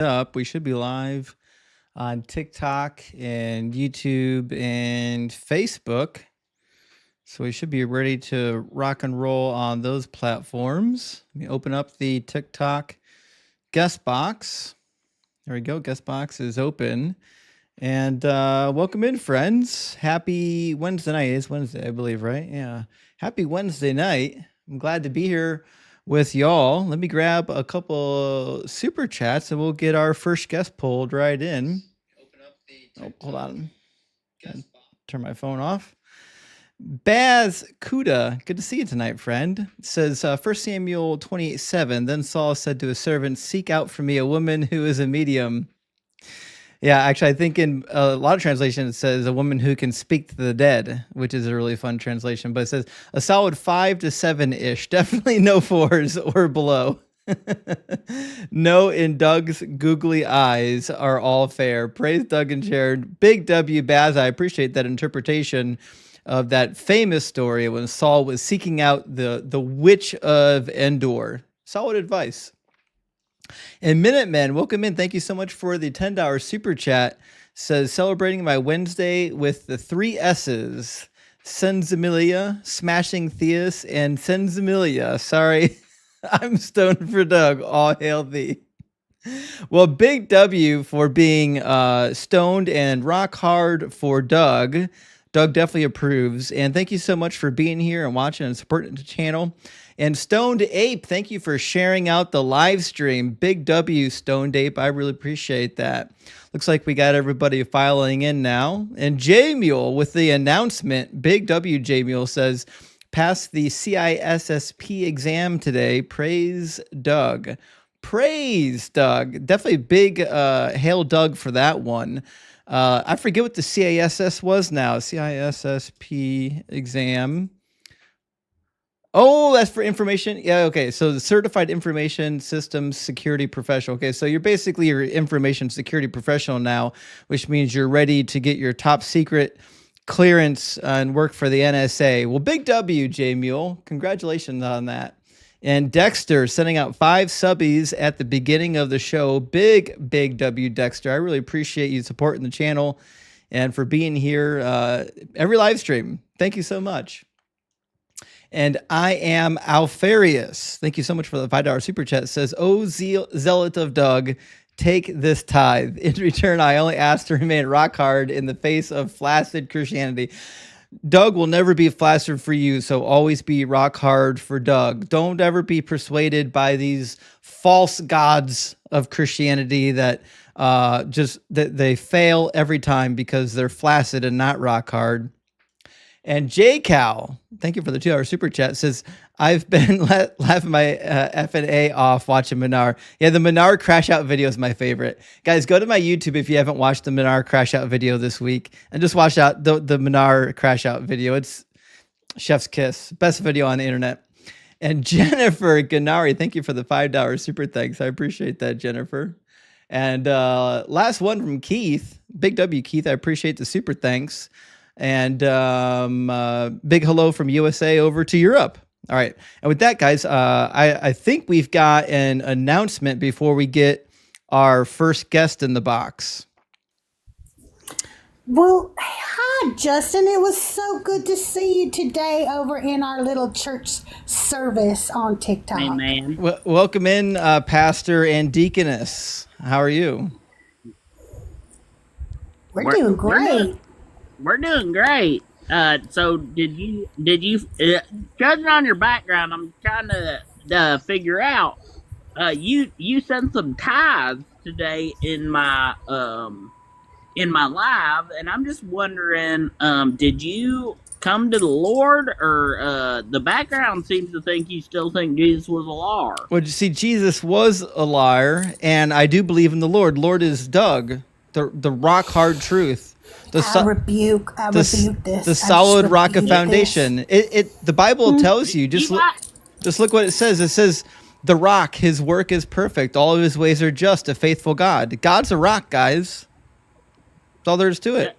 Up. We should be live on TikTok and YouTube and Facebook. So we should be ready to rock and roll on those platforms. Let me open up the TikTok guest box. There we go. Guest box is open. And welcome in, friends. Happy Wednesday night. It's Wednesday, I believe, right? Yeah. Happy Wednesday night. I'm glad to be here with y'all. Let me grab a couple super chats and we'll get our first guest pulled right in. Oh, hold on. Turn my phone off. Baz Kuda, good to see you tonight, friend. It says 1 Samuel 28:7. Then Saul said to his servant, "Seek out for me a woman who is a medium." Yeah, actually, I think in a lot of translations it says a woman who can speak to the dead, which is a really fun translation. But it says a solid 5 to 7-ish. Definitely no 4s or below. No in Doug's googly eyes are all fair. Praise Doug and Sharon. Big W Baz, I appreciate that interpretation of that famous story when Saul was seeking out the witch of Endor. Solid advice. And Minutemen, welcome in. Thank you so much for the $10 super chat. Says celebrating my Wednesday with the 3 S's. Senzimilia, Smashing Theus, and Senzimilia. Sorry, I'm stoned for Doug. All hail thee. Well, big W for being stoned and rock hard for Doug. Doug definitely approves. And thank you so much for being here and watching and supporting the channel. And Stoned Ape, thank you for sharing out the live stream. Big W, Stoned Ape. I really appreciate that. Looks like we got everybody filing in now. And J-Mule with the announcement. Big W, J-Mule says, passed the CISSP exam today. Praise Doug. Praise Doug. Definitely big hail Doug for that one. I forget what the CISS was now. CISSP exam. Oh, that's for information. Yeah, okay. So the Certified Information Systems Security Professional. Okay, so you're basically your information security professional now, which means you're ready to get your top secret clearance and work for the NSA. Well, big W, J Mule. Congratulations on that. And Dexter sending out 5 subbies at the beginning of the show. Big W, Dexter. I really appreciate you supporting the channel and for being here every live stream. Thank you so much. And I am Alfarius. Thank you so much for the $5 super chat. It says, "Oh, zealot of Doug, take this tithe. In return, I only ask to remain rock hard in the face of flaccid Christianity." Doug will never be flaccid for you, so always be rock hard for Doug. Don't ever be persuaded by these false gods of Christianity that they fail every time because they're flaccid and not rock hard. And J Cal, thank you for the $2 super chat, says, "I've been laughing my F&A off watching Minar." Yeah, the Minar crash out video is my favorite. Guys, go to my YouTube if you haven't watched the Minar crash out video this week, and just watch out the Minar crash out video. It's chef's kiss, best video on the internet. And Jennifer Ganari, thank you for the $5 super thanks. I appreciate that, Jennifer. And last one from Keith, big W Keith, I appreciate the super thanks. And big hello from USA over to Europe. All right. And with that, guys, I think we've got an announcement before we get our first guest in the box. Well, hi, Justin. It was so good to see you today over in our little church service on TikTok. Amen. Welcome in, Pastor and Deaconess. How are you? We're doing great. We're doing great. So did you judging on your background, I'm trying to figure out, you sent some tithes today in my live, and I'm just wondering, did you come to the Lord, or the background seems to think you still think Jesus was a liar? Well, you see, Jesus was a liar, and I do believe in the Lord. Lord is Doug, the rock hard truth. I rebuke this. The solid rock of foundation. The Bible tells you, just look what it says. It says, the rock, his work is perfect. All of his ways are just, a faithful God. God's a rock, guys. That's all there is to it.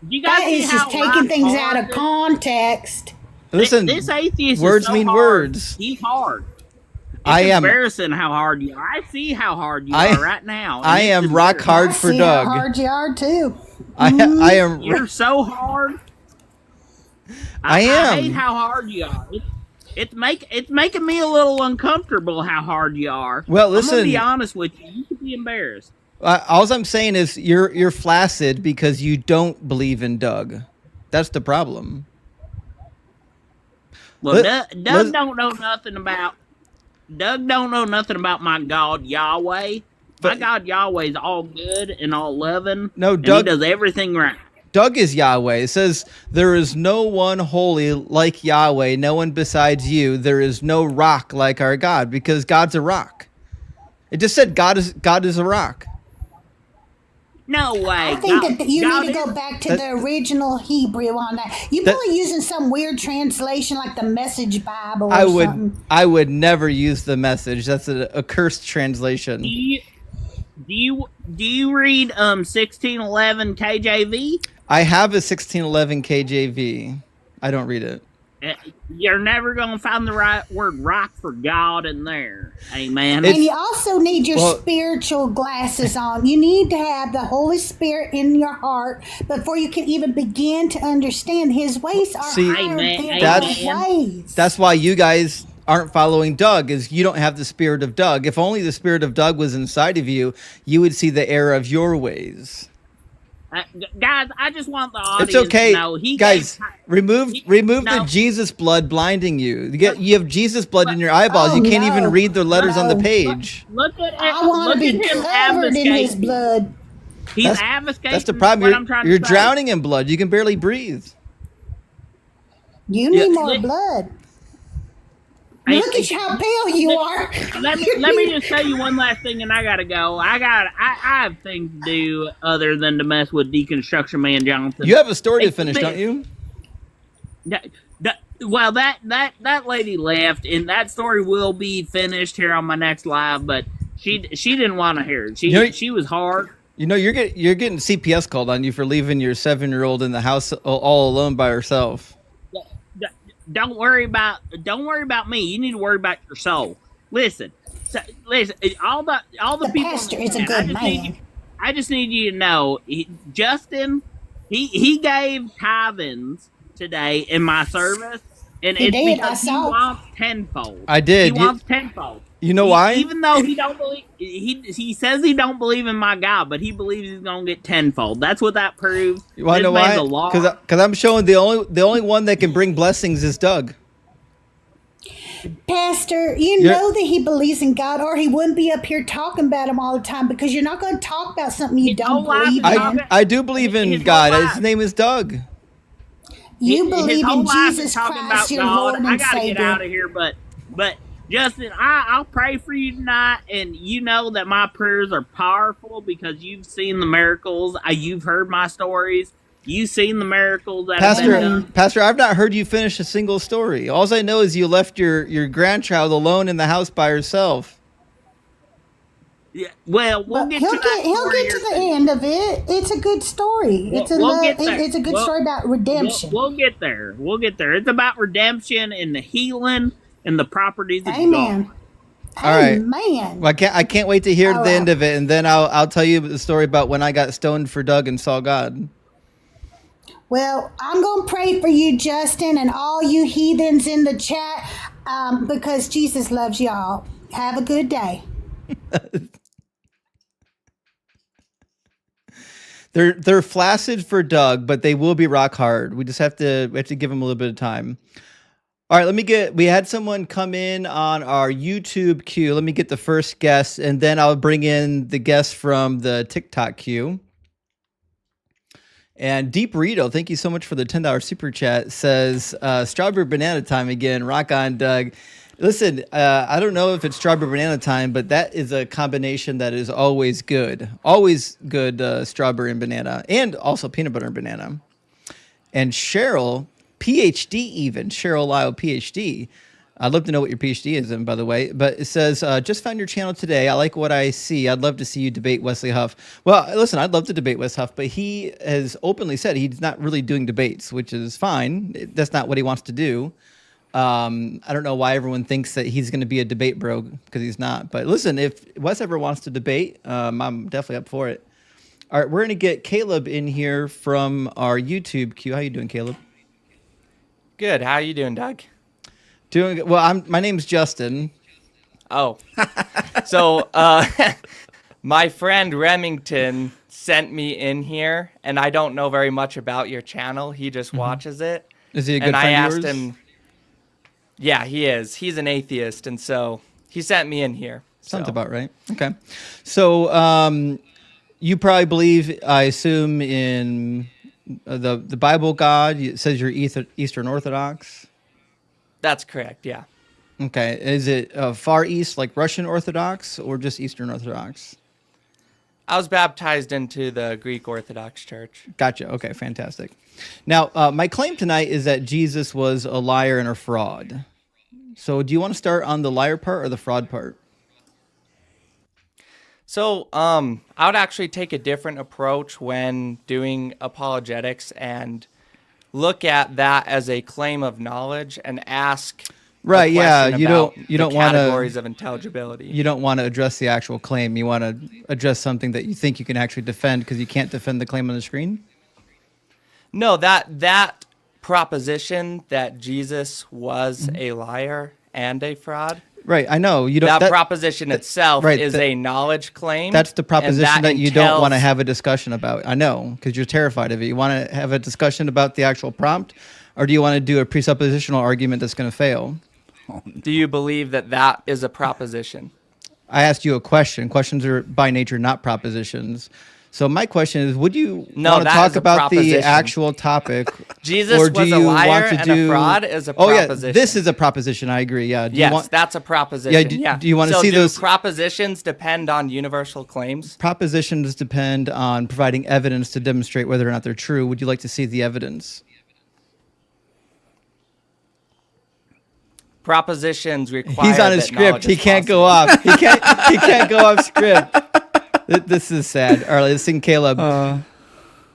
You guys that is just taking things out of context. Listen, this atheist words is so mean hard. words. He's hard. It's I am embarrassing how hard you are. I see how hard you I are right now. And I it's am rock embarrassing. I hard for see how Doug. hard you are too. I am You're so hard. I I hate am. how hard you are. It's making me a little uncomfortable how hard you are. Well, I'm gonna be listen, honest with you. You could be embarrassed. all I'm saying is you're flaccid because you don't believe in Doug. That's the problem. Well, Let, Doug let, don't know nothing about my God Yahweh. My but God Yahweh is all good and all loving, no, and He does everything right. Doug is Yahweh. It says, there is no one holy like Yahweh, no one besides you. There is no rock like our God, because God's a rock. It just said God is a rock. No way. I think God, that you God need to is, go back to That, the original Hebrew on that. You're that probably using some weird translation like the Message Bible or something. I would never use the Message. That's a cursed do translation. you do you do you read 1611 KJV? I have a 1611 KJV. I don't read it. You're never gonna find the right word rock for God in there. Amen. And you also need your Well, spiritual glasses on. You need to have the Holy Spirit in your heart before you can even begin to understand His ways are see, higher Amen. than that's our ways. that's why you guys aren't following Doug, is you don't have the spirit of Doug. If only the spirit of Doug was inside of you, you would see the error of your ways. Guys, I just want the It's audience okay, to know he guys. gave. Remove He, the no, Jesus blood blinding you. You have Jesus blood in but your eyeballs. Oh You can't even no, read the letters on the no. page. look at it. I want to Look at be him covered in His obfuscating. blood. He's That's that's the obfuscating problem. what I'm trying You're to say. drowning in blood. You can barely breathe. You Yeah, need more blood. Look at how pale you are. let me just tell you one last thing, and I gotta go. I have things to do other than to mess with Deconstruction Man Johnson. You have a story to It's finish, don't you? Well, that lady left, and that story will be finished here on my next live. But she didn't want to hear it. She was hard. You know, you're getting CPS called on you for leaving your 7-year-old in the house all alone by herself. Don't worry about me. You need to worry about your soul. Listen, all the The people. pastor is a good man. I just need you to know, Justin. He gave tithings today in my service, and He it's did. I because he saw. wants tenfold. I did. He wants tenfold. You know why? Even though he don't believe, he says he don't believe in my God, but he believes he's gonna get tenfold. That's what that proves. You want to know why? Because I'm showing the only one that can bring blessings is Doug. Pastor, you know that he believes in God, or he wouldn't be up here talking about him all the time, because you're not going to talk about something you His don't whole life believe is in. talking- I do believe in His whole God. life. His name is Doug. You His believe whole in life is Jesus talking Christ, about your God. Lord I and gotta get out Savior. of here, but Justin, I'll pray for you tonight, and you know that my prayers are powerful because you've seen the miracles. You've heard my stories. You've seen the miracles that have been done. Pastor, I've not heard you finish a single story. All I know is you left your grandchild alone in the house by herself. Yeah, well, we'll But get he'll to that get story to here the soon. end of it. It's a good story. We'll get there. It's a good story about redemption. We'll get there. We'll get there. It's about redemption and the healing and the properties of Amen. God. All right. Amen. Well, I can't wait to hear All the right. end of it, and then I'll tell you the story about when I got stoned for Doug and saw God. Well, I'm going to pray for you, Justin, and all you heathens in the chat, because Jesus loves y'all. Have a good day. They're flaccid for Doug, but they will be rock hard. We just have to give them a little bit of time. All right, we had someone come in on our YouTube queue. Let me get the first guest, and then I'll bring in the guest from the TikTok queue. And Deep Burrito, thank you so much for the $10 super chat, says, strawberry banana time again. Rock on, Doug. Listen, I don't know if it's strawberry banana time, but that is a combination that is always good. Always good, strawberry and banana, and also peanut butter and banana. And Cheryl, PhD even, Cheryl Lyle, PhD. I'd love to know what your PhD is in, by the way. But it says, just found your channel today. I like what I see. I'd love to see you debate Wesley Huff. Well, listen, I'd love to debate Wes Huff, but he has openly said he's not really doing debates, which is fine. That's not what he wants to do. I don't know why everyone thinks that he's going to be a debate bro, because he's not. But listen, if Wes ever wants to debate, I'm definitely up for it. All right, we're going to get Caleb in here from our YouTube queue. How you doing, Caleb? Good. How you doing, Doug? Doing good. Well. My name's Justin. Oh, so my friend Remington sent me in here, and I don't know very much about your channel. He just watches it. Is he a good and friend I of asked yours? him. Yeah, he is. He's an atheist, and so he sent me in here. Sounds So. about right. Okay. So you probably believe, I assume, in the Bible God. It says you're Eastern Orthodox. That's correct. Yeah. Okay. Is it Far East, like Russian Orthodox, or just Eastern Orthodox? I was baptized into the Greek Orthodox Church. Gotcha. Okay, fantastic. Now, my claim tonight is that Jesus was a liar and a fraud. So do you want to start on the liar part or the fraud part? So I would actually take a different approach when doing apologetics and look at that as a claim of knowledge and ask Right, a yeah, question you about don't the want to categories of intelligibility. you don't want to address the actual claim. You want to address something that you think you can actually defend, because you can't defend the claim on the screen. No, that proposition that Jesus was a liar and a fraud, Right, I know you don't. that proposition itself right, is a knowledge claim. That's the and proposition that you don't entails- want to have a discussion about. I know, because you're terrified of it. You want to have a discussion about the actual prompt, or do you want to do a presuppositional argument that's going to fail? Do you believe that that is a proposition? I asked you a question. Questions are by nature not propositions. So my question is, would you No, want to that talk is a about the proposition. actual topic? Jesus or do was a you liar want to and do... a fraud is a Oh yeah, proposition. this is a proposition. I agree. Yeah. Do Yes, you want... that's a proposition. Yeah, do you wanna so see do those- propositions depend on universal claims? Propositions depend on providing evidence to demonstrate whether or not they're true. Would you like to see the evidence? Propositions require He's on his that script. knowledge He is can't go possible. off. He can't go off script. This is sad. All right, let's sing Caleb.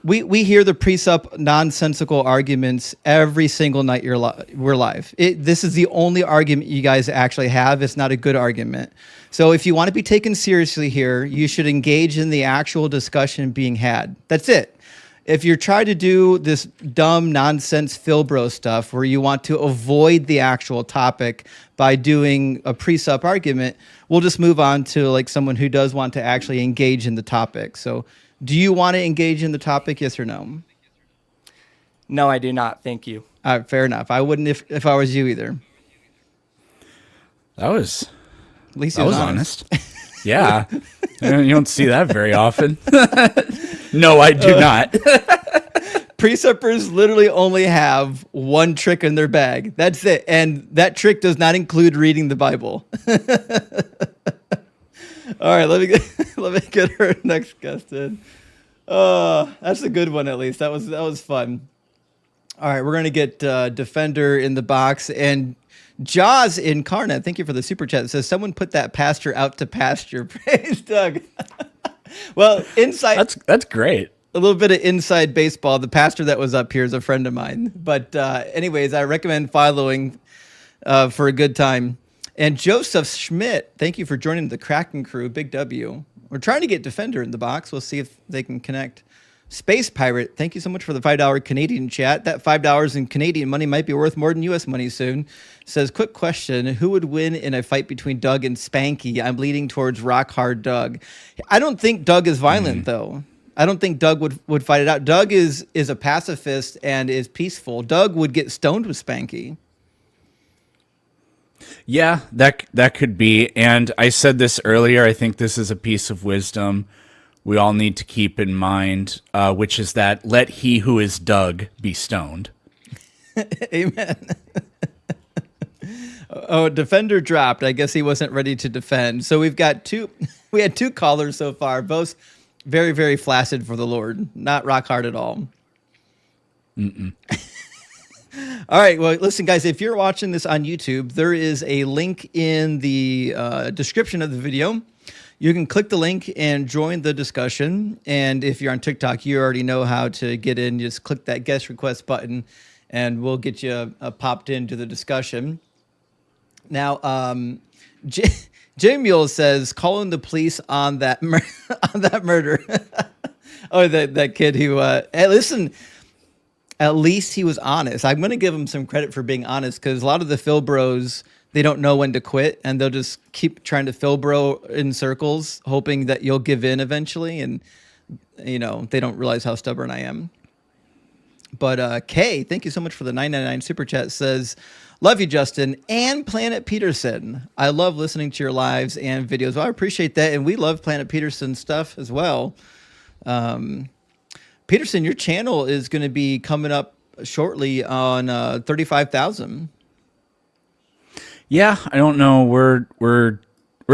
We hear the presup nonsensical arguments every single night we're live. This is the only argument you guys actually have. It's not a good argument. So if you want to be taken seriously here, you should engage in the actual discussion being had. That's it. If you're trying to do this dumb nonsense Philbro stuff where you want to avoid the actual topic by doing a presup argument, we'll just move on to like someone who does want to actually engage in the topic. So do you want to engage in the topic? Yes or no? No, I do not. Thank you. Fair enough. I wouldn't if I was you either. That was At least that he was honest. Yeah, you don't see that very often. No, I do not. Presuppers literally only have one trick in their bag. That's it. And that trick does not include reading the Bible. All right, let me get our next guest in. That's a good one, at least. That was fun. All right, we're gonna get Defender in the box, and Jaws Incarnate. Thank you for the super chat. It says someone put that pasture out to pasture. Praise Doug. Well, inside That's great. a little bit of inside baseball. The pastor that was up here is a friend of mine. But anyways, I recommend following for a good time. And Joseph Schmidt, thank you for joining the Kraken crew. Big W. We're trying to get Defender in the box. We'll see if they can connect. Space Pirate, thank you so much for the $5 Canadian chat. That $5 in Canadian money might be worth more than U.S. money soon. Says, quick question. Who would win in a fight between Doug and Spanky? I'm leaning towards rock hard Doug. I don't think Doug is violent, though. I don't think Doug would fight it out. Doug is a pacifist and is peaceful. Doug would get stoned with Spanky. Yeah, that could be. And I said this earlier. I think this is a piece of wisdom we all need to keep in mind, which is that let he who is Doug be stoned. Amen. Oh, Defender dropped. I guess he wasn't ready to defend. So we had two callers so far, both very, very flaccid for the Lord. Not rock hard at all. All right. Well, listen, guys, if you're watching this on YouTube, there is a link in the description of the video. You can click the link and join the discussion. And if you're on TikTok, you already know how to get in. Just click that guest request button and we'll get you popped into the discussion. Now, J Mule says, calling the police on that on that murder. Oh, that kid who, hey, listen, at least he was honest. I'm going to give him some credit for being honest, because a lot of the Phil bros, they don't know when to quit, and they'll just keep trying to Phil bro in circles, hoping that you'll give in eventually. And, they don't realize how stubborn I am. But Kay, thank you so much for the $9.99 super chat, says, love you, Justin, and Planet Peterson. I love listening to your lives and videos. Well, I appreciate that, and we love Planet Peterson stuff as well. Peterson, your channel is going to be coming up shortly on 35,000. Yeah, I don't know. We're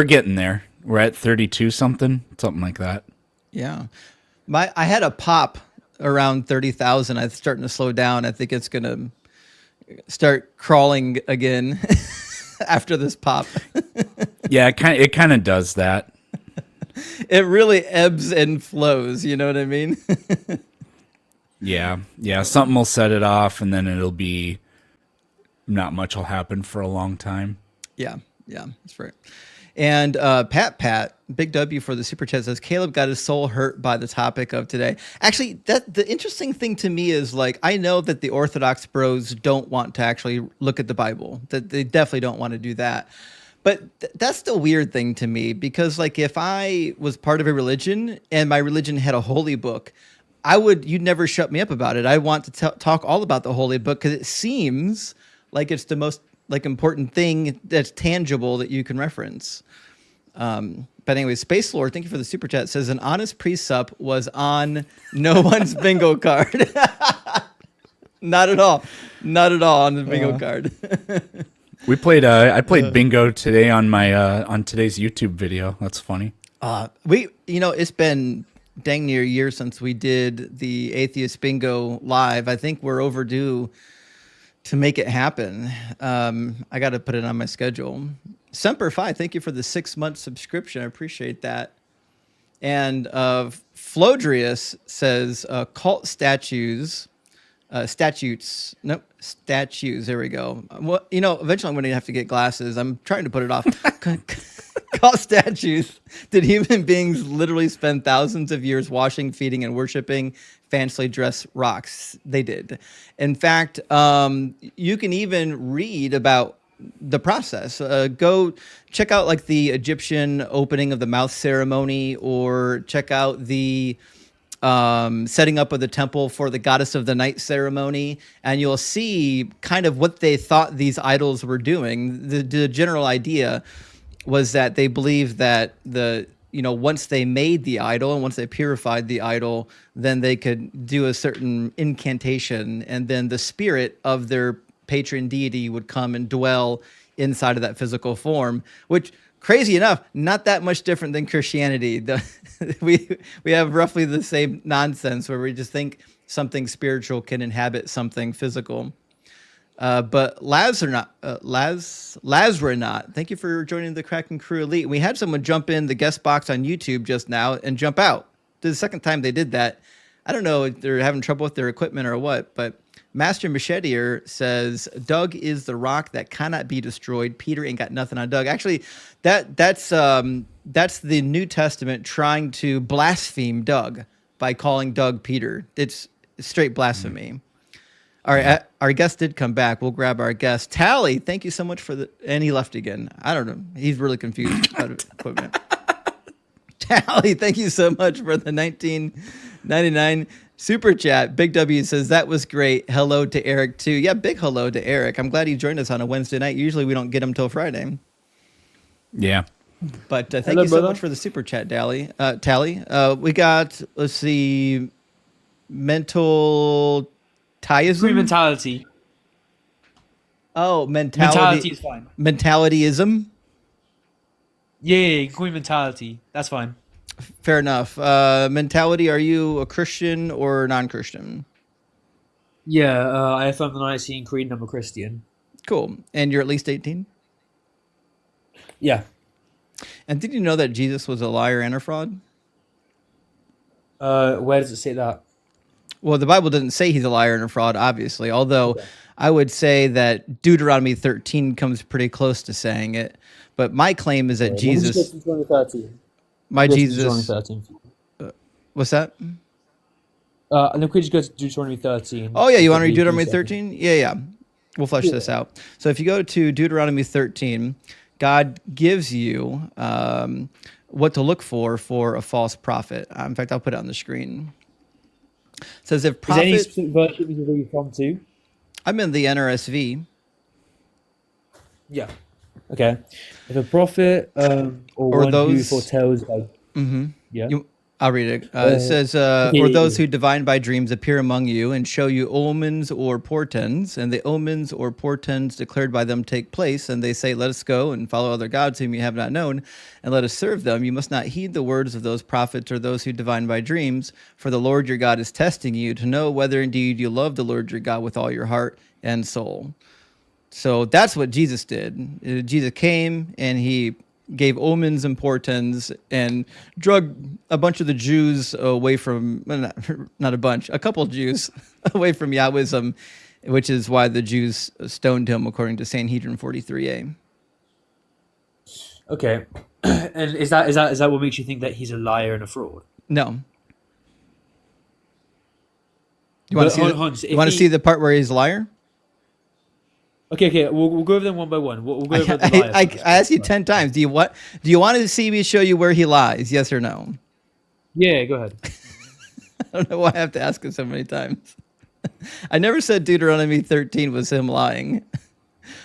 getting there. We're at 32 something like that. Yeah, I had a pop around 30,000. I'm starting to slow down. I think it's going to start crawling again after this pop. Yeah, it kind of does that. It really ebbs and flows. You know what I mean? Yeah. Something will set it off, and then it'll be not much will happen for a long time. Yeah, that's right. And Pat, big W for the super chat, says Caleb got his soul hurt by the topic of today. Actually, the interesting thing to me is, like, I know that the Orthodox bros don't want to actually look at the Bible. That they definitely don't want to do that. But that's the weird thing to me, because, like, if I was part of a religion and my religion had a holy book, you'd never shut me up about it. I want to talk all about the holy book, because it seems like it's the most, like, important thing that's tangible that you can reference. But anyway, Space Lord, thank you for the super chat, says an honest pre-sup was on no one's bingo card. Not at all on the bingo card. We played. I played bingo today on my on today's YouTube video. That's funny. It's been dang near a year since we did the Atheist Bingo live. I think we're overdue to make it happen. I got to put it on my schedule. Semper Fi, thank you for the 6-month subscription. I appreciate that. And Flodrius says cult statues. Statutes. There we go. Well, eventually I'm going to have to get glasses. I'm trying to put it off. Call statues. Did human beings literally spend thousands of years washing, feeding, and worshiping fancily dressed rocks? They did. In fact, you can even read about the process. Go check out, like, the Egyptian opening of the mouth ceremony, or check out the setting up of the temple for the goddess of the night ceremony, and you'll see kind of what they thought these idols were doing. The general idea was that they believed that once they made the idol and once they purified the idol, then they could do a certain incantation, and then the spirit of their patron deity would come and dwell inside of that physical form, which, crazy enough, not that much different than Christianity. We have roughly the same nonsense, where we just think something spiritual can inhabit something physical. But Lazarnaut, thank you for joining the Kraken Crew Elite. We had someone jump in the guest box on YouTube just now and jump out. This is the second time they did that. I don't know if they're having trouble with their equipment or what, but Master Machetier says, Doug is the rock that cannot be destroyed. Peter ain't got nothing on Doug. Actually, that's the New Testament trying to blaspheme Doug by calling Doug Peter. It's straight blasphemy. All right, our guest did come back. We'll grab our guest. Tally, thank you so much and he left again. I don't know. He's really confused about equipment. Tally, thank you so much for the 1999 super chat. Big W says, that was great. Hello to Eric, too. Yeah, big hello to Eric. I'm glad he joined us on a Wednesday night. Usually we don't get him till Friday. Yeah. But thank you so much for the super chat, Tally. We got, let's see, mental tieism? Mentality. Oh, mentality. Mentality is fine. Mentalityism? Yeah, queen mentality. That's fine. Fair enough. Mentality, are you a Christian or non-Christian? Yeah, I affirm the Nicene Creed and I'm a Christian. Cool. And you're at least 18? Yeah. And did you know that Jesus was a liar and a fraud? Where does it say that? Well, the Bible doesn't say he's a liar and a fraud, obviously, although Okay. I would say that Deuteronomy 13 comes pretty close to saying it. But my claim is that Let me just go to Jesus, Deuteronomy 13. my Go to Deuteronomy Jesus, 13. what's that? And then could you go to Deuteronomy 13? Oh, yeah, you want to read Quickly, Deuteronomy 2 seconds. 13? Yeah, yeah. We'll flesh this Yeah. out. So if you go to Deuteronomy 13, God gives you what to look for a false prophet. In fact, I'll put it on the screen. It says if Is there any prophet, specific verse you need to read from too? I'm in the NRSV. Yeah. Okay. If a prophet or Or one who those, foretells by yeah. I'll read it. It says, Okay, or yeah, those yeah. who divine by dreams appear among you and show you omens or portents, and the omens or portents declared by them take place, and they say, let us go and follow other gods whom you have not known, and let us serve them. You must not heed the words of those prophets or those who divine by dreams, for the Lord your God is testing you to know whether indeed you love the Lord your God with all your heart and soul. So that's what Jesus did. Jesus came and he gave omens and portents and drug a bunch of the Jews away from, well, not a bunch, a couple of Jews away from Yahwism, which is why the Jews stoned him according to Sanhedrin 43a. Okay. And is that what makes you think that he's a liar and a fraud? No. You want to see Hold on, so you want to see the part where he's a liar? Okay. We'll go over them one by one. We'll go over the I, liar. I first. asked you 10 times. Do you want to see me show you where he lies? Yes or no? Yeah, go ahead. I don't know why I have to ask it so many times. I never said Deuteronomy 13 was him lying.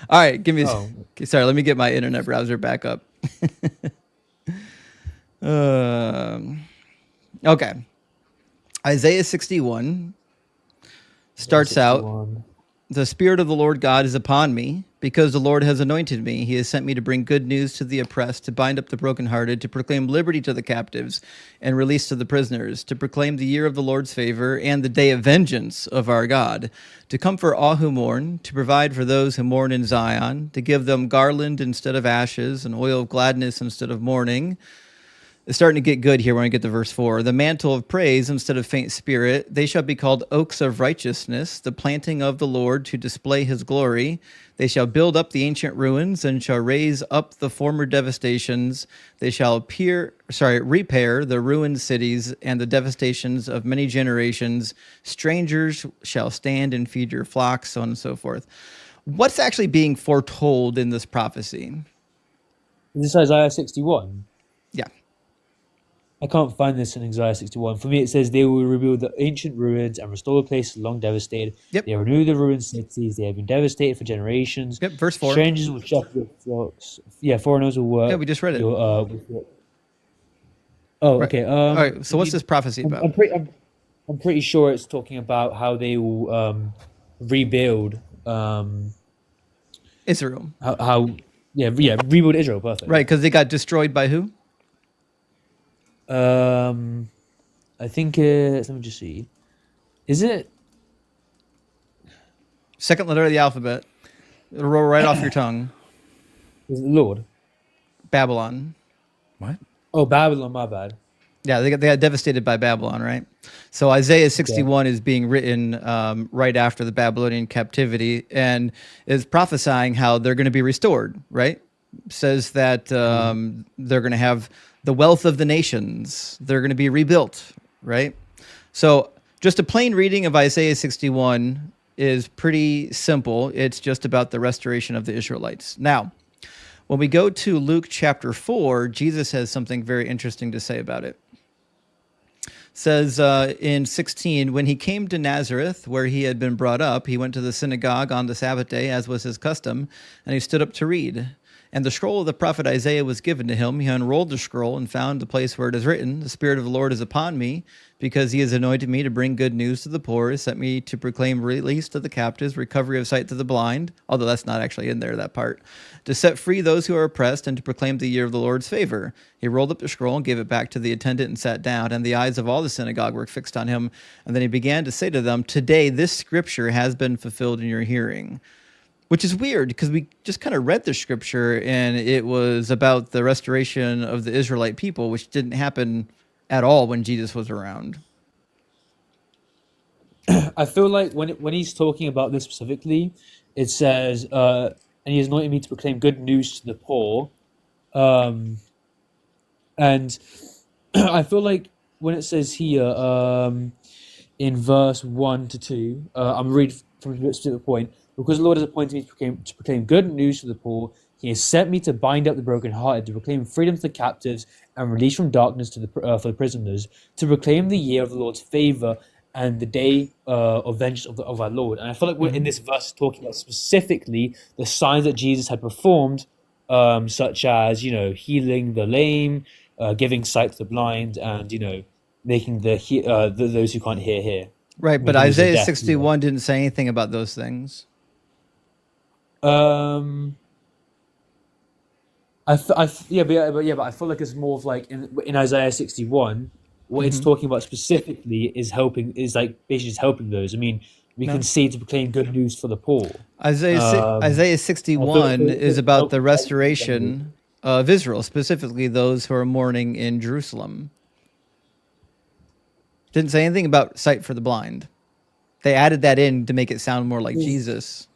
All right, give me. Oh. Sorry, let me get my internet browser back up. Okay. Isaiah 61 starts out, 61. the Spirit of the Lord God is upon me, because the Lord has anointed me. He has sent me to bring good news to the oppressed, to bind up the brokenhearted, to proclaim liberty to the captives and release to the prisoners, to proclaim the year of the Lord's favor and the day of vengeance of our God, to comfort all who mourn, to provide for those who mourn in Zion, to give them garland instead of ashes and oil of gladness instead of mourning. It's starting to get good here when I get to verse 4. The mantle of praise instead of faint spirit. They shall be called oaks of righteousness, the planting of the Lord to display his glory. They shall build up the ancient ruins and shall raise up the former devastations. They shall repair the ruined cities and the devastations of many generations. Strangers shall stand and feed your flocks, so on and so forth. What's actually being foretold in this prophecy? Is this Isaiah 61? Yeah. I can't find this in Isaiah 61. For me, it says they will rebuild the ancient ruins and restore the places long devastated. Yep. They renew the ruined cities. They have been devastated for generations. Yep, verse 4. Strangers will shepherd your flocks. Yeah, foreigners will work. Yeah, we just read it. Okay. All right, so what's this prophecy about? I'm pretty sure it's talking about how they will rebuild. Israel. Rebuild Israel. Perfect. Right, because they got destroyed by who? I think let me just see. Is it? Second letter of the alphabet. It'll roll right off your tongue. Is it the Lord? Babylon. What? Oh, Babylon. My bad. Yeah, they got devastated by Babylon, right? So Isaiah 61 is being written right after the Babylonian captivity and is prophesying how they're going to be restored, right? Says that they're going to have the wealth of the nations. They're going to be rebuilt, right? So just a plain reading of Isaiah 61 is pretty simple. It's just about the restoration of the Israelites. Now, when we go to Luke chapter 4, Jesus has something very interesting to say about it. Says in 16, when he came to Nazareth, where he had been brought up, he went to the synagogue on the Sabbath day, as was his custom, and he stood up to read. And the scroll of the prophet Isaiah was given to him. He unrolled the scroll and found the place where it is written, the Spirit of the Lord is upon me, because he has anointed me to bring good news to the poor, he sent me to proclaim release to the captives, recovery of sight to the blind, although that's not actually in there, that part, to set free those who are oppressed, and to proclaim the year of the Lord's favor. He rolled up the scroll and gave it back to the attendant and sat down, and the eyes of all the synagogue were fixed on him. And then he began to say to them, today this scripture has been fulfilled in your hearing. Which is weird because we just kind of read the scripture and it was about the restoration of the Israelite people, which didn't happen at all when Jesus was around. I feel like when he's talking about this specifically, it says, "And he has anointed me to proclaim good news to the poor." Um, and I feel like when it says here, in verse 1 to 2, I'm reading from a specific point. Because the Lord has appointed me to proclaim good news to the poor, He has sent me to bind up the brokenhearted, to proclaim freedom to the captives and release from darkness to for the prisoners, to proclaim the year of the Lord's favor and the day of vengeance of our Lord. And I feel like we're in this verse talking about specifically the signs that Jesus had performed, such as healing the lame, giving sight to the blind, and making those who can't hear. Right, but Making those who are Isaiah deaf, 61 didn't say anything about those things. But I feel like it's more of like in Isaiah 61, what it's talking about specifically is basically just helping those. I mean, we can see to proclaim good news for the poor. Isaiah 61 is about the restoration of Israel, specifically those who are mourning in Jerusalem. Didn't say anything about sight for the blind. They added that in to make it sound more like Jesus.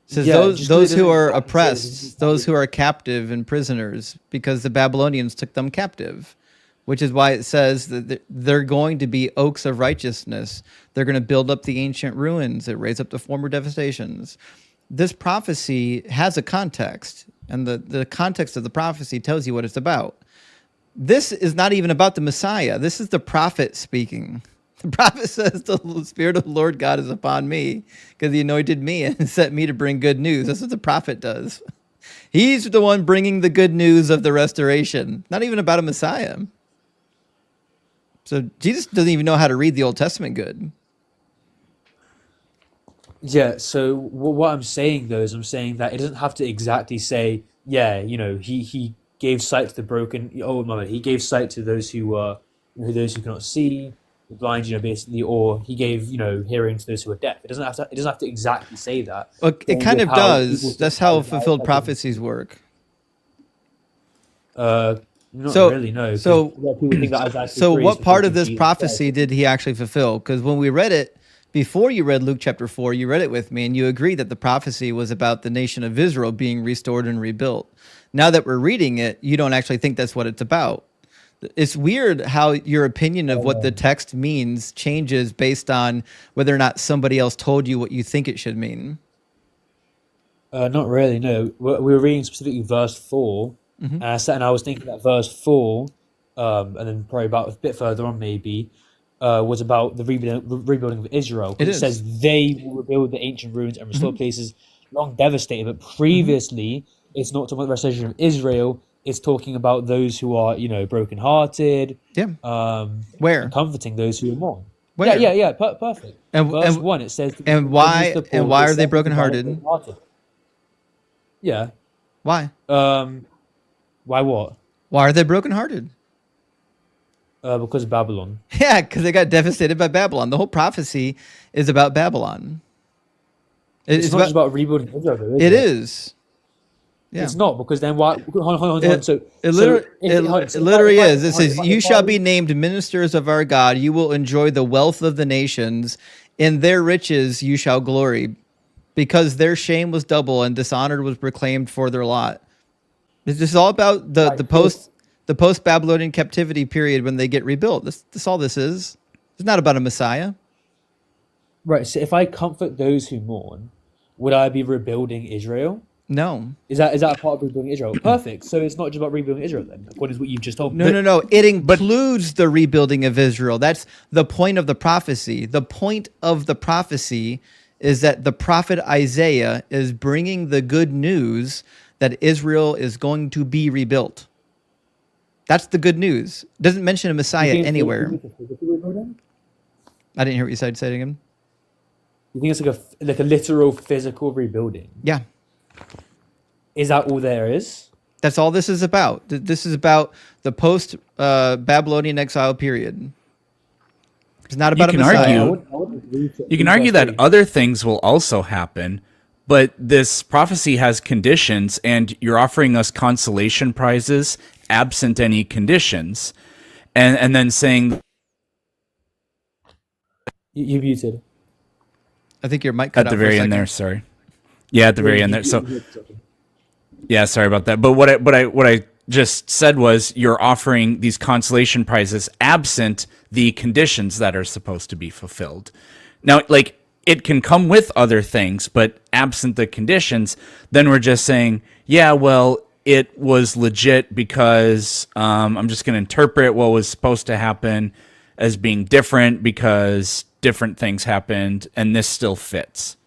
It says those who are oppressed, those who are captive and prisoners, because the Babylonians took them captive, which is why it says that they're going to be oaks of righteousness. They're going to build up the ancient ruins and raise up the former devastations. This prophecy has a context, and the context of the prophecy tells you what it's about. This is not even about the Messiah. This is the prophet speaking. The prophet says, the Spirit of the Lord God is upon me because he anointed me and sent me to bring good news. That's what the prophet does. He's the one bringing the good news of the restoration, not even about a Messiah. So Jesus doesn't even know how to read the Old Testament good. Yeah, so what I'm saying, though, is I'm saying that it doesn't have to exactly say, he gave sight to the broken. Oh, my God, he gave sight to those who cannot see, the blind, basically, or he gave, hearing to those who are deaf. It doesn't have to exactly say that. Well, it kind of does. That's how fulfilled prophecies work. Not really, no. So what part of this Jesus prophecy did he actually fulfill? Because when we read it, before you read Luke chapter 4, you read it with me, and you agreed that the prophecy was about the nation of Israel being restored and rebuilt. Now that we're reading it, you don't actually think that's what it's about. It's weird how your opinion of what the text means changes based on whether or not somebody else told you what you think it should mean. Not really, no. We were reading specifically verse 4, and I was thinking that verse 4, and then probably about a bit further on maybe, was about the rebuilding of Israel. It says they will rebuild the ancient ruins and restore places long devastated, but previously it's not talking about the restoration of Israel. It's talking about those who are, brokenhearted. Yeah. Where? And comforting those who are mourn. Where? Yeah. Perfect. Verse 1, it says. Why are they brokenhearted? Yeah. Why? Why what? Why are they brokenhearted? Because of Babylon. Yeah, because they got devastated by Babylon. The whole prophecy is about Babylon. It's not just about rebuilding Israel, It is. Yeah. It's not, because then why? Hold on. It literally is. It says, "You shall be named ministers of our God. You will enjoy the wealth of the nations. In their riches you shall glory, because their shame was double and dishonor was proclaimed for their lot." This is all about the post Babylonian captivity period when they get rebuilt. This all this is. It's not about a Messiah. Right. So if I comfort those who mourn, would I be rebuilding Israel? No. Is that a part of rebuilding Israel? Perfect. So it's not just about rebuilding Israel then, according to what you've just told me. No. It includes the rebuilding of Israel. That's the point of the prophecy. The point of the prophecy is that the prophet Isaiah is bringing the good news that Israel is going to be rebuilt. That's the good news. It doesn't mention a Messiah anywhere. I didn't hear what you said. Say it again. You think it's like a literal physical rebuilding? Yeah. Is that all there is? That's all this is about. This is about the post Babylonian exile period. It's not about a Messiah. You can argue that other things will also happen, but this prophecy has conditions, and you're offering us consolation prizes absent any conditions, and then saying You muted. I think your mic cut At out the for a very end second. there, sorry. Yeah, at the very end there. So You- yeah, sorry about that. But what I just said was you're offering these consolation prizes absent the conditions that are supposed to be fulfilled. Now, like it can come with other things, but absent the conditions, then we're just saying, yeah, well, it was legit because I'm just going to interpret what was supposed to happen as being different because different things happened, and this still fits.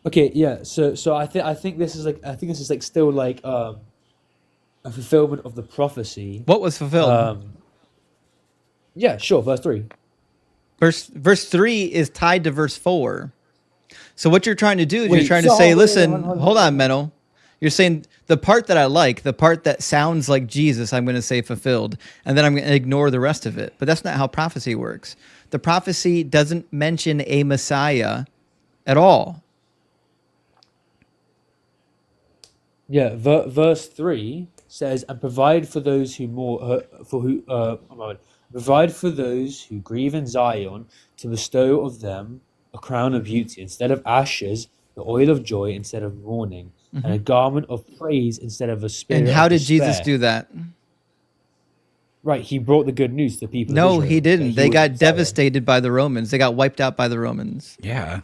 Okay, yeah. So I think this is like still like a fulfillment of the prophecy. What was fulfilled? Yeah, sure. Verse 3. Verse 3 is tied to verse 4. So what you're trying to do is you're Wait, trying to so say, hold on, listen, hold on, hold on, Menno. You're saying the part that I like, the part that sounds like Jesus, I'm going to say fulfilled, and then I'm going to ignore the rest of it. But that's not how prophecy works. The prophecy doesn't mention a Messiah at all. Yeah, verse 3 says, "And provide for those who provide for those who grieve in Zion, to bestow of them a crown of beauty instead of ashes, the oil of joy instead of mourning, and a garment of praise instead of a spirit And how of did Jesus despair." do that? Right, he brought the good news to the people of No, Israel. he that didn't. They was got Messiah. devastated by the Romans. They got wiped out by the Romans. Yeah.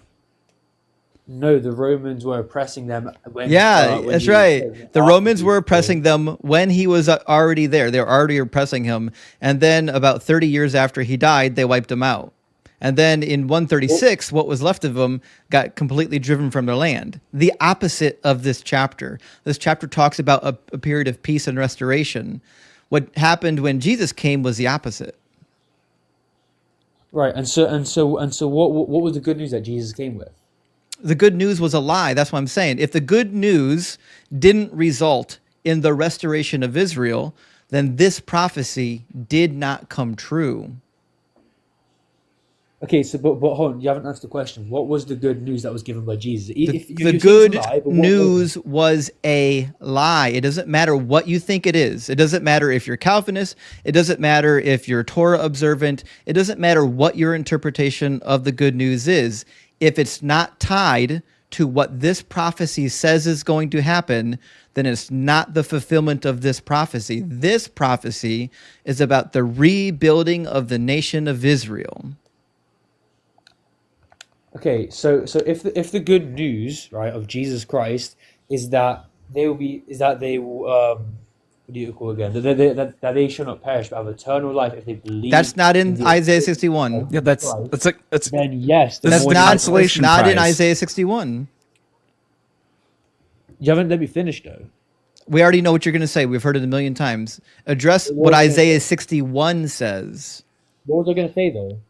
No, the Romans were oppressing them when. Yeah, When that's he right. came. The After Romans he were came. oppressing them when he was already there. They were already oppressing him. And then about 30 years after he died, they wiped him out. And then in 136, what was left of them got completely driven from their land. The opposite of this chapter. This chapter talks about a period of peace and restoration. What happened when Jesus came was the opposite. Right, and so what was the good news that Jesus came with? The good news was a lie. That's what I'm saying. If the good news didn't result in the restoration of Israel, then this prophecy did not come true. Okay, so but hold on, you haven't answered the question. What was the good news that was given by Jesus? The good news was a lie. It doesn't matter what you think it is. It doesn't matter if you're Calvinist. It doesn't matter if you're Torah observant. It doesn't matter what your interpretation of the good news is. If it's not tied to what this prophecy says is going to happen, then it's not the fulfillment of this prophecy. This prophecy is about the rebuilding of the nation of Israel. Okay, so if the good news, right, of Jesus Christ is that they will what do you call it again, that they shall not perish but have eternal life if they believe. That's not in the Isaiah 61. Yeah, that's Then yes, This That's is more the not, consolation it's not in prize. Isaiah 61. You haven't let me finish though. We already know what you're going to say. We've heard it a million times. Address what Isaiah 61 says. What was I going to say though?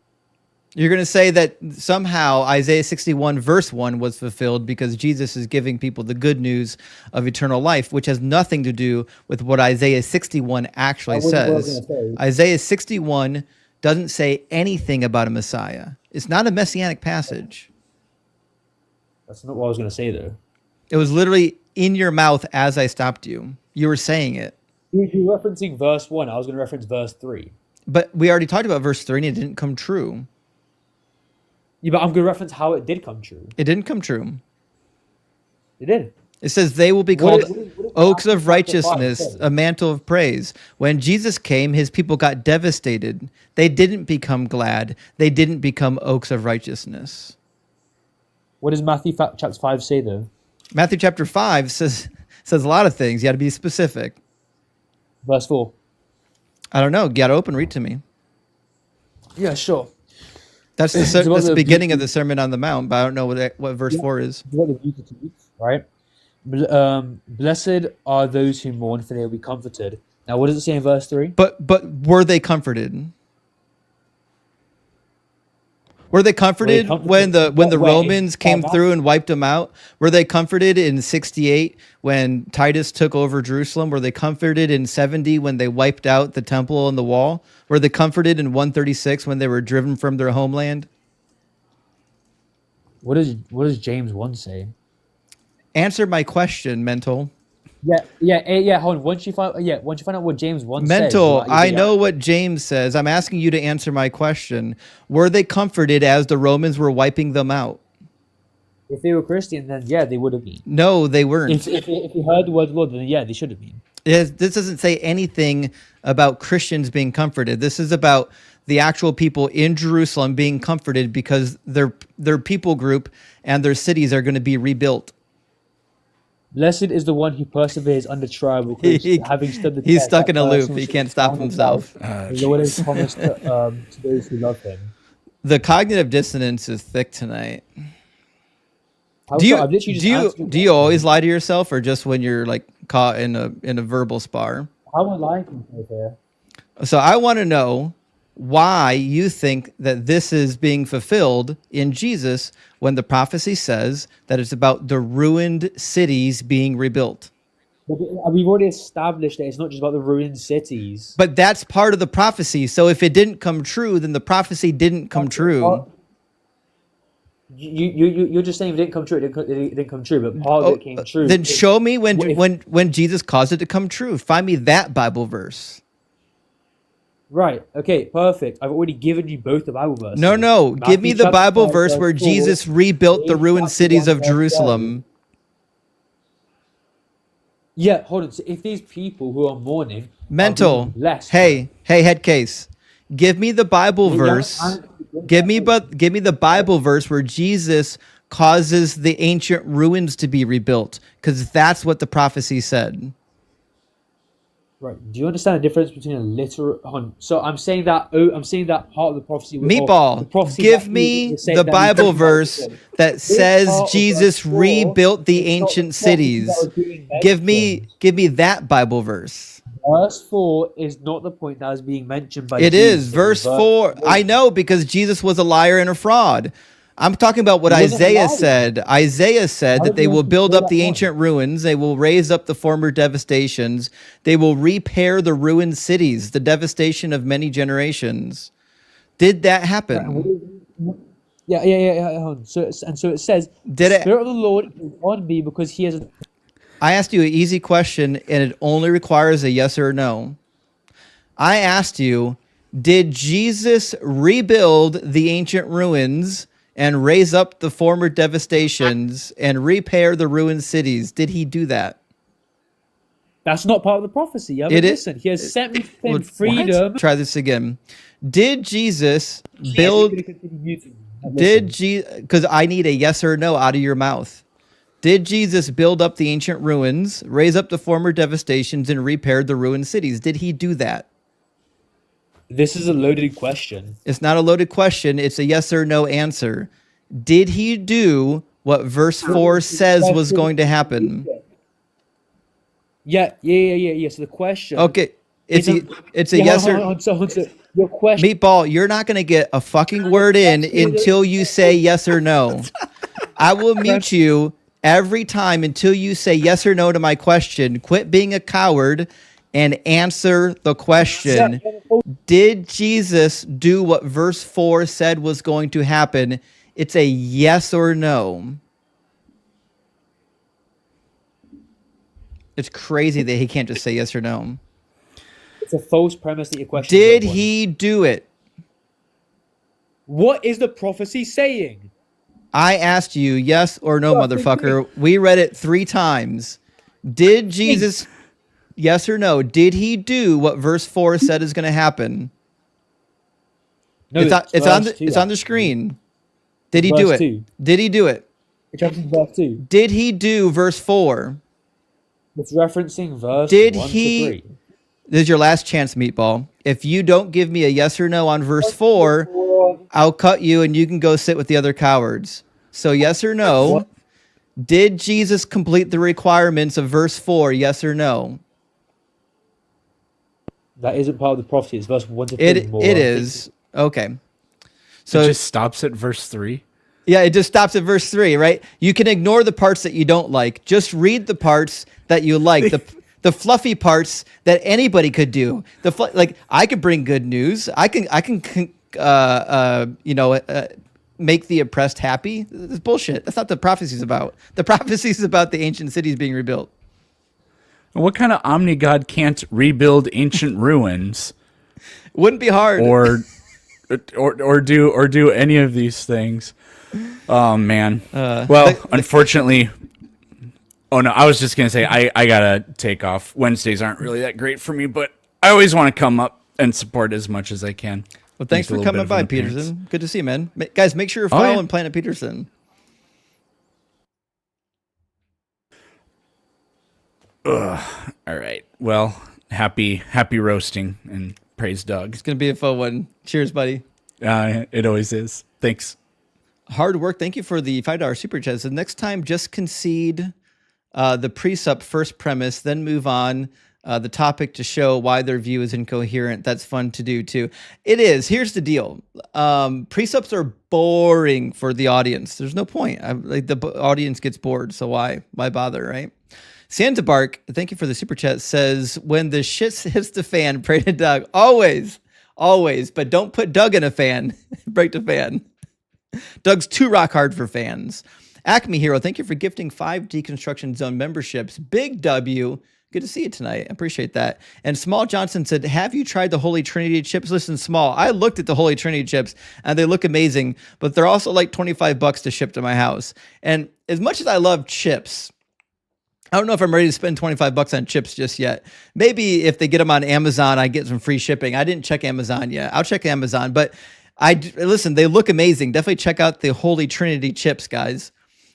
You're going to say that somehow Isaiah 61 verse 1 was fulfilled because Jesus is giving people the good news of eternal life, which has nothing to do with what Isaiah 61 actually That wasn't what I was says. gonna say. Isaiah 61 doesn't say anything about a Messiah. It's not a messianic passage. That's not what I was going to say though. It was literally in your mouth as I stopped you. You were saying it. If you're referencing verse 1, I was going to reference verse 3. But we already talked about verse 3 and it didn't come true. Yeah, but I'm going to reference how it did come true. It didn't come true. It did. It says they will be What called is oaks Matthew of chapter righteousness, 5 say? a mantle of praise. When Jesus came, his people got devastated. They didn't become glad. They didn't become oaks of righteousness. What does Matthew chapter 5 say though? Matthew chapter 5 says a lot of things. You got to be specific. Verse 4. I don't know. You got to open read to me. Yeah, sure. That's It's about that's the the beginning beauty- of the Sermon on the Mount, but I don't know what verse 4 is. What the beauty to eat, right? Blessed are those who mourn, for they will be comforted. Now, what does it say in verse 3? But were they comforted? Were they comforted comforted? when the What way? Romans came By through and wiped them out? Were they comforted in 68 when Titus took over Jerusalem? Were they comforted in 70 when they wiped out the temple and the wall? Were they comforted in 136 when they were driven from their homeland? What does James 1 say? Answer my question, mental. Yeah. Hold on. Once you find out what James 1 says, Mental, you'll I be know what James says. I'm asking you to answer my question. Were they comforted as the Romans were wiping them out? if they were Christian, then yeah, they would have been. No, they weren't. If you heard the word of the Lord, then yeah, they should have been. This doesn't say anything about Christians being comforted. This is about the actual people in Jerusalem being comforted because their people group and their cities are going to be rebuilt. Blessed is the one who perseveres under trial, because having stood the He's test, stuck that in a loop. person He shall can't be stop crowned with himself. life. The Lord has promised to those who love Him. The cognitive dissonance is thick tonight. I've Do literally just you answered your do you question. always lie to yourself, or just when you're like caught in a verbal spar? How am I lying to myself here? So I want to know why you think that this is being fulfilled in Jesus when the prophecy says that it's about the ruined cities being rebuilt. But we've already established that it's not just about the ruined cities. But that's part of the prophecy. So if it didn't come true, then the prophecy didn't come true. You're just saying it didn't come true. It didn't come true, but part of it came true. Then show me If- when Jesus caused it to come true. Find me that Bible verse. Right. Okay. Perfect. I've already given you both the Bible verses. No. Give Matthew me the chapter Bible 5, verse verse where 4, Jesus rebuilt the James ruined chapter cities 1, of verse Jerusalem. Yeah. Hold on. So if these people who are mourning Mental. are being blessed, Hey, head case. Give me the Bible Yeah, verse. I- Give me the Bible verse where Jesus causes the ancient ruins to be rebuilt, because that's what the prophecy said. Right. Do you understand the difference between a literal? So I'm saying that. I'm saying that part of the prophecy. Meatball, the prophecy give that me you say the that you Bible think about verse it. that This says part of Jesus verse 4 rebuilt the is not the ancient prophecy that cities. was being Give mentioned. me that Bible verse. Verse 4 is not the point that is being mentioned by It Jesus. is verse 4. I know, because Jesus was a liar and a fraud. I'm talking about what He wasn't Isaiah lying. said. Isaiah said How that did they you will actually build say up that the one? ancient ruins. They will raise up the former devastations. They will repair the ruined cities, the devastation of many generations. Did that Right, and what happen? is- Yeah. Hold on. So it says, Did the it? Spirit of the Lord is on me because He has. I asked you an easy question, and it only requires a yes or no. I asked you, did Jesus rebuild the ancient ruins and raise up the former devastations and repair the ruined cities? Did he do that? That's not part of the prophecy. Yeah, It but is- listen, He has sent me to Well, claim freedom. Try this again. Did Jesus You're build? gonna continue muting me. Now, Did listen. Jesus? Because I need a yes or no out of your mouth. Did Jesus build up the ancient ruins, raise up the former devastations, and repair the ruined cities? Did he do that? This is a loaded question. It's not a loaded question. It's a yes or no answer. Did he do what verse 4 says was going to happen? Yeah. So the question. Okay. It's a Yeah, yes hold or on, so your question. Meatball, you're not going to get a fucking word in until you say yes or no. I will mute you every time until you say yes or no to my question. Quit being a coward and answer the question. Did Jesus do what verse 4 said was going to happen? It's a yes or no. It's crazy that he can't just say yes or no. It's a false premise that your question. Did he do it? What is the prophecy saying? I asked you yes or no, Fuck, motherfucker. We read it 3 times. Did Jesus, yes or no, did he do what verse 4 said is going to happen? No, It's on the screen. Did he do Verse it? 2. Did he do it? It's referencing verse 2. Did he do verse 4? It's referencing verse Did 1 he- to 3. This is your last chance, Meatball. If you don't give me a yes or no on verse 4, I'll cut you and you can go sit with the other cowards. So yes or no, What? did Jesus complete the requirements of verse 4, yes or no? That isn't part of the prophecy. It's verse 1 to 3. It moron. is. Okay. So So it just stops at verse 3. yeah, it just stops at verse 3, right? You can ignore the parts that you don't like. Just read the parts that you like. The fluffy parts that anybody could do. Like I could bring good news. I can make the oppressed happy. This is bullshit. That's not the prophecy's about. The prophecy's about the ancient cities being rebuilt. What kind of omni god can't rebuild ancient ruins Wouldn't be hard. or do any of these things? Oh man. Unfortunately. Oh no, I was just gonna say I gotta take off. Wednesdays aren't really that great for me, but I always want to come up and support as much as I can. Well, thanks for coming by, Peterson. Good to see you, man. Guys, make sure you're following Planet Peterson. All right. Well, happy roasting and praise Doug. It's gonna be a fun one. Cheers, buddy. It always is. Thanks. Hard work. Thank you for the $5 super chat. So next time, just concede the presup first premise, then move on the topic to show why their view is incoherent. That's fun to do too. It is. Here's the deal. Presups are boring for the audience. There's no point. The audience gets bored, so why bother, right? Santa Bark, thank you for the super chat, says, when the shit hits the fan, pray to Doug. Always, but don't put Doug in a fan. Break the fan. Doug's too rock hard for fans. Acme Hero, thank you for gifting 5 Deconstruction Zone memberships. Big W, good to see you tonight. I appreciate that. And Small Johnson said, have you tried the Holy Trinity chips? Listen, Small, I looked at the Holy Trinity chips and they look amazing, but they're also like $25 to ship to my house. And as much as I love chips, I don't know if I'm ready to spend $25 on chips just yet. Maybe if they get them on Amazon, I get some free shipping. I didn't check Amazon yet. I'll check Amazon, but listen, they look amazing. Definitely check out the Holy Trinity chips, guys.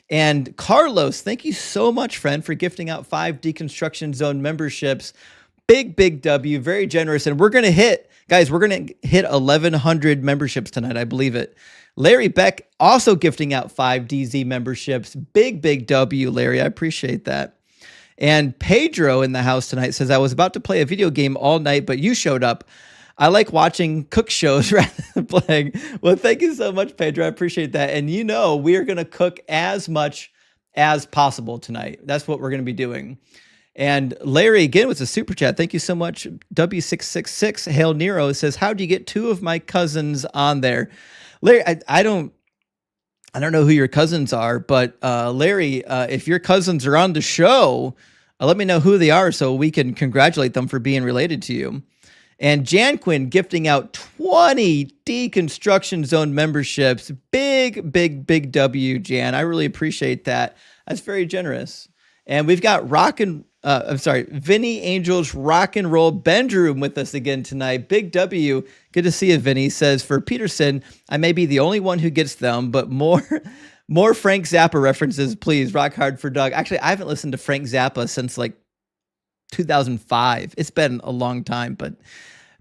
And Carlos, thank you so much, friend, for gifting out 5 Deconstruction Zone memberships. Big W, very generous. And we're going to hit 1,100 memberships tonight. I believe it. Larry Beck also gifting out 5 DZ memberships. Big W, Larry. I appreciate that. And Pedro in the house tonight says, I was about to play a video game all night, but you showed up. I like watching cook shows rather than playing. Well, thank you so much, Pedro. I appreciate that. And we are going to cook as much as possible tonight. That's what we're going to be doing. And Larry, again, with a super chat. Thank you so much. W666, Hail Nero, says, how do you get 2 of my cousins on there? Larry, I don't know who your cousins are, but Larry, if your cousins are on the show, let me know who they are so we can congratulate them for being related to you. And Jan Quinn gifting out 20 Deconstruction Zone memberships. Big W, Jan. I really appreciate that. That's very generous. And we've got Vinny Angel's Rock and Roll Bedroom with us again tonight. Big W. Good to see you, Vinny. Says, for Peterson, I may be the only one who gets them, but more Frank Zappa references, please. Rock hard for Doug. Actually, I haven't listened to Frank Zappa since like 2005. It's been a long time, but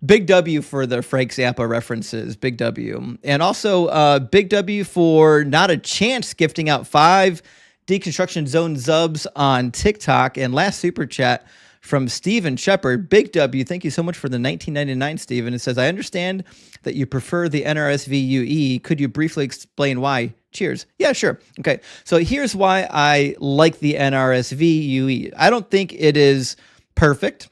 big W for the Frank Zappa references. Big W. And also big W for Not a Chance gifting out 5 Deconstruction Zone Zubs on TikTok. And last super chat from Steven Shepard. Big W. Thank you so much for the 1999, Steven. It says, I understand that you prefer the NRSV-UE. Could you briefly explain why? Cheers. Yeah, sure. Okay. So here's why I like the NRSV-UE. I don't think it is perfect,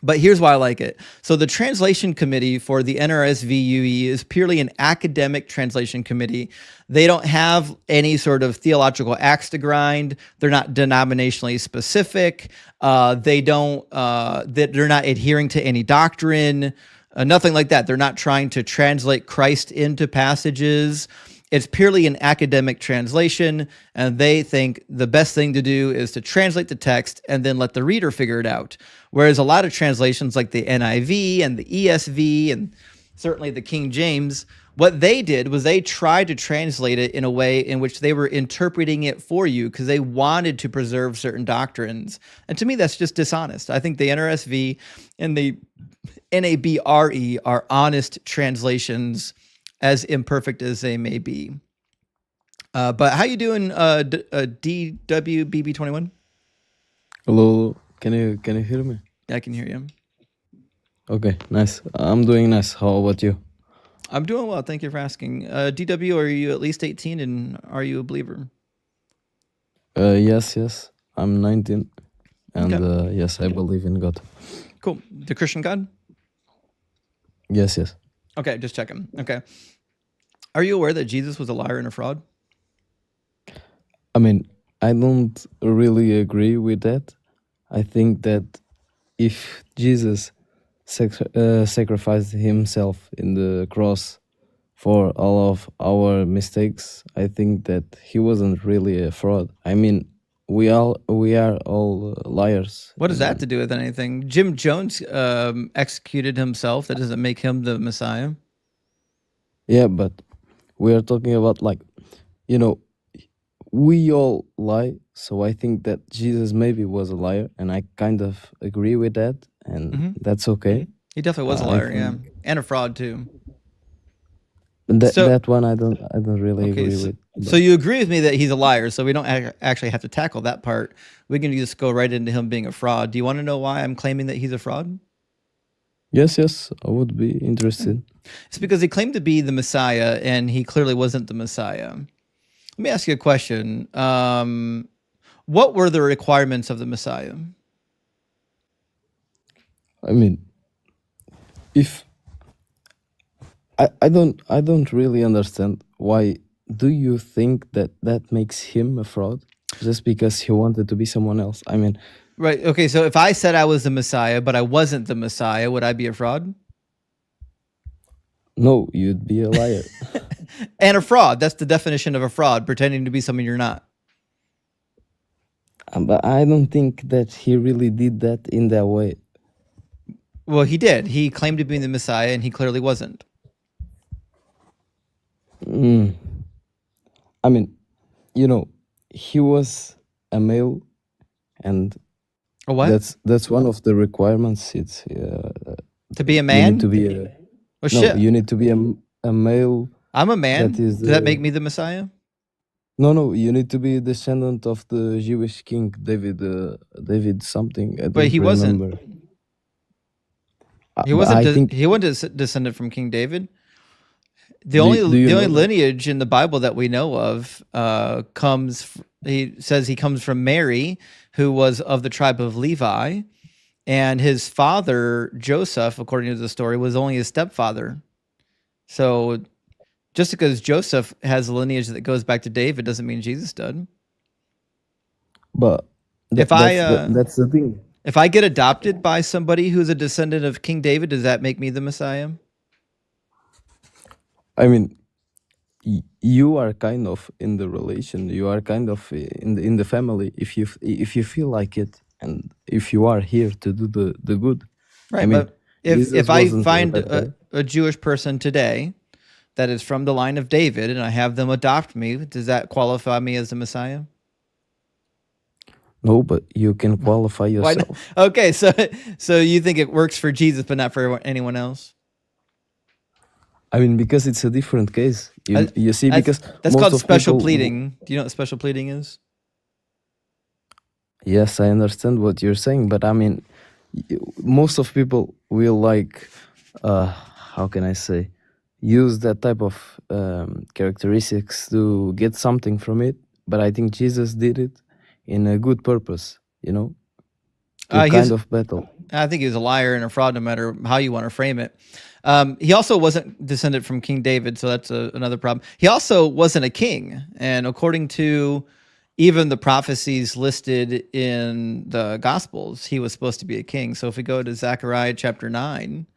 but here's why I like it. So the translation committee for the NRSV-UE is purely an academic translation committee. They don't have any sort of theological axe to grind. They're not denominationally specific. They're not adhering to any doctrine, nothing like that. They're not trying to translate Christ into passages. It's purely an academic translation, and they think the best thing to do is to translate the text and then let the reader figure it out. Whereas a lot of translations like the NIV and the ESV and certainly the King James, what they did was they tried to translate it in a way in which they were interpreting it for you because they wanted to preserve certain doctrines. And to me, that's just dishonest. I think the NRSV and the NABRE are honest translations, as imperfect as they may be. But how you doing, DWBB21? Hello, can you hear me? Yeah, I can hear you. Okay, nice. I'm doing nice. How about you? I'm doing well. Thank you for asking. DW, are you at least 18 and are you a believer? Yes. I'm 19. And Okay. yes, I believe in God. Cool. The Christian God? Yes. Okay, just checking. Okay. Are you aware that Jesus was a liar and a fraud? I mean, I don't really agree with that. I think that if Jesus sacrificed himself in the cross for all of our mistakes, I think that he wasn't really a fraud. I mean, we are all liars. What does that have to do with anything? Jim Jones executed himself. That doesn't make him the Messiah. Yeah, but we are talking about, like, you know, we all lie. So I think that Jesus maybe was a liar, and I kind of agree with that, and that's okay. He definitely was a I liar, yeah, think and a fraud too. that So that one I don't really okay, agree so, with. so But you agree with me that he's a liar, so we don't actually have to tackle that part. We can just go right into him being a fraud. Do you want to know why I'm claiming that he's a fraud? yes, I would be interested. It's because he claimed to be the Messiah, and he clearly wasn't the Messiah. Let me ask you a question. What were the requirements of the Messiah? I mean, if I don't really understand why do you think that that makes him a fraud just because he wanted to be someone else? I mean, Right. Okay. So if I said I was the Messiah, but I wasn't the Messiah, would I be a fraud? no, you'd be a liar. And a fraud. That's the definition of a fraud, pretending to be someone you're not. But I don't think that he really did that in that way. Well, he did. He claimed to be the Messiah, and he clearly wasn't. Mm. I mean, you know, he was a male, and A what? that's one of the requirements. It's To be a you man? need to be a Oh, no, shit. you need to be a male. I'm a man. That is Does that make me the Messiah? No, you need to be a descendant of the Jewish king David something. I But don't he wasn't. remember. He But wasn't. I think He wasn't descended from King David. The do only you the know only that? lineage in the Bible that we know of he says he comes from Mary, who was of the tribe of Levi, and his father Joseph, according to the story, was only his stepfather. So just because Joseph has a lineage that goes back to David doesn't mean Jesus did. But If I that's the thing. if I get adopted by somebody who's a descendant of King David, does that make me the Messiah? I mean, you are kind of in the relation. You are kind of in the family. If you feel like it, and if you are here to do the good. Right, I mean, but if Jesus I wasn't find that way. a Jewish person today that is from the line of David and I have them adopt me, does that qualify me as a Messiah? No, but you can qualify Why not? yourself. Okay, so you think it works for Jesus but not for anyone else? I mean, because it's a different case. You see, because That's most called of special people, pleading. Do you know what special pleading is? yes, I understand what you're saying, but I mean, most of people will, like, how can I say, use that type of characteristics to get something from it. But I think Jesus did it in a good purpose, to kind of battle. I think he was a liar and a fraud, no matter how you want to frame it. He also wasn't descended from King David, so that's another problem. He also wasn't a king, and according to even the prophecies listed in the Gospels, he was supposed to be a king. So if we go to Zechariah chapter 9,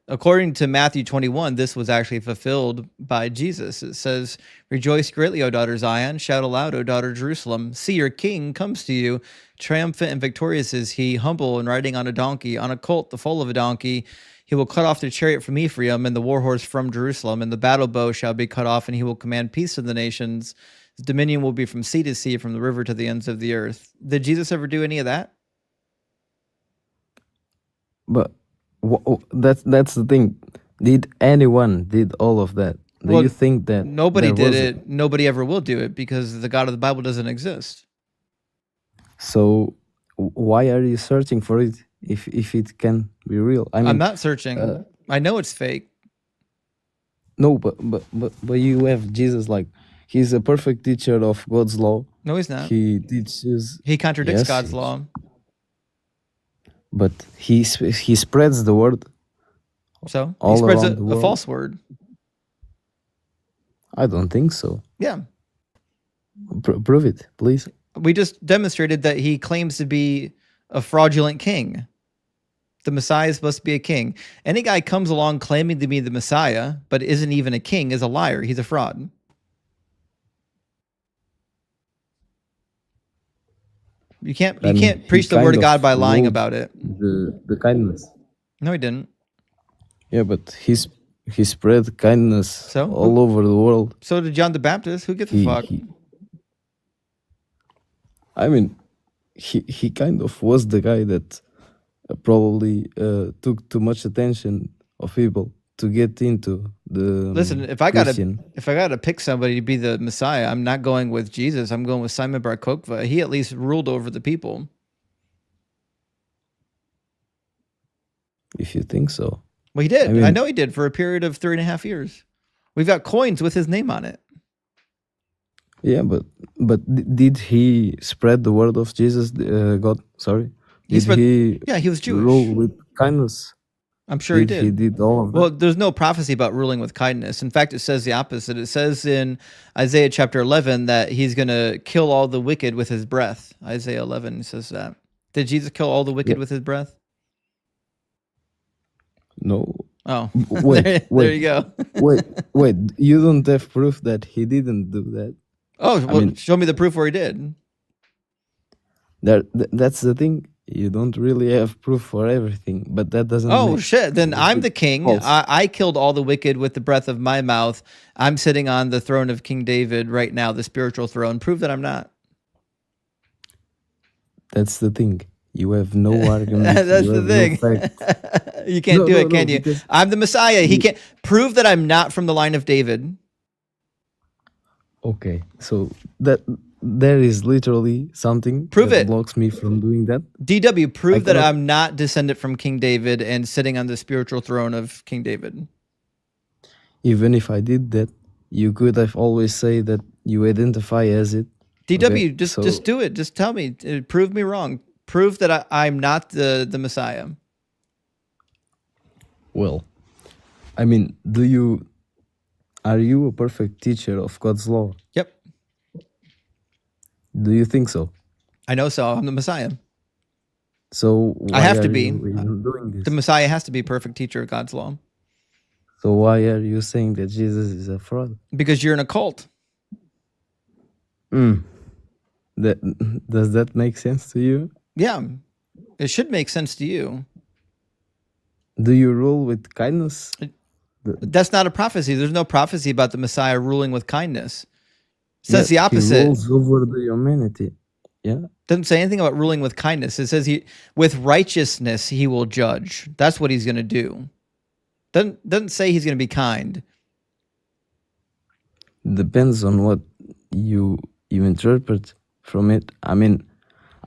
according to Matthew 21, this was actually fulfilled by Jesus. It says, "Rejoice greatly, O daughter Zion. Shout aloud, O daughter Jerusalem. See, your king comes to you. Triumphant and victorious is he, humble and riding on a donkey, on a colt, the foal of a donkey. He will cut off the chariot from Ephraim and the war horse from Jerusalem, and the battle bow shall be cut off, and he will command peace to the nations. His dominion will be from sea to sea, from the river to the ends of the earth." Did Jesus ever do any of that? But that's the thing. Did anyone did all of that? Do you think that nobody there did was it? Nobody ever will do it because the God of the Bible doesn't exist. So why are you searching for it if it can be real? I mean, I'm not searching. I know it's fake. no, but you have Jesus, like, he's a perfect teacher of God's law. No, he's not. He teaches. He contradicts Yes, God's law. but he spreads the word So he all spreads around the a world. false word. I don't think so. Yeah. Prove it, please. We just demonstrated that he claims to be a fraudulent king. The Messiah is supposed to be a king. Any guy comes along claiming to be the Messiah, but isn't even a king, is a liar. He's a fraud. You can't preach the word of God by lying about it. The kindness. No, he didn't. Yeah, but he spread kindness all over the world. So did John the Baptist. Who gives a fuck? I mean, he kind of was the guy that probably took too much attention of people to get into the Listen, if I gotta pick somebody to be the Messiah, I'm not going with Jesus. I'm going with Simon Bar Kokhba. He at least ruled over the people. If you think so. Well, he did. I know he did for a period of 3.5 years. We've got coins with his name on it. Yeah, but did he spread the word of Jesus? God, sorry. He was Jewish. Rule with kindness? I'm sure he did. He did all of that. Well, there's no prophecy about ruling with kindness. In fact, it says the opposite. It says in Isaiah chapter 11 that he's going to kill all the wicked with his breath. Isaiah 11 says that. Did Jesus kill all the wicked with his breath? No. Oh, wait. There you go. wait. You don't have proof that he didn't do that. Oh, well, show me the proof where he did. That's the thing. You don't really have proof for everything, but that doesn't. Oh shit! Then I'm the king. I killed all the wicked with the breath of my mouth. I'm sitting on the throne of King David right now, the spiritual throne. Prove that I'm not. That's the thing. You have no argument. That's the thing. You can't do it, can you? I'm the Messiah. He can't prove that I'm not from the line of David. Okay, so there is literally something that blocks me from doing that. DW, prove that I'm not descendant from King David and sitting on the spiritual throne of King David. Even if I did that, you could have always say that you identify as it. DW, just do it. Just tell me. Prove me wrong. Prove that I'm not the Messiah. Well, I mean, are you a perfect teacher of God's law? Yep. Do you think so? I know so. I'm the Messiah. So I have to be. Doing this? The Messiah has to be a perfect teacher of God's law. So why are you saying that Jesus is a fraud? Because you're in a cult. Does that make sense to you? Yeah. It should make sense to you. Do you rule with kindness? That's not a prophecy. There's no prophecy about the Messiah ruling with kindness. It says the opposite. He rules over the humanity. Yeah. Doesn't say anything about ruling with kindness. It says with righteousness he will judge. That's what he's going to do. Doesn't say he's going to be kind. Depends on what you interpret from it. I mean,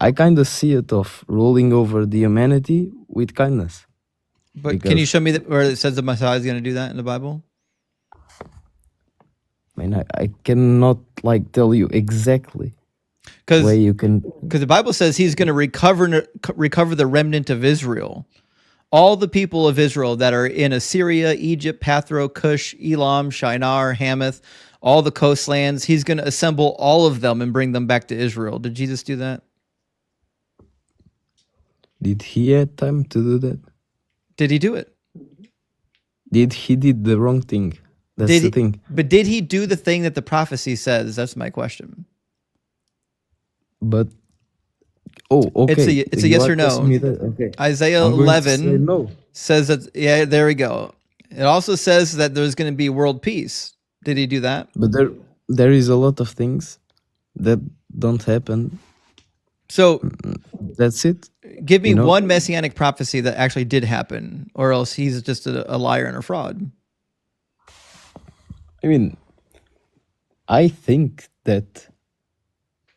I kind of see it of ruling over the humanity with kindness. But can you show me where it says the Messiah is going to do that in the Bible? I mean, I cannot tell you exactly where you can. Because the Bible says he's going to recover the remnant of Israel. All the people of Israel that are in Assyria, Egypt, Pathro, Cush, Elam, Shinar, Hamath, all the coastlands, he's going to assemble all of them and bring them back to Israel. Did Jesus do that? Did he have time to do that? Did he do it? Did he did the wrong thing? That's the thing. But did he do the thing that the prophecy says? That's my question. But okay, it's a yes or no. Okay. Isaiah 11 says that. Yeah, there we go. It also says that there's going to be world peace. Did he do that? But there is a lot of things that don't happen. So that's it. Give me one messianic prophecy that actually did happen, or else he's just a liar and a fraud. I mean, I think that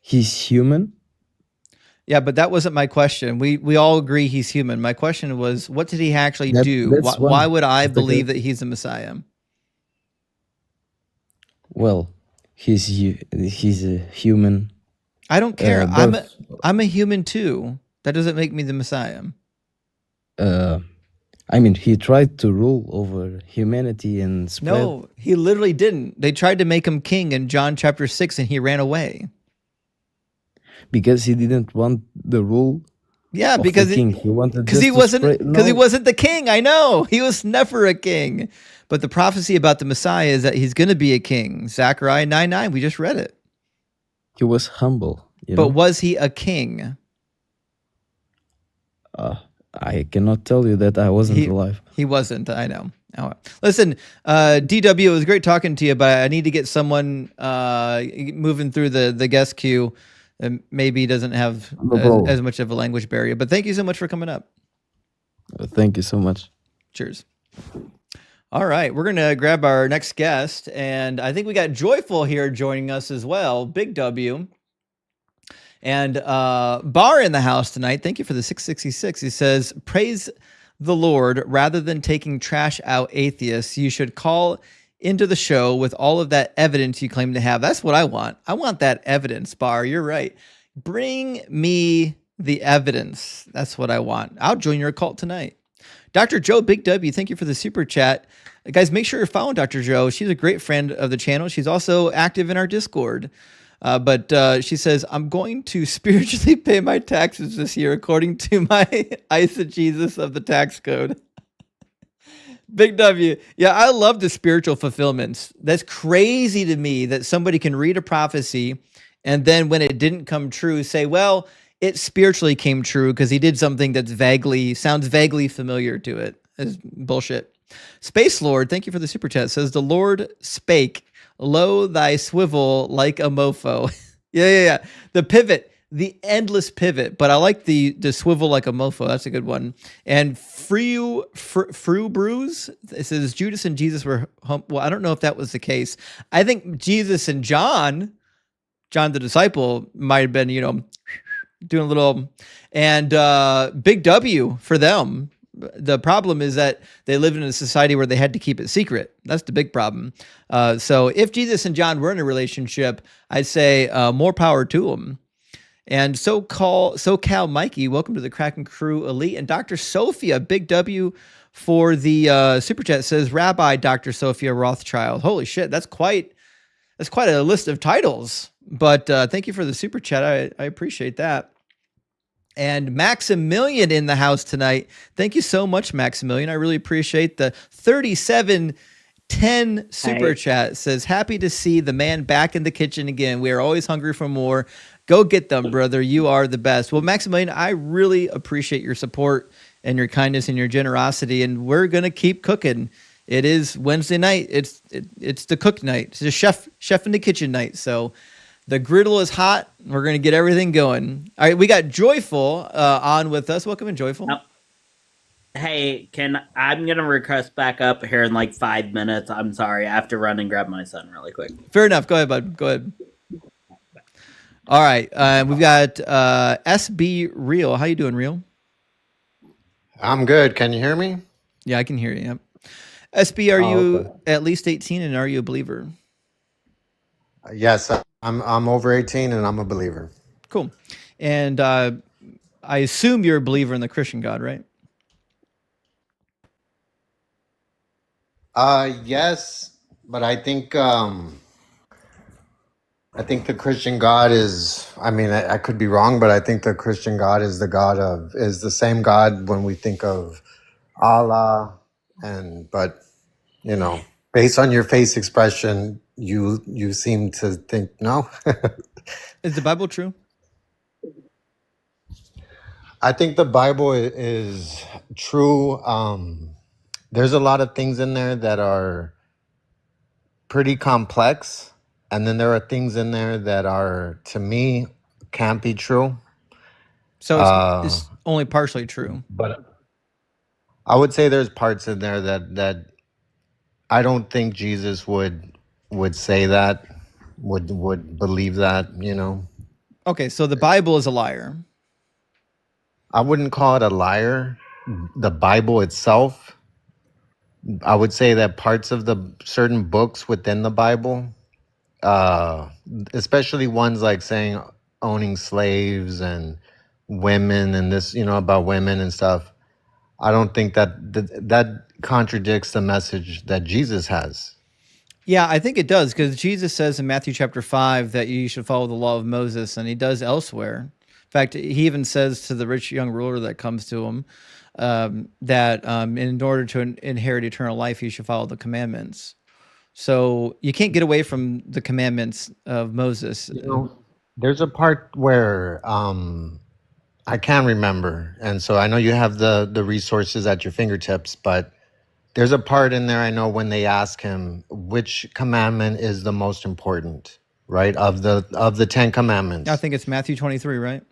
he's human. Yeah, but that wasn't my question. We all agree he's human. My question was, what did he actually do? Why would I believe that he's the Messiah? Well, he's a human. I don't care. I'm a human too. That doesn't make me the Messiah. I mean, he tried to rule over humanity and spread. No, he literally didn't. They tried to make him king in John chapter 6 and he ran away. Because he didn't want the rule Yeah, of because the king. He wanted because just he to wasn't spray. because he No, wasn't the king. I know he was never a king. But the prophecy about the Messiah is that he's going to be a king. Zechariah 9:9. We just read it. he was humble. You But know, was he a king? I cannot tell you that I wasn't He alive. he wasn't. I know. Oh, listen, DW, it was great talking to you, but I need to get someone moving through the guest queue, and maybe doesn't have No problem. as much of a language barrier. But thank you so much for coming up. Thank you so much. Cheers. All right, we're gonna grab our next guest, and I think we got Joyful here joining us as well. Big W. And Bar in the house tonight. Thank you for the 666. He says, praise the Lord. Rather than taking trash out atheists, you should call into the show with all of that evidence you claim to have. That's what I want. I want that evidence, Bar. You're right. Bring me the evidence. That's what I want. I'll join your cult tonight. Dr. Joe, Big W, thank you for the super chat. Guys, make sure you're following Dr. Joe. She's a great friend of the channel. She's also active in our Discord. But she says, I'm going to spiritually pay my taxes this year according to my eisegesis of the tax code. Big W. Yeah, I love the spiritual fulfillments. That's crazy to me that somebody can read a prophecy and then when it didn't come true, say, well, it spiritually came true because he did something that's sounds vaguely familiar to it. That's bullshit. Space Lord, thank you for the super chat. Says, the Lord spake, lo thy swivel like a mofo. Yeah. The pivot, the endless pivot. But I like the swivel like a mofo. That's a good one. And Fru Brews, it says Judas and Jesus were well, I don't know if that was the case. I think Jesus and John the disciple might have been, doing a little, and Big W for them. The problem is that they lived in a society where they had to keep it secret. That's the big problem. So if Jesus and John were in a relationship, I'd say more power to them. And SoCal Mikey, welcome to the Kraken Crew Elite. And Dr. Sophia, Big W for the super chat, says Rabbi Dr. Sophia Rothschild. Holy shit, that's quite a list of titles. But thank you for the super chat. I appreciate that. And Maximilian in the house tonight. Thank you so much, Maximilian. I really appreciate the 3710 super chat. It says, happy to see the man back in the kitchen again. We are always hungry for more. Go get them, brother. You are the best. Well, Maximilian, I really appreciate your support and your kindness and your generosity. And we're going to keep cooking. It is Wednesday night. It's the cook night. It's the chef in the kitchen night. So the griddle is hot. We're going to get everything going. All right, we got Joyful on with us. Welcome in, Joyful. Hey, I'm going to request back up here in like 5 minutes. I'm sorry. I have to run and grab my son really quick. Fair enough. Go ahead, bud. Go ahead. All right. We've got SB Real. How you doing, Real? I'm good. Can you hear me? Yeah, I can hear you. Yep. SB, are you at least 18 and are you a believer? Yes, I'm over 18 and I'm a believer. Cool. And I assume you're a believer in the Christian God, right? Yes, but I think the Christian God is, I could be wrong, but I think the Christian God is is the same God when we think of Allah but based on your face expression, you seem to think no. Is the Bible true? I think the Bible is true. There's a lot of things in there that are pretty complex, and then there are things in there that are, to me, can't be true. So it's only partially true. But I would say there's parts in there that I don't think Jesus would say that, would believe that, Okay, so the Bible is a liar. I wouldn't call it a liar. The Bible itself, I would say that parts of the certain books within the Bible, especially ones like saying owning slaves and women and this, about women and stuff, I don't think that contradicts the message that Jesus has. Yeah, I think it does, because Jesus says in Matthew chapter 5 that you should follow the law of Moses, and he does elsewhere. In fact, he even says to the rich young ruler that comes to him that in order to inherit eternal life, you should follow the commandments. So you can't get away from the commandments of Moses. You know, there's a part where I can't remember, and so I know you have the resources at your fingertips, but there's a part in there I know when they ask him which commandment is the most important, right? Of the 10 commandments. I think it's Matthew 23, right?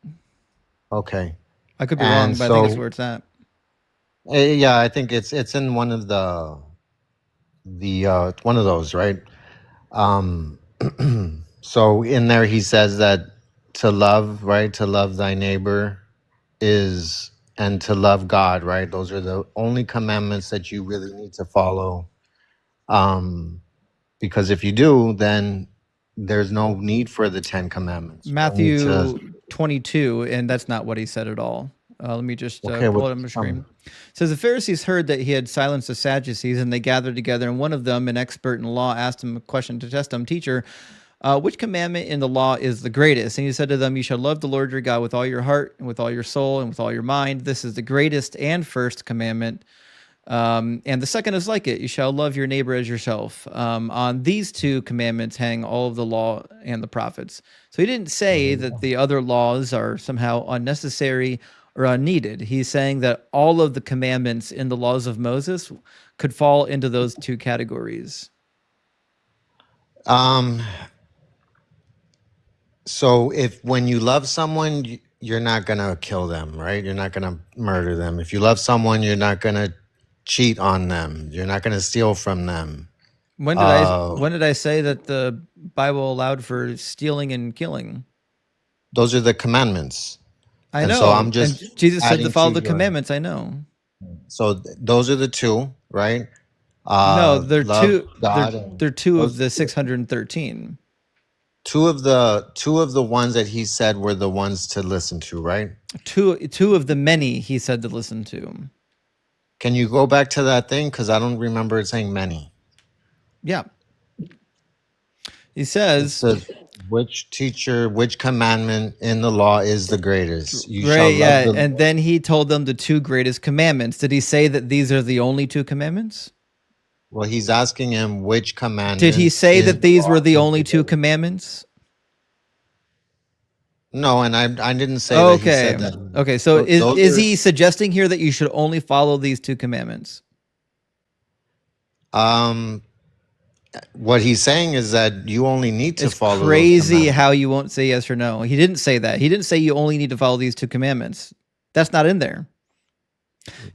Okay. I could be wrong, And but I think it's so where it's at. yeah, I think it's in one of one of those, right? Um so in there he says that to love, right? To love thy neighbor is and to love God, right? Those are the only commandments that you really need to follow. Because if you do, then there's no need for the 10 commandments. You don't need Matthew to- 22, and that's not what he said at all. Let me just Okay, pull well, it on the screen. It says, the Pharisees heard that he had silenced the Sadducees, and they gathered together, and one of them, an expert in law, asked him a question to test him. Teacher, which commandment in the law is the greatest? And he said to them, you shall love the Lord your God with all your heart, and with all your soul, and with all your mind. This is the greatest and first commandment. And the second is like it. You shall love your neighbor as yourself. On these two commandments hang all of the law and the prophets. So he didn't say that the other laws are somehow unnecessary or unneeded. He's saying that all of the commandments in the laws of Moses could fall into those two categories. So if when you love someone, you're not going to kill them, right? You're not going to murder them. If you love someone, you're not going to cheat on them. You're not going to steal from them. When did I say that the Bible allowed for stealing and killing? Those are the commandments. I And know. so I'm just and Jesus said to adding follow to the your- commandments. I know. So those are the two, right? No, they're love two. God They're, and- they're two of the 613. two of the ones that he said were the ones to listen to, right? Two of the many he said to listen to. Can you go back to that thing? Because I don't remember it saying many. Yeah. He It says, says, which commandment in the law is the greatest? You right, yeah. love the And then he told them the two greatest commandments. Did he say that these are the only two commandments? Well, he's asking him which commandment. Did he say in that these law were the is only two greatest? commandments? No, and I didn't say that he Okay. said that. Okay. So Those is are- he suggesting here that you should only follow these two commandments? What he's saying is that you only need to It's follow. those crazy commandments. how you won't say yes or no. He didn't say that. He didn't say you only need to follow these two commandments. That's not in there.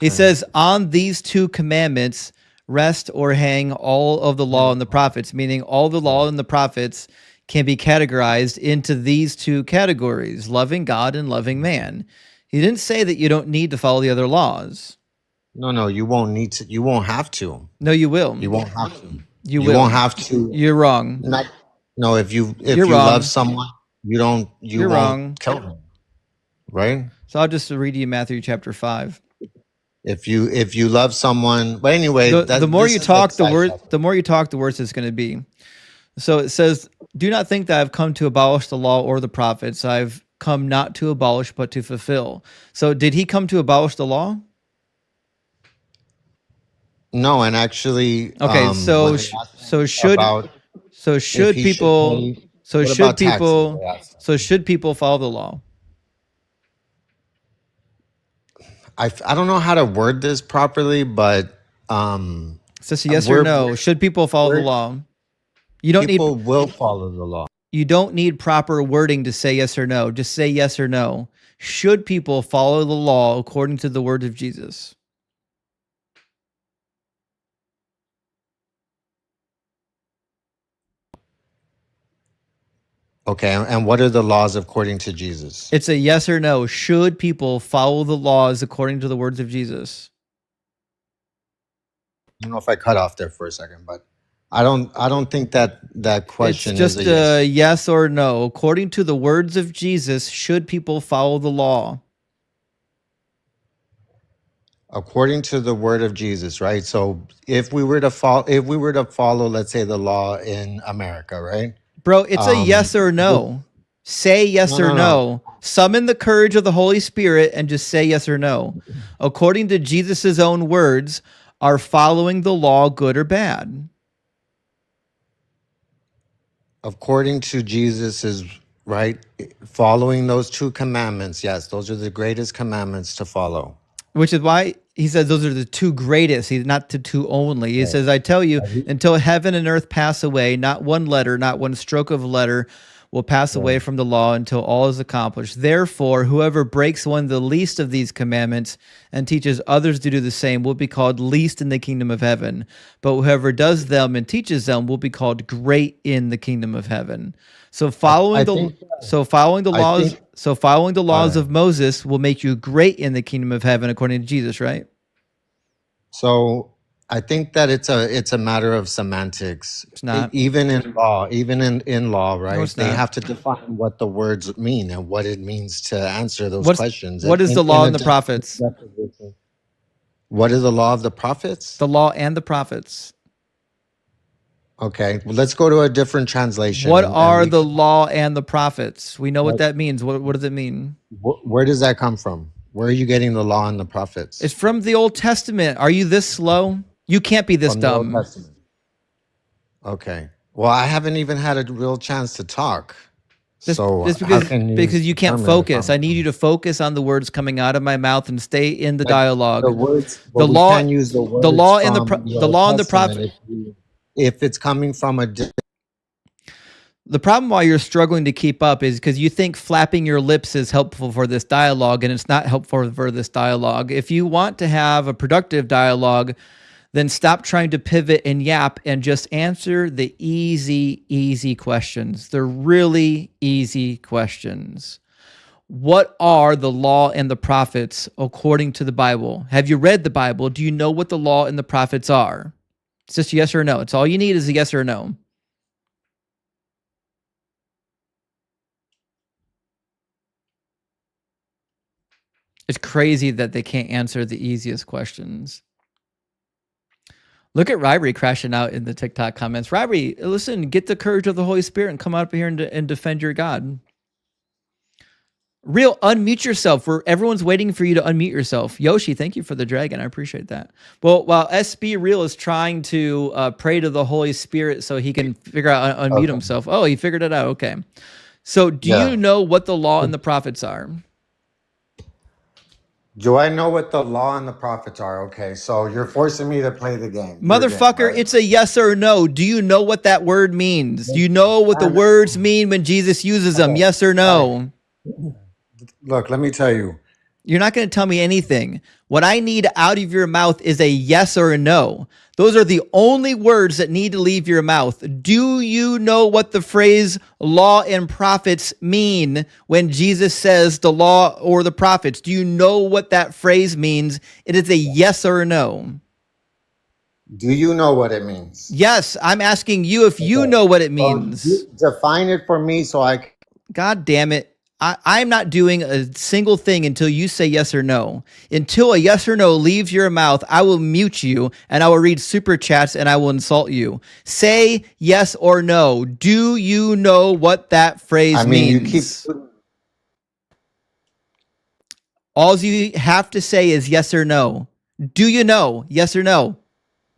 He says, on these two commandments rest or hang all of the law and the prophets, meaning all the law and the prophets can be categorized into these two categories, loving God and loving man. He didn't say that you don't need to follow the other laws. No, you won't need to. You won't have to. No, you will. You won't have to. You You will. won't have to. You're wrong. No, if you You're wrong. love someone, you don't. You You're won't wrong. kill them, right? So I'll just read you Matthew chapter 5. If you love someone, but anyway, The more this you is talk, like the side worse. topic. The more you talk, the worse it's going to be. So it says, "Do not think that I've come to abolish the law or the prophets. I've come not to abolish, but to fulfill." So did he come to abolish the law? No, and actually, Okay, when so they sh- asked him so should about so if should he people pay- so what should about taxes, people they asked him. so should people follow the law? I don't know how to word this properly, but It's just a yes or we're- no. Should people follow the we're- law? You don't need people will follow the law. you don't need proper wording to say yes or no. Just say yes or no. Should people follow the law according to the word of Jesus? Okay, and what are the laws according to Jesus? It's a yes or no. Should people follow the laws according to the words of Jesus? I don't know if I cut off there for a second, but I don't think that question It's just is a yes. a yes or no. According to the words of Jesus, should people follow the law? According to the word of Jesus, right? So if we were to follow, let's say, the law in America, right? Bro, it's a yes or no. Say yes No, or no, no. no. Summon the courage of the Holy Spirit and just say yes or no. According to Jesus' own words, are following the law good or bad? According to Jesus is right, following those two commandments. Yes, those are the greatest commandments to follow. Which is why he says those are the two greatest. He's not the two only. He Right. says, I tell you, until heaven and earth pass away, not one letter, not one stroke of a letter will pass away from the law until all is accomplished. Therefore, whoever breaks one of the least of these commandments and teaches others to do the same will be called least in the kingdom of heaven. But whoever does them and teaches them will be called great in the kingdom of heaven. So following following the I laws think- following the laws right. of Moses will make you great in the kingdom of heaven, according to Jesus, right? So I think that it's a matter of semantics. It's not. Even in law, in law, right? it's They not. have to define what the words mean and what it means to answer those What's- questions. what is In- the law in and a the prophets? deposition. What is the law of the prophets? The law and the prophets. Okay, well, let's go to a different translation. What and are we the can- law and the prophets? We know what What- that means. What does it mean? Where does that come from? Where are you getting the law and the prophets? It's from the Old Testament. Are you this slow? You can't be this From the Old dumb. Testament. Okay. Well, I haven't even had a real chance to talk. So Just how can because you can't determine if focus. I'm- I need you to focus on the words coming out of my mouth and stay in the dialogue. The words. The Well, we law- can use the words law and the from pro- the Old law and the Testament if it's coming from a. The problem why you're struggling to keep up is because you think flapping your lips is helpful for this dialogue, and it's not helpful for this dialogue. If you want to have a productive dialogue, then stop trying to pivot and yap and just answer the easy questions. They're really easy questions. What are the law and the prophets according to the Bible? Have you read the Bible? Do you know what the law and the prophets are? It's just yes or no. It's all you need is a yes or no. It's crazy that they can't answer the easiest questions. Look at Ryrie crashing out in the TikTok comments. Ryrie, listen, get the courage of the Holy Spirit and come up here and defend your God. Real, unmute yourself. Everyone's waiting for you to unmute yourself. Yoshi, thank you for the dragon. I appreciate that. Well, while SB Real is trying to pray to the Holy Spirit so he can figure out unmute himself. Oh, he figured it out. Okay. So do you know what the law and the prophets are? Do I know what the law and the prophets are? Okay, so you're forcing me to play the game. Motherfucker, Your game, right? it's a yes or no. Do you know what that word means? Do you know what the words mean when Jesus uses them? Yes or no? Look, let me tell you. You're not going to tell me anything. What I need out of your mouth is a yes or a no. Those are the only words that need to leave your mouth. Do you know what the phrase law and prophets mean when Jesus says the law or the prophets? Do you know what that phrase means? It is a yes or a no. Do you know what it means? Yes, I'm asking you if you know what it Well, means. define it for me so I can. God damn it. I'm not doing a single thing until you say yes or no. Until a yes or no leaves your mouth, I will mute you and I will read super chats and I will insult you. Say yes or no. Do you know what that phrase means? All you have to say is yes or no. Do you know? Yes or no.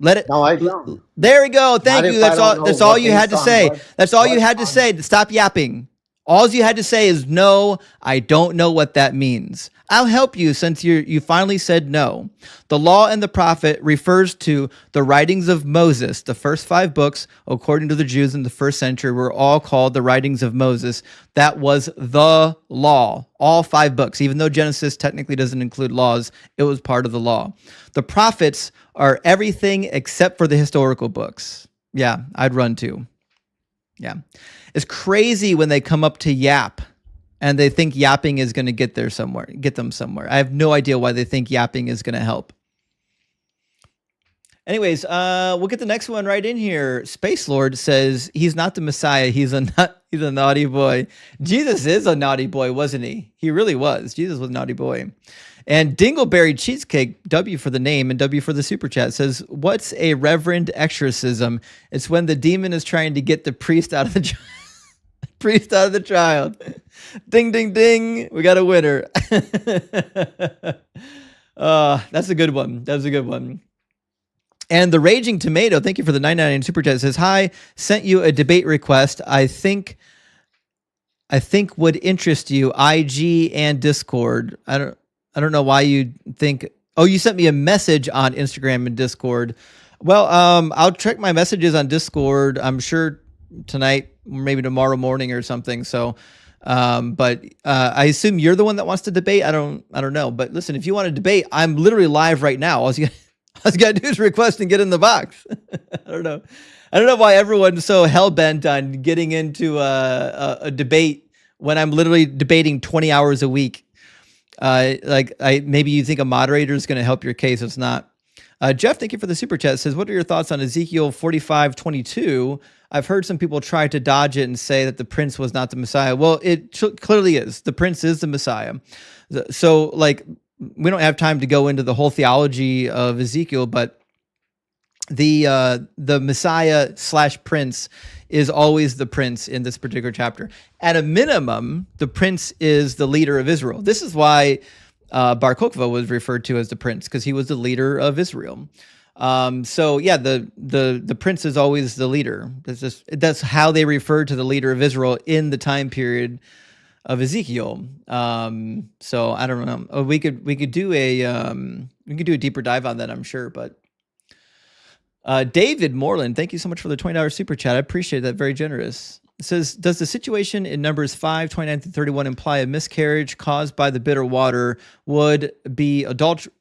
Let it. No, I don't. There we go. Thank Not you. if I don't know That's all what you had to based on say. what- That's all you what had to on- say. Stop yapping. All you had to say is no, I don't know what that means. I'll help you since you finally said no. The law and the prophet refers to the writings of Moses. The first 5 books, according to the Jews in the first century, were all called the writings of Moses. That was the law. All 5 books, even though Genesis technically doesn't include laws, it was part of the law. The prophets are everything except for the historical books. Yeah, I'd run too. Yeah. It's crazy when they come up to yap and they think yapping is going to get them somewhere. I have no idea why they think yapping is going to help. Anyways, we'll get the next one right in here. Space Lord says he's not the Messiah. He's a naughty boy. Jesus is a naughty boy, wasn't he? He really was. Jesus was a naughty boy. And Dingleberry Cheesecake, W for the name and W for the super chat, says, what's a reverend exorcism? It's when the demon is trying to get the priest out of the priest out of the child. Ding, ding, ding. We got a winner. That's a good one. That's a good one. And the Raging Tomato, thank you for the 999 super chat, says, hi, sent you a debate request. I think would interest you, IG and Discord. I don't know why you think. Oh, you sent me a message on Instagram and Discord. Well, I'll check my messages on Discord. I'm sure tonight, maybe tomorrow morning or something. So, but I assume you're the one that wants to debate. I don't know. But listen, if you want to debate, I'm literally live right now. All you gotta do is request and get in the box. I don't know why everyone's so hell bent on getting into a debate when I'm literally debating 20 hours a week. Maybe you think a moderator is going to help your case. It's not. Jeff, thank you for the super chat. Says, what are your thoughts on Ezekiel 45:22? I've heard some people try to dodge it and say that the prince was not the Messiah. Well, it clearly is. The prince is the Messiah. So, we don't have time to go into the whole theology of Ezekiel, but the Messiah / prince is always the prince in this particular chapter. At a minimum, the prince is the leader of Israel. This is why Bar Kokhba was referred to as the prince, because he was the leader of Israel. So yeah, the prince is always the leader. That's how they refer to the leader of Israel in the time period of Ezekiel. So I don't know. We could do a deeper dive on that, I'm sure, but. David Moreland, thank you so much for the $20 super chat. I appreciate that. Very generous. It says, does the situation in Numbers 5:29-31 imply a miscarriage caused by the bitter water would be adultery,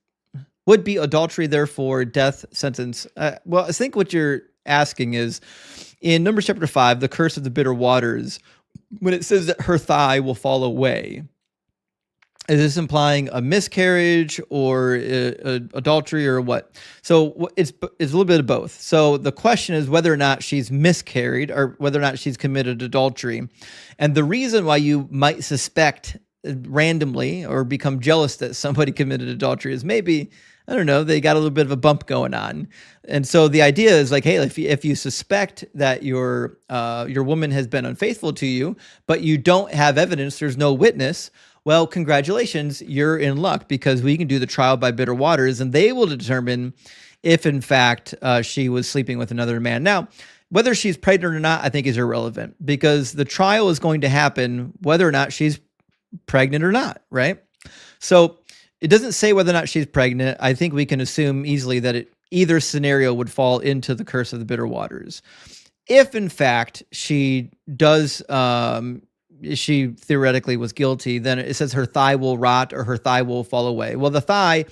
therefore death sentence? Well, I think what you're asking is, in Numbers chapter 5, the curse of the bitter waters, when it says that her thigh will fall away, is this implying a miscarriage or adultery or what? So it's a little bit of both. So the question is whether or not she's miscarried or whether or not she's committed adultery. And the reason why you might suspect randomly or become jealous that somebody committed adultery is maybe, I don't know, they got a little bit of a bump going on. And so the idea is like, hey, if you suspect that your woman has been unfaithful to you, but you don't have evidence, there's no witness, well, congratulations, you're in luck, because we can do the trial by bitter waters and they will determine if in fact she was sleeping with another man. Now, whether she's pregnant or not, I think is irrelevant, because the trial is going to happen whether or not she's pregnant or not, right? So it doesn't say whether or not she's pregnant. I think we can assume easily that either scenario would fall into the curse of the bitter waters. If in fact she does, she theoretically was guilty, then it says her thigh will rot or her thigh will fall away. Well, the thigh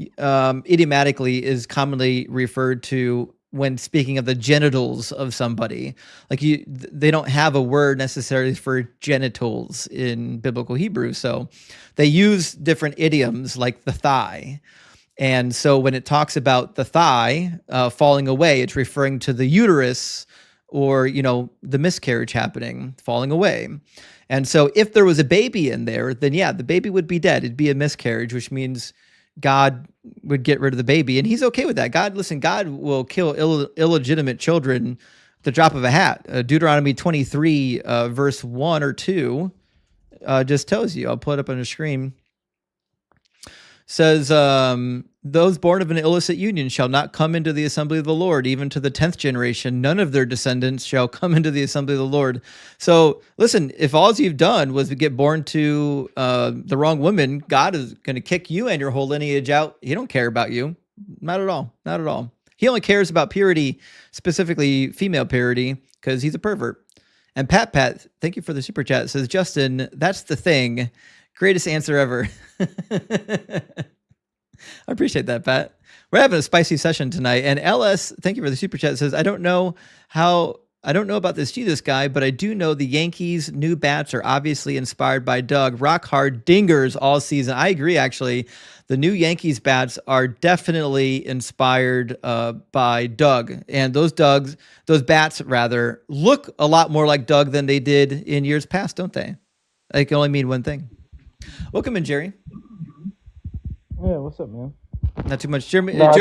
idiomatically is commonly referred to when speaking of the genitals of somebody. Like they don't have a word necessarily for genitals in biblical Hebrew. So they use different idioms like the thigh. And so when it talks about the thigh falling away, it's referring to the uterus or, the miscarriage happening, falling away. And so if there was a baby in there, then yeah, the baby would be dead. It'd be a miscarriage, which means God would get rid of the baby. And he's okay with that. God will kill illegitimate children at the drop of a hat. Deuteronomy 23, verse 1 or 2, just tells you. I'll pull it up on the screen. Says, those born of an illicit union shall not come into the assembly of the Lord, even to the 10th generation. None of their descendants shall come into the assembly of the Lord. So listen, if all you've done was to get born to the wrong woman, God is going to kick you and your whole lineage out. He don't care about you. Not at all. Not at all. He only cares about purity, specifically female purity, because he's a pervert. And Pat, thank you for the super chat. It says, Justin, that's the thing. Greatest answer ever. I appreciate that, Pat. We're having a spicy session tonight. And LS, thank you for the super chat, says, I don't know about this Jesus guy, but I do know the Yankees' new bats are obviously inspired by Doug. Rock hard dingers all season. I agree, actually. The new Yankees bats are definitely inspired by Doug. And those bats, look a lot more like Doug than they did in years past, don't they? They can only mean one thing. Welcome in, Jerry. Yeah, what's up, man? Not too much. Jerry, No,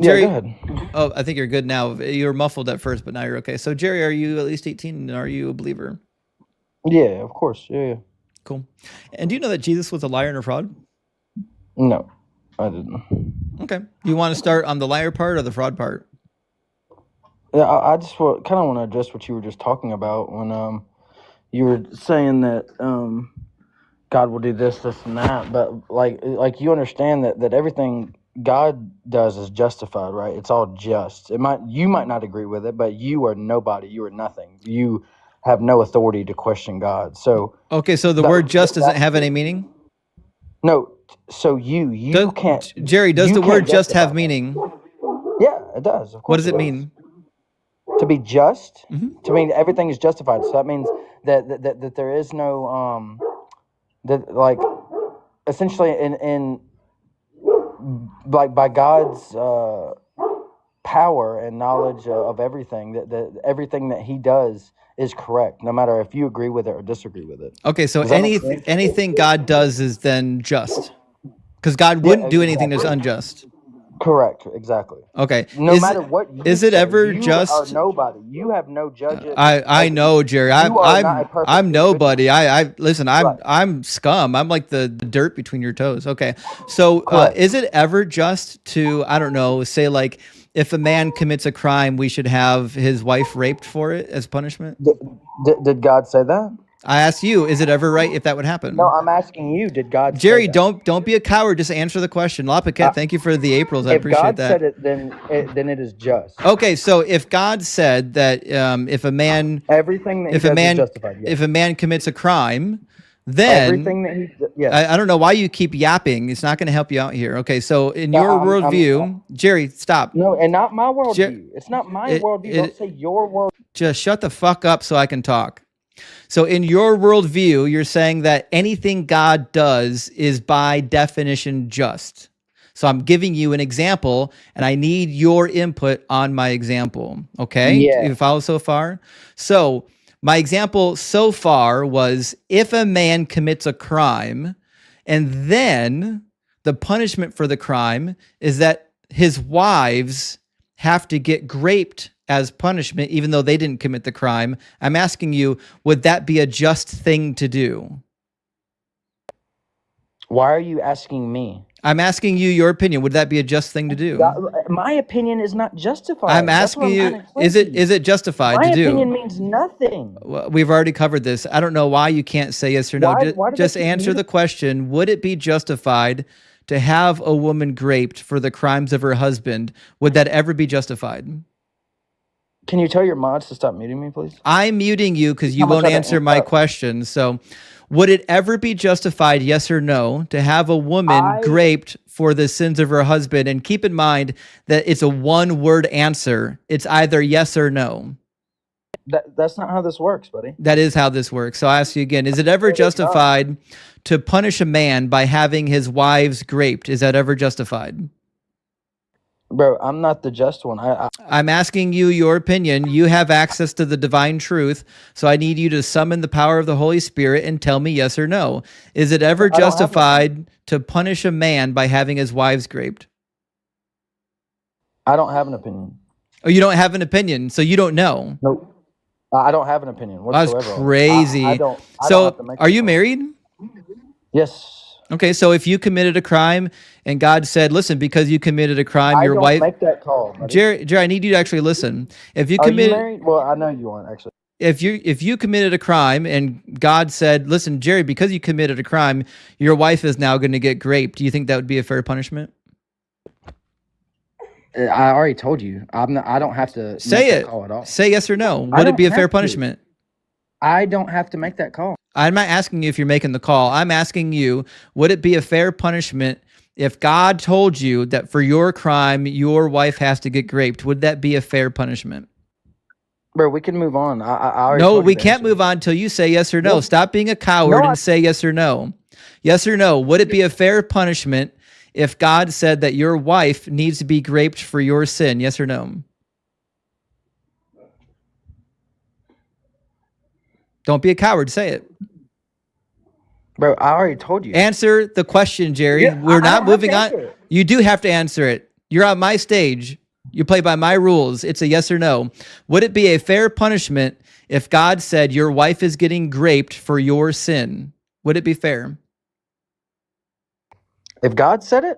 Jerry, yeah, go ahead. Oh, I think you're good now. You were muffled at first, but now you're okay. So, Jerry, are you at least 18 and are you a believer? Yeah, of course. Yeah. Cool. And do you know that Jesus was a liar and a fraud? No, I didn't. Okay. You want to start on the liar part or the fraud part? Yeah, I just kind of want to address what you were just talking about when you were saying that God will do this, this, and that. But like you understand that everything God does is justified, right? It's all just. You might not agree with it, but you are nobody. You are nothing. You have no authority to question God. So okay, so the word just doesn't have any meaning? No. So you can't. Jerry, does the word just have meaning? Yeah, it does. Of course. What does it mean? To be just, Mm-hmm. to mean everything is justified. So that means that there is no that like essentially in like by God's power and knowledge of everything, that everything that He does is correct, no matter if you agree with it or disagree with it. Okay, so anything God does is then just, because God wouldn't do anything that's unjust. Correct, exactly. Okay. No matter what you is it say, ever you just? are nobody. You have no judgment. I know, Jerry. I'm nobody. I listen. I'm scum. I'm like the dirt between your toes. Okay. So is it ever just to, I don't know, say like if a man commits a crime, we should have his wife raped for it as punishment? Did God say that? I asked you, is it ever right if that would happen? No, I'm asking you, did God Jerry, say that? don't be a coward. Just answer the question. La Paquette, thank you for the Aprils. I appreciate God that. said it, then it is just. Okay, so if God said that if a man everything that he does is justified, yes. if a man commits a crime, then everything that he yes. I don't know why you keep yapping. It's not going to help you out here. Okay, so in your worldview, Jerry, stop. No, and not my worldview. It's not my worldview. Don't say your world. Just shut the fuck up so I can talk. So in your worldview, you're saying that anything God does is by definition just. So I'm giving you an example, and I need your input on my example. Okay? Yeah. You follow so far? So my example so far was if a man commits a crime, and then the punishment for the crime is that his wives have to get graped as punishment, even though they didn't commit the crime. I'm asking you, would that be a just thing to do? Why are you asking me? I'm asking you your opinion. Would that be a just thing to do? My opinion is not justified. I'm asking you, is it justified to do? My opinion means nothing. Well, we've already covered this. I don't know why you can't say yes or no. Just answer the question. Would it be justified to have a woman raped for the crimes of her husband? Would that ever be justified? Can you tell your mods to stop muting me, please? I'm muting you because you won't answer my question. So would it ever be justified, yes or no, to have a woman raped for the sins of her husband? And keep in mind that it's a one-word answer. It's either yes or no. That's not how this works, buddy. That is how this works. So I ask you again, is it ever justified to punish a man by having his wives raped? Is that ever justified? Bro, I'm not the just one. I'm asking you your opinion. You have access to the divine truth, so I need you to summon the power of the Holy Spirit and tell me yes or no. Is it ever justified to punish a man by having his wives raped? I don't have an opinion. Oh, you don't have an opinion, so you don't know? Nope. I don't have an opinion whatsoever. That's crazy. I don't are you married? Yes. Okay, so if you committed a crime and God said, listen, because you committed a crime, your wife... make that call, buddy. Jerry, I need you to actually listen. If you Are committed... you married? Well, I know you aren't, actually. If you committed a crime and God said, listen, Jerry, because you committed a crime, your wife is now going to get raped, do you think that would be a fair punishment? I already told you. I don't have to say that call at all. Say yes or no. Would it be a fair punishment? I don't have to make that call. I'm not asking you if you're making the call. I'm asking you, would it be a fair punishment if God told you that for your crime, your wife has to get raped? Would that be a fair punishment? Bro, we can move on. No, we can't move on until you say yes or no. Stop being a coward and say yes or no. Yes or no. Would it be a fair punishment if God said that your wife needs to be raped for your sin? Yes or no? Don't be a coward. Say it. Bro, I already told you. Answer the question, Jerry. Yeah, We're not moving on. It. You do have to answer it. You're on my stage. You play by my rules. It's a yes or no. Would it be a fair punishment if God said your wife is getting raped for your sin? Would it be fair? If God said it,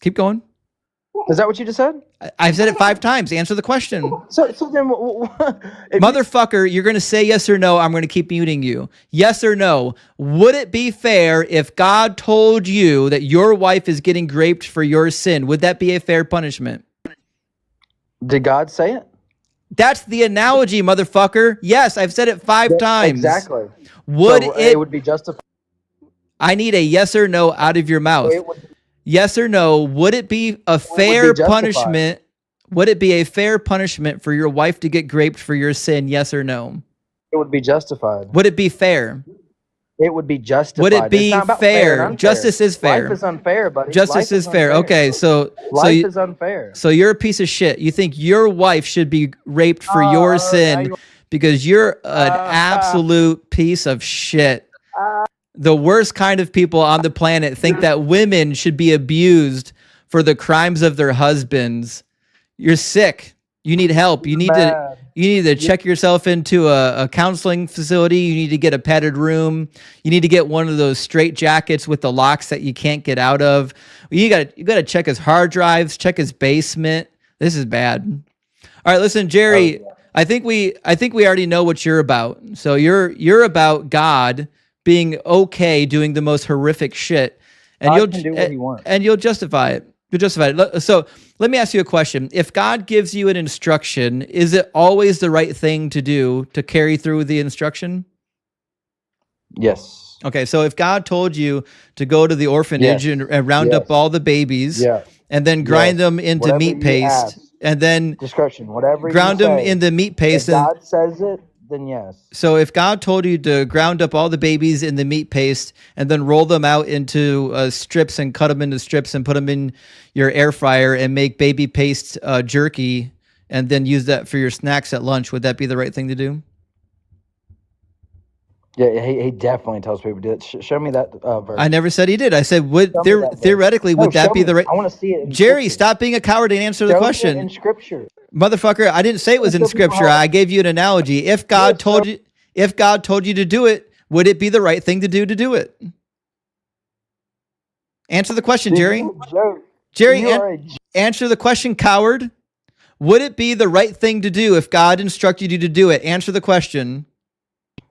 Keep going. is that what you just said? I've said it 5 times. Answer the question. So then, if Motherfucker, you're going to say yes or no. I'm going to keep muting you. Yes or no. Would it be fair if God told you that your wife is getting raped for your sin? Would that be a fair punishment? did God say it? That's the analogy, motherfucker. Yes, I've said it 5 times. Exactly. Would So it would be justified. I need a yes or no out of your mouth. Yes or no, would it be a fair punishment? Would it be a fair punishment for your wife to get raped for your sin? Yes or no? It would be justified. Would it be fair? It would be justified. Would it be It's not about fair? and unfair. Justice is fair. Life is unfair, buddy. Justice Life is fair. unfair. Okay, so Life is unfair. So you're a piece of shit. You think your wife should be raped for your sin because you're an absolute piece of shit. The worst kind of people on the planet think that women should be abused for the crimes of their husbands. You're sick. You need help. You need to check yourself into a counseling facility. You need to get a padded room. You need to get one of those straight jackets with the locks that you can't get out of. You got to check his hard drives, check his basement. This is bad. All right, listen, Jerry, I think we already know what you're about. So you're about God being okay doing the most horrific shit, and God can do what he wants. and you'll justify it. You'll justify it. So let me ask you a question. If God gives you an instruction, is it always the right thing to do to carry through the instruction? Yes. Okay, so if God told you to go to the orphanage and round up all the babies and then grind them into Whatever meat you paste ask. and then Discretion, whatever ground you them say. into meat paste If and God says it, then yes. so if God told you to ground up all the babies in the meat paste and then roll them out into strips and cut them into strips and put them in your air fryer and make baby paste jerky and then use that for your snacks at lunch, would that be the right thing to do? Yeah, he definitely tells people to do it. Show me that verse. I never said he did. I said, would Show me that verse. theoretically, would that show be me. the right? I want to see it in Jerry, Scripture. stop being a coward and answer the Show me it question. in Scripture. Motherfucker, I didn't say it was in Show people scripture. how- I gave you an analogy. If God told you to do it, would it be the right thing to do it? Answer the question, Jerry. You're a joke. Jerry, You are a joke. answer the question, coward. Would it be the right thing to do if God instructed you to do it? Answer the question.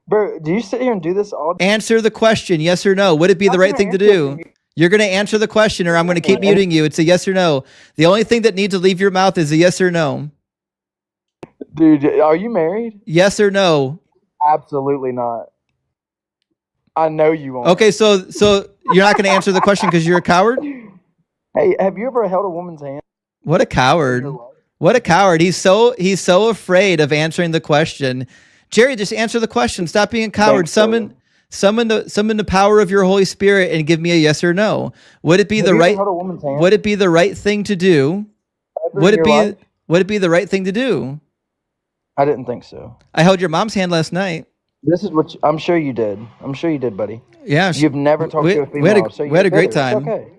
Bro, do you sit here and do this all day? Answer the question, yes or no. Would it be the right thing to do? You're going to answer the question or I'm going to keep muting you. It's a yes or no. The only thing that needs to leave your mouth is a yes or no. Dude, are you married? Yes or no. Absolutely not. I know you won't. Okay, so you're not going to answer the question because you're a coward? Hey, have you ever held a woman's hand? What a coward. What a coward. He's so afraid of answering the question. Jerry, just answer the question. Stop being a coward. Thanks, Summon the power of your Holy Spirit and give me a yes or no. Would it be Have the you ever right held a woman's hand would it be the right thing to do? ever Would in it your be life? would it be the right thing to do? I didn't think so. I held your mom's hand last night. This is what I'm sure you did. I'm sure you did, buddy. Yeah. You've never talked to a female. We had a, so we had a you're great bitter. time. It's okay.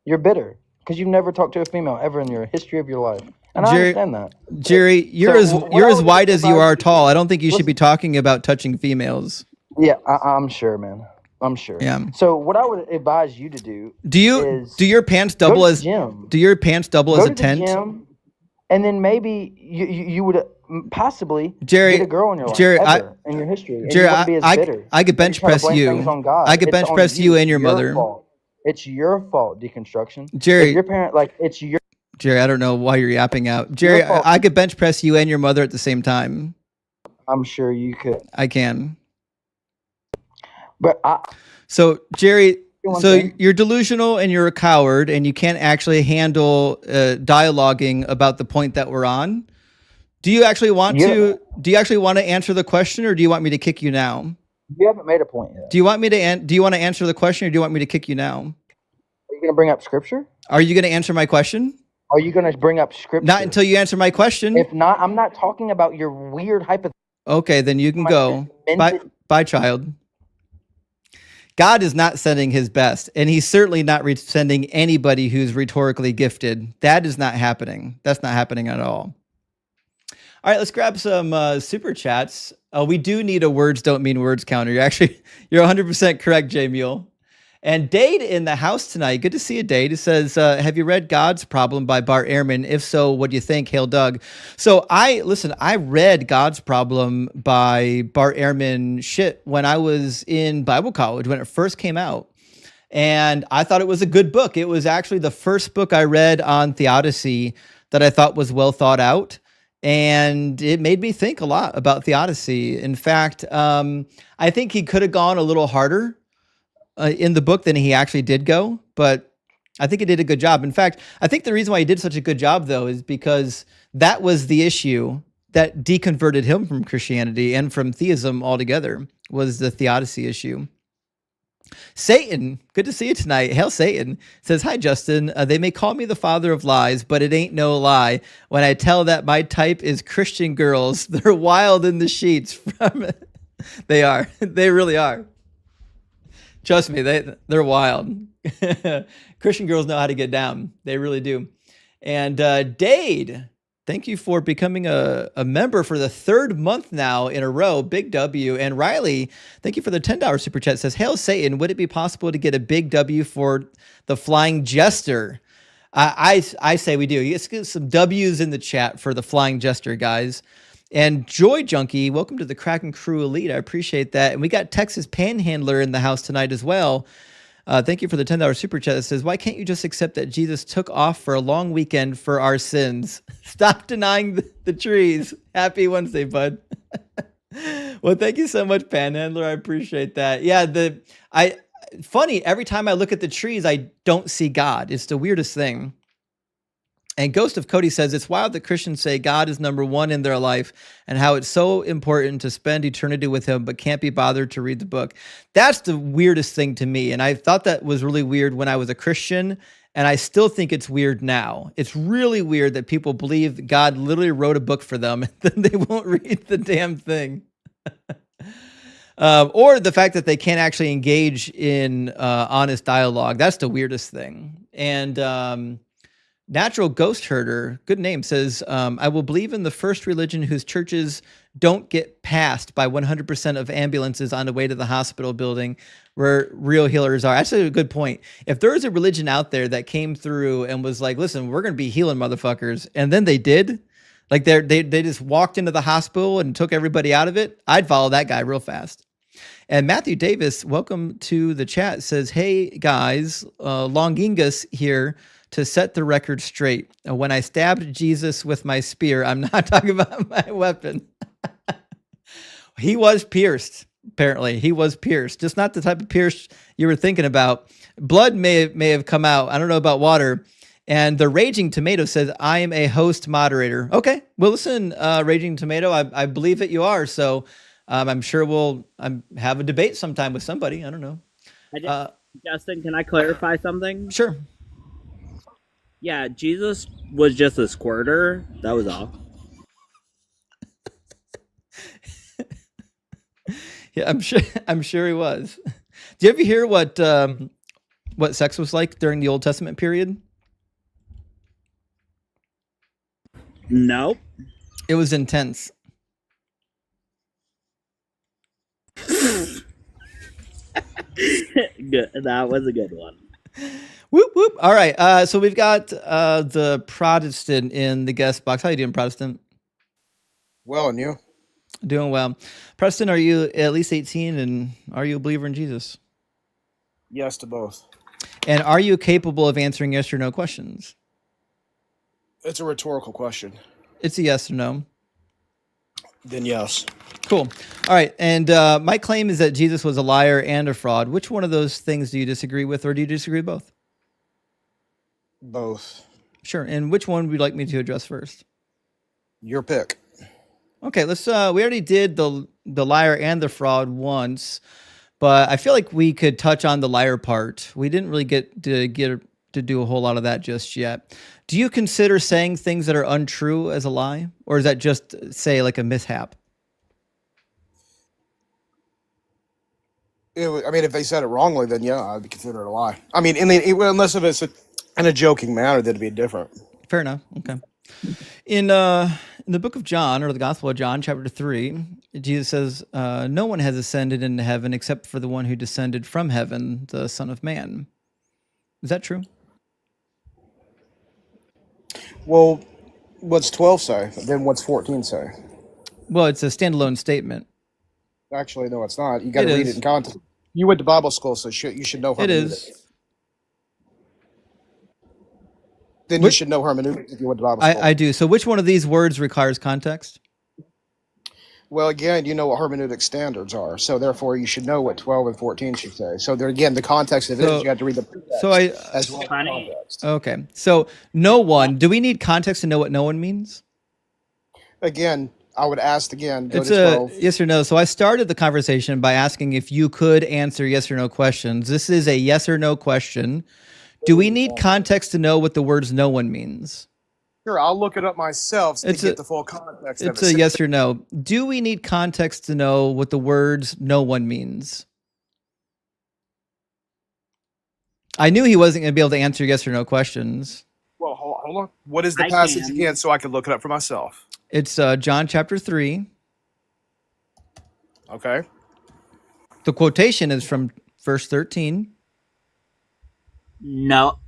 You're bitter because you've never talked to a female ever in your history of your life. And Jerry- I understand that. Jerry, you're So you're what as I would wide as you advise are you- tall. I don't think you should Listen. be talking about touching females. Yeah, I'm sure, man. I'm sure. Yeah. So what I would advise you to do Do your pants double go to as the gym. do your pants double Go as to a the tent? gym, and then maybe you would possibly Jerry- get a girl in your life Jerry, ever in your history. And Jerry, you wouldn't be as bitter. I could bench You're trying press to blame you. things on God. I could It's bench on press you and your It's mother. fault. It's your fault, deconstruction. Jerry- If your parent, like, it's your. Jerry, I don't know why you're yapping out. Jerry, Your fault. I could bench press you and your mother at the same time. I'm sure you could, I can. but So, Jerry, One so thing. you're delusional and you're a coward and you can't actually handle dialoguing about the point that we're on. Do you actually want to? Do you actually want to answer the question, or do you want me to kick you now? you haven't made a point yet. Do you want me to? Do you want to answer the question, or do you want me to kick you now? Are you going to bring up scripture? Are you going to answer my question? Are you going to bring up scripture? Not until you answer my question. If not, I'm not talking about your weird hypothetical. Okay, then you can My go. Bye, demented- bye, child. God is not sending his best, and he's certainly not sending anybody who's rhetorically gifted. That is not happening. That's not happening at all. All right, let's grab some super chats. We do need a words don't mean words counter. You're 100% correct, J Mule. And Dade in the house tonight. Good to see you, Dade. It says, have you read God's Problem by Bart Ehrman? If so, what do you think? Hail Doug. So I read God's Problem by Bart Ehrman when I was in Bible college, when it first came out. And I thought it was a good book. It was actually the first book I read on theodicy that I thought was well thought out. And it made me think a lot about theodicy. In fact, I think he could have gone a little harder in the book than he actually did go, but I think he did a good job. In fact, I think the reason why he did such a good job, though, is because that was the issue that deconverted him from Christianity and from theism altogether, was the theodicy issue. Satan, good to see you tonight. Hail Satan, says, hi, Justin. They may call me the father of lies, but it ain't no lie when I tell that my type is Christian girls. They're wild in the sheets. They are. They really are. Trust me, they're wild. Christian girls know how to get down. They really do. And Dade, thank you for becoming a member for the third month now in a row. Big W. And Riley, thank you for the $10 super chat. Says, hail Satan, would it be possible to get a big W for the flying jester? I say we do. Let's get some W's in the chat for the flying jester, guys. And Joy Junkie, welcome to the Kraken Crew Elite. I appreciate that. And we got Texas Panhandler in the house tonight as well. Thank you for the $10 super chat that says, why can't you just accept that Jesus took off for a long weekend for our sins? Stop denying the trees. Happy Wednesday, bud. Well, thank you so much, Panhandler. I appreciate that. Yeah, funny, every time I look at the trees, I don't see God. It's the weirdest thing. And Ghost of Cody says, it's wild that Christians say God is number one in their life and how it's so important to spend eternity with him, but can't be bothered to read the book. That's the weirdest thing to me. And I thought that was really weird when I was a Christian, and I still think it's weird now. It's really weird that people believe God literally wrote a book for them and then they won't read the damn thing. Or the fact that they can't actually engage in honest dialogue. That's the weirdest thing. And Natural Ghost Herder, good name, says, I will believe in the first religion whose churches don't get passed by 100% of ambulances on the way to the hospital building where real healers are. Actually, a good point. If there is a religion out there that came through and was like, listen, we're going to be healing motherfuckers, and then they did, like they just walked into the hospital and took everybody out of it, I'd follow that guy real fast. And Matthew Davis, welcome to the chat, says, hey, guys, Longingus here. To set the record straight, when I stabbed Jesus with my spear, I'm not talking about my weapon. He was pierced, apparently. He was pierced. Just not the type of pierce you were thinking about. Blood may have come out. I don't know about water. And the Raging Tomato says, I am a host moderator. Okay. Well, listen, Raging Tomato, I believe that you are. So I'm sure we'll have a debate sometime with somebody. I don't know. Justin, can I clarify something? Sure. Yeah, Jesus was just a squirter. That was all. Yeah, I'm sure he was. Do you ever hear what sex was like during the Old Testament period? Nope. It was intense. Good. That was a good one. Whoop, whoop. All right. So we've got the Protestant in the guest box. How you doing, Protestant? Well, and you? Doing well. Preston, are you at least 18 and are you a believer in Jesus? Yes to both. And are you capable of answering yes or no questions? It's a rhetorical question. It's a yes or no. Then yes. Cool. All right. And my claim is that Jesus was a liar and a fraud. Which one of those things do you disagree with, or do you disagree with both? Both. Sure. And which one would you like me to address first? Your pick. Okay, let's we already did the liar and the fraud once, but I feel like we could touch on the liar part. We didn't really get to do a whole lot of that just yet. Do you consider saying things that are untrue as a lie, or is that just, say, like a mishap? I mean, if they said it wrongly, then yeah, I'd consider it a lie. I mean, unless if it's in a joking manner, that'd be different. Fair enough. Okay. In the book of John, or the Gospel of John, chapter 3, Jesus says, "No one has ascended into heaven except for the one who descended from heaven, the Son of Man." Is that true? Well, what's 12 say? Then what's 14 say? Well, it's a standalone statement. Actually, no, it's not. You got It to read is. it in context. You went to Bible school, so you should know It hermeneutics. is. Then you should know hermeneutics if you went to Bible school. I do. So which one of these words requires context? Well, again, you know what hermeneutic standards are, so therefore you should know what 12 and 14 should say. So there again, the context of it is you have to read the pretext as well as the context. Okay. So no one. Do we need context to know what no one means? Again, I would ask again. Go It's to a 12. yes or no. So I started the conversation by asking if you could answer yes or no questions. This is a yes or no question. Do we need context to know what the words "no one" means? Sure, I'll look it up myself to get the full context of it. It's a yes or no. Do we need context to know what the words "no one" means? I knew he wasn't going to be able to answer yes or no questions. Well, hold on. What is the passage again, so I can look it up for myself? It's John chapter 3. Okay. The quotation is from verse 13. No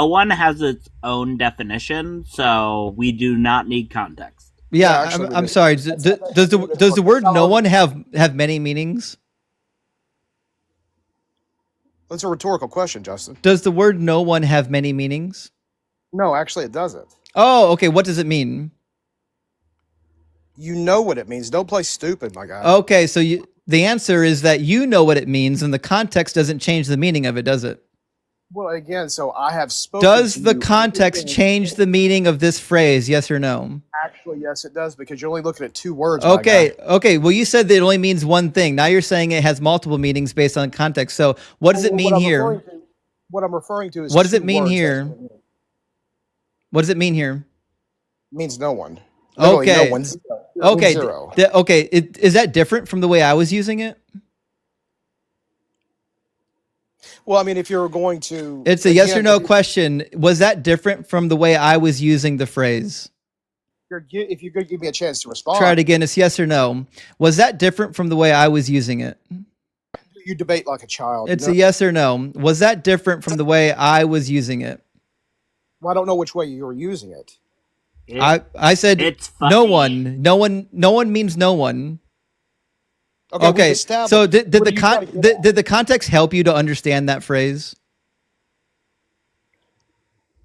one has its own definition, so we do not need context. Yeah, actually, I'm sorry. Does the word "no one" have many meanings? That's a rhetorical question, Justin. Does the word "no one" have many meanings? No, actually, it doesn't. Oh, okay. What does it mean? You know what it means. Don't play stupid, my guy. Okay, so the answer is that you know what it means, and the context doesn't change the meaning of it, does it? Well, again, so I have spoken. Does to the you. context change the meaning of this phrase? Yes or no? Actually, yes, it does, because you're only looking at two words. Okay, okay. Well, you said that it only means one thing. Now you're saying it has multiple meanings based on context. So what does it mean here? What I'm referring to is what does it two mean words. here? What does it mean here? It means no one. Literally, Okay. no one. Zero. Okay. Zero. Okay. Is that different from the way I was using it? Well, I mean, if you're going to, It's a yes or no question. Was that different from the way I was using the phrase? if you're going to give me a chance to respond, Try it again. It's yes or no. Was that different from the way I was using it? You debate like a child. It's a yes or no. Was that different from the way I was using it? Well, I don't know which way you were using it. I said It's no funny. one. No one means no one. Okay. So did the context help you to understand that phrase?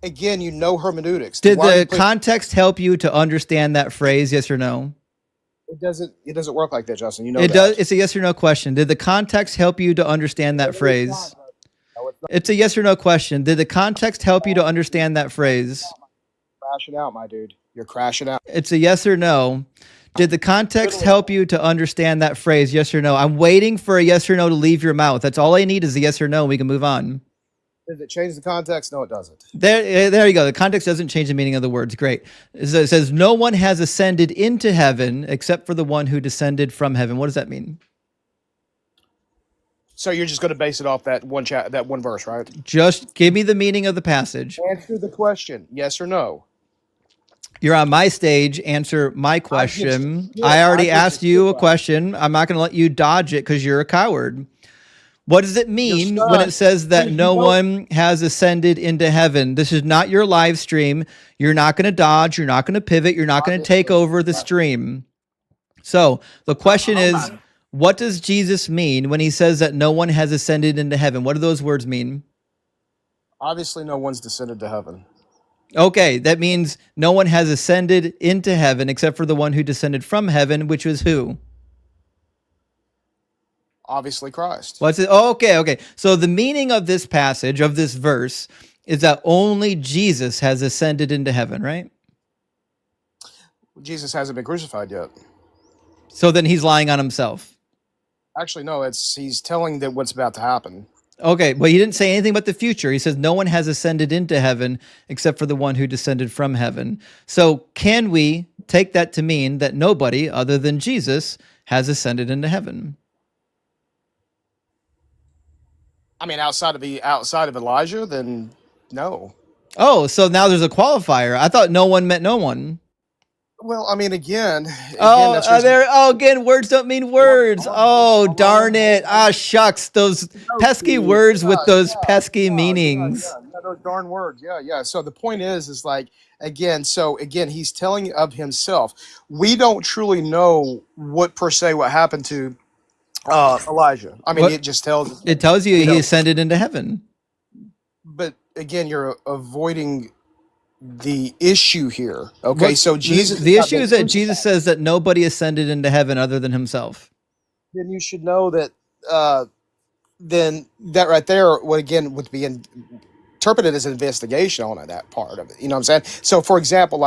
Again, you know hermeneutics. Did the context help you to understand that phrase? Yes or no? It doesn't work like that, Justin. You know It that. does. It's a yes or no question. Did the context help you to understand that phrase? It's a yes or no question. Did the context help you to understand that phrase? Crashing out, my dude. You're crashing out. It's a yes or no. Did the context help you to understand that phrase? Yes or no? I'm waiting for a yes or no to leave your mouth. That's all I need is a yes or no, and we can move on. Does it change the context? No, it doesn't. There you go. The context doesn't change the meaning of the words. Great. It says, no one has ascended into heaven except for the one who descended from heaven. What does that mean? So you're just going to base it off that one verse, right? Just give me the meaning of the passage. Answer the question, yes or no. You're on my stage. Answer my question. I already asked you a question. I'm not going to let you dodge it because you're a coward. What does it mean when it says that no one has ascended into heaven? This is not your live stream. You're not going to dodge. You're not going to pivot. You're not going to take over the stream. So the question is, what does Jesus mean when he says that no one has ascended into heaven? What do those words mean? Obviously, no one's descended to heaven. Okay, that means no one has ascended into heaven except for the one who descended from heaven, which was who? Obviously, Christ. What's it? Oh, okay. So the meaning of this passage, of this verse, is that only Jesus has ascended into heaven, right? Jesus hasn't been crucified yet. So then he's lying on himself. Actually, no, he's telling that what's about to happen. Okay, but he didn't say anything about the future. He says no one has ascended into heaven except for the one who descended from heaven. So can we take that to mean that nobody other than Jesus has ascended into heaven? I mean, outside of Elijah, then no. Oh, so now there's a qualifier. I thought no one meant no one. Well, I mean, again, Oh, that's just, there. Oh, again, words don't mean words. Oh, darn it. Ah, shucks. Those pesky words with those pesky meanings. yeah, those darn words. Yeah. So the point is like, again, he's telling of himself. We don't truly know what happened to Elijah. I mean, it just tells us. It tells you he ascended into heaven. But again, you're avoiding the issue here. Okay, so Jesus. The issue is that Jesus says that nobody ascended into heaven other than himself. Then you should know that. Then that right there would be interpreted as an investigation on that part of it. You know what I'm saying? So, for example,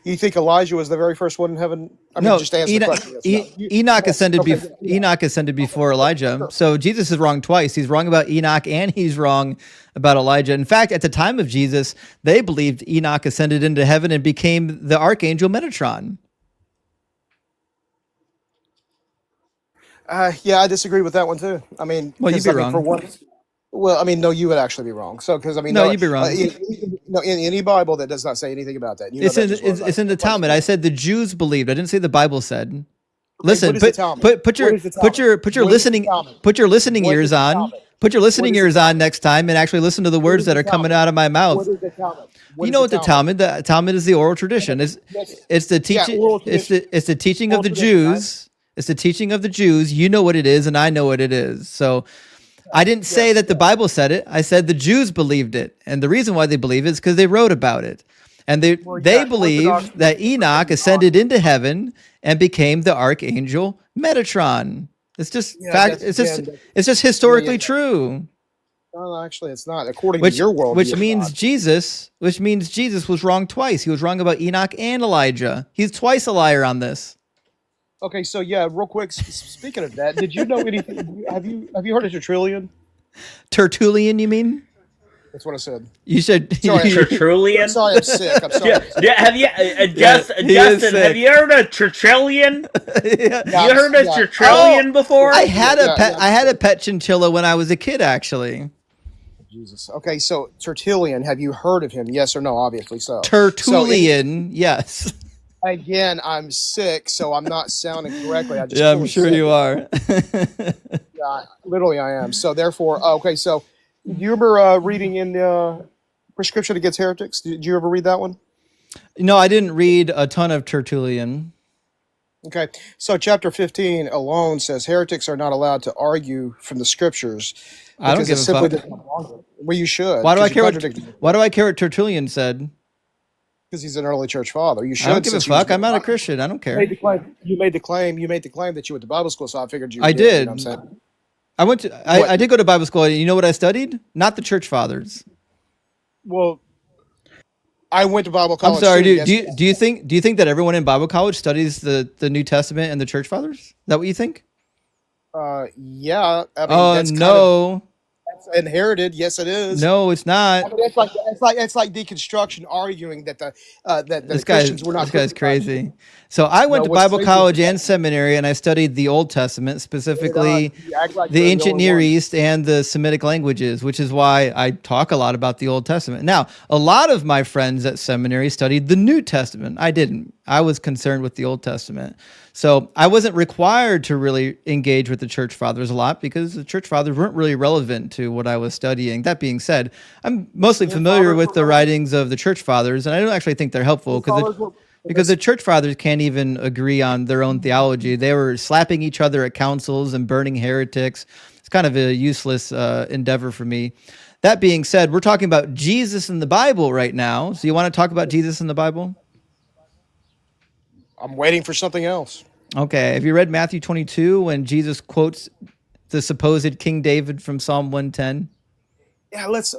you think Elijah was the very first one in heaven? I mean, just answer the question. Enoch ascended before Elijah. So Jesus is wrong twice. He's wrong about Enoch and he's wrong about Elijah. In fact, at the time of Jesus, they believed Enoch ascended into heaven and became the archangel Metatron. Yeah, I disagree with that one too. I mean, well, you'd be wrong. No, you would actually be wrong. So, because no, you'd be wrong. In any Bible that does not say anything about that. It's in the Talmud. I said the Jews believed. I didn't say the Bible said. Listen, put your listening ears on. Put your listening ears on next time and actually listen to the words that are coming out of my mouth. What is the Talmud? You know what the Talmud? The Talmud is the oral tradition. It's the teaching. It's the teaching of the Jews. It's the teaching of the Jews. You know what it is, and I know what it is. So I didn't say that the Bible said it. I said the Jews believed it. And the reason why they believe it is because they wrote about it. And they believe that Enoch ascended into heaven and became the archangel Metatron. It's just fact. It's just historically true. No, actually, it's not. According to your world, which means Jesus was wrong twice. He was wrong about Enoch and Elijah. He's twice a liar on this. Okay, so real quick. Speaking of that, did you know anything? Have you heard of Tertullian? Tertullian, you mean? That's what I said. You said Tertullian. I'm sorry, I'm sick. I'm sorry. Yeah. Have you, Justin? Have you heard of Tertullian? You heard of Tertullian before? I had a pet chinchilla when I was a kid, actually. Jesus. Okay, so Tertullian, have you heard of him? Yes or no? Obviously so. Tertullian, yes. Again, I'm sick, so I'm not sounding correctly. I'm sure you are. Yeah, literally I am. So therefore, okay, so do you remember reading in the Prescription Against Heretics? Did you ever read that one? No, I didn't read a ton of Tertullian. Okay, so chapter 15 alone says heretics are not allowed to argue from the scriptures. I don't give a fuck. Well, you should. Why do I care what Tertullian said? Because he's an early church father. You should. I don't give a fuck. I'm not a Christian. I don't care. You made the claim that you went to Bible school, so I figured you I did. You know what I'm saying? I did go to Bible school. You know what I studied? Not the church fathers. Well, I went to Bible college. I'm sorry. Do you think that everyone in Bible college studies the New Testament and the church fathers? Is that what you think? Yeah. I mean, that's no. That's inherited. Yes, it is. No, it's not. I mean, it's like Deconstruction arguing that the Christians were not. This guy's crazy. So I went to Bible college and seminary, and I studied the Old Testament, specifically the ancient Near East and the Semitic languages, which is why I talk a lot about the Old Testament. Now, a lot of my friends at seminary studied the New Testament. I didn't. I was concerned with the Old Testament. So I wasn't required to really engage with the church fathers a lot because the church fathers weren't really relevant to what I was studying. That being said, I'm mostly familiar with the writings of the church fathers, and I don't actually think they're helpful because the church fathers can't even agree on their own theology. They were slapping each other at councils and burning heretics. It's kind of a useless endeavor for me. That being said, we're talking about Jesus in the Bible right now. So you want to talk about Jesus in the Bible? I'm waiting for something else. Okay. Have you read Matthew 22 when Jesus quotes the supposed King David from Psalm 110? Yeah, let's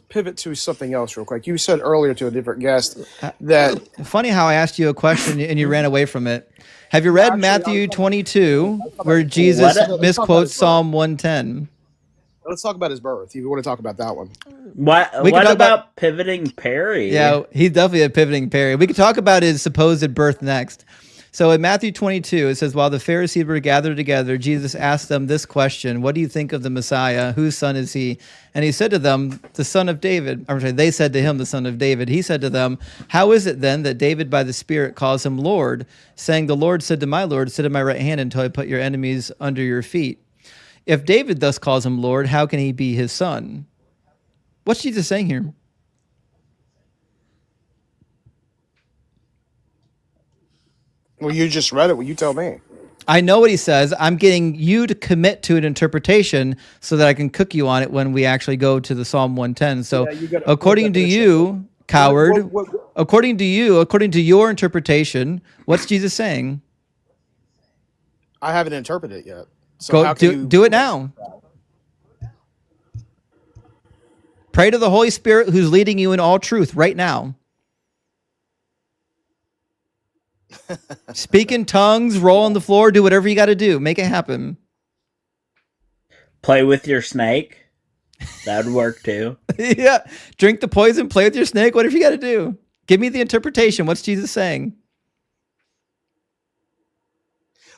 pivot to something else real quick. You said earlier to a different guest that funny how I asked you a question and you ran away from it. Have you read Matthew 22 where Jesus misquotes Psalm 110? Let's talk about his birth. You want to talk about that one? What about pivoting Perry? Yeah, he's definitely a pivoting Perry. We could talk about his supposed birth next. So in Matthew 22, it says, while the Pharisees were gathered together, Jesus asked them this question: what do you think of the Messiah? Whose son is he? And he said to them, the son of David. I'm sorry, they said to him, the son of David. He said to them, how is it then that David by the Spirit calls him Lord, saying, the Lord said to my Lord, sit at my right hand until I put your enemies under your feet? If David thus calls him Lord, how can he be his son? What's Jesus saying here? Well, you just read it. Well, you tell me. I know what he says. I'm getting you to commit to an interpretation so that I can cook you on it when we actually go to the Psalm 110. So according to you, coward, according to you, according to your interpretation, what's Jesus saying? I haven't interpreted it yet. So Go how can do it now. Pray to the Holy Spirit who's leading you in all truth right now. Speak in tongues, roll on the floor, do whatever you got to do. Make it happen. Play with your snake. That would work too. Yeah. Drink the poison, play with your snake, whatever you got to do. Give me the interpretation. What's Jesus saying?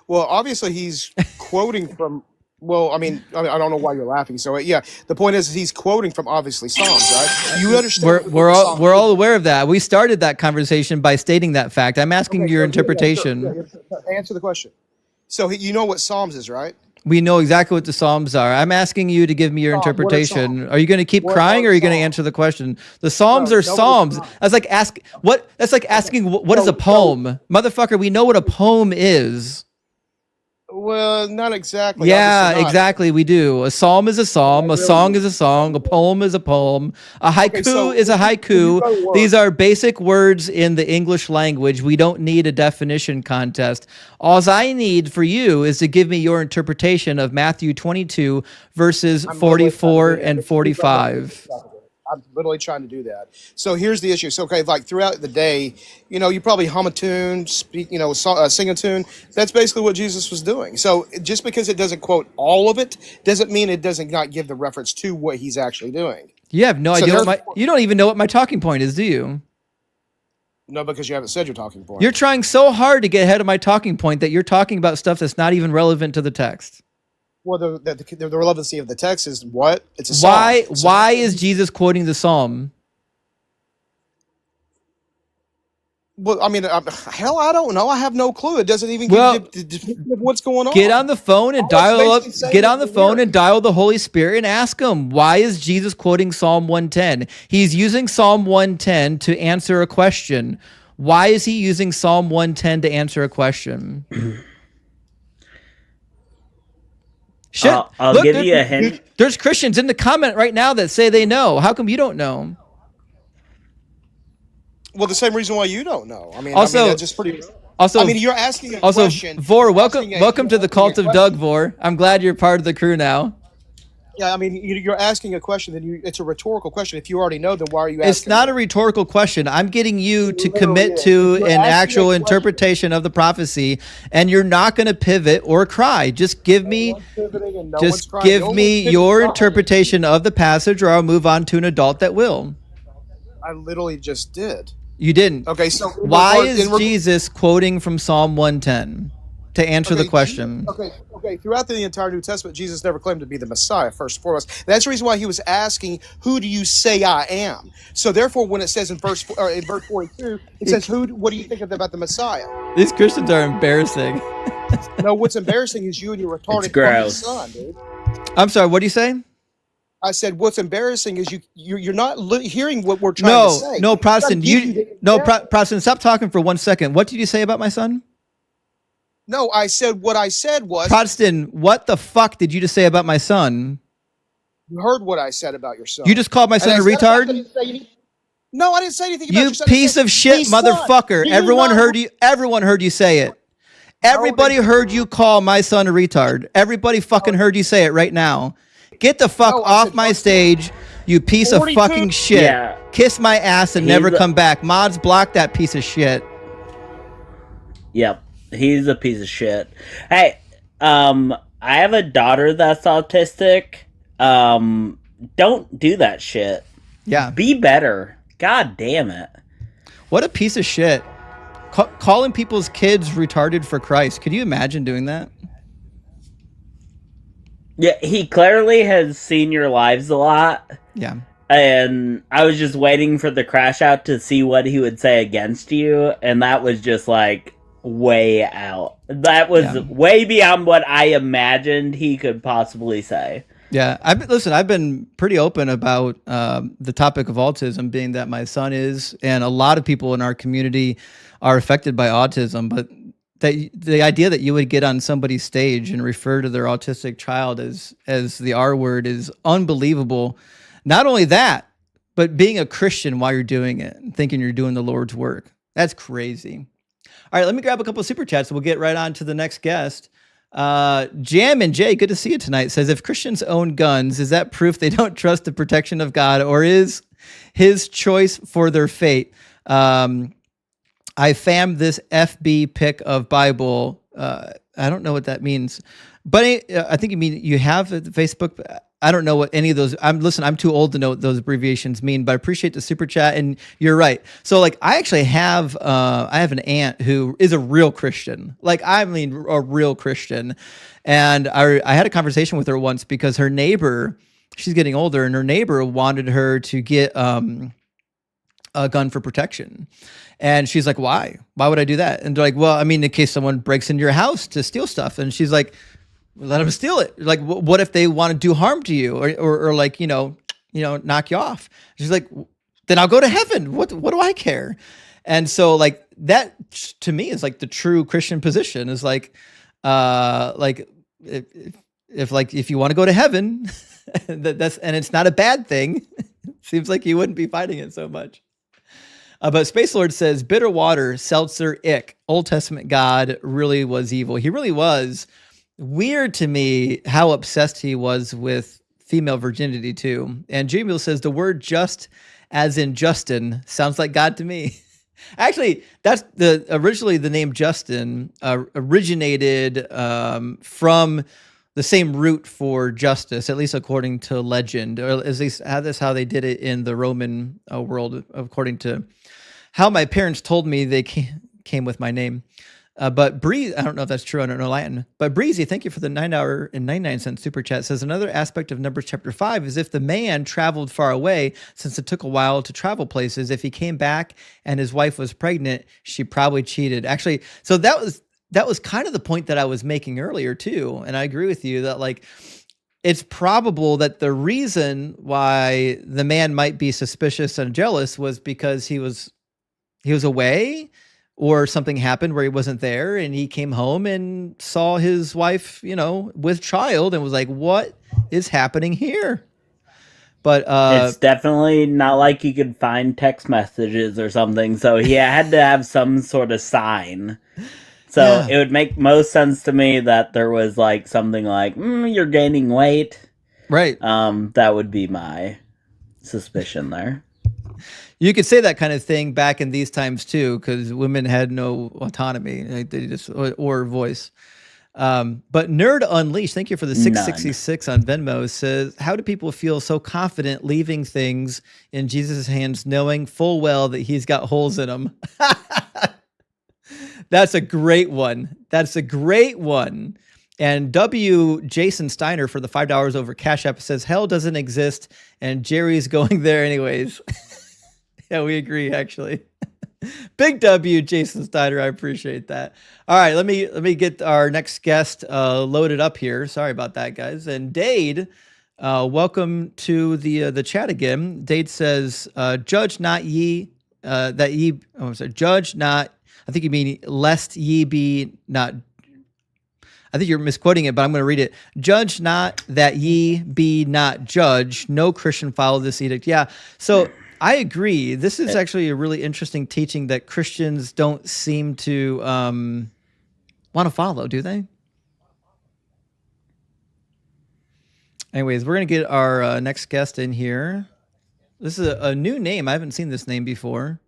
Well, obviously he's quoting from. Well, I mean, I don't know why you're laughing. So yeah, the point is he's quoting from obviously Psalms, right? You understand? We're all aware of that. We started that conversation by stating that fact. I'm asking your interpretation. Yeah. Answer the question. So you know what Psalms is, right? We know exactly what the Psalms are. I'm asking you to give me your interpretation. Are you going to keep crying, or are you going to answer the question? The Psalms are Psalms. That's like asking what is a poem, motherfucker. We know what a poem is. Well, not exactly. Yeah, exactly. We do. A psalm is a psalm. A song is a song. A poem is a poem. A haiku is a haiku. These are basic words in the English language. We don't need a definition contest. All I need for you is to give me your interpretation of Matthew 22, verses 44 and 45. I'm literally trying to do that. So here's the issue. So, okay, like throughout the day, you probably hum a tune, speak, sing a tune. That's basically what Jesus was doing. So just because it doesn't quote all of it doesn't mean it doesn't not give the reference to what he's actually doing. You have no idea you don't even know what my talking point is, do you? No, because you haven't said your talking point. You're trying so hard to get ahead of my talking point that you're talking about stuff that's not even relevant to the text. Well, the relevancy of the text is what? It's a psalm. Why is Jesus quoting the psalm? Well, I mean, hell, I don't know. I have no clue. It doesn't even give the description of what's going on. Get on the phone and dial up. Get on the phone and dial the Holy Spirit and ask him, why is Jesus quoting Psalm 110? He's using Psalm 110 to answer a question. Why is he using Psalm 110 to answer a question? Shit. I'll give you a hint. There's Christians in the comment right now that say they know. How come you don't know? Well, the same reason why you don't know. I mean, that's just pretty. Also, I mean, you're asking a question. Vor, welcome to the cult of Doug, Vor. I'm glad you're part of the crew now. Yeah, I mean, you're asking a question, then it's a rhetorical question. If you already know, then why are you asking? It's not a rhetorical question. I'm getting you to commit to an actual interpretation of the prophecy, and you're not going to pivot or cry. Just give me your interpretation of the passage, or I'll move on to an adult that will. I literally just did. You didn't. Okay, so why is Jesus quoting from Psalm 110 to answer the question? Okay. Throughout the entire New Testament, Jesus never claimed to be the Messiah, first and foremost. That's the reason why he was asking, who do you say I am? So therefore, when it says in verse 42, it says, what do you think about the Messiah? These Christians are embarrassing. No, what's embarrassing is you and your retarded fucking son, dude. I'm sorry, what do you say? I said, what's embarrassing is you're not hearing what we're trying to say. No, Protestant, Protestant, stop talking for 1 second. What did you say about my son? No, I said what I said was... Protestant, what the fuck did you just say about my son? You heard what I said about your son. You just called my son a retard? No, I didn't say anything about your son. You piece of shit motherfucker. Everyone heard you say it. Everybody heard you call my son a retard. Everybody fucking heard you say it right now. Get the fuck off my stage, you piece of fucking shit. Yeah. Kiss my ass and never come back. Mods, block that piece of shit. Yep. He's a piece of shit. Hey, I have a daughter that's autistic. Don't do that shit. Yeah. Be better. God damn it. What a piece of shit. calling people's kids retarded for Christ. Could you imagine doing that? Yeah, he clearly has seen your lives a lot. Yeah. And I was just waiting for the crash out to see what he would say against you, and that was just like way out. That was way beyond what I imagined he could possibly say. Yeah, I've been pretty open about the topic of autism, being that my son is, and a lot of people in our community are affected by autism. But the idea that you would get on somebody's stage and refer to their autistic child as the R word is unbelievable. Not only that, but being a Christian while you're doing it and thinking you're doing the Lord's work. That's crazy. All right, let me grab a couple of super chats. We'll get right on to the next guest. Jam and Jay, good to see you tonight, says, if Christians own guns, is that proof they don't trust the protection of God, or is his choice for their fate? I fammed this FB pic of Bible. I don't know what that means, but I think you mean you have Facebook. I don't know what any of those. I'm too old to know what those abbreviations mean, but I appreciate the super chat. And you're right. So like, I actually have, I have an aunt who is a real Christian. Like, I mean, a real Christian. And I had a conversation with her once because her neighbor, she's getting older, and her neighbor wanted her to get a gun for protection. And she's like, why? Why would I do that? And they're like, well, I mean, in case someone breaks into your house to steal stuff. And she's like, let them steal it. Like, what if they want to do harm to you, or like, knock you off? She's like, then I'll go to heaven. What do I care? And so like that to me is like the true Christian position is like if you want to go to heaven, and it's not a bad thing. Seems like you wouldn't be fighting it so much. But Space Lord says, bitter water, seltzer, ick. Old Testament God really was evil. He really was. Weird to me how obsessed he was with female virginity too. And Jamil says, the word just as in Justin sounds like God to me. Actually, that's originally the name Justin originated from the same root for justice, at least according to legend, or at least that's how they did it in the Roman world, according to how my parents told me they came with my name. But Breeze, I don't know if that's true. I don't know Latin. But Breezy, thank you for the $9.99 super chat. Says another aspect of Numbers chapter 5 is if the man traveled far away, since it took a while to travel places, if he came back and his wife was pregnant, she probably cheated. Actually, so that was kind of the point that I was making earlier too. And I agree with you that like, it's probable that the reason why the man might be suspicious and jealous was because he was away, or something happened where he wasn't there, and he came home and saw his wife, with child, and was like, what is happening here? But it's definitely not like you could find text messages or something, so he had to have some sort of sign. So It would make most sense to me that there was like something like, you're gaining weight. Right. That would be my suspicion there. You could say that kind of thing back in these times too, because women had no autonomy, like they just or voice. But Nerd Unleashed, thank you for the 666 on Venmo, says, how do people feel so confident leaving things in Jesus' hands, knowing full well that he's got holes in them? That's a great one. And W. Jason Steiner for the $5 over Cash App says, hell doesn't exist, and Jerry's going there anyways. Yeah, we agree, actually. Big W, Jason Steiner. I appreciate that. All right, let me get our next guest loaded up here. Sorry about that, guys. And Dade, welcome to the chat again. Dade says, "Judge not ye that ye." Oh, I'm sorry. Judge not. I think you mean lest ye be not. I think you're misquoting it, but I'm going to read it. Judge not that ye be not judged. No Christian follow this edict. Yeah. So. I agree. This is actually a really interesting teaching that Christians don't seem to want to follow, do they? Anyways, we're going to get our next guest in here. This is a new name. I haven't seen this name before.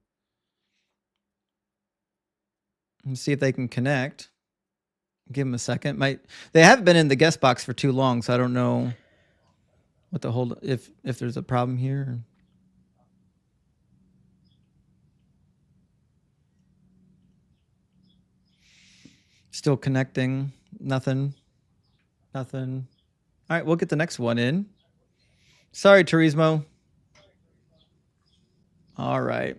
Let's see if they can connect. Give them a second. They haven't been in the guest box for too long, so I don't know what the whole if there's a problem here. Still connecting. Nothing. All right, we'll get the next one in. Sorry, Turismo. All right.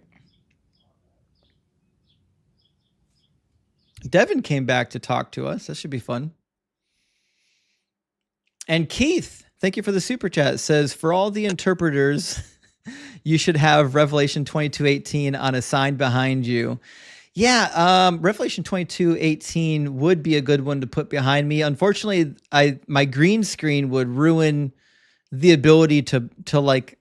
Devin came back to talk to us. That should be fun. And Keith, thank you for the super chat. Says, for all the interpreters, you should have Revelation 22:18 on a sign behind you. Yeah, Revelation 22:18 would be a good one to put behind me. Unfortunately, my green screen would ruin the ability to like.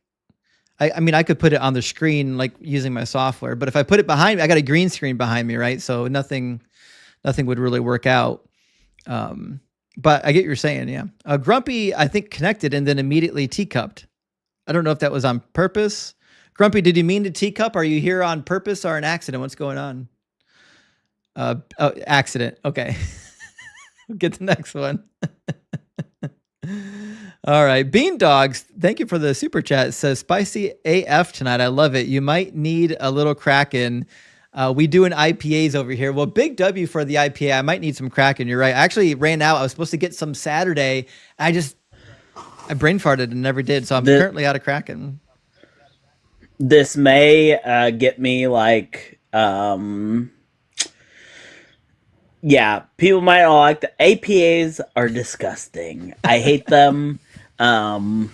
I mean, I could put it on the screen like using my software, but if I put it behind me, I got a green screen behind me, right? So nothing would really work out. But I get what you're saying, yeah. Grumpy, I think, connected and then immediately teacupped. I don't know if that was on purpose. Grumpy, did you mean to teacup? Are you here on purpose or an accident? What's going on? Accident. Okay. Get the next one. All right. Bean Dogs, thank you for the super chat. It says, spicy AF tonight. I love it. You might need a little Kraken. We do an IPAs over here. Well, big W for the IPA. I might need some Kraken. You're right. I actually ran out. I was supposed to get some Saturday. I brain farted and never did. So I'm currently out of Kraken. This may get me like, yeah, people might not like the APAs are disgusting. I hate them. Don't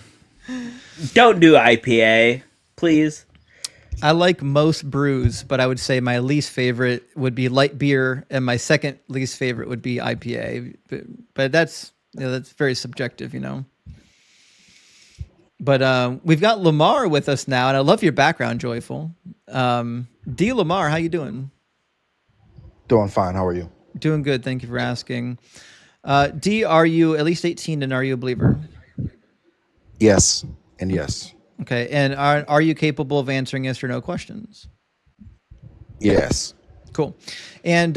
do IPA, please. I like most brews, but I would say my least favorite would be light beer, and my second least favorite would be IPA. But that's very subjective, you know. But we've got Lamar with us now, and I love your background, Joyful. D. Lamar, how you doing? Doing fine. How are you? Doing good. Thank you for asking. D, are you at least 18 and are you a believer? Yes and yes. Okay. And are you capable of answering yes or no questions? Yes. Cool. And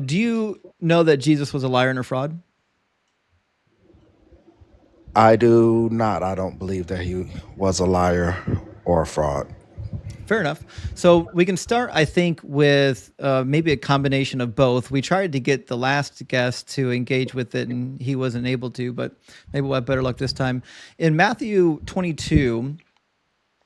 do you know that Jesus was a liar and a fraud? I do not. I don't believe that he was a liar or a fraud. Fair enough. So we can start, I think, with maybe a combination of both. We tried to get the last guest to engage with it, and he wasn't able to, but maybe we'll have better luck this time. In Matthew 22,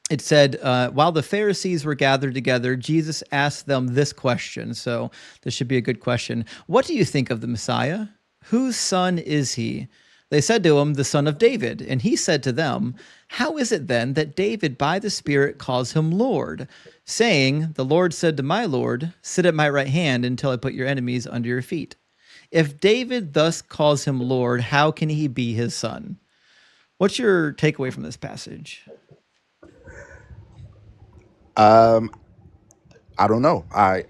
it said, while the Pharisees were gathered together, Jesus asked them this question. So this should be a good question. What do you think of the Messiah? Whose son is he? They said to him, the son of David. And he said to them, how is it then that David by the Spirit calls him Lord, saying, the Lord said to my Lord, sit at my right hand until I put your enemies under your feet. If David thus calls him Lord, how can he be his son? What's your takeaway from this passage? I don't know. I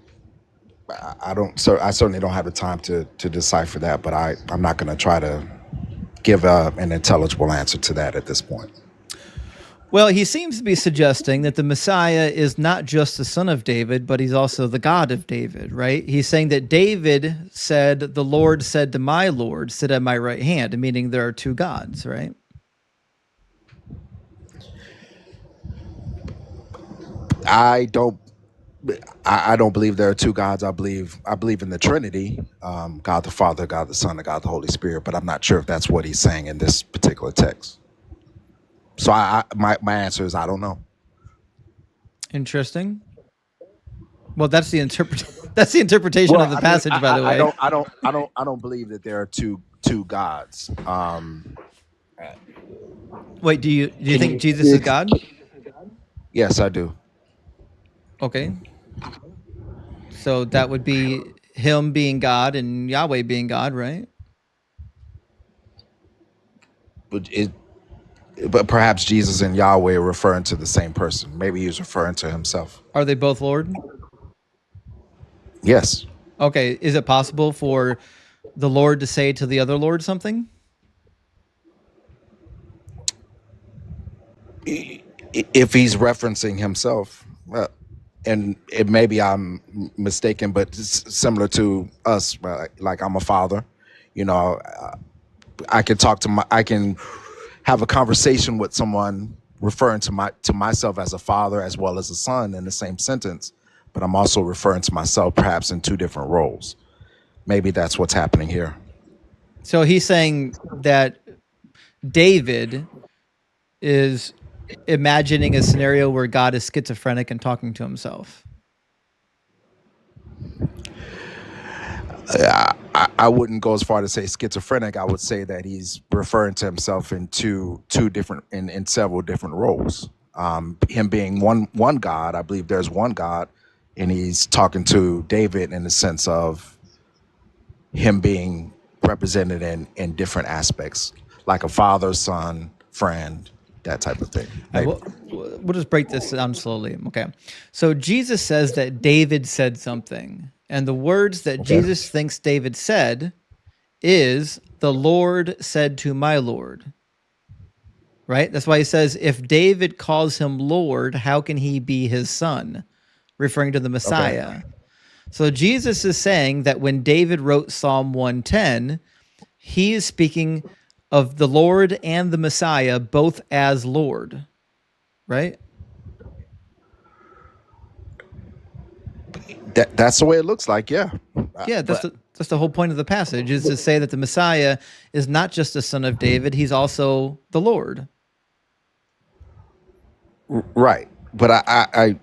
don't. So I certainly don't have the time to decipher that. But I'm not going to try to give an intelligible answer to that at this point. Well, he seems to be suggesting that the Messiah is not just the son of David, but he's also the God of David, right? He's saying that David said, the Lord said to my Lord, sit at my right hand, meaning there are two gods, right? I don't believe there are two gods. I believe in the Trinity, God the Father, God the Son, and God the Holy Spirit. But I'm not sure if that's what he's saying in this particular text. So my answer is I don't know. Interesting. Well, that's the interpretation of the passage, by the way. I don't believe that there are two gods. Wait, do you think Jesus is God? Yes, I do. Okay. So that would be him being God and Yahweh being God, right? But perhaps Jesus and Yahweh are referring to the same person. Maybe he's referring to himself. Are they both Lord? Yes. Okay. Is it possible for the Lord to say to the other Lord something? If he's referencing himself, and maybe I'm mistaken, but it's similar to us. Like I'm a father, you know, I can have a conversation with someone referring to myself as a father as well as a son in the same sentence, but I'm also referring to myself perhaps in two different roles. maybe that's what's happening here. So he's saying that David is imagining a scenario where God is schizophrenic and talking to himself. I wouldn't go as far to say schizophrenic. I would say that he's referring to himself in two different in several different roles. Him being one God, I believe there's one God, and he's talking to David in the sense of him being represented in different aspects, like a father, son, friend, that type of thing. We'll just break this down slowly. Okay. So Jesus says that David said something, and the words that Jesus thinks David said is, "The Lord said to my Lord." Right? That's why he says, if David calls him Lord, how can he be his son? Referring to the Messiah. Okay. So Jesus is saying that when David wrote Psalm 110, he is speaking of the Lord and the Messiah both as Lord, right? That's the way it looks like, yeah. Yeah, that's the whole point of the passage, is to say that the Messiah is not just a son of David, he's also the Lord. Right. But I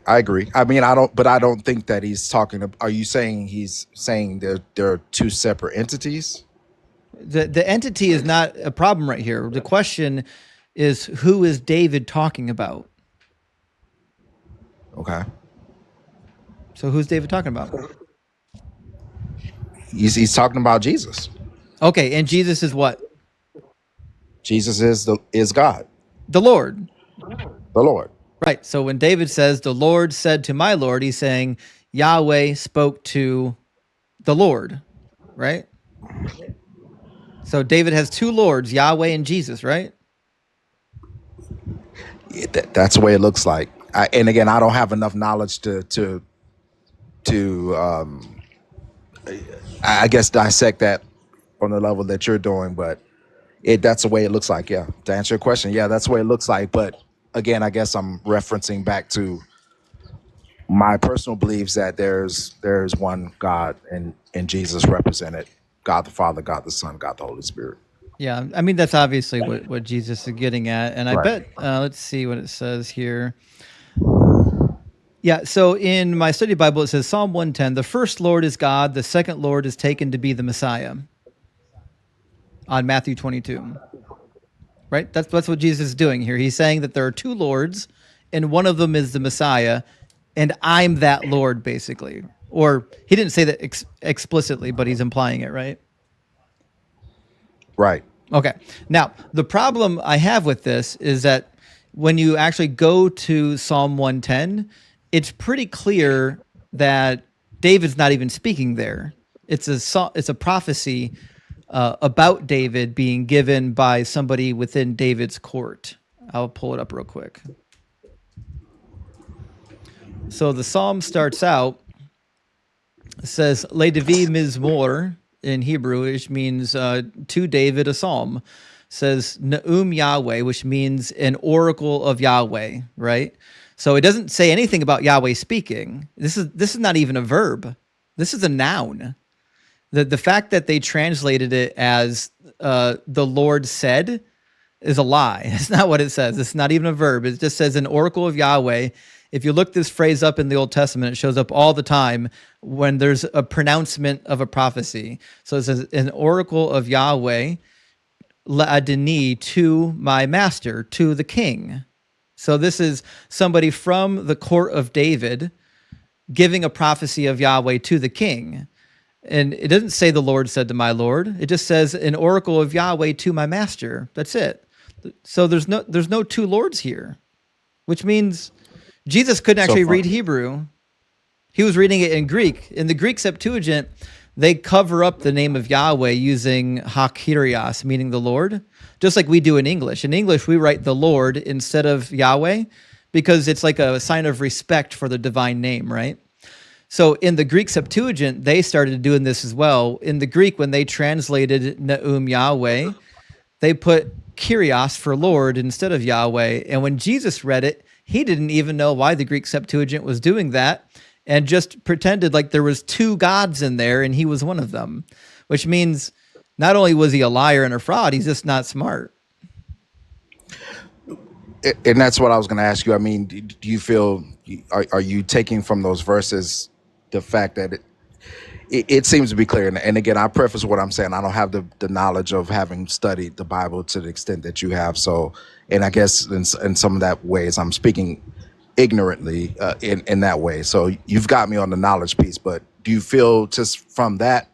agree. I mean, I don't think that he's talking. Are you saying he's saying there are two separate entities? The entity is not a problem right here. The question is, who is David talking about? Okay. So who's David talking about? He's talking about Jesus. Okay, and Jesus is what? Jesus is God. The Lord. The Lord. Right. So when David says, "The Lord said to my Lord," he's saying Yahweh spoke to the Lord, right? So David has two lords, Yahweh and Jesus, right? Yeah, that's the way it looks like. And again, I don't have enough knowledge to I guess dissect that on the level that you're doing, but that's the way it looks like. Yeah. To answer your question, yeah, that's the way it looks like. But again, I guess I'm referencing back to my personal beliefs that there's one God and Jesus represented, God the Father, God the Son, God the Holy Spirit. Yeah, I mean, that's obviously what Jesus is getting at. And I bet, let's see what it says here. Yeah, so in my study Bible, it says Psalm 110, the first Lord is God, the second Lord is taken to be the Messiah on Matthew 22. Right? That's what Jesus is doing here. He's saying that there are two Lords, and one of them is the Messiah, and I'm that Lord, basically. Or he didn't say that explicitly, but he's implying it, right? Right. Okay. Now, the problem I have with this is that when you actually go to Psalm 110, it's pretty clear that David's not even speaking there. It's a prophecy about David being given by somebody within David's court. I'll pull it up real quick. So the psalm starts out, it says, Le David Mizmor in Hebrew, which means to David a psalm. It says Naum Yahweh, which means an oracle of Yahweh, right? So it doesn't say anything about Yahweh speaking. This is not even a verb. This is a noun. The fact that they translated it as the Lord said is a lie. It's not what it says. It's not even a verb. It just says an oracle of Yahweh. If you look this phrase up in the Old Testament, it shows up all the time when there's a pronouncement of a prophecy. So it says an oracle of Yahweh, la'adini, to my master, to the king. So this is somebody from the court of David giving a prophecy of Yahweh to the king. And it doesn't say the Lord said to my Lord. It just says an oracle of Yahweh to my master. That's it. So there's no two lords here, which means Jesus couldn't actually read Hebrew. He was reading it in Greek. In the Greek Septuagint, they cover up the name of Yahweh using ha-kyrios, meaning the Lord, just like we do in English. In English, we write the Lord instead of Yahweh because it's like a sign of respect for the divine name, right? So in the Greek Septuagint, they started doing this as well. In the Greek, when they translated Naum Yahweh, they put Kyrios for Lord instead of Yahweh. And when Jesus read it, he didn't even know why the Greek Septuagint was doing that. and just pretended like there was two gods in there and he was one of them, which means not only was he a liar and a fraud, he's just not smart. And that's what I was going to ask you. I mean, do you feel, are you taking from those verses the fact that it seems to be clear? And again, I preface what I'm saying. I don't have the knowledge of having studied the Bible to the extent that you have. So, and I guess in some of that ways, I'm speaking ignorantly in that way. So you've got me on the knowledge piece, but do you feel just from that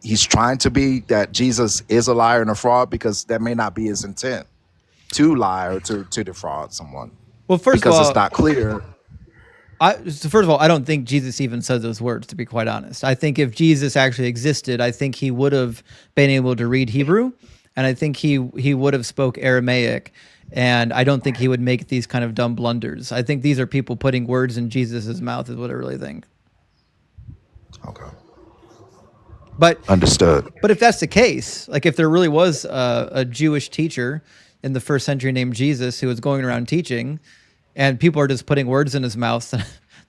he's trying to be, that Jesus is a liar and a fraud? Because that may not be his intent, to lie or to defraud someone. Well, first because of all, it's not clear. First of all, I don't think Jesus even said those words, to be quite honest. I think if Jesus actually existed, I think he would have been able to read Hebrew, and I think he would have spoke Aramaic, and I don't think he would make these kind of dumb blunders. I think these are people putting words in Jesus's mouth is what I really think. Okay. But understood. But if that's the case, like if there really was a Jewish teacher in the first century named Jesus who was going around teaching, and people are just putting words in his mouth,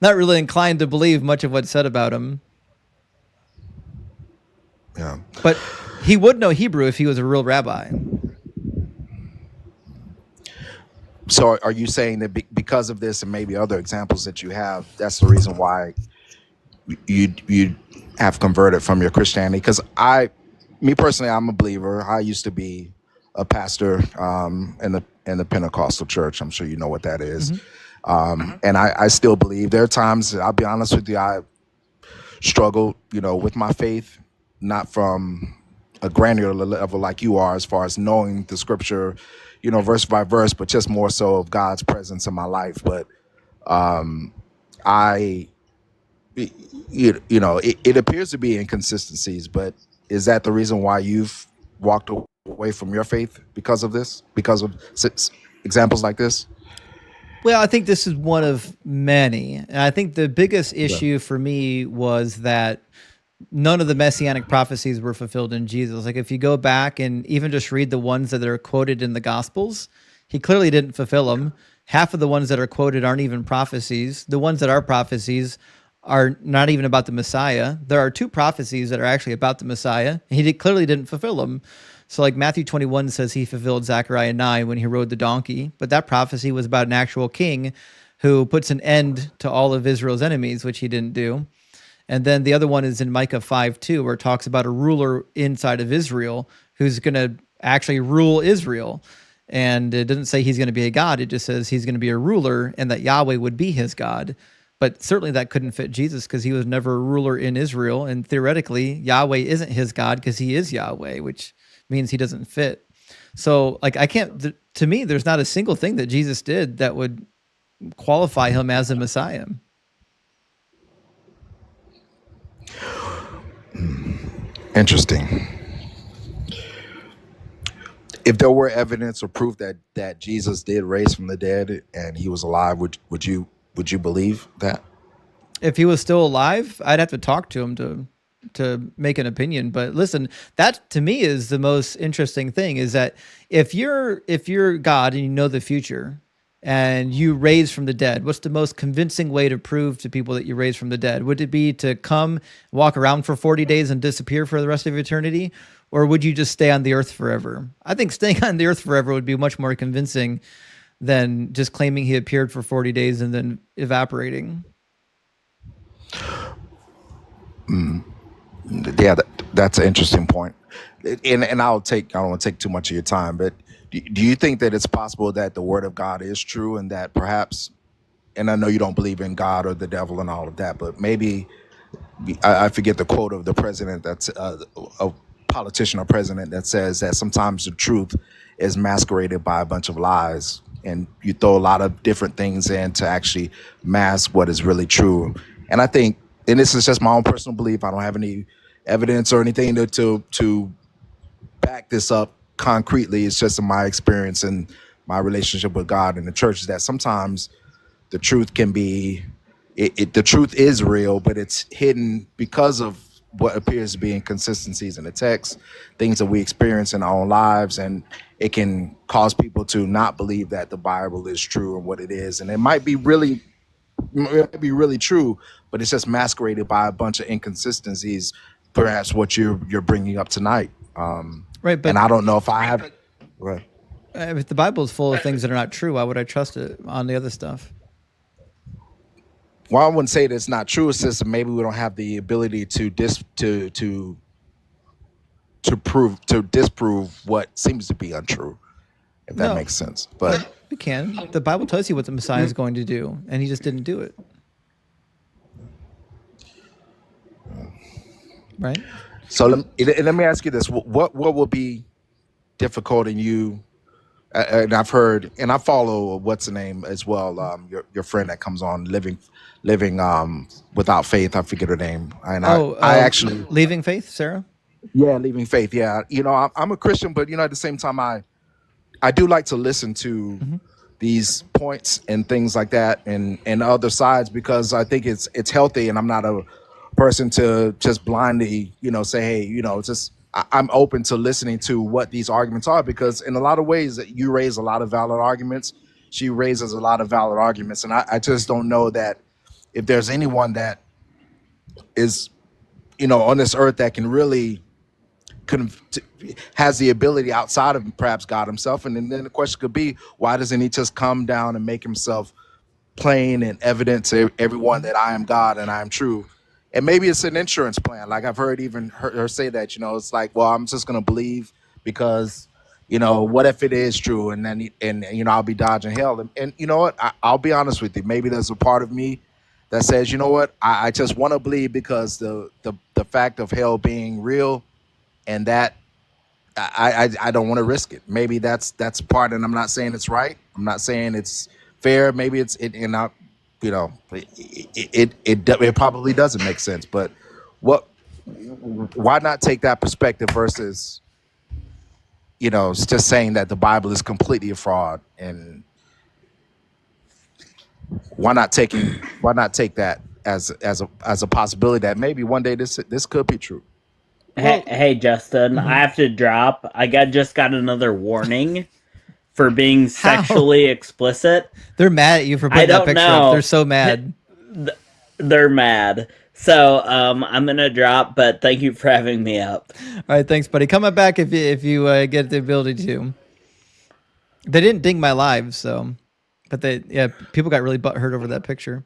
not really inclined to believe much of what's said about him. Yeah. But he would know Hebrew if he was a real rabbi. So are you saying that because of this and maybe other examples that you have, that's the reason why you have converted from your Christianity? Because me personally, I'm a believer. I used to be a pastor in the Pentecostal church. I'm sure you know what that is. Mm-hmm. And I still believe. There are times, I'll be honest with you, I struggled, with my faith, not from a granular level like you are, as far as knowing the scripture, verse by verse, but just more so of God's presence in my life. But it appears to be inconsistencies, but is that the reason why you've walked away from your faith because of this, because of examples like this? Well, I think this is one of many. And I think the biggest issue for me was that none of the messianic prophecies were fulfilled in Jesus. Like if you go back and even just read the ones that are quoted in the Gospels, he clearly didn't fulfill them. Half of the ones that are quoted aren't even prophecies. The ones that are prophecies are not even about the Messiah. There are two prophecies that are actually about the Messiah. He clearly didn't fulfill them. So like Matthew 21 says he fulfilled Zechariah 9 when he rode the donkey, but that prophecy was about an actual king who puts an end to all of Israel's enemies, which he didn't do. And then the other one is in Micah 5:2, where it talks about a ruler inside of Israel who's going to actually rule Israel. And it doesn't say he's going to be a god. It just says he's going to be a ruler and that Yahweh would be his God. But certainly that couldn't fit Jesus because he was never a ruler in Israel. And theoretically, Yahweh isn't his God because he is Yahweh, which means he doesn't fit. So like to me, there's not a single thing that Jesus did that would qualify him as a Messiah. Interesting. If there were evidence or proof that Jesus did raise from the dead and he was alive, would you believe that? If he was still alive, I'd have to talk to him to make an opinion. But listen, that to me is the most interesting thing, is that if you're God and you know the future and you raise from the dead, what's the most convincing way to prove to people that you raised from the dead? Would it be to come walk around for 40 days and disappear for the rest of eternity? Or would you just stay on the earth forever? I think staying on the earth forever would be much more convincing than just claiming he appeared for 40 days and then evaporating. Yeah, that's an interesting point. And I don't want to take too much of your time, but do you think that it's possible that the word of God is true and that perhaps, and I know you don't believe in God or the devil and all of that, but maybe, I forget the quote of the president, that's a politician or president, that says that sometimes the truth is masqueraded by a bunch of lies, and you throw a lot of different things in to actually mask what is really true. And I think, and this is just my own personal belief, I don't have any evidence or anything to back this up concretely. It's just in my experience and my relationship with God and the church, is that sometimes the truth can be, the truth is real, but it's hidden because of what appears to be inconsistencies in the text, things that we experience in our own lives, and it can cause people to not believe that the Bible is true and what it is. And it might be really it might be really true, but it's just masqueraded by a bunch of inconsistencies. Perhaps what you're bringing up tonight. Right, And but I don't know if I have. Right. if the Bible is full of things that are not true, why would I trust it on the other stuff? Well, I wouldn't say that it's not true. It's just maybe we don't have the ability to disprove what seems to be untrue, if that No, makes sense. But we can. The Bible tells you what the Messiah is going to do, and he just didn't do it. Right? so let me ask you this: what will be difficult in you? And I've heard, and I follow what's the name as well. Your friend that comes on, living without faith. I forget her name, and I actually Leaving Faith, Sarah? leaving faith. Yeah, I'm a Christian, but at the same time, I do like to listen to these points and things like that, and other sides, because I think it's healthy, and I'm not a person to just blindly say, hey, I'm open to listening to what these arguments are, because in a lot of ways that you raise a lot of valid arguments, she raises a lot of valid arguments, and I just don't know that if there's anyone that is on this earth that can really has the ability outside of perhaps God himself. And then the question could be, why doesn't he just come down and make himself plain and evident to everyone that I am God and I am true? And maybe it's an insurance plan. Like I've heard her say that, it's like, well, I'm just going to believe because, what if it is true? And then, I'll be dodging hell. And you know what? I'll be honest with you. Maybe there's a part of me that says, you know what? I just want to believe because the fact of hell being real, and that I don't want to risk it. Maybe that's part, and I'm not saying it's right. I'm not saying it's fair. Maybe it probably doesn't make sense. But why not take that perspective versus it's just saying that the Bible is completely a fraud, and why not take that as a possibility that maybe one day this could be true. Hey, Justin, I have to drop. I just got another warning for being sexually explicit. They're mad at you for putting that picture up. They're so mad. They're mad. So I'm gonna drop, but thank you for having me up. All right, thanks, buddy. Come back if you get the ability to. They didn't ding my live, so, but people got really butthurt over that picture.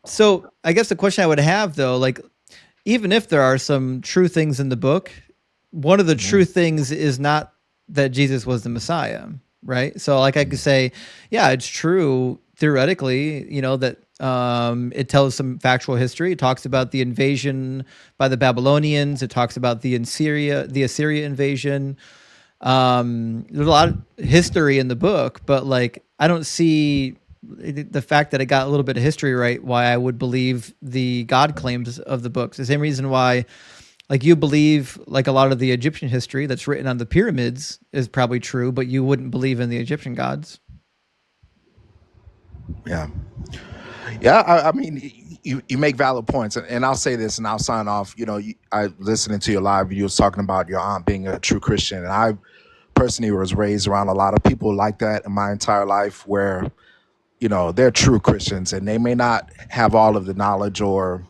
So I guess the question I would have though, like, even if there are some true things in the book, one of the true things is not that Jesus was the Messiah, right? So like I could say, yeah, it's true theoretically, that it tells some factual history. It talks about the invasion by the Babylonians. It talks about the Assyria invasion. There's a lot of history in the book, but like I don't see the fact that I got a little bit of history right, why I would believe the God claims of the books. The same reason why, like, you believe like a lot of the Egyptian history that's written on the pyramids is probably true, but you wouldn't believe in the Egyptian gods. Yeah. I mean, you make valid points, and I'll say this, and I'll sign off. I listening to your live, you was talking about your aunt being a true Christian, and I personally was raised around a lot of people like that in my entire life, where they're true Christians, and they may not have all of the knowledge or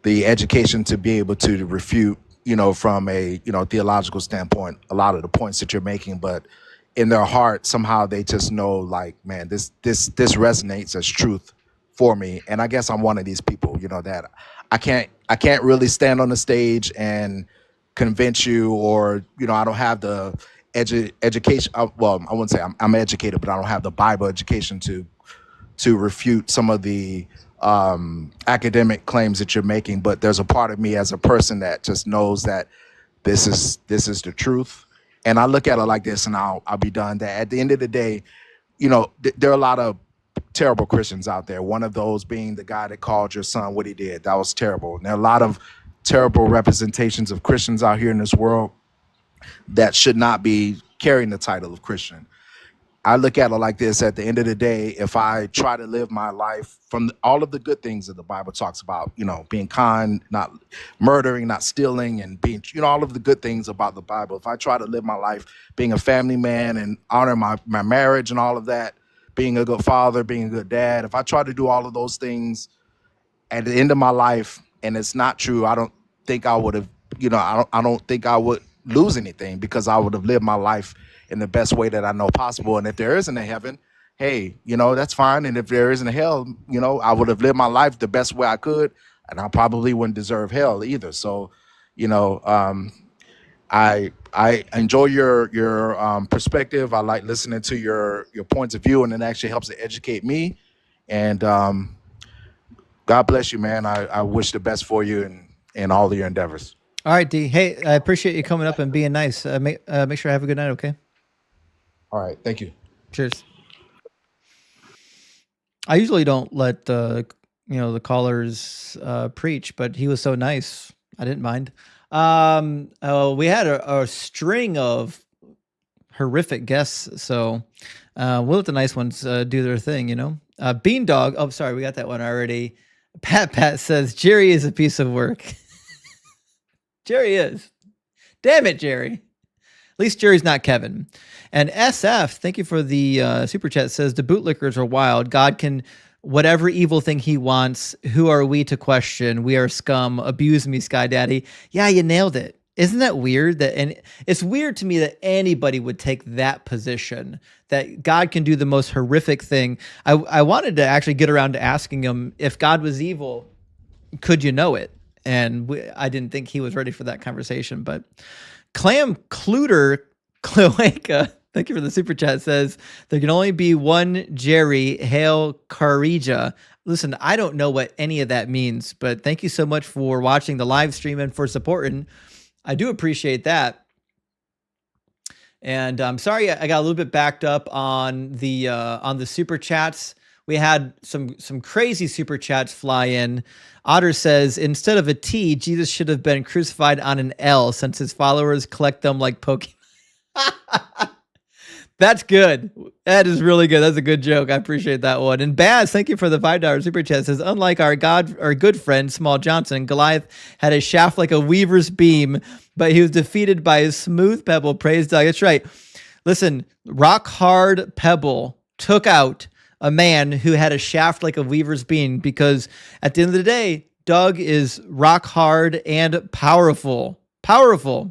the education to be able to refute, from a theological standpoint, a lot of the points that you're making, but in their heart, somehow they just know, like, man, this resonates as truth for me. And I guess I'm one of these people, that I can't really stand on the stage and convince you, or I don't have the education. Well, I wouldn't say I'm educated, but I don't have the Bible education to refute some of the academic claims that you're making. But there's a part of me as a person that just knows that this is the truth. And I look at it like this, and I'll be done. That at the end of the day, there are a lot of terrible Christians out there. One of those being the guy that called your son what he did. That was terrible. And there are a lot of terrible representations of Christians out here in this world that should not be carrying the title of Christian. I look at it like this: at the end of the day, if I try to live my life from all of the good things that the Bible talks about, being kind, not murdering, not stealing, and being, all of the good things about the Bible. If I try to live my life being a family man and honor my marriage and all of that, being a good father, being a good dad, if I try to do all of those things at the end of my life and it's not true, I don't think I would have, I don't think I would lose anything, because I would have lived my life in the best way that I know possible. And if there isn't a heaven, hey, that's fine. And if there isn't a hell, I would have lived my life the best way I could, and I probably wouldn't deserve hell either. So, I enjoy your perspective. I like listening to your points of view, and it actually helps to educate me. And God bless you, man. I wish the best for you in all of your endeavors. All right, D. Hey, I appreciate you coming up and being nice. Make sure I have a good night, okay? All right, thank you. Cheers. I usually don't let the callers preach, but he was so nice, I didn't mind. We had a string of horrific guests, so we'll let the nice ones do their thing, Beandog. Oh, sorry, we got that one already. Pat says Jerry is a piece of work. Jerry is. Damn it, Jerry. At least Jerry's not Kevin. And SF, thank you for the super chat, says the bootlickers are wild. God can whatever evil thing he wants. Who are we to question? We are scum. Abuse me, Sky Daddy. Yeah, you nailed it. Isn't that weird? And it's weird to me that anybody would take that position, that God can do the most horrific thing. I wanted to actually get around to asking him, if God was evil, could you know it? And I didn't think he was ready for that conversation. But Clam Cluter Cloaca, thank you for the super chat, says there can only be one Jerry. Hail Carija. Listen, I don't know what any of that means, but thank you so much for watching the live stream and for supporting. I do appreciate that. And I'm sorry I got a little bit backed up on the super chats. We had some crazy super chats fly in. Otter says, instead of a T, Jesus should have been crucified on an L, since his followers collect them like Pokemon. That's good. That is really good. That's a good joke. I appreciate that one. And Baz, thank you for the $5 super chat. Says, unlike our good friend Small Johnson, Goliath had a shaft like a weaver's beam, but he was defeated by a smooth pebble. Praise God. That's right. Listen, rock hard pebble took out a man who had a shaft like a weaver's beam, because at the end of the day, Doug is rock hard and powerful. Powerful.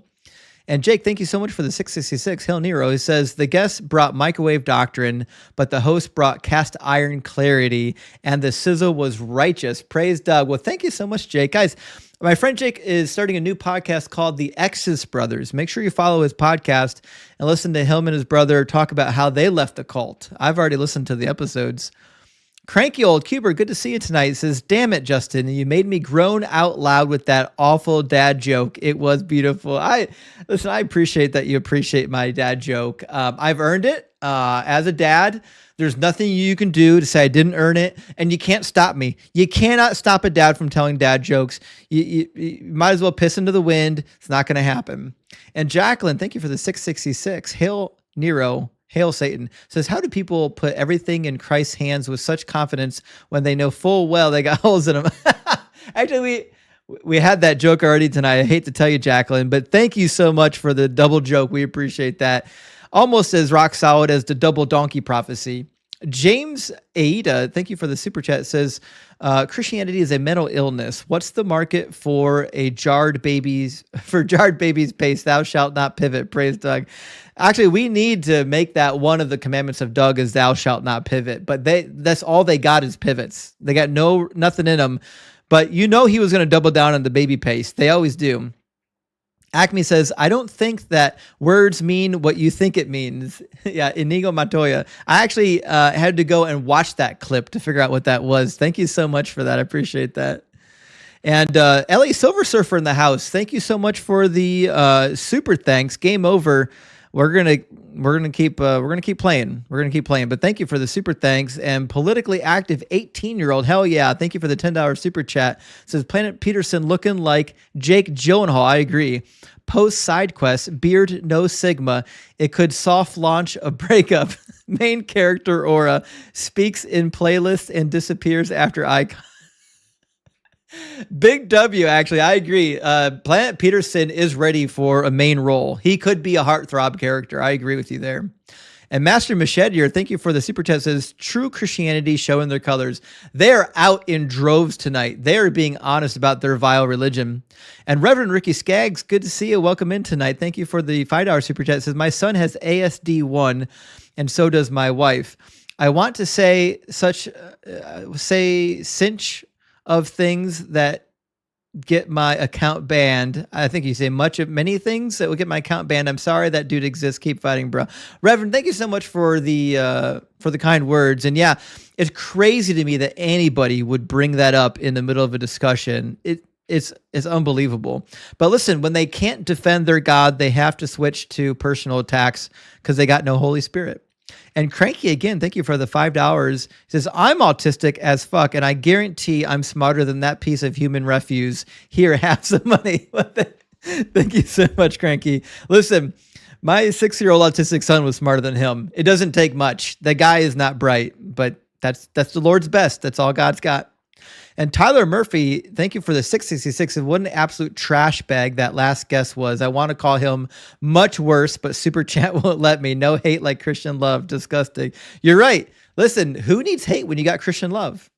And Jake, thank you so much for the 666. Hail Nero. He says, the guest brought microwave doctrine, but the host brought cast iron clarity, and the sizzle was righteous. Praise Doug. Well, thank you so much, Jake. Guys, my friend Jake is starting a new podcast called The Exodus Brothers. Make sure you follow his podcast and listen to him and his brother talk about how they left the cult. I've already listened to the episodes. Cranky Old Cuber, good to see you tonight. He says, damn it, Justin, you made me groan out loud with that awful dad joke. It was beautiful. I appreciate that you appreciate my dad joke. I've earned it as a dad. There's nothing you can do to say I didn't earn it, and you can't stop me. You cannot stop a dad from telling dad jokes. You might as well piss into the wind. It's not going to happen. And Jacqueline, thank you for the 666. Hail Nero. Hail Satan. Says, how do people put everything in Christ's hands with such confidence when they know full well they got holes in them? Actually, we had that joke already tonight. I hate to tell you, Jacqueline, but thank you so much for the double joke. We appreciate that. Almost as rock solid as the double donkey prophecy. James Aida, thank you for the super chat, says, Christianity is a mental illness. What's the market for jarred babies pace? Thou shalt not pivot. Praise Doug. Actually, we need to make that one of the commandments of Doug is thou shalt not pivot. But that's all they got is pivots. They got nothing in them. But he was going to double down on the baby pace. They always do. Acme says, I don't think that words mean what you think it means. Yeah, Inigo Montoya. I actually had to go and watch that clip to figure out what that was. Thank you so much for that. I appreciate that. And LA Silver Surfer in the house. Thank you so much for the super thanks. Game over. We're gonna keep playing. We're gonna keep playing. But thank you for the super thanks. And politically active 18-year-old, hell yeah! Thank you for the $10 super chat. Says Planet Peterson looking like Jake Gyllenhaal. I agree. Post side quest, beard no sigma. It could soft launch a breakup. Main character aura speaks in playlist and disappears after icon. Big W, actually, I agree. Planet Peterson is ready for a main role. He could be a heartthrob character. I agree with you there. And Master Machedier, thank you for the super chat, says true Christianity showing their colors. They are out in droves tonight. They are being honest about their vile religion. And Reverend Ricky Skaggs, good to see you. Welcome in tonight. Thank you for the $5 super chat. It says my son has ASD1 and so does my wife. I want to say cinch of things that get my account banned. I think you say many things that will get my account banned. I'm sorry that dude exists. Keep fighting, bro. Reverend, thank you so much for the kind words. And yeah, it's crazy to me that anybody would bring that up in the middle of a discussion. It's unbelievable. But listen, when they can't defend their God, they have to switch to personal attacks because they got no Holy Spirit. And Cranky, again, thank you for the $5. He says, I'm autistic as fuck, and I guarantee I'm smarter than that piece of human refuse. Here, have some money. Thank you so much, Cranky. Listen, my 6-year-old autistic son was smarter than him. It doesn't take much. The guy is not bright, but that's the Lord's best. That's all God's got. And Tyler Murphy, thank you for the 666. And what an absolute trash bag that last guest was. I want to call him much worse, but Super Chat won't let me. No hate like Christian love. Disgusting. You're right. Listen, who needs hate when you got Christian love?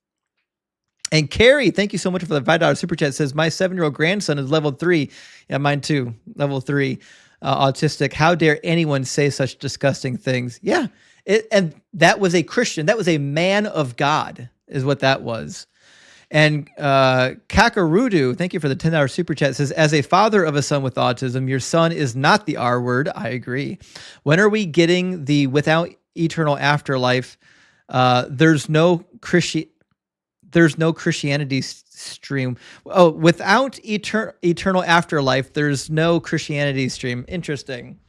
And Carrie, thank you so much for the $5 Super Chat. Says, my 7-year-old grandson is level 3. Yeah, mine too. Level 3 autistic. How dare anyone say such disgusting things? Yeah. And that was a Christian. That was a man of God is what that was. And Kakarudu, thank you for the $10 super chat, says, as a father of a son with autism, your son is not the R word. I agree. When are we getting the without eternal afterlife? There's no Christianity stream. Oh, without eternal afterlife, there's no Christianity stream. Interesting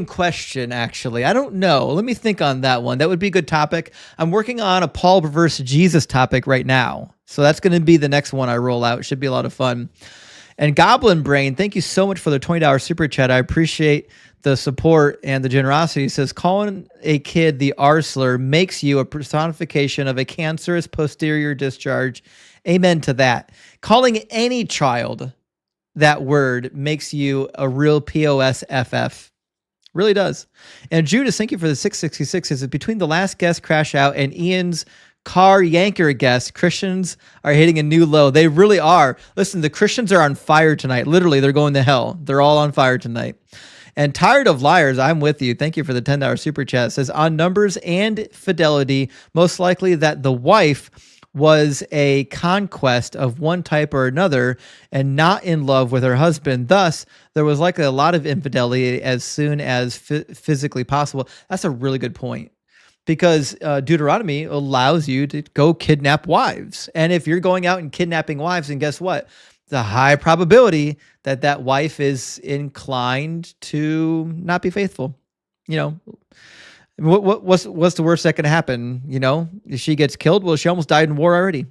question, actually. I don't know. Let me think on that one. That would be a good topic. I'm working on a Paul versus Jesus topic right now. So that's going to be the next one I roll out. It should be a lot of fun. And Goblin Brain, thank you so much for the $20 super chat. I appreciate the support and the generosity. It says, calling a kid the R slur makes you a personification of a cancerous posterior discharge. Amen to that. Calling any child that word makes you a real POSFF. Really does. And Judas, thank you for the 666. Is between the last guest crash out and Ian's car yanker guest, Christians are hitting a new low. They really are. Listen, the Christians are on fire tonight. Literally, they're going to hell. They're all on fire tonight. And tired of liars, I'm with you. Thank you for the $10 super chat. It says, on numbers and fidelity, most likely that the wife was a conquest of one type or another and not in love with her husband. Thus, there was likely a lot of infidelity as soon as physically possible. That's a really good point because Deuteronomy allows you to go kidnap wives. And if you're going out and kidnapping wives, and guess what? The high probability that that wife is inclined to not be faithful. You know, what's the worst that can happen? You know, if she gets killed, well, she almost died in war already.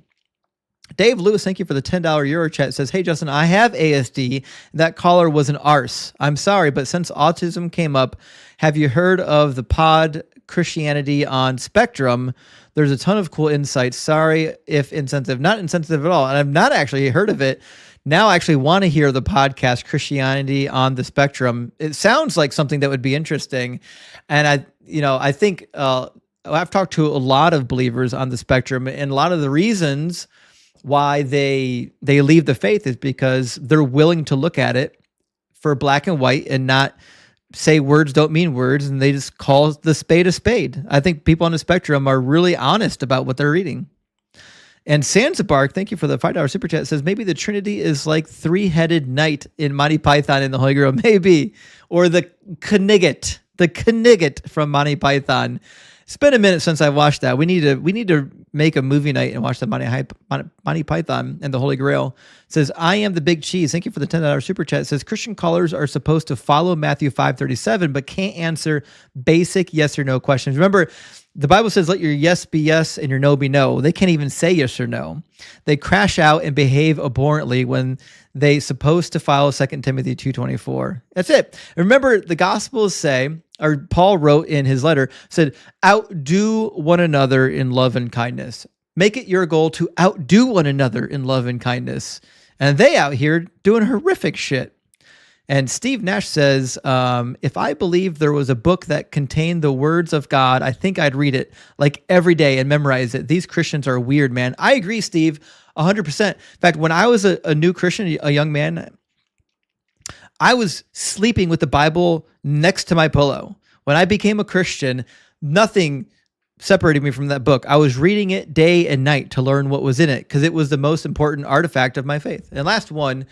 Dave Lewis, thank you for the $10 Euro chat. Says, hey, Justin, I have ASD. That caller was an arse. I'm sorry, but since autism came up, have you heard of the pod Christianity on Spectrum? There's a ton of cool insights. Sorry if insensitive, not insensitive at all. And I've not actually heard of it. Now I actually want to hear the podcast Christianity on the Spectrum. It sounds like something that would be interesting. And I think I've talked to a lot of believers on the spectrum, and a lot of the reasons why they leave the faith is because they're willing to look at it for black and white and not say words don't mean words, and they just call the spade a spade. I think people on the spectrum are really honest about what they're reading. And Sansabark, thank you for the $5 super chat. It says maybe the Trinity is like three-headed knight in Monty Python and the Holy Grail, maybe, or the Knigget from Monty Python. It's been a minute since I watched that. We need to make a movie night and watch the Monty Python and the Holy Grail. It says, I am the big cheese. Thank you for the $10 super chat. It says Christian callers are supposed to follow Matthew 5:37, but can't answer basic yes or no questions. Remember, the Bible says, let your yes be yes and your no be no. They can't even say yes or no. They crash out and behave abhorrently when they supposed to follow 2 Timothy 2:24. That's it. Remember, the Gospels say, or Paul wrote in his letter, said, outdo one another in love and kindness. Make it your goal to outdo one another in love and kindness. And they out here doing horrific shit. And Steve Nash says, if I believed there was a book that contained the words of God, I think I'd read it like every day and memorize it. These Christians are weird, man. I agree, Steve, 100%. In fact, when I was a new Christian, a young man, I was sleeping with the Bible next to my pillow. When I became a Christian, nothing separated me from that book. I was reading it day and night to learn what was in it because it was the most important artifact of my faith. And last one,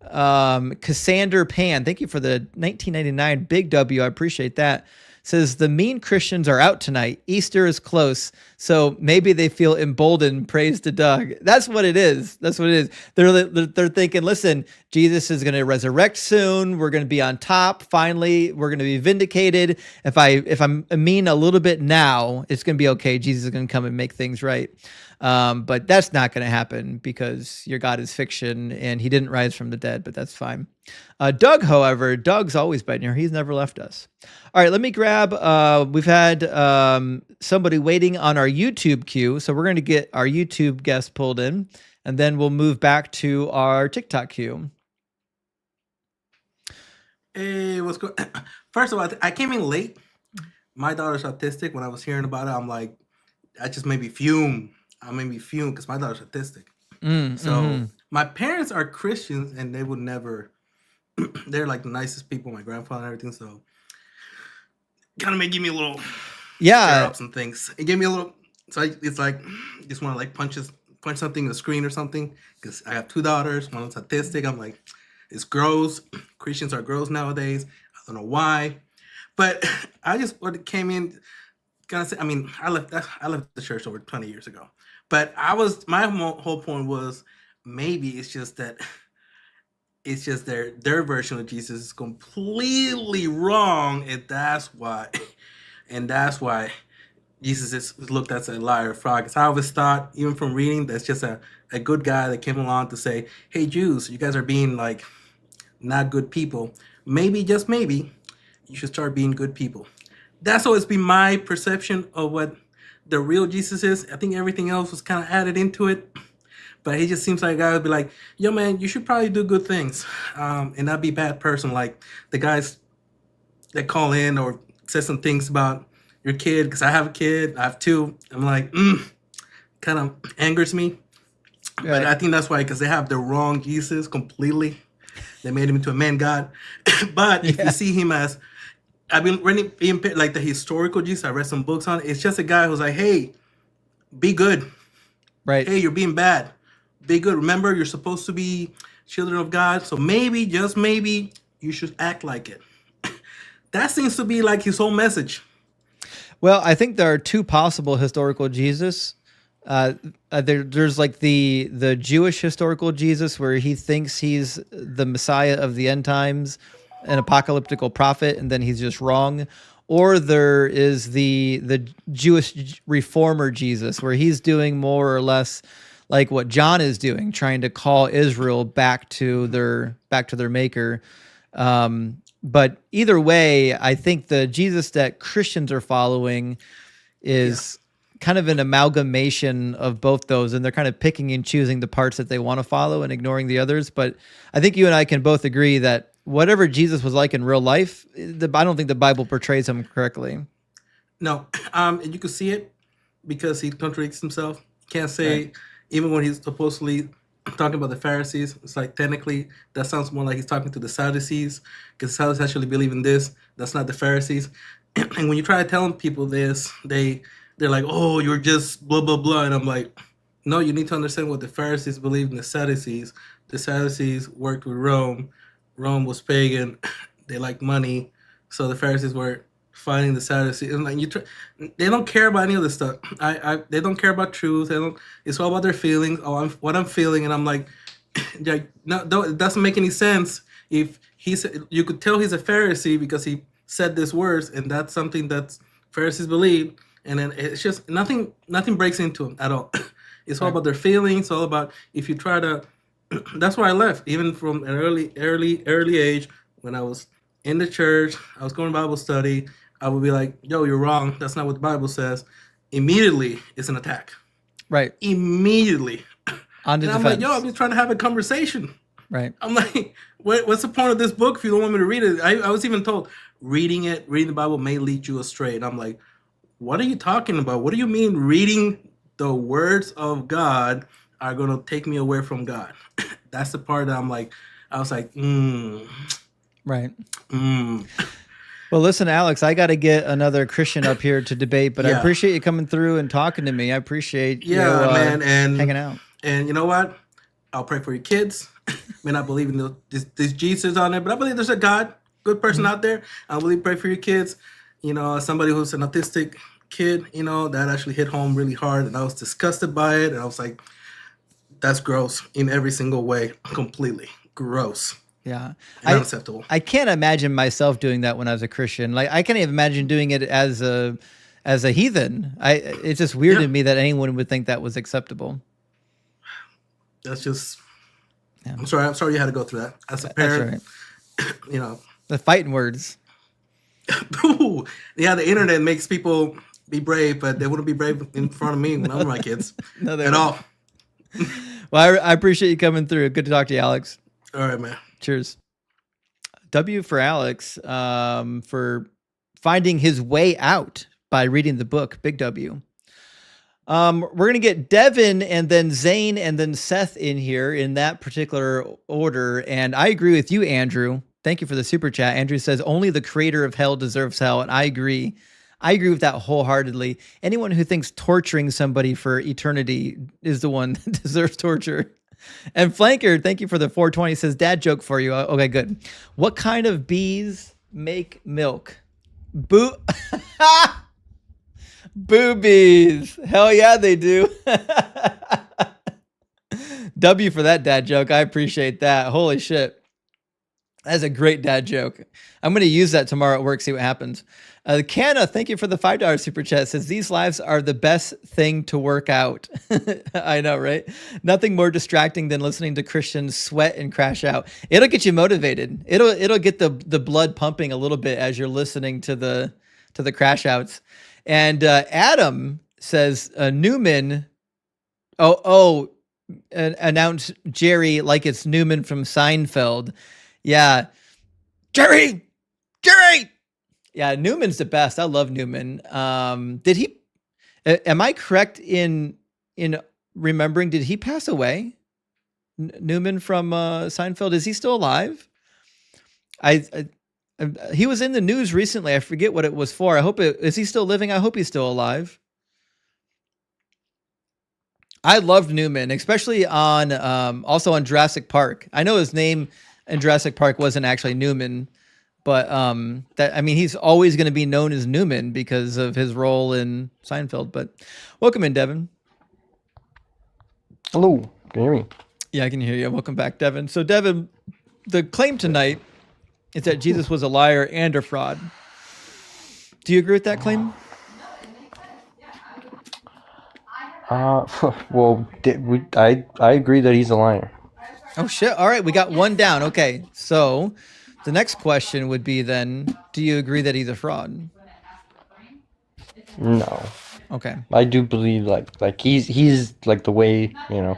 Cassander Pan, thank you for the 1999 big W. I appreciate that. Says the mean Christians are out tonight. Easter is close, so maybe they feel emboldened. Praise to Doug. That's what it is. That's what it is. They're thinking, listen, Jesus is going to resurrect soon. We're going to be on top. Finally, we're going to be vindicated. If I'm mean a little bit now, it's going to be okay. Jesus is going to come and make things right. But that's not going to happen because your God is fiction and he didn't rise from the dead, but that's fine. Doug, however, Doug's always been here. He's never left us. All right, let me grab, we've had somebody waiting on our YouTube queue. So we're going to get our YouTube guest pulled in and then we'll move back to our TikTok queue. Hey, what's going First of all, I came in late. My daughter's autistic. When I was hearing about it, I'm like, I just made me fume. I made me fume because my daughter's autistic. My parents are Christians and they would never, they're like the nicest people, my grandfather and everything. So kind of give me a little stir up some things. It gave me a little, so it's like, just want to like punch something in the screen or something. Because I have two daughters, one is autistic. I'm like, it's gross. Christians are gross nowadays. I don't know why. But I just came in, kind of say, I mean, I left the church over 20 years ago. But my whole point was maybe it's just that their version of Jesus is completely wrong, and that's why Jesus is looked at as a liar, fraud. Because I always thought, even from reading, that's just a good guy that came along to say, hey, Jews, you guys are being like not good people. Maybe, just maybe, you should start being good people. That's always been my perception of what the real Jesus is. I think everything else was kind of added into it. But he just seems like a guy would be like, yo, man, you should probably do good things and not be a bad person. Like the guys that call in or say some things about your kid, because I have a kid, I have two. I'm like, kind of angers me. Right. But I think that's why, because they have the wrong Jesus completely. They made him into a man God. But if you see him as, I've been reading like the historical Jesus. I read some books on it. It's just a guy who's like, hey, be good. Right. Hey, you're being bad. Be good. Remember, you're supposed to be children of God. So maybe, just maybe, you should act like it. That seems to be like his whole message. Well, I think there are two possible historical Jesus. There's like the Jewish historical Jesus, where he thinks he's the Messiah of the end times, an apocalyptical prophet, and then he's just wrong. Or there is the Jewish reformer Jesus, where he's doing more or less like what John is doing, trying to call Israel back to their maker. But either way, I think the Jesus that Christians are following is kind of an amalgamation of both those, and they're kind of picking and choosing the parts that they want to follow and ignoring the others. But I think you and I can both agree that whatever Jesus was like in real life, I don't think the Bible portrays him correctly. No, and you can see it because he contradicts himself. Can't say, right. Even when he's supposedly talking about the Pharisees, it's like technically that sounds more like he's talking to the Sadducees, because the Sadducees actually believe in this. That's not the Pharisees. And when you try to tell people this, they're like, oh, you're just blah, blah, blah. And I'm like, no, you need to understand what the Pharisees believed in the Sadducees. The Sadducees worked with Rome. Rome was pagan. They liked money. So the Pharisees were fighting the Sadducees. And like they don't care about any of this stuff. They don't care about truth. It's all about their feelings. Oh, what I'm feeling. And I'm like, no, it doesn't make any sense. If you could tell he's a Pharisee because he said these words, and that's something that Pharisees believe. And then it's just nothing breaks into them at all. It's all about their feelings. All about, if you try to, that's why I left, even from an early age. When I was in the church, I was going to Bible study, I would be like, yo, you're wrong. That's not what the Bible says. Immediately, it's an attack. Right. Immediately. On the defense. I'm like, yo, I'm just trying to have a conversation. Right. I'm like, what's the point of this book if you don't want me to read it? I was even told reading the Bible may lead you astray. And I'm like, what are you talking about? What do you mean reading the words of God are going to take me away from God? That's the part that I was like, Right. Well, listen, Alex, I got to get another Christian up here to debate, but I Yeah. appreciate you coming through and talking to me. I appreciate you man, and hanging out. And you know what? I'll pray for your kids. May not believe in this Jesus on there, but I believe there's a God, good person out there. I believe pray for your kids. You know, somebody who's an autistic kid, you know, that actually hit home really hard, and I was disgusted by it, and I was like, that's gross in every single way, completely gross. Yeah. Unacceptable. I can't imagine myself doing that when I was a Christian. Like, I can't even imagine doing it as a heathen. It's just weird to me that anyone would think that was acceptable. That's just, I'm sorry you had to go through that. As a parent, you know. The fighting words. Yeah, the internet makes people be brave, but they wouldn't be brave in front of me when I'm my kids. No, at all. Well, I appreciate you coming through. Good to talk to you, Alex. All right, man. Cheers. W for Alex, for finding his way out by reading the book. Big W. We're going to get Devin and then Zane and then Seth in here in that particular order. And I agree with you, Andrew. Thank you for the super chat. Andrew says only the creator of hell deserves hell. And I agree. I agree with that wholeheartedly. Anyone who thinks torturing somebody for eternity is the one that deserves torture. And Flanker, thank you for the 420, says dad joke for you. Okay, good. What kind of bees make milk? Boobies. Hell yeah, they do. W for that dad joke. I appreciate that. Holy shit. That's a great dad joke. I'm going to use that tomorrow at work, see what happens. Canna, thank you for the $5 super chat. Says these lives are the best thing to work out. I know, right? Nothing more distracting than listening to Christians sweat and crash out. It'll get you motivated. It'll get the blood pumping a little bit as you're listening to the crash outs. And Adam says Newman. Announce Jerry like it's Newman from Seinfeld. Yeah, Jerry. Yeah, Newman's the best. I love Newman. Did he? Am I correct in remembering? Did he pass away? Newman from Seinfeld. Is he still alive? He was in the news recently. I forget what it was for. Is he still living? I hope he's still alive. I loved Newman, especially on also on Jurassic Park. I know his name in Jurassic Park wasn't actually Newman, but he's always going to be known as Newman because of his role in Seinfeld. But welcome in, Devin. Hello, can you hear me? Yeah, I can hear you. Welcome back, Devin. So, Devin, the claim tonight is that Jesus was a liar and a fraud. Do you agree with that claim? Well, I agree that he's a liar. Oh shit! All right, we got one down. Okay, so the next question would be then: do you agree that he's a fraud? No. Okay. I do believe like he's like the way, you know,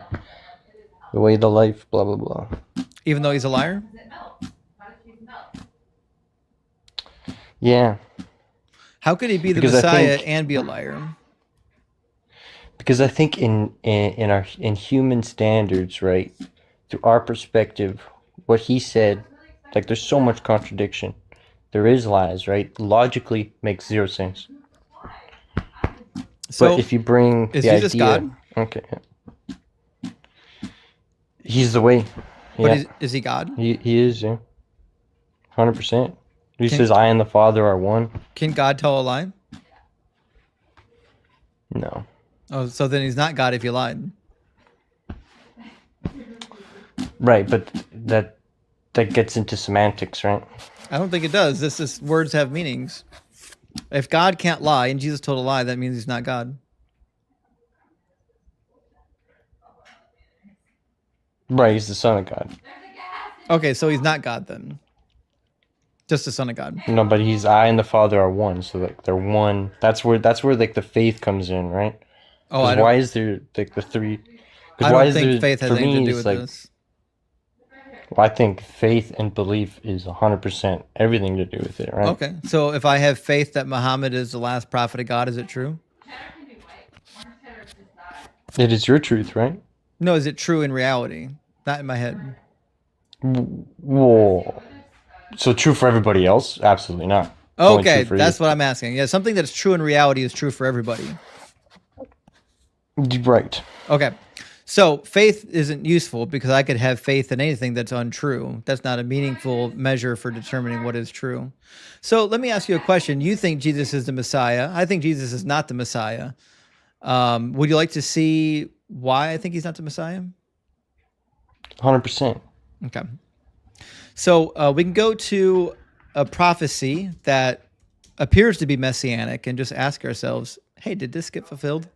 the way, the life, blah blah blah. Even though he's a liar? Yeah. How could he be the Messiah and be a liar? Because I think in human standards, right, through our perspective, what he said, like there's so much contradiction. There is lies, right? Logically makes zero sense. So but if you bring is the Jesus idea, God? Okay, he's the way. But Yeah. is he God? He is, yeah, 100%. He says, "I and the Father are one." Can God tell a lie? No. Oh, so then he's not God if he lied. Right, but that gets into semantics, right? I don't think it does. This is words have meanings. If God can't lie and Jesus told a lie, that means he's not God. Right, he's the Son of God. Okay, so he's not God then. Just the Son of God. No, but he's I and the Father are one, so like they're one. That's where like the faith comes in, right? Oh, why is there like the three? I don't think faith has anything to do with this. Well, I think faith and belief is 100% everything to do with it, right? Okay. So if I have faith that Muhammad is the last prophet of God, is it true? It is your truth, right? No, is it true in reality? Not in my head. Whoa. So true for everybody else? Absolutely not. Only Okay, true for that's you. what I'm asking. Yeah, something that's true in reality is true for everybody. Right. Okay. So faith isn't useful because I could have faith in anything that's untrue. That's not a meaningful measure for determining what is true. So let me ask you a question. You think Jesus is the Messiah. I think Jesus is not the Messiah. Would you like to see why I think he's not the Messiah? 100%. Okay. So we can go to a prophecy that appears to be messianic and just ask ourselves, hey, did this get fulfilled?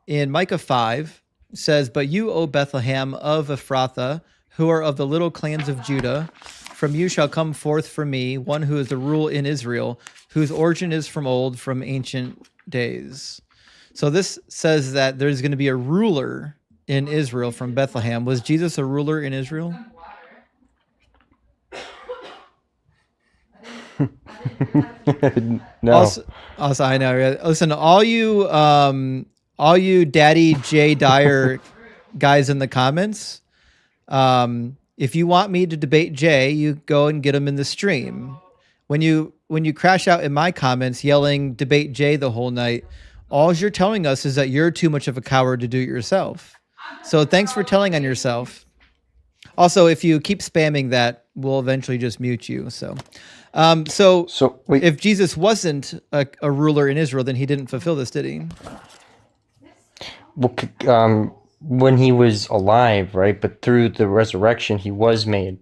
In Micah 5 says, but you, O Bethlehem of Ephrathah, who are of the little clans of Judah, from you shall come forth for me one who is the rule in Israel, whose origin is from old, from ancient days. So this says that there's going to be a ruler in Israel from Bethlehem. Was Jesus a ruler in Israel? No. Also, I know. Listen, all you Daddy J Dyer guys in the comments, if you want me to debate Jay, you go and get him in the stream. When you crash out in my comments yelling debate Jay the whole night, all you're telling us is that you're too much of a coward to do it yourself. So thanks for telling on yourself. Also, if you keep spamming that, we'll eventually just mute you. So wait. if Jesus wasn't a ruler in Israel, then he didn't fulfill this, did he? Well, when he was alive, right? But through the resurrection, he was made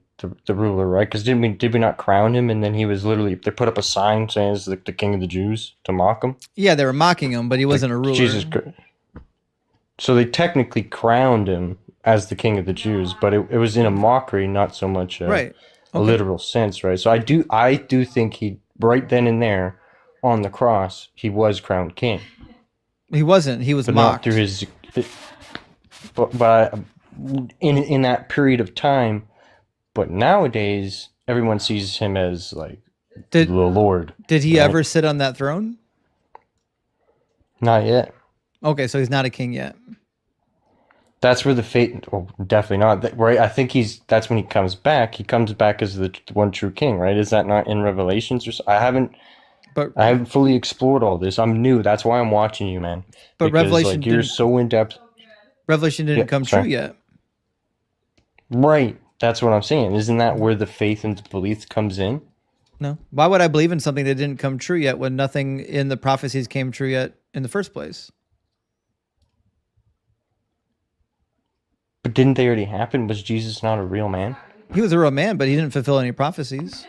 the ruler, right? Because did we not crown him? And then he was literally, they put up a sign saying it's the king of the Jews to mock him. Yeah, they were mocking him, but he wasn't a ruler. Jesus Christ. So they technically crowned him as the king of the Jews, but it was in a mockery, not so much right. A literal sense, right? So I do think he, right then and there on the cross, he was crowned king. He wasn't. He was but mocked. Not through his, but in that period of time. But nowadays, everyone sees him as like the Lord. Did he ever sit on that throne? Not yet. Okay, so he's not a king yet. That's where the fate. Well, definitely not. Right? I think that's when he comes back. He comes back as the one true king. Right? Is that not in Revelations? I haven't fully explored all this. I'm new. That's why I'm watching you, man. But because, Revelation, like, you're so in depth. Revelation didn't come true yet. Right. That's what I'm saying. Isn't that where the faith and the belief comes in? No. Why would I believe in something that didn't come true yet when nothing in the prophecies came true yet in the first place? But didn't they already happen? Was Jesus not a real man? He was a real man, but he didn't fulfill any prophecies.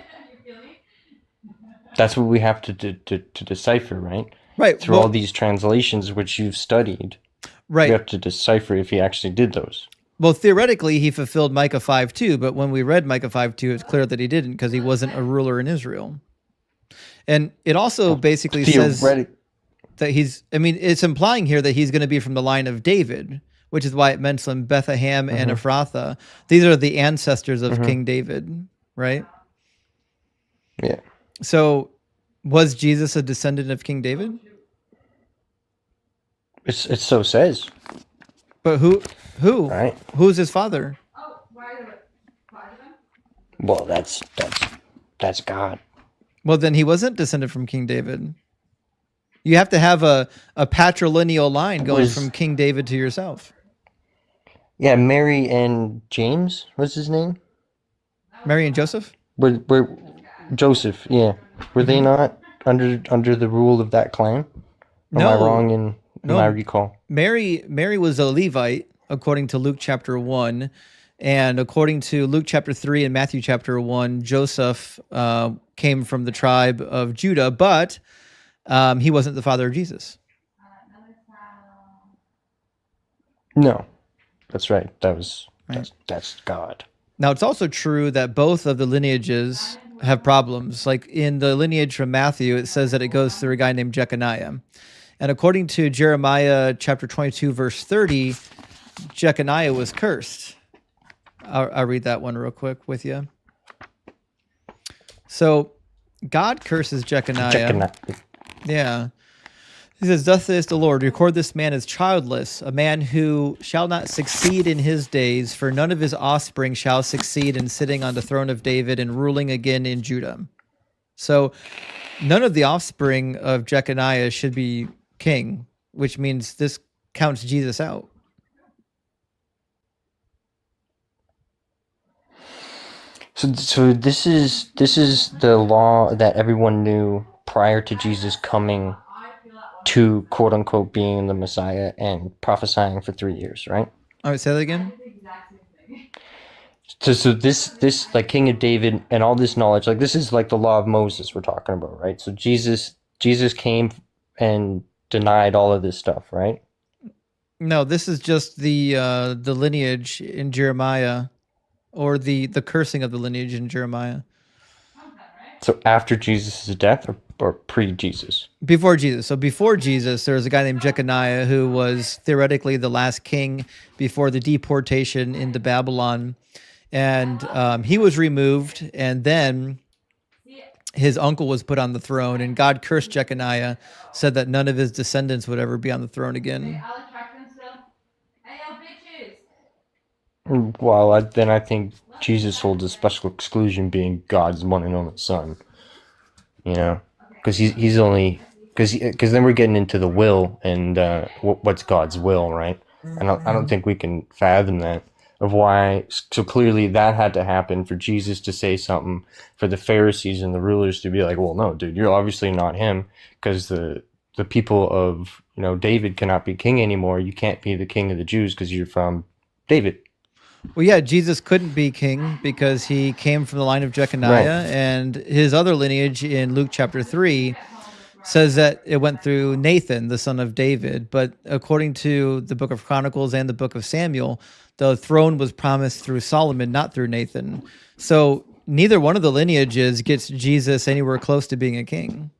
That's what we have to decipher, right? Right. Through all these translations which you've studied. Right. We have to decipher if he actually did those. Well, theoretically, he fulfilled Micah 5:2, but when we read Micah 5:2, it's clear that he didn't because he wasn't a ruler in Israel. And it also basically says that it's implying here that he's going to be from the line of David, which is why it mentions Bethlehem and Ephrathah. These are the ancestors of King David, right? Yeah. So was Jesus a descendant of King David? It so says. But who? Right. Who's his father? Well, that's God. Well, then he wasn't descended from King David. You have to have a patrilineal line going from King David to yourself. Yeah, Mary and James, what's his name? Mary and Joseph? Were Joseph, yeah. Were they not under the rule of that clan? Am I wrong in my recall? Mary was a Levite, according to Luke chapter 1. And according to Luke chapter 3 and Matthew chapter 1, Joseph came from the tribe of Judah, but he wasn't the father of Jesus. No, that's right. That's God. Now, it's also true that both of the lineages have problems. Like in the lineage from Matthew, it says that it goes through a guy named Jeconiah. And according to Jeremiah chapter 22, verse 30, Jeconiah was cursed. I'll read that one real quick with you. So God curses Jeconiah. Yeah. He says, thus says the Lord, record this man as childless, a man who shall not succeed in his days, for none of his offspring shall succeed in sitting on the throne of David and ruling again in Judah. So none of the offspring of Jeconiah should be king, which means this counts Jesus out. So this is the law that everyone knew prior to Jesus coming to quote unquote being the Messiah and prophesying for 3 years, right? All right, say that again. So this like King of David and all this knowledge, like this is like the law of Moses we're talking about, right? So Jesus came and denied all of this stuff, right? No, this is just the lineage in Jeremiah, or the cursing of the lineage in Jeremiah. So after Jesus' death or pre-Jesus? Before Jesus. So before Jesus, there was a guy named Jeconiah who was theoretically the last king before the deportation into Babylon. And he was removed, and then his uncle was put on the throne, and God cursed Jeconiah, said that none of his descendants would ever be on the throne again. Well, then I think Jesus holds a special exclusion, being God's one and only Son. You know, because he's only because then we're getting into the will and what's God's will, right? I don't think we can fathom that of why. So clearly that had to happen for Jesus to say something, for the Pharisees and the rulers to be like, well, no, dude, you're obviously not him, because the people of David cannot be king anymore. You can't be the king of the Jews because you're from David. Well, yeah, Jesus couldn't be king because he came from the line of Jeconiah, Right. and his other lineage in Luke chapter 3 says that it went through Nathan, the son of David. But according to the book of Chronicles and the book of Samuel, the throne was promised through Solomon, not through Nathan. So neither one of the lineages gets Jesus anywhere close to being a king.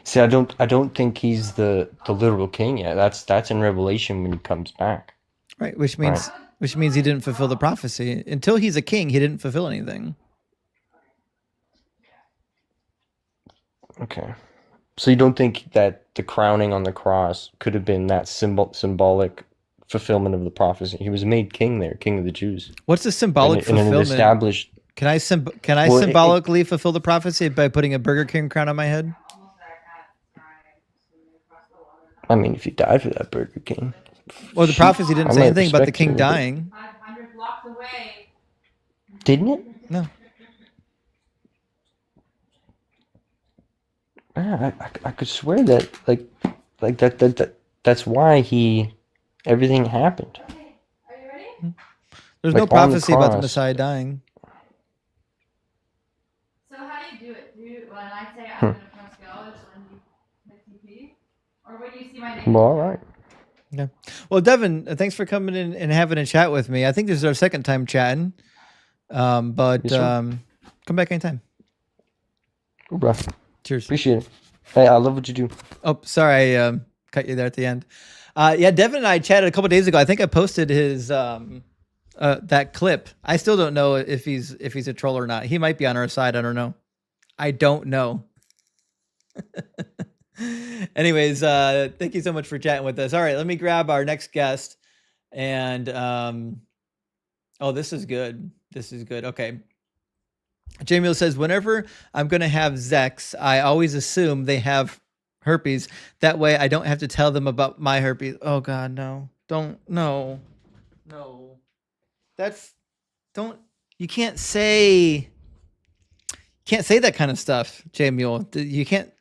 See, I don't think he's the literal king yet. That's in Revelation when he comes back. Right, which means he didn't fulfill the prophecy. Until he's a king, he didn't fulfill anything. Okay. So you don't think that the crowning on the cross could have been that symbolic fulfillment of the prophecy? He was made king there, king of the Jews. What's the symbolic fulfillment? And established. Can I symbolically fulfill the prophecy by putting a Burger King crown on my head? I mean, if you died for that Burger King. Well, the prophecy didn't say anything about the king dying. Didn't it? No. Yeah, I could swear that like that's why everything happened. There's no prophecy about the Messiah dying. So how do you do it? When I say I'm going to press go, it's when you hit TP? Or when you see my name? Well, all right. Yeah. Well, Devin, thanks for coming in and having a chat with me. I think this is our second time chatting. But yes, come back anytime. Cool, bro. Cheers. Appreciate it. Hey, I love what you do. Oh, sorry, I cut you there at the end. Yeah, Devin and I chatted a couple days ago. I think I posted his that clip. I still don't know if he's a troll or not. He might be on our side. I don't know. I don't know. Anyways, thank you so much for chatting with us. All right, let me grab our next guest. And oh, this is good. This is good. Okay. Jamil says, whenever I'm going to have Zex, I always assume they have herpes. That way I don't have to tell them about my herpes. Oh God, no. No. You can't say that kind of stuff, Jamil. You can't.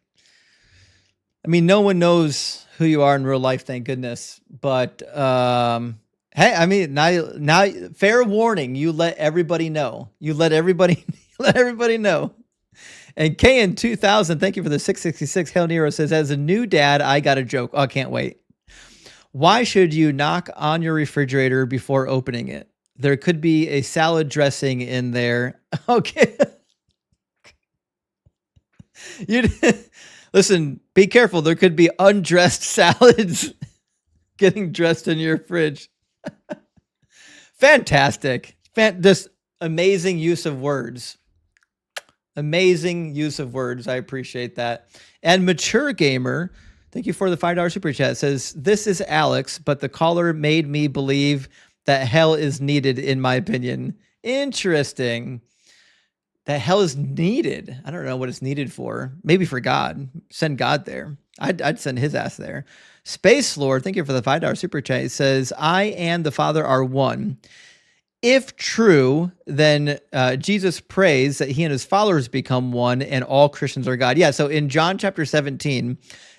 I mean, no one knows who you are in real life, thank goodness. But hey, I mean, now, fair warning. You let everybody know. Let everybody know. And KN 2000, thank you for the 666. Hell Nero says, as a new dad, I got a joke. Oh, I can't wait. Why should you knock on your refrigerator before opening it? There could be a salad dressing in there. Okay. Listen, be careful. There could be undressed salads getting dressed in your fridge. Fantastic. Just amazing use of words. Amazing use of words. I appreciate that. And Mature Gamer, thank you for the $5 super chat. Says, this is Alex, but the caller made me believe that hell is needed, in my opinion. Interesting. That hell is needed. I don't know what it's needed for. Maybe for God. Send God there. I'd send his ass there. Space Lord, thank you for the $5 super chat. It says, I and the Father are one. If true, then Jesus prays that he and his followers become one and all Christians are God. Yeah, so in John chapter 17,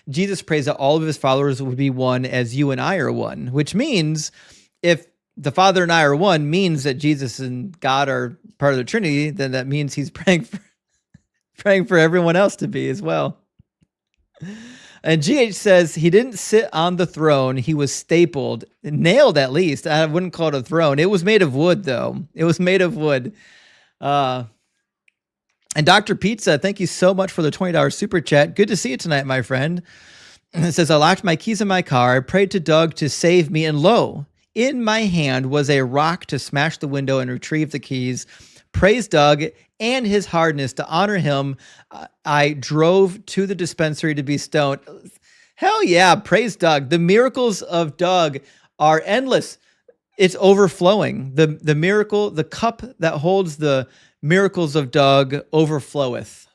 Jesus prays that all of his followers would be one as you and I are one, which means if the Father and I are one means that Jesus and God are part of the Trinity, then that means he's praying for everyone else to be as well. And GH says he didn't sit on the throne. He was stapled, nailed at least. I wouldn't call it a throne. It was made of wood, though. It was made of wood. And Dr. Pizza, thank you so much for the $20 super chat. Good to see you tonight, my friend. It says, I locked my keys in my car. I prayed to Doug to save me. And lo, in my hand was a rock to smash the window and retrieve the keys. Praise Doug and his hardness. To honor him, I drove to the dispensary to be stoned. Hell yeah, praise Doug. The miracles of Doug are endless. It's overflowing. The miracle, the cup that holds the miracles of Doug overfloweth.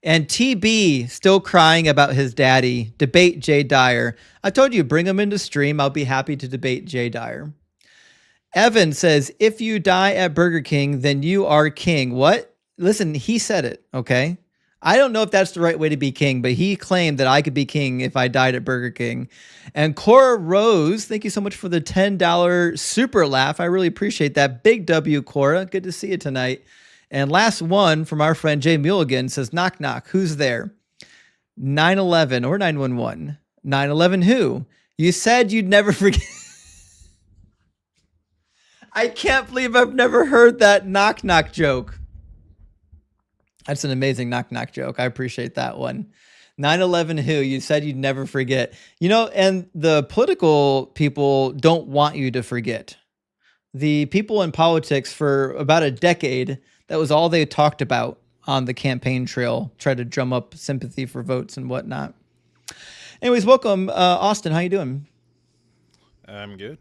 And TB still crying about his daddy. Debate Jay Dyer. I told you, bring him into stream. I'll be happy to debate Jay Dyer. Evan says, if you die at Burger King, then you are king. What? Listen, he said it, okay? I don't know if that's the right way to be king, but he claimed that I could be king if I died at Burger King. And Cora Rose, thank you so much for the $10 super laugh. I really appreciate that. Big W, Cora. Good to see you tonight. And last one from our friend Jay Mulligan says, knock, knock. Who's there? 911 or 911. 911 who? You said you'd never forget. I can't believe I've never heard that knock knock joke. That's an amazing knock knock joke. I appreciate that one. 9/11 who? You said you'd never forget. You know, and the political people don't want you to forget. The people in politics for about a decade, that was all they talked about on the campaign trail, try to drum up sympathy for votes and whatnot. Anyways, welcome, Austin. How you doing? I'm good.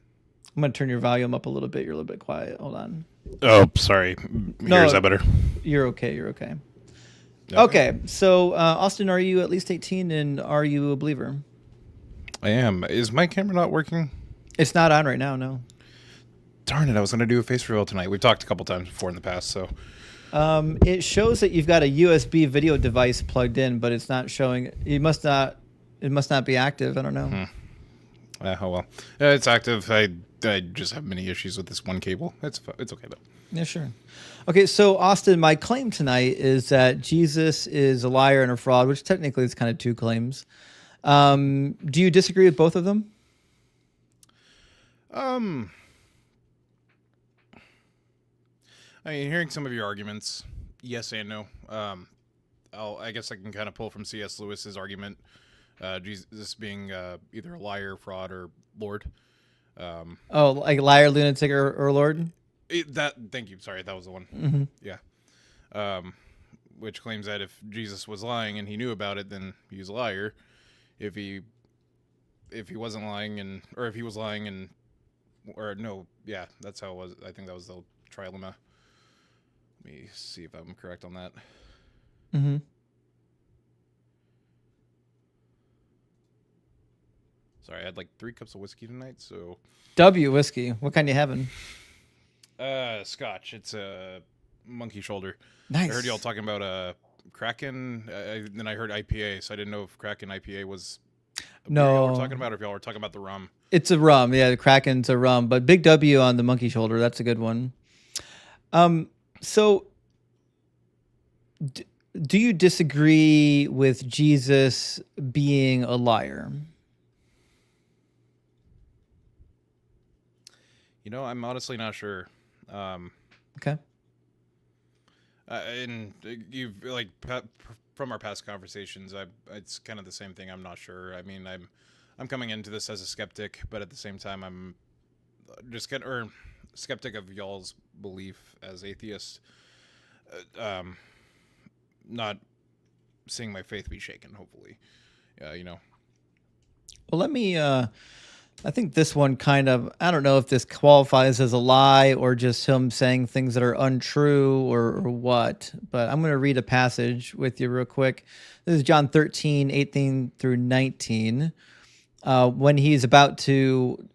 I'm going to turn your volume up a little bit. You're a little bit quiet. Hold on. Oh, sorry. No, Is that better? You're okay. You're okay. Okay. So, Austin, are you at least 18 and are you a believer? I am. Is my camera not working? It's not on right now, no. Darn it. I was going to do a face reveal tonight. We've talked a couple times before in the past, so. It shows that you've got a USB video device plugged in, but it's not showing. It must not be active. I don't know. Oh, well. It's active. I just have many issues with this one cable. It's okay, though. Yeah, sure. Okay, so Austin, my claim tonight is that Jesus is a liar and a fraud, which technically is kind of two claims. Do you disagree with both of them? I mean, hearing some of your arguments, yes and no. I guess I can kind of pull from C.S. Lewis's argument, Jesus being either a liar, fraud, or Lord. Like liar, lunatic, or Lord? Thank you. Sorry, that was the one. Mm-hmm. Yeah. Which claims that if Jesus was lying and he knew about it, then he was a liar. If he wasn't lying or if he was lying that's how it was. I think that was the trilemma. Let me see if I'm correct on that. Mm-hmm. Sorry, I had like 3 cups of whiskey tonight, so. W whiskey. What kind you having? Scotch. It's a monkey shoulder. Nice. I heard y'all talking about Kraken. Then I heard IPA, so I didn't know if Kraken IPA was. No. Y'all were talking about, or if y'all were talking about the rum. It's a rum. Yeah, the Kraken's a rum, but big W on the monkey shoulder. That's a good one. So, do you disagree with Jesus being a liar? You know, I'm honestly not sure. Okay. And you've like from our past conversations, it's kind of the same thing. I'm not sure. I mean, I'm coming into this as a skeptic, but at the same time, I'm just skeptic of y'all's belief as atheists. Not seeing my faith be shaken. Hopefully, Well, let me. I think this one kind of. I don't know if this qualifies as a lie or just him saying things that are untrue or what. But I'm going to read a passage with you real quick. This is John 13:18 through 19. When he's about to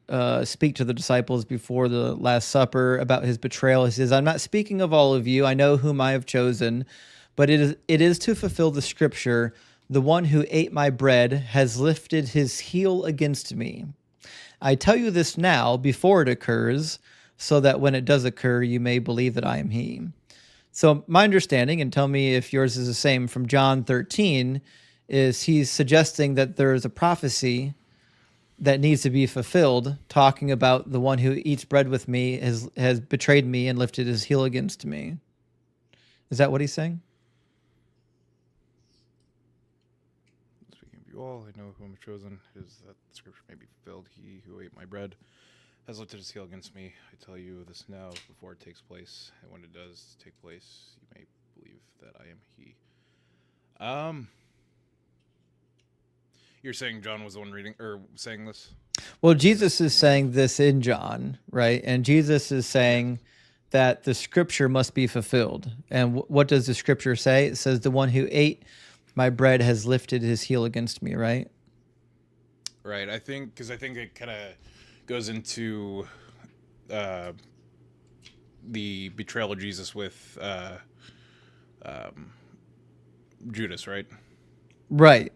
speak to the disciples before the Last Supper about his betrayal, he says, "I'm not speaking of all of you. I know whom I have chosen, but it is to fulfill the scripture. The one who ate my bread has lifted his heel against me. I tell you this now before it occurs, so that when it does occur, you may believe that I am he." So my understanding, and tell me if yours is the same, from John 13, is he's suggesting that there is a prophecy that needs to be fulfilled, talking about the one who eats bread with me has betrayed me and lifted his heel against me. Is that what he's saying? Speaking of you all, I know who I'm chosen, is that the scripture may be fulfilled. He who ate my bread has lifted his heel against me. I tell you this now before it takes place, and when it does take place, you may believe that I am he. You're saying John was the one reading or saying this? Well, Jesus is saying this in John, right? And Jesus is saying that the scripture must be fulfilled. And what does the scripture say? It says, the one who ate my bread has lifted his heel against me, right? Right. I think it kind of goes into the betrayal of Jesus with Judas, right? Right.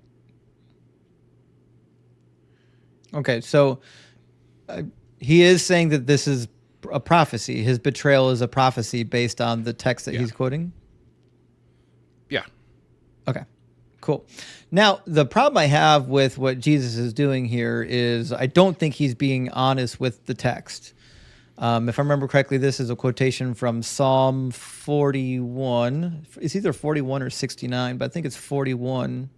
Okay, so he is saying that this is a prophecy. His betrayal is a prophecy based on the text that he's quoting? Yeah. Okay, cool. Now, the problem I have with what Jesus is doing here is I don't think he's being honest with the text. If I remember correctly, this is a quotation from Psalm 41. It's either 41 or 69, but I think it's 41.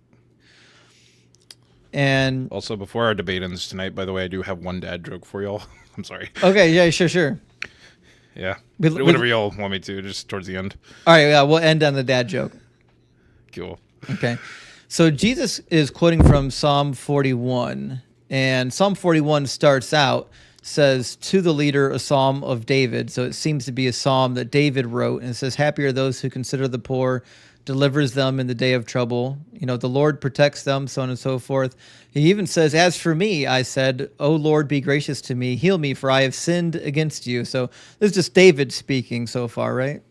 And also, before our debate ends tonight, by the way, I do have one dad joke for y'all. I'm sorry. Okay, yeah, sure. Yeah, whatever y'all want me to, just towards the end. All right, yeah, we'll end on the dad joke. Cool. Okay, so Jesus is quoting from Psalm 41, and Psalm 41 starts out, says, to the leader, a psalm of David. So it seems to be a psalm that David wrote, and it says, happy are those who consider the poor, delivers them in the day of trouble. You know, the Lord protects them, so on and so forth. He even says, as for me, I said, O Lord, be gracious to me, heal me, for I have sinned against you. So this is just David speaking so far, right?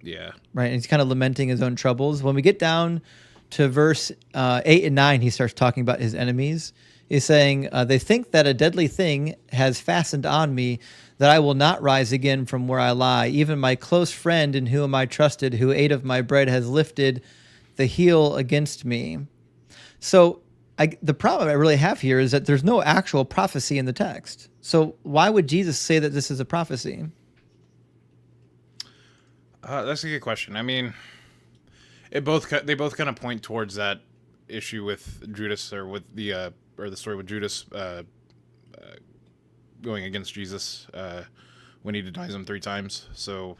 Yeah. Right, and he's kind of lamenting his own troubles. When we get down to verse 8 and 9, he starts talking about his enemies. He's saying, they think that a deadly thing has fastened on me, that I will not rise again from where I lie. Even my close friend in whom I trusted, who ate of my bread, has lifted the heel against me. So the problem I really have here is that there's no actual prophecy in the text. So why would Jesus say that this is a prophecy? That's a good question. I mean, they both kind of point towards that issue with Judas, or with the story with Judas going against Jesus when he denies him 3 times. So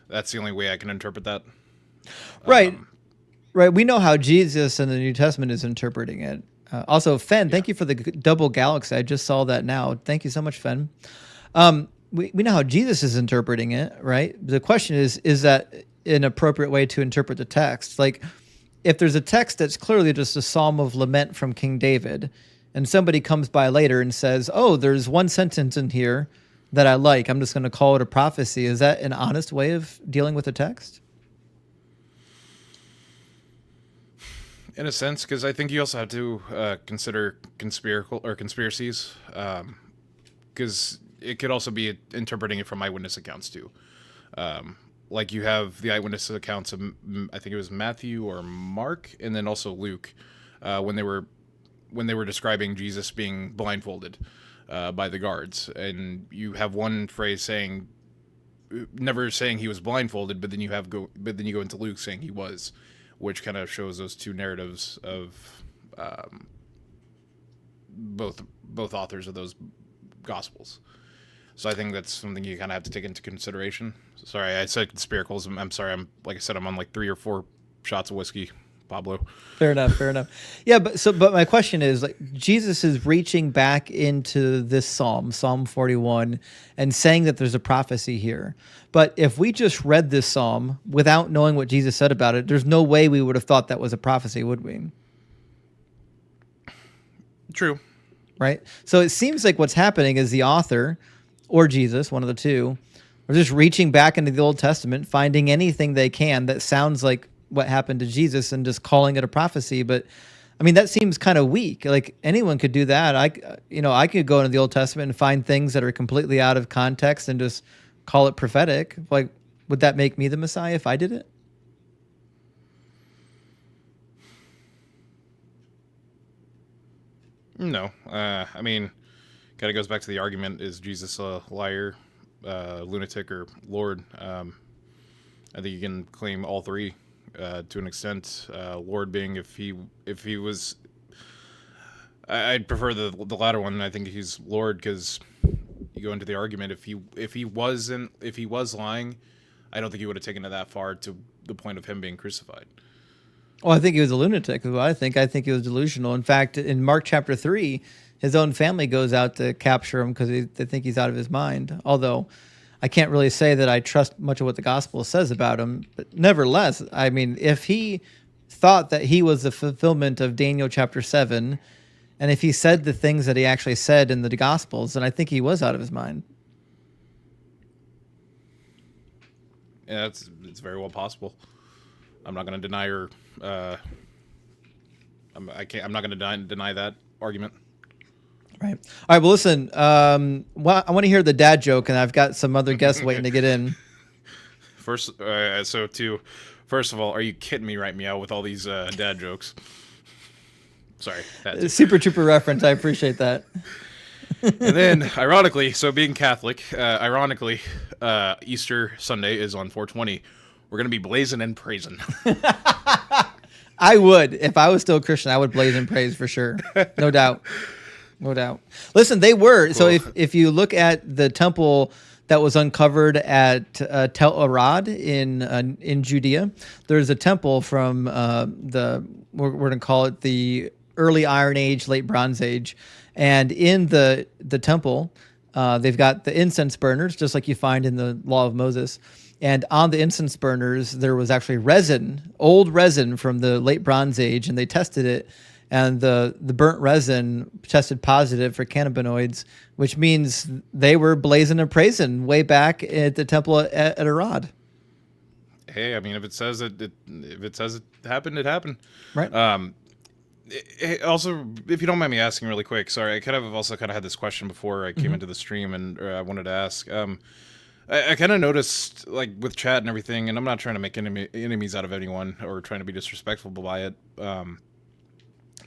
that's the only way I can interpret that. Right. Right. We know how Jesus in the New Testament is interpreting it. Also, Fen, thank you for the double galaxy. I just saw that now. Thank you so much, Fen. We know how Jesus is interpreting it, right? The question is that an appropriate way to interpret the text? Like, if there's a text that's clearly just a psalm of lament from King David, and somebody comes by later and says, oh, there's one sentence in here that I like, I'm just going to call it a prophecy. Is that an honest way of dealing with the text? In a sense, because I think you also have to consider conspiracies, because it could also be interpreting it from eyewitness accounts too. Like you have the eyewitness accounts of, I think it was Matthew or Mark, and then also Luke, when they were describing Jesus being blindfolded by the guards, and you have one phrase saying, never saying he was blindfolded, but then you go into Luke saying he was, which kind of shows those two narratives of both authors of those gospels. So I think that's something you kind of have to take into consideration. Sorry, I said conspiracles. I'm sorry. Like I said, I'm on like 3 or 4 shots of whiskey, Pablo. Fair enough. Yeah, but my question is, like, Jesus is reaching back into this Psalm 41, and saying that there's a prophecy here. But if we just read this psalm without knowing what Jesus said about it, there's no way we would have thought that was a prophecy, would we? True. Right? So it seems like what's happening is the author, or Jesus, one of the two, are just reaching back into the Old Testament, finding anything they can that sounds like what happened to Jesus, and just calling it a prophecy. But I mean, that seems kind of weak. Like, anyone could do that. I could go into the Old Testament and find things that are completely out of context and just call it prophetic. Like, would that make me the Messiah if I did it? No. I mean, kind of goes back to the argument: is Jesus a liar, lunatic, or Lord? I think you can claim all three to an extent. Lord being if he was. I'd prefer the latter one. I think he's Lord because you go into the argument if he was lying, I don't think he would have taken it that far to the point of him being crucified. Well, I think he was a lunatic is what I think. I think he was delusional. In fact, in Mark chapter 3, his own family goes out to capture him because they think he's out of his mind. Although I can't really say that I trust much of what the gospel says about him. But nevertheless, I mean, if he thought that he was the fulfillment of Daniel chapter 7, and if he said the things that he actually said in the gospels, then I think he was out of his mind. Yeah, it's very well possible. I'm not going to deny her. I'm not going to deny that argument. Right. All right. Well, listen. I want to hear the dad joke, and I've got some other guests waiting to get in. First of all, are you kidding me? Right me out with all these dad jokes. Sorry. Super Trooper reference. I appreciate that. And then, ironically, so being Catholic, Easter Sunday is on 4/20. We're going to be blazing and praising. I would. If I was still a Christian, I would blaze and praise for sure. No doubt. No doubt. Listen, they were. Cool. So if you look at the temple that was uncovered at Tel Arad in Judea, there's a temple from we're going to call it the early Iron Age, late Bronze Age. And in the temple, they've got the incense burners, just like you find in the Law of Moses. And on the incense burners, there was actually resin, old resin from the late Bronze Age, and they tested it. And the burnt resin tested positive for cannabinoids, which means they were blazing and praising way back at the temple at Arad. Hey, I mean, if it says it happened, it happened. Right. Also, if you don't mind me asking really quick, sorry, I kind of had this question before I came into the stream, and I wanted to ask. I kind of noticed, like, with chat and everything, and I'm not trying to make enemies out of anyone or trying to be disrespectful by it.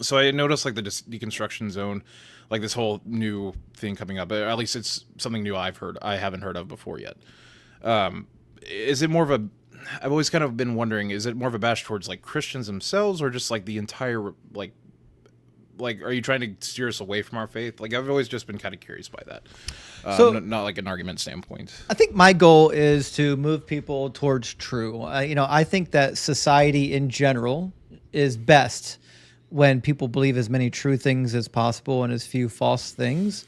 So I noticed, like, the deconstruction zone, like this whole new thing coming up. At least it's something new I haven't heard of before yet. Is it more of a? I've always kind of been wondering, is it more of a bash towards like Christians themselves, or just like the entire like are you trying to steer us away from our faith? Like, I've always just been kind of curious by that. So, not like an argument standpoint. I think my goal is to move people towards true. I think that society in general is best when people believe as many true things as possible and as few false things.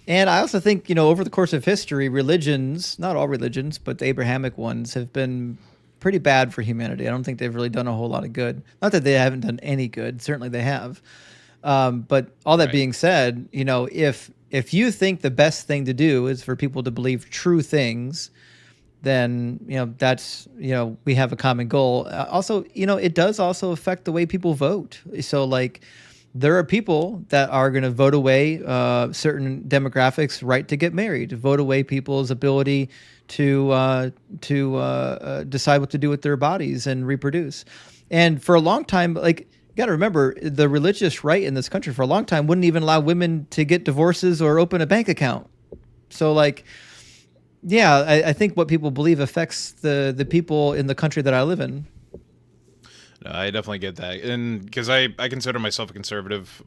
And I also think, over the course of history, religions, not all religions, but the Abrahamic ones, have been pretty bad for humanity. I don't think they've really done a whole lot of good. Not that they haven't done any good. Certainly they have. But all that being said, if you think the best thing to do is for people to believe true things, then, that's, we have a common goal. Also, it does also affect the way people vote. So, like, there are people that are going to vote away certain demographics' right to get married, vote away people's ability to decide what to do with their bodies and reproduce. And for a long time, like, you got to remember, the religious right in this country for a long time wouldn't even allow women to get divorces or open a bank account. So, like, yeah, I think what people believe affects the people in the country that I live in. I definitely get that, and because I consider myself a conservative,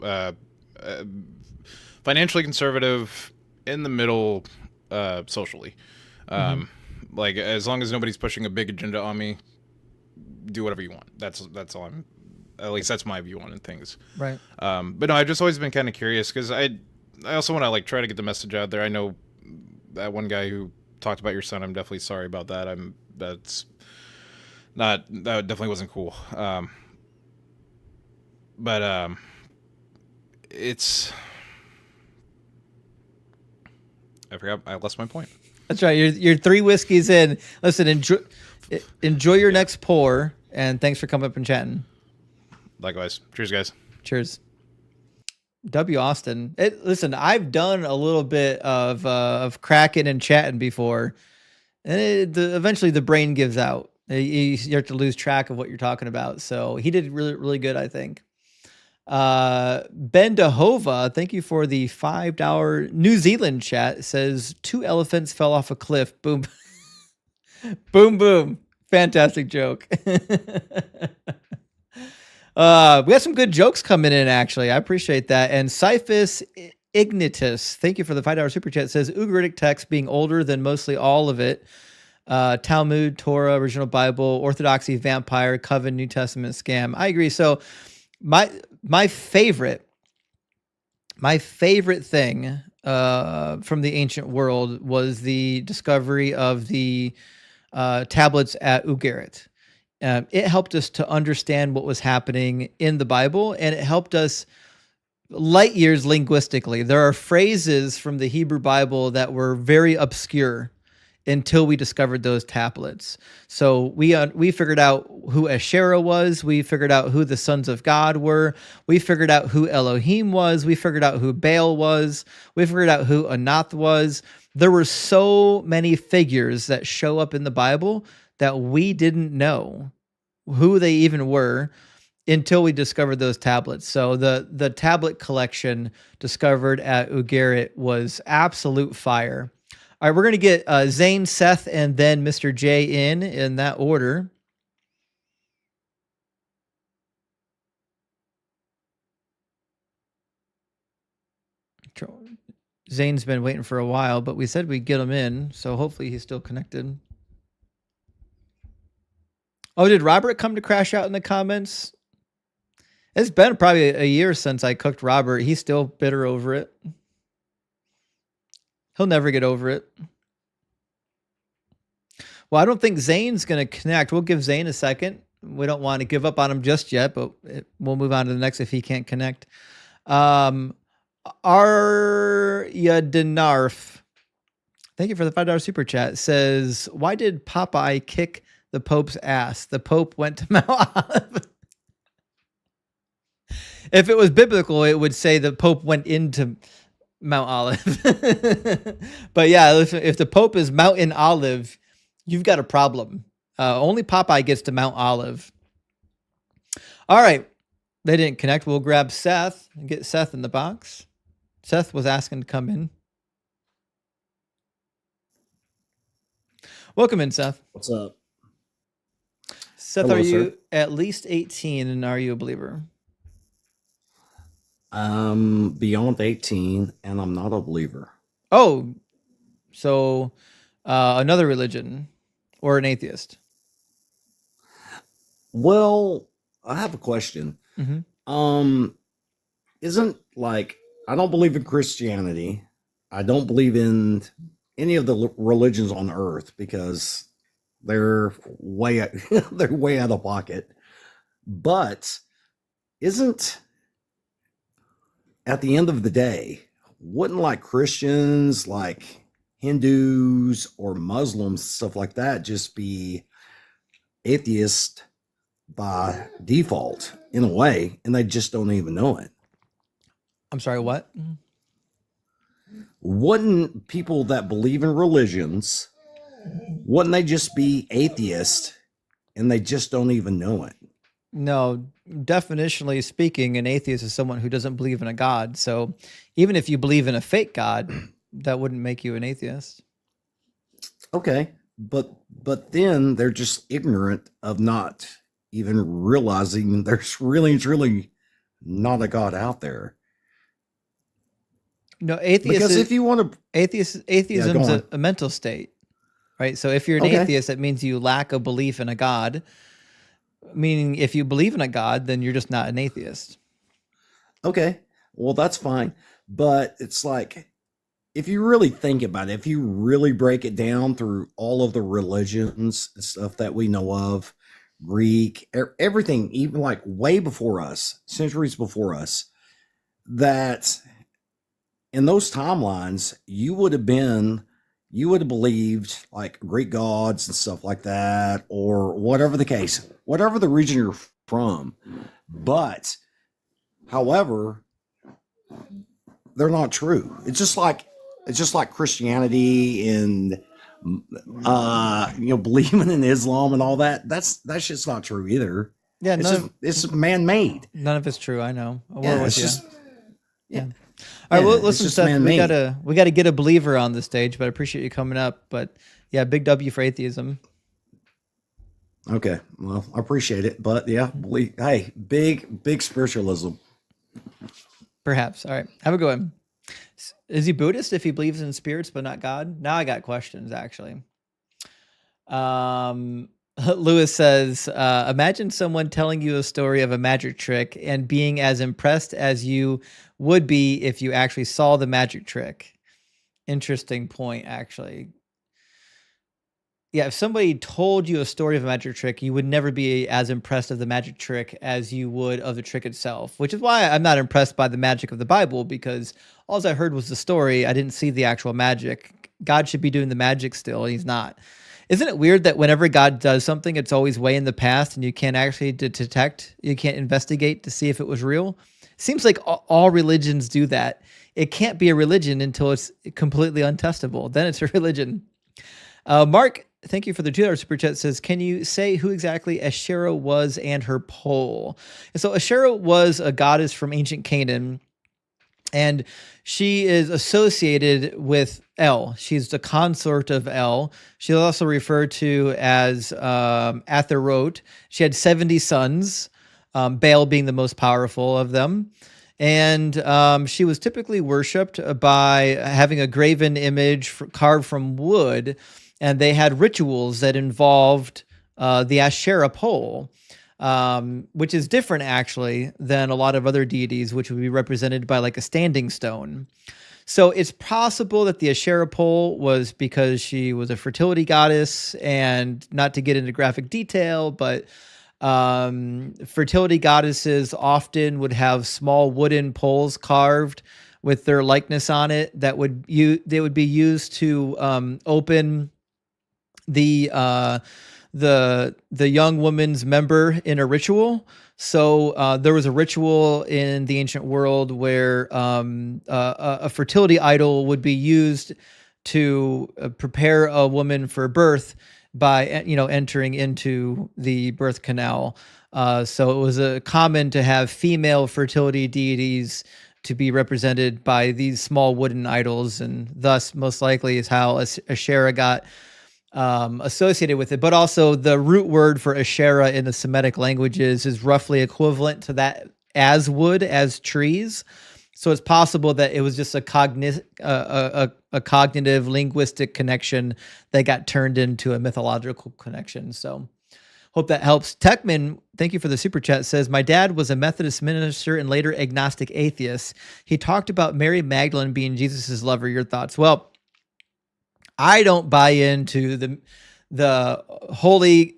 financially conservative, in the middle, socially. Like, as long as nobody's pushing a big agenda on me, do whatever you want. That's all I'm. At least that's my view on things. Right. But no, I've just always been kind of curious because I also want to like try to get the message out there. I know that one guy who talked about your son. I'm definitely sorry about that. That definitely wasn't cool. But it's. I forgot. I lost my point. That's right. You're 3 whiskeys in. Listen, enjoy your next pour, and thanks for coming up and chatting. Likewise. Cheers, guys. Cheers. W. Austin. Listen, I've done a little bit of cracking and chatting before, and eventually the brain gives out. You start to lose track of what you're talking about. So he did really, really good, I think. Ben DeHova, thank you for the $5 New Zealand chat. It says 2 elephants fell off a cliff. Boom. Boom, boom. Fantastic joke. We got some good jokes coming in, actually. I appreciate that. And Cyphus Ignitus, thank you for the $5 super chat. It says Ugaritic text being older than mostly all of it. Talmud, Torah, original Bible, Orthodoxy, vampire, Coven, New Testament, scam. I agree. So my favorite thing from the ancient world was the discovery of the tablets at Ugarit. It helped us to understand what was happening in the Bible, and it helped us light years linguistically. There are phrases from the Hebrew Bible that were very obscure until we discovered those tablets. So we figured out who Asherah was. We figured out who the sons of God were. We figured out who Elohim was. We figured out who Baal was. We figured out who Anath was. There were so many figures that show up in the Bible that we didn't know who they even were until we discovered those tablets. So the tablet collection discovered at Ugarit was absolute fire. All right, we're going to get Zane, Seth, and then Mr. J in that order. Zane's been waiting for a while, but we said we'd get him in, so hopefully he's still connected. Oh, did Robert come to crash out in the comments? It's been probably a year since I cooked Robert. He's still bitter over it. He'll never get over it. Well, I don't think Zane's going to connect. We'll give Zane a second. We don't want to give up on him just yet, but we'll move on to the next if he can't connect. Arya Denarf, thank you for the $5 super chat. Says, why did Popeye kick the Pope's ass? The Pope went to Mount Olive. If it was biblical, it would say the Pope went into Mount Olive. But yeah, if the Pope is Mountain Olive, you've got a problem. Only Popeye gets to Mount Olive. All right. They didn't connect. We'll grab Seth and get Seth in the box. Seth was asking to come in. Welcome in, Seth. What's up? Seth, Hello, are you sir. at least 18 and are you a believer? Beyond 18 and I'm not a believer. Oh, so another religion or an atheist? Well, I have a question. Mm-hmm. Isn't like, I don't believe in Christianity. I don't believe in any of the religions on earth because they're way out of pocket. But isn't, at the end of the day, wouldn't like Christians, like Hindus or Muslims, stuff like that, just be atheist by default in a way, and they just don't even know it? I'm sorry, what? Wouldn't people that believe in religions, wouldn't they just be atheists and they just don't even know it? No, definitionally speaking, an atheist is someone who doesn't believe in a God. So even if you believe in a fake God, that wouldn't make you an atheist. Okay, but then they're just ignorant of not even realizing there's really truly not a God out there. No, Because if you want to, atheism's on. a mental state, right? So if you're an Okay. atheist, that means you lack a belief in a God. Meaning, if you believe in a God, then you're just not an atheist. Okay, well, that's fine. But it's like, if you really think about it, if you really break it down through all of the religions and stuff that we know of, Greek, everything, even like way before us, centuries before us, that in those timelines, you would have believed like Greek gods and stuff like that, or whatever the case, whatever the region you're from. But, however, they're not true. It's just like Christianity and believing in Islam and all that. That's just not true either. Yeah, it's man-made. None of it's true. I know. Yeah, it's just yeah. All right, well, listen, just Seth, man-made. we gotta get a believer on the stage, but I appreciate you coming up. But yeah, big W for atheism. Okay, well, I appreciate it, but yeah, hey, big spiritualism. Perhaps. All right, have a good one. Is he Buddhist if he believes in spirits but not God? Now I got questions actually. Lewis says, imagine someone telling you a story of a magic trick and being as impressed as you would be if you actually saw the magic trick. Interesting point, actually. Yeah, if somebody told you a story of a magic trick, you would never be as impressed of the magic trick as you would of the trick itself, which is why I'm not impressed by the magic of the Bible, because all I heard was the story. I didn't see the actual magic. God should be doing the magic still, and he's not. Isn't it weird that whenever God does something, it's always way in the past and you can't actually detect, you can't investigate to see if it was real? Seems like all religions do that. It can't be a religion until it's completely untestable. Then it's a religion. Mark, thank you for the $2 super chat, says, can you say who exactly Asherah was and her pole? And so Asherah was a goddess from ancient Canaan, and she is associated with El. She's the consort of El. She's also referred to as Atherot. She had 70 sons, Baal being the most powerful of them. And she was typically worshipped by having a graven image carved from wood, and they had rituals that involved the Asherah pole. Which is different actually than a lot of other deities, which would be represented by like a standing stone. So it's possible that the Asherah pole was because she was a fertility goddess, and not to get into graphic detail, but fertility goddesses often would have small wooden poles carved with their likeness on it that they would be used to open the young woman's member in a ritual. So there was a ritual in the ancient world where a fertility idol would be used to prepare a woman for birth by entering into the birth canal. So it was common to have female fertility deities to be represented by these small wooden idols, and thus most likely is how Asherah got associated with it. But also the root word for Asherah in the Semitic languages is roughly equivalent to that as wood, as trees. So it's possible that it was just a cognitive linguistic connection that got turned into a mythological connection. So hope that helps. Techman, thank you for the super chat, says, my dad was a Methodist minister and later agnostic atheist. He talked about Mary Magdalene being Jesus's lover. Your thoughts? Well, I don't buy into the Holy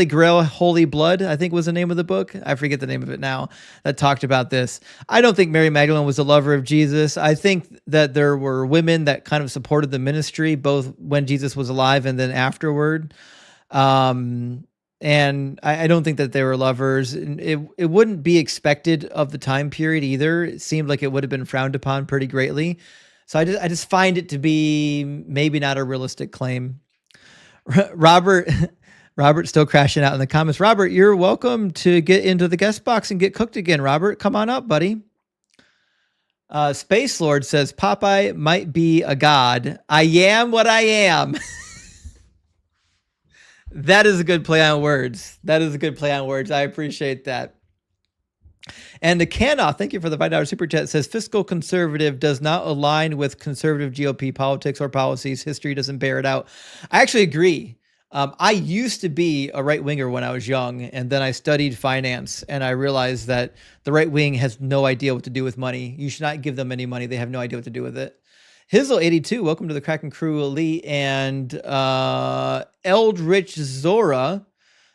Grail, Holy Blood, I think was the name of the book. I forget the name of it now, that talked about this. I don't think Mary Magdalene was a lover of Jesus. I think that there were women that kind of supported the ministry, both when Jesus was alive and then afterward. And I don't think that they were lovers. It wouldn't be expected of the time period either. It seemed like it would have been frowned upon pretty greatly. So I just find it to be maybe not a realistic claim. Robert still crashing out in the comments. Robert, you're welcome to get into the guest box and get cooked again. Robert, come on up, buddy. Space Lord says Popeye might be a god. I am what I am. That is a good play on words. That is a good play on words. I appreciate that. And the Canoff, thank you for the $5 super chat, says fiscal conservative does not align with conservative GOP politics or policies. History doesn't bear it out. I actually agree. I used to be a right winger when I was young, and then I studied finance, and I realized that the right wing has no idea what to do with money. You should not give them any money. They have no idea what to do with it. Hizzle82, welcome to the Kraken Crew Elite, and Eldritch Zora,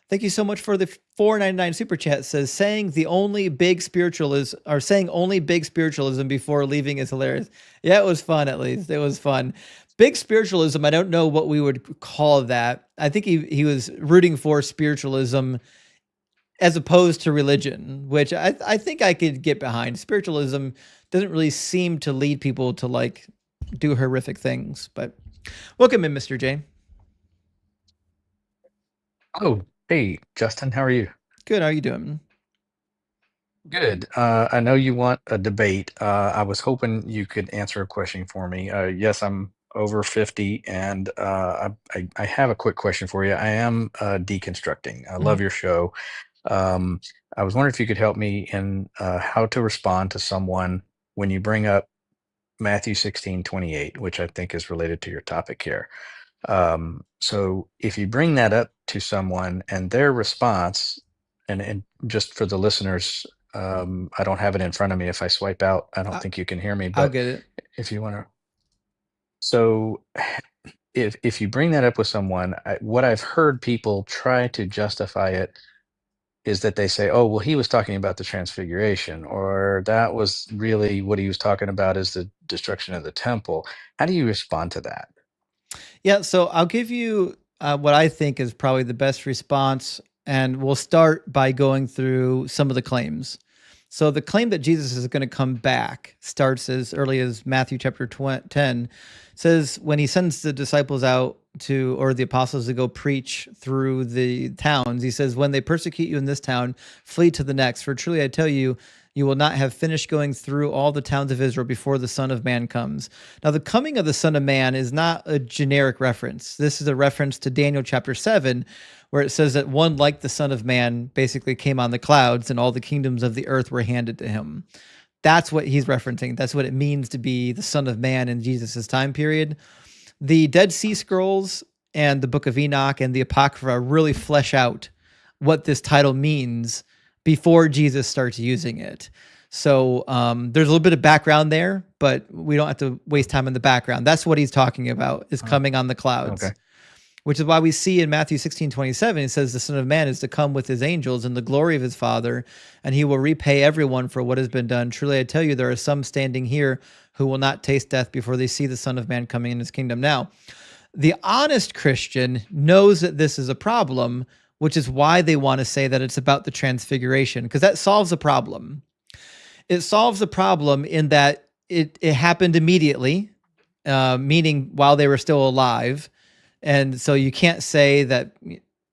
thank you so much for the $4.99 super chat. Says saying only big spiritualism before leaving is hilarious. Yeah, it was fun. At least it was fun. Big spiritualism. I don't know what we would call that. I think he was rooting for spiritualism as opposed to religion, which I think I could get behind. Spiritualism doesn't really seem to lead people to like do horrific things. But welcome in, Mr. J. Oh, hey, Justin, how are you? Good. How are you doing? Good. I know you want a debate. I was hoping you could answer a question for me. Yes, I'm over 50, and I have a quick question for you. I am deconstructing. I love your show. I was wondering if you could help me in how to respond to someone when you bring up Matthew 16:28, which I think is related to your topic here. So if you bring that up to someone and their response, and just for the listeners, I don't have it in front of me. If I swipe out, I don't think you can hear me, I'll but get it. if you want to. So if you bring that up with someone, what I've heard people try to justify it is that they say, oh, well, he was talking about the transfiguration, or that was really what he was talking about is the destruction of the temple. How do you respond to that? Yeah, so I'll give you what I think is probably the best response, and we'll start by going through some of the claims. So the claim that Jesus is going to come back starts as early as Matthew chapter 10, says when he sends the disciples out to, or the apostles to go preach through the towns, he says, when they persecute you in this town, flee to the next. For truly I tell you, you will not have finished going through all the towns of Israel before the Son of Man comes. Now, the coming of the Son of Man is not a generic reference. This is a reference to Daniel chapter 7, where it says that one like the Son of Man basically came on the clouds and all the kingdoms of the earth were handed to him. That's what he's referencing. That's what it means to be the Son of Man in Jesus' time period. The Dead Sea Scrolls and the Book of Enoch and the Apocrypha really flesh out what this title means before Jesus starts using it. So there's a little bit of background there, but we don't have to waste time in the background. That's what he's talking about, is coming on the clouds. Okay. Which is why we see in Matthew 16:27, it says the Son of Man is to come with his angels in the glory of his Father, and he will repay everyone for what has been done. Truly, I tell you, there are some standing here who will not taste death before they see the Son of Man coming in his kingdom. Now, the honest Christian knows that this is a problem, which is why they want to say that it's about the transfiguration, because that solves a problem. It solves a problem in that it happened immediately, meaning while they were still alive. And so you can't say that,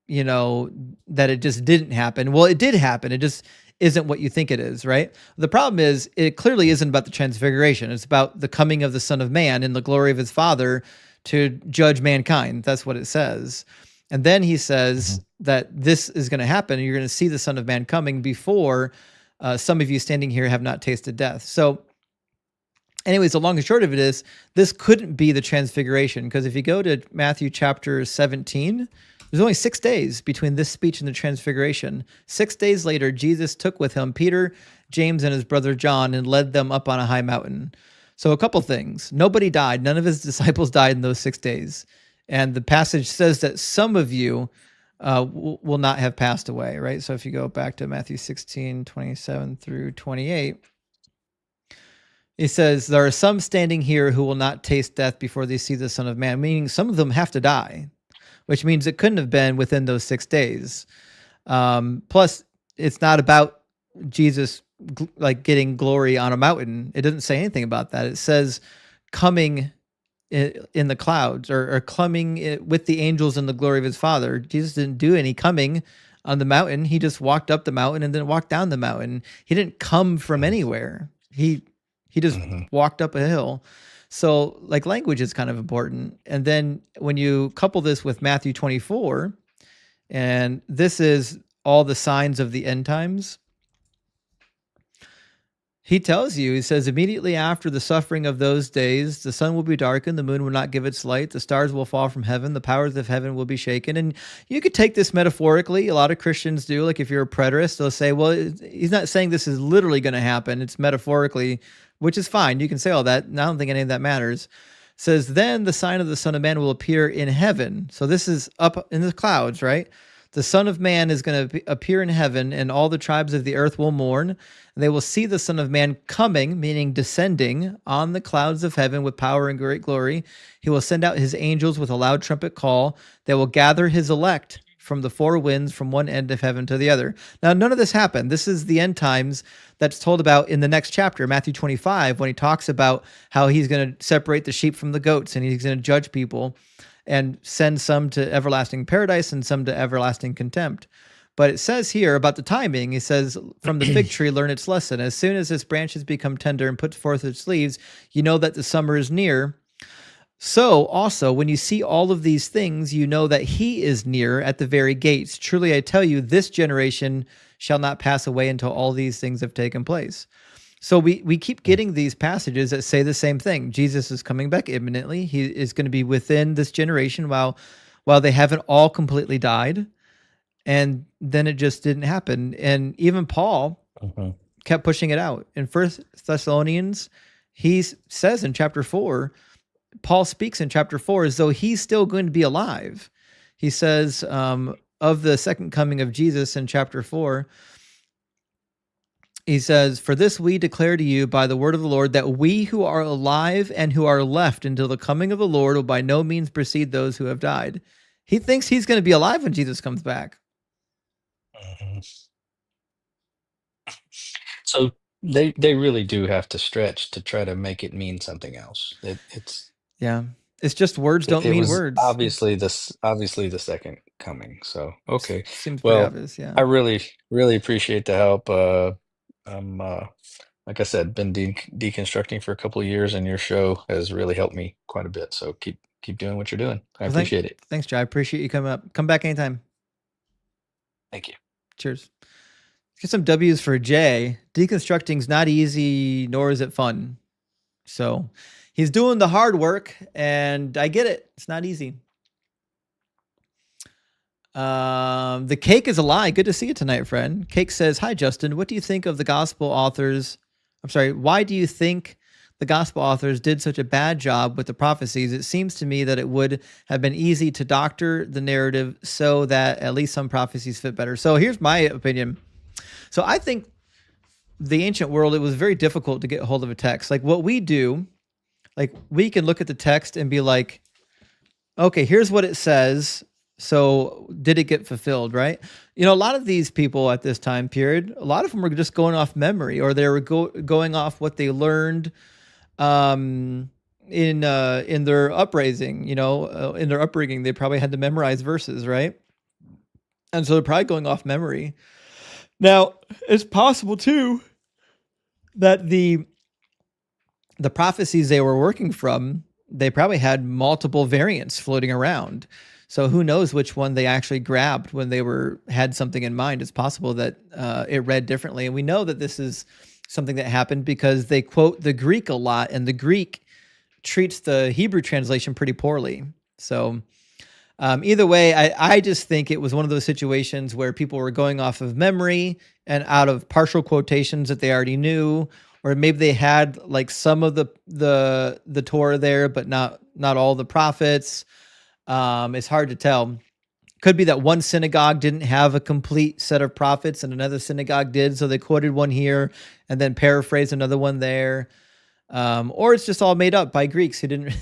you know, that it just didn't happen. Well, it did happen. It just isn't what you think it is, right? The problem is it clearly isn't about the transfiguration. It's about the coming of the Son of Man in the glory of his Father to judge mankind. That's what it says. And then he says that this is going to happen. And you're going to see the Son of Man coming before some of you standing here have not tasted death. So anyways, the long and short of it is this couldn't be the transfiguration, because if you go to Matthew chapter 17, there's only 6 days between this speech and the transfiguration. 6 days later, Jesus took with him Peter, James, and his brother John and led them up on a high mountain. So a couple things. Nobody died. None of his disciples died in those 6 days. And the passage says that some of you will not have passed away, right? So if you go back to Matthew 16:27 through 28, he says, there are some standing here who will not taste death before they see the Son of Man, meaning some of them have to die, which means it couldn't have been within those 6 days. Plus, it's not about Jesus like getting glory on a mountain. It doesn't say anything about that. It says coming in the clouds, or coming with the angels in the glory of his Father. Jesus didn't do any coming on the mountain. He just walked up the mountain and then walked down the mountain. He didn't come from anywhere. He just walked up a hill. So like language is kind of important. And then when you couple this with Matthew 24, And this is all the signs of the end times. He tells you, he says, immediately after the suffering of those days, the sun will be darkened, the moon will not give its light, the stars will fall from heaven, the powers of heaven will be shaken. And you could take this metaphorically. A lot of Christians do. Like if you're a preterist, they'll say, well, he's not saying this is literally going to happen. It's metaphorically, which is fine. You can say all that. And I don't think any of that matters. It says, then the sign of the Son of Man will appear in heaven. So this is up in the clouds, right? The Son of Man is going to appear in heaven, and all the tribes of the earth will mourn. And they will see the Son of Man coming, meaning descending, on the clouds of heaven with power and great glory. He will send out his angels with a loud trumpet call. They will gather his elect from the four winds, from one end of heaven to the other. Now, none of this happened. This is the end times that's told about in the next chapter, Matthew 25, when he talks about how he's going to separate the sheep from the goats, and he's going to judge people and send some to everlasting paradise and some to everlasting contempt. But it says here about the timing, it says, from the fig tree, learn its lesson. As soon as its branches become tender and puts forth its leaves, you know that the summer is near. So also, when you see all of these things, you know that he is near at the very gates. Truly, I tell you, this generation shall not pass away until all these things have taken place. So we keep getting these passages that say the same thing. Jesus is coming back imminently. He is going to be within this generation while they haven't all completely died. And then it just didn't happen. And even Paul kept pushing it out. In 1 Thessalonians, he says in chapter 4, Paul speaks in chapter 4 as though he's still going to be alive. He says of the second coming of Jesus in chapter 4, he says, for this we declare to you by the word of the Lord, that we who are alive and who are left until the coming of the Lord will by no means precede those who have died. He thinks he's going to be alive when Jesus comes back. So they really do have to stretch to try to make it mean something else. It's just words don't it mean was words. obviously the second coming. So okay, Seems pretty well, obvious, yeah. I really appreciate the help. I'm like I said, been deconstructing for a couple of years, and your show has really helped me quite a bit. So keep doing what you're doing. I appreciate it. Thanks, Joe. I appreciate you coming up. Come back anytime. Thank you. Cheers. Let's get some W's for Jay. Deconstructing's not easy, nor is it fun. So he's doing the hard work, and I get it. It's not easy. The Cake is a lie. Good to see you tonight, friend. Cake says, hi, Justin. What do you think of the gospel authors? I'm sorry. Why do you think the gospel authors did such a bad job with the prophecies? It seems to me that it would have been easy to doctor the narrative so that at least some prophecies fit better. So here's my opinion. So I think the ancient world, it was very difficult to get a hold of a text. Like what we do, like we can look at the text and be like, okay, here's what it says. So did it get fulfilled, right? You know, a lot of these people at this time period, a lot of them were just going off memory, or they were going off what they learned in their uprising. You know, in their upbringing, they probably had to memorize verses, right? And so they're probably going off memory. Now, it's possible too that the prophecies they were working from, they probably had multiple variants floating around. So who knows which one they actually grabbed when they had something in mind. It's possible that it read differently. And we know that this is something that happened because they quote the Greek a lot, and the Greek treats the Hebrew translation pretty poorly. So either way, I just think it was one of those situations where people were going off of memory and out of partial quotations that they already knew, or maybe they had like some of the Torah there, but not all the prophets. It's hard to tell. Could be that one synagogue didn't have a complete set of prophets and another synagogue did, so they quoted one here and then paraphrased another one there. Or it's just all made up by Greeks who didn't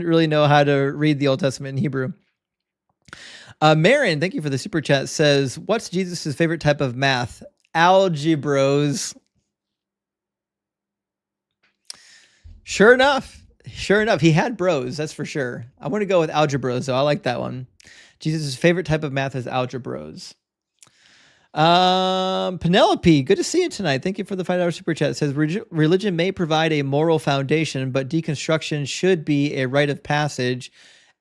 really know how to read the Old Testament in Hebrew. Marin, thank you for the super chat, says, what's Jesus' favorite type of math? Algebros. Sure enough, he had bros, that's for sure. I want to go with algebros, though. I like that one. Jesus' favorite type of math is algebros. Penelope, good to see you tonight. Thank you for the $5 super chat. It says, religion may provide a moral foundation, but deconstruction should be a rite of passage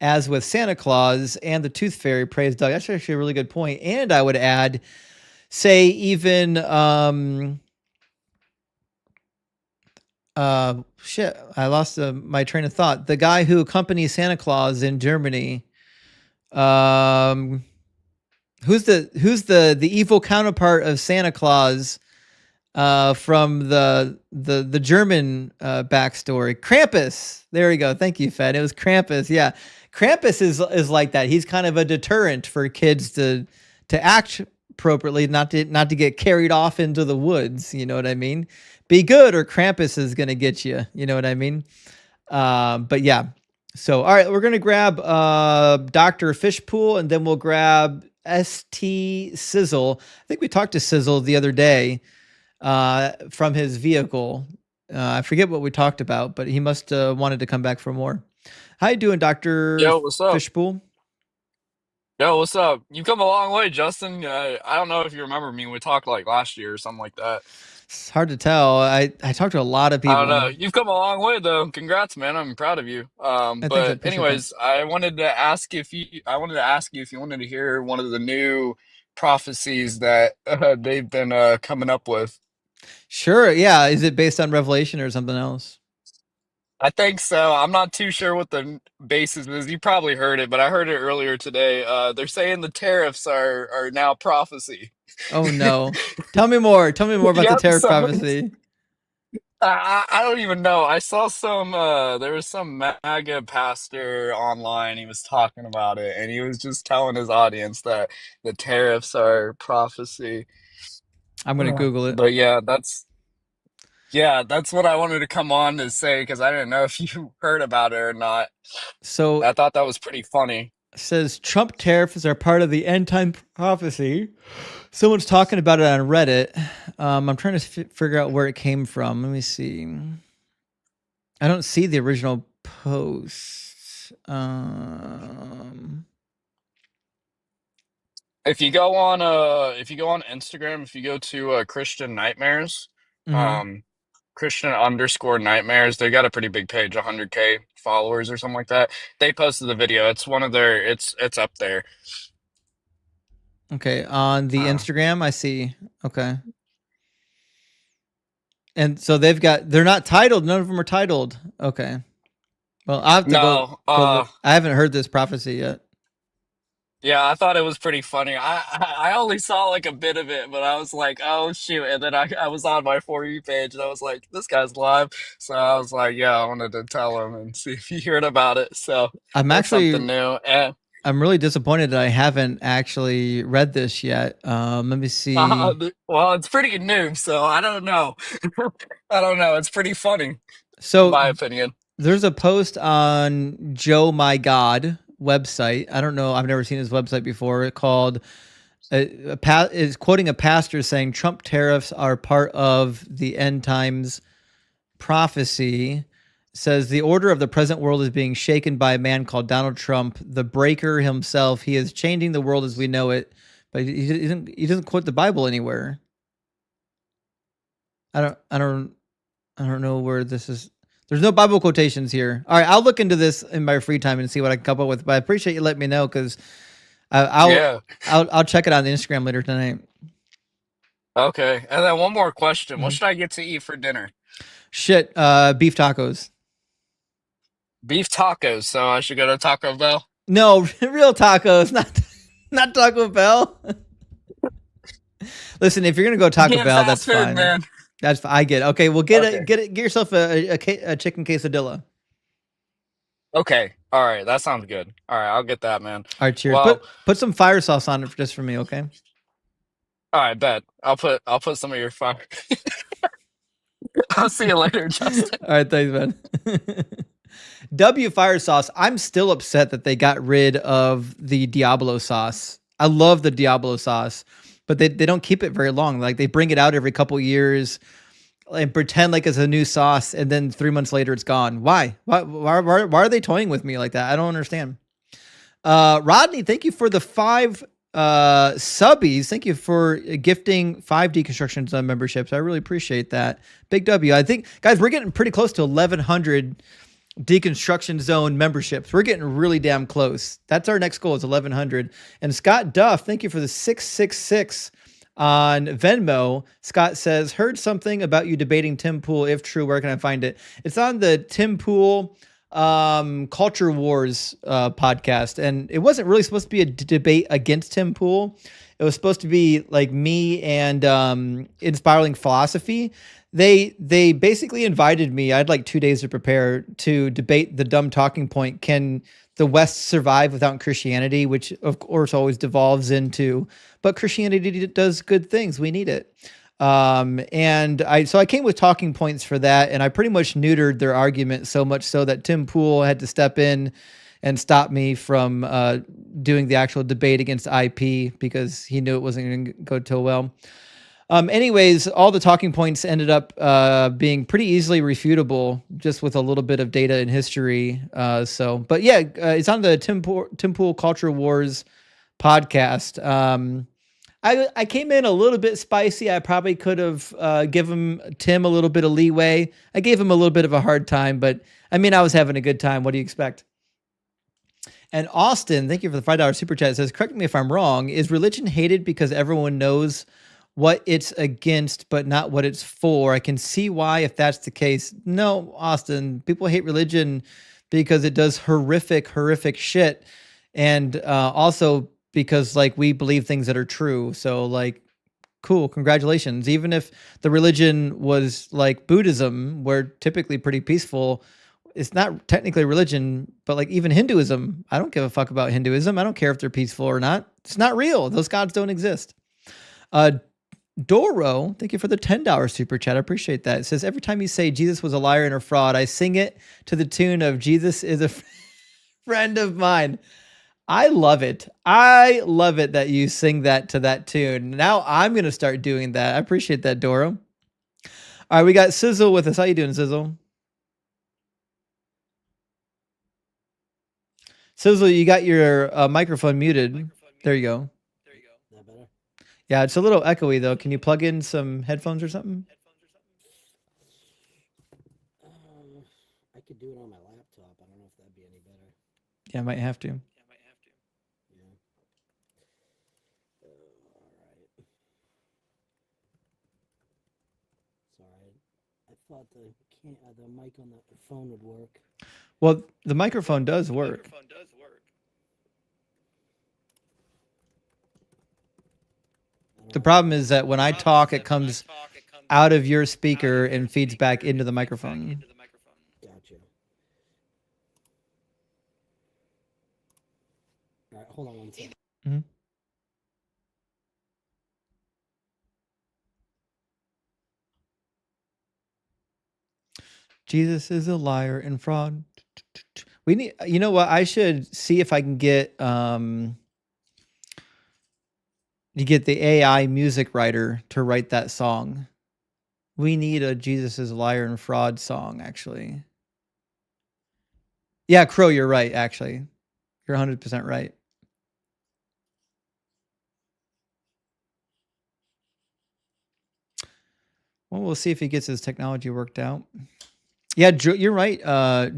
as with Santa Claus and the Tooth Fairy. Praise Doug. That's actually a really good point. And I would add, say, even shit, I lost my train of thought. The guy who accompanies Santa Claus in Germany. Who's the evil counterpart of Santa Claus from the German backstory? Krampus. There we go. Thank you, Fed. It was Krampus. Yeah, Krampus is like that. He's kind of a deterrent for kids to act appropriately, not to get carried off into the woods. You know what I mean? Be good, or Krampus is gonna get you. You know what I mean? But yeah. So all right, we're gonna grab Dr. Fishpool, and then we'll grab ST Sizzle. I think we talked to Sizzle the other day from his vehicle. I forget what we talked about, but he must wanted to come back for more. How you doing, Dr. Yo, what's up? Fishpool? Yo, what's up? You've come a long way, Justin. I don't know if you remember me. We talked like last year or something like that. It's hard to tell. I talked to a lot of people. I don't know. You've come a long way though. Congrats, man. I'm proud of you. Thanks, I But appreciate anyways, I wanted to ask if you wanted to hear one of the new prophecies that they've been coming up with. Sure. Yeah. Is it based on Revelation or something else? I think so. I'm not too sure what the basis is. You probably heard it, but I heard it earlier today. They're saying the tariffs are now prophecy. Oh no. Tell me more. Tell me more about the Yep. tariff So prophecy. I don't even know. I saw some there was some MAGA pastor online. He was talking about it, and he was just telling his audience that the tariffs are prophecy. I'm gonna Google it. But that's what I wanted to come on to say because I didn't know if you heard about it or not. So I thought that was pretty funny. says Trump tariffs are part of the end time prophecy. Someone's talking about it on Reddit. I'm trying to figure out where it came from. Let me see. I don't see the original post. If you go on Instagram, if you go to Christian Nightmares, Mhm. Christian underscore nightmares, they got a pretty big page, 100K followers or something like that. They posted the video. It's one of their it's up there. Okay, on the Instagram, I see. Okay. And so they're not titled. None of them are titled. Okay. Well, I have to No, go look. I haven't heard this prophecy yet. yeah, I thought it was pretty funny. I only saw like a bit of it, but I was like, oh shoot. And then I was on my For You page and I was like, this guy's live. So I was like, yeah, I wanted to tell him and see if he heard about it. So I'm that's actually something new. And I'm really disappointed that I haven't actually read this yet. Let me see. well, it's pretty new, so I don't know. I don't know. It's pretty funny, in So my opinion. there's a post on Joe My God website. I don't know. I've never seen his website before. Called is quoting a pastor saying Trump tariffs are part of the end times prophecy. Says the order of the present world is being shaken by a man called Donald Trump, the breaker himself. He is changing the world as we know it, but he doesn't quote the Bible anywhere. I don't know where this is. There's no Bible quotations here. All right, I'll look into this in my free time and see what I can come up with. But I appreciate you letting me know because I'll check it out on the Instagram later tonight. Okay, and then one more question: what should I get to eat for dinner? Shit, beef tacos. Beef tacos. So I should go to Taco Bell. No, real tacos, not Taco Bell. Listen, if you're gonna go Taco Bell, that's fine. Man. That's fine. I get it. Okay, well get yourself a chicken quesadilla. Okay, all right, that sounds good. All right, I'll get that, man. All right, cheers. Well, Put some fire sauce on it just for me, okay? all right, bet. I'll put some of your fire. I'll see you later, Justin. All right, thanks, man. W fire sauce. I'm still upset that they got rid of the Diablo sauce. I love the Diablo sauce, but they don't keep it very long. Like they bring it out every couple years and pretend like it's a new sauce, and then 3 months later it's gone. Why? Why are they toying with me like that? I don't understand. Rodney, thank you for the 5 subbies. Thank you for gifting 5 Deconstruction memberships. I really appreciate that. Big W. I think, guys, we're getting pretty close to 1,100 Deconstruction Zone memberships. We're getting really damn close. That's our next goal is 1,100. And Scott Duff, thank you for the 666 on Venmo. Scott says, heard something about you debating Tim Pool. If true, where can I find it? It's on the Tim Pool Culture Wars podcast. And it wasn't really supposed to be a debate against Tim Pool. It was supposed to be like me and Inspiring Philosophy. They basically invited me. I had like 2 days to prepare to debate the dumb talking point. Can the West survive without Christianity? Which of course always devolves into, but Christianity does good things. We need it. And I came with talking points for that, and I pretty much neutered their argument so much so that Tim Pool had to step in and stop me from doing the actual debate against IP because he knew it wasn't going to go too well. Anyways, all the talking points ended up being pretty easily refutable just with a little bit of data and history. But yeah, it's on the Tim Pool Culture Wars podcast. I came in a little bit spicy. I probably could have given Tim a little bit of leeway. I gave him a little bit of a hard time, but I mean, I was having a good time. What do you expect? And Austin, thank you for the $5 super chat. It says, correct me if I'm wrong. Is religion hated because everyone knows what it's against, but not what it's for? I can see why if that's the case. No, Austin, people hate religion because it does horrific shit. And also because like we believe things that are true. So like, cool, congratulations. Even if the religion was like Buddhism, we're typically pretty peaceful. It's not technically religion, but like even Hinduism, I don't give a fuck about Hinduism. I don't care if they're peaceful or not. It's not real. Those gods don't exist. Doro, thank you for the $10 super chat. I appreciate that. It says, every time you say Jesus was a liar and a fraud, I sing it to the tune of Jesus is a friend of mine. I love it. I love it that you sing that to that tune. Now I'm going to start doing that. I appreciate that, Doro. All right, we got Sizzle with us. How you doing, Sizzle? Sizzle, you got your microphone muted. There you go. Yeah, it's a little echoey though. Can you plug in some headphones or something? I could do it on my laptop. I don't know if that'd be any better. Yeah, I might have to. All right. Sorry, I thought the mic on the phone would work. Well, the microphone does work. The problem is that when I talk, it comes out of your speaker and feeds back into the microphone. Gotcha. All right, hold on one second. Mm-hmm. Jesus is a liar and fraud. We need, you know what? I should see if I can get you get the AI music writer to write that song. We need a Jesus is a liar and fraud song, actually. Yeah, Crow, you're right, actually. You're 100% right. Well, we'll see if he gets his technology worked out. Yeah, you're right.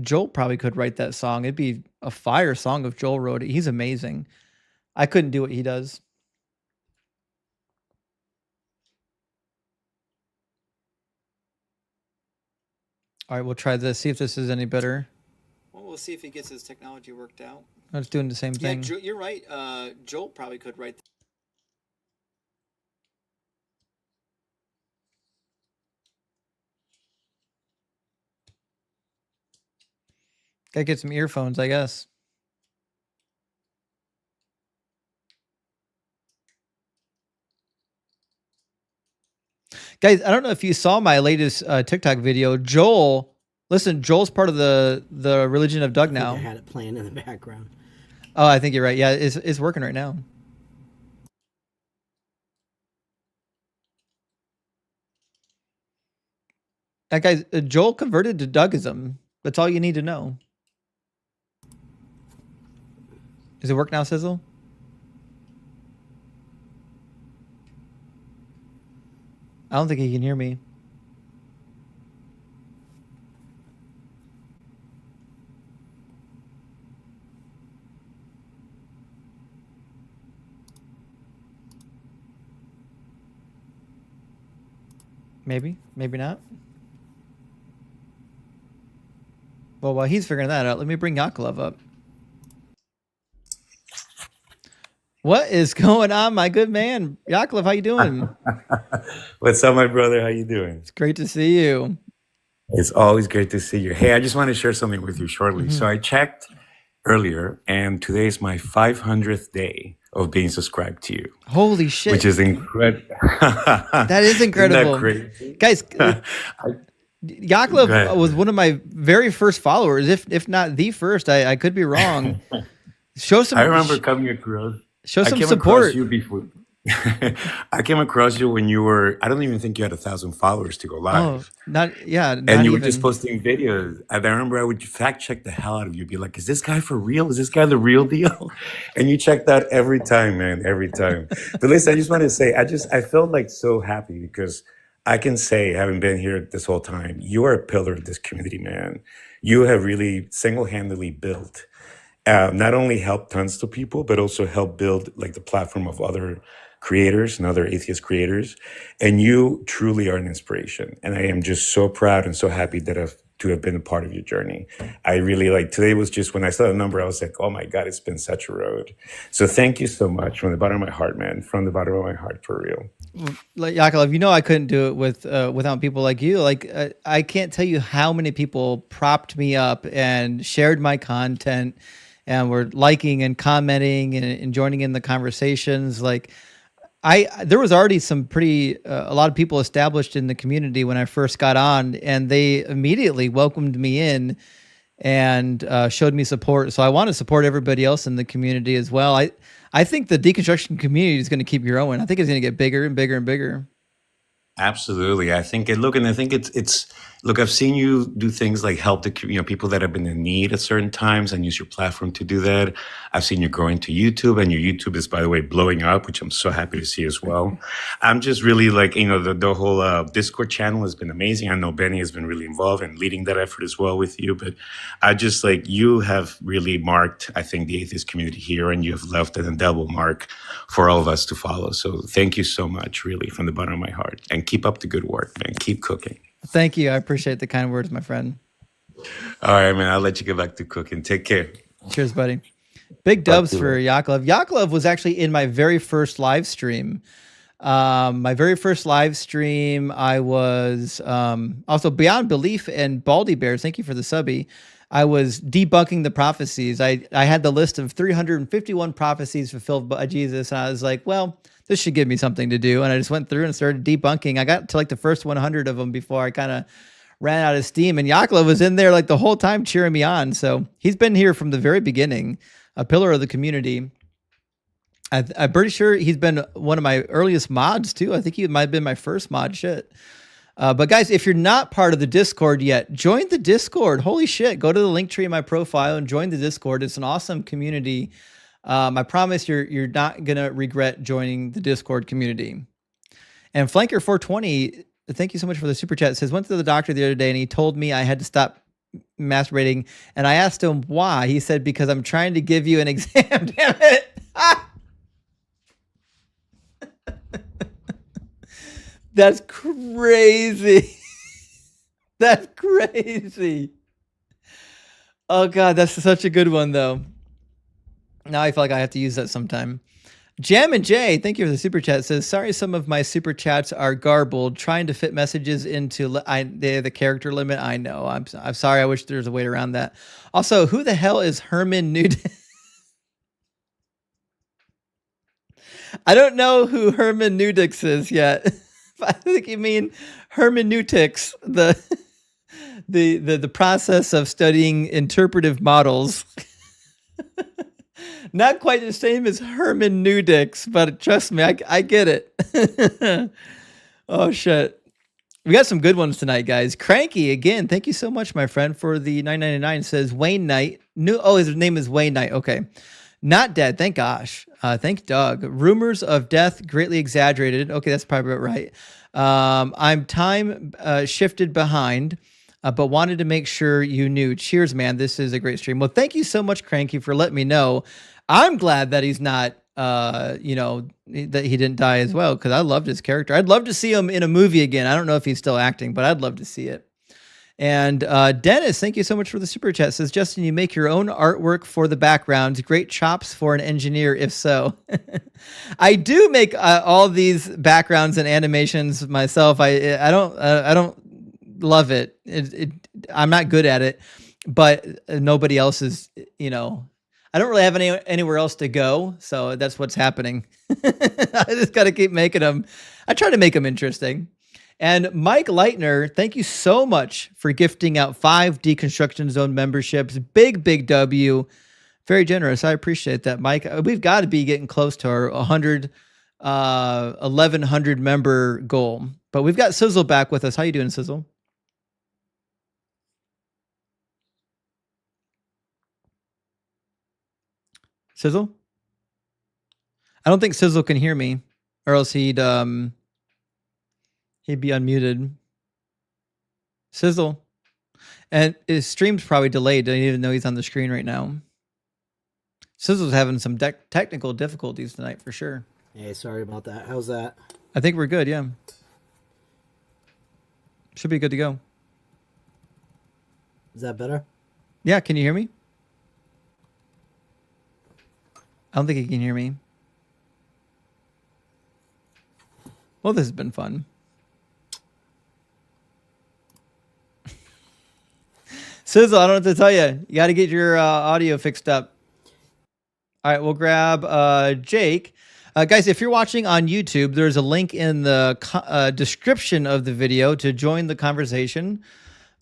Joel probably could write that song. It'd be a fire song if Joel wrote it. He's amazing. I couldn't do what he does. All right, we'll try this. See if this is any better. Well, we'll see if he gets his technology worked out. I was doing the same thing. Yeah, you're right. Joel probably could write. Gotta get some earphones, I guess. Guys, I don't know if you saw my latest TikTok video. Joel's part of the religion of Doug now. I had it playing in the background. Oh, I think you're right. Yeah, it's working right now. That guy, Joel converted to Dougism. That's all you need to know. Does it work now, Sizzle? I don't think he can hear me. Maybe, maybe not. Well, while he's figuring that out, let me bring Yaakov up. What is going on, my good man? Yaakov, how you doing? What's up, my brother? How you doing? It's great to see you. It's always great to see you. Hey, I just want to share something with you shortly. So I checked earlier, and today is my 500th day of being subscribed to you. Holy shit. Which is incredible. That is incredible. Isn't that crazy? Guys, Yaakov was one of my very first followers, if not the first. I could be wrong. Show some. I remember coming across. Show some I came support. across you before. I came across you when you were. I don't even think you had 1,000 followers to go live. Not And you were just posting videos. And I remember I would fact check the hell out of you. Be like, is this guy for real? Is this guy the real deal? And you checked out every time, man, every time. But listen, I just want to say, I felt like so happy because I can say, having been here this whole time, you are a pillar of this community, man. You have really single-handedly built, not only helped tons of people, but also helped build like the platform of other creators and other atheist creators. And you truly are an inspiration. And I am just so proud and so happy to have been a part of your journey. I really today was just, when I saw the number, I was like, oh my God, it's been such a road. So thank you so much from the bottom of my heart, man, from the bottom of my heart, for real. Yaakov, I couldn't do it without people like you. I can't tell you how many people propped me up and shared my content and were liking and commenting and joining in the conversations. There was already some a lot of people established in the community when I first got on, and they immediately welcomed me in and showed me support. So I want to support everybody else in the community as well. I think the deconstruction community is going to keep growing. I think it's going to get bigger and bigger and bigger. Absolutely. I think it's look, I've seen you do things like help the people that have been in need at certain times and use your platform to do that. I've seen you growing to YouTube, and your YouTube is, by the way, blowing up, which I'm so happy to see as well. I'm just really the whole Discord channel has been amazing. I know Benny has been really involved in leading that effort as well with you, but I just you have really marked, I think, the atheist community here, and you have left an indelible mark for all of us to follow. So thank you so much, really, from the bottom of my heart. And keep up the good work, man. Keep cooking. Thank you. I appreciate the kind words, my friend. All right, man. I'll let you get back to cooking. Take care. Cheers, buddy. Big dubs for Yaakov. Yaakov was actually in my very first live stream. My very first live stream, I was also Beyond Belief and Baldy Bears. Thank you for the subby. I was debunking the prophecies. I had the list of 351 prophecies fulfilled by Jesus, and I was like, well, this should give me something to do. And I just went through and started debunking. I got to the first 100 of them before I kind of ran out of steam. And Yaakov was in there the whole time cheering me on. So he's been here from the very beginning, a pillar of the community. I'm pretty sure he's been one of my earliest mods too. I think he might have been my first mod shit. But guys, if you're not part of the Discord yet, join the Discord. Holy shit. Go to the link tree in my profile and join the Discord. It's an awesome community. I promise you're not going to regret joining the Discord community. And Flanker420, thank you so much for the super chat. Says, went to the doctor the other day and he told me I had to stop masturbating. And I asked him why. He said, because I'm trying to give you an exam. Damn it. That's crazy. That's crazy. Oh God, that's such a good one though. Now I feel like I have to use that sometime. Jam and Jay, thank you for the super chat. Says, sorry, some of my super chats are garbled. Trying to fit messages into the character limit. I know. I'm sorry. I wish there was a way around that. Also, who the hell is Herman Newton? I don't know who Herman Nudix is yet. I think you mean hermeneutics, the process of studying interpretive models. Not quite the same as hermeneutics, but trust me, I get it. Oh shit. We got some good ones tonight, guys. Cranky, again, thank you so much, my friend, for the $9.99. Says Wayne Knight. His name is Wayne Knight. Okay. Not dead, thank gosh. Thank Doug. Rumors of death greatly exaggerated. Okay, that's probably about right. I'm time shifted behind, but wanted to make sure you knew. Cheers, man. This is a great stream. Well, thank you so much, Cranky, for letting me know. I'm glad that he's not that he didn't die as well, because I loved his character. I'd love to see him in a movie again. I don't know if he's still acting, but I'd love to see it. And Dennis, thank you so much for the super chat. Says, Justin, you make your own artwork for the backgrounds. Great chops for an engineer, if so. I do make all these backgrounds and animations myself. I don't love it. I'm not good at it, but nobody else is. I don't really have anywhere else to go, so that's what's happening. I just got to keep making them. I try to make them interesting. And Mike Leitner, thank you so much for gifting out 5 Deconstruction Zone memberships. Big W. Very generous. I appreciate that, Mike. We've got to be getting close to our 1,100 member goal. But we've got Sizzle back with us. How you doing, Sizzle? Sizzle? I don't think Sizzle can hear me, or else he'd be unmuted. Sizzle. And his stream's probably delayed. Don't even know he's on the screen right now. Sizzle's having some technical difficulties tonight for sure. Hey, sorry about that. How's that? I think we're good, yeah. Should be good to go. Is that better? Yeah, can you hear me? I don't think he can hear me. Well, this has been fun. Sizzle, I don't know what to tell you. You got to get your audio fixed up. All right, we'll grab Jake. Guys, if you're watching on YouTube, there's a link in the description of the video to join the conversation.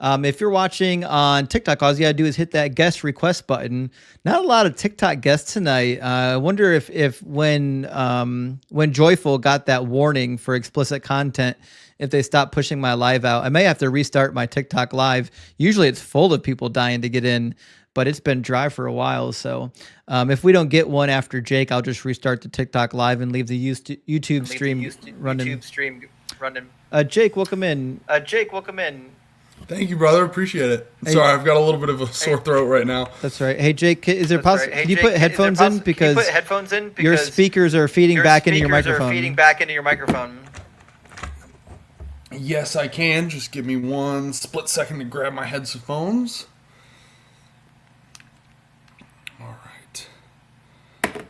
If you're watching on TikTok, all you got to do is hit that guest request button. Not a lot of TikTok guests tonight. I wonder if when Joyful got that warning for explicit content, if they stop pushing my live out. I may have to restart my TikTok live. Usually it's full of people dying to get in, but it's been dry for a while. So if we don't get one after Jake, I'll just restart the TikTok live and leave the YouTube stream running. Jake, welcome in. Thank you, brother. Appreciate it. Sorry, I've got a little bit of a sore throat right now. That's right. Hey, Jake, is there possible? Can you put headphones in because your speakers are feeding back into your microphone? Yes, I can. Just give me one split second to grab my headphones. All right.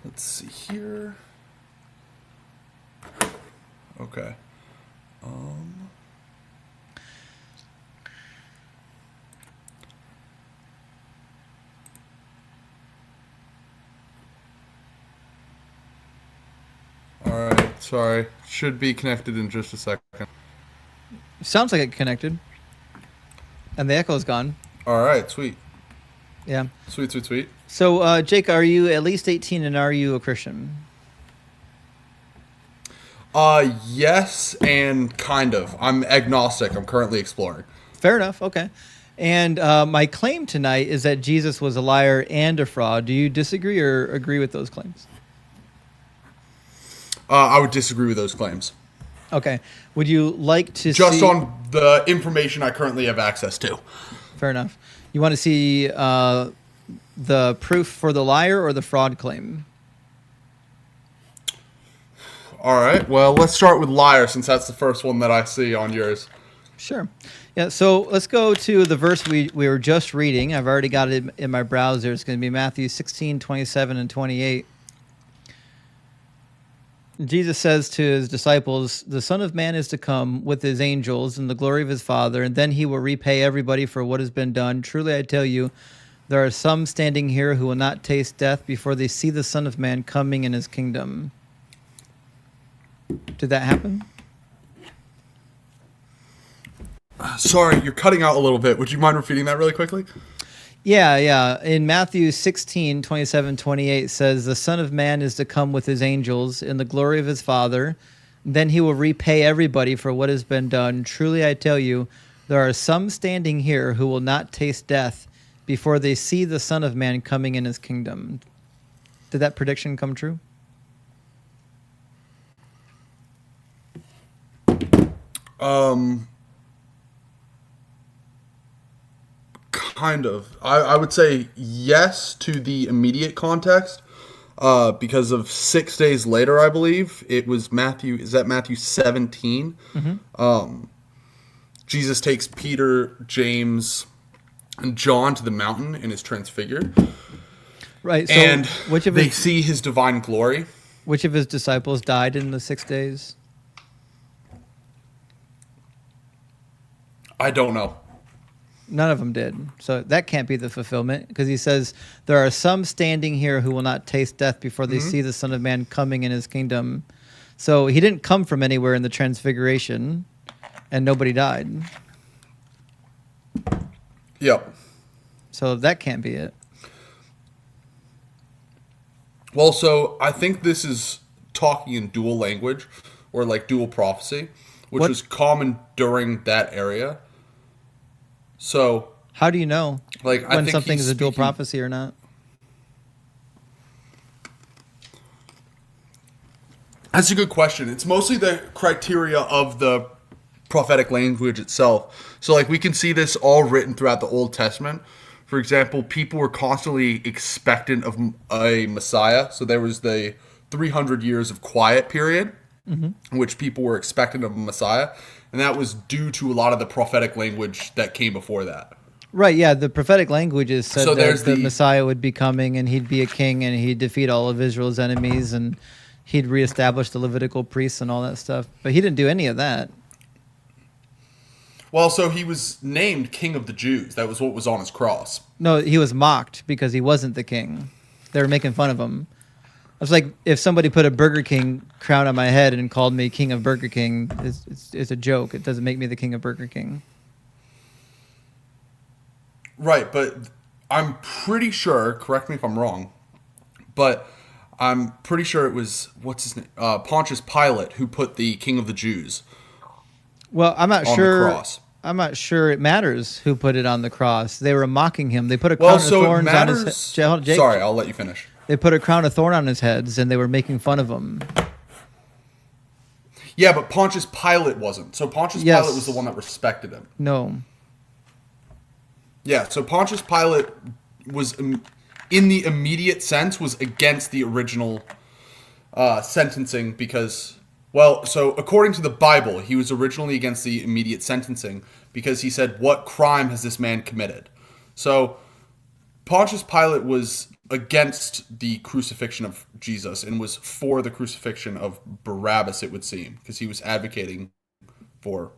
Let's see here. Okay. All right. Sorry. Should be connected in just a second. Sounds like it connected. And the echo's gone. All right. Sweet. Yeah. Sweet. So, Jake, are you at least 18 and are you a Christian? Yes and kind of. I'm agnostic. I'm currently exploring. Fair enough. Okay. And my claim tonight is that Jesus was a liar and a fraud. Do you disagree or agree with those claims? I would disagree with those claims. Okay. Would you like to just see... on the information I currently have access to? Fair enough. You want to see the proof for the liar or the fraud claim? All right. Well, let's start with liar since that's the first one that I see on yours. Sure. Yeah, so let's go to the verse we were just reading. I've already got it in my browser. It's going to be Matthew 16, 27, and 28. Jesus says to his disciples, the Son of Man is to come with his angels in the glory of his Father, and then he will repay everybody for what has been done. Truly, I tell you, there are some standing here who will not taste death before they see the Son of Man coming in his kingdom. Did that happen? Sorry, you're cutting out a little bit. Would you mind repeating that really quickly? Yeah. In Matthew 16, 27, 28 says, the Son of Man is to come with his angels in the glory of his Father. Then he will repay everybody for what has been done. Truly, I tell you, there are some standing here who will not taste death before they see the Son of Man coming in his kingdom. Did that prediction come true? Kind of. I would say yes to the immediate context. because of 6 days later, I believe it was Matthew. Is that Matthew 17? Jesus takes Peter, James, and John to the mountain and is transfigured. Right. So And which of they his, see his divine glory. which of his disciples died in the 6 days? I don't know. None of them did. So that can't be the fulfillment, because he says, there are some standing here who will not taste death before they see the Son of Man coming in his kingdom. So he didn't come from anywhere in the transfiguration, and nobody died. Yep. So that can't be it. Well, so I think this is talking in dual language, or like dual prophecy, which What- was common during that area. So How do you know like I when think something he's is a dual speaking- prophecy or not? That's a good question. It's mostly the criteria of the prophetic language itself. So like we can see this all written throughout the Old Testament. For example, people were constantly expectant of a Messiah. So there was the 300 years of quiet period in which people were expectant of a Messiah. And that was due to a lot of the prophetic language that came before that. Right, yeah, the prophetic languages said So that there's the the- Messiah would be coming and he'd be a king and he'd defeat all of Israel's enemies and he'd reestablish the Levitical priests and all that stuff. But he didn't do any of that. Well, so he was named King of the Jews. That was what was on his cross. No, he was mocked because he wasn't the king. They were making fun of him. It's like if somebody put a Burger King crown on my head and called me King of Burger King, it's a joke. It doesn't make me the King of Burger King. Right, but I'm pretty sure, correct me if I'm wrong, but I'm pretty sure it was, what's his name? Pontius Pilate who put the King of the Jews Well, I'm not on sure. the cross. I'm not sure it matters who put it on the cross. They were mocking him. They put a Well, crown so of it thorns on his matters. head. Sorry, I'll let you finish. They put a crown of thorn on his heads, and they were making fun of him. Yeah, but Pontius Pilate wasn't. So Pontius Yes. Pilate was the one that respected him. No. Yeah, so Pontius Pilate was, in the immediate sense, was against the original sentencing because, well, so according to the Bible, he was originally against the immediate sentencing because he said, what crime has this man committed? So Pontius Pilate was against the crucifixion of Jesus and was for the crucifixion of Barabbas, it would seem, because he was advocating for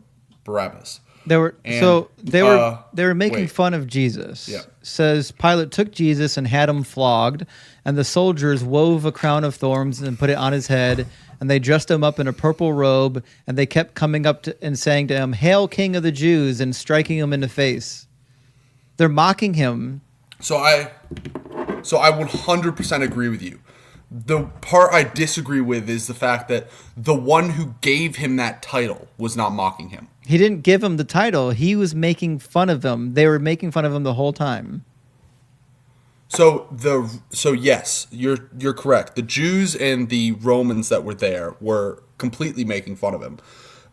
Barabbas. They were And, they were making wait. fun of Jesus. Yeah. Says Pilate took Jesus and had him flogged, and the soldiers wove a crown of thorns and put it on his head, and they dressed him up in a purple robe, and they kept coming up to, and saying to him, "Hail, King of the Jews," and striking him in the face. They're mocking him. So I 100% agree with you. The part I disagree with is the fact that the one who gave him that title was not mocking him. He didn't give him the title. He was making fun of him. They were making fun of him the whole time. So yes, you're correct. The Jews and the Romans that were there were completely making fun of him.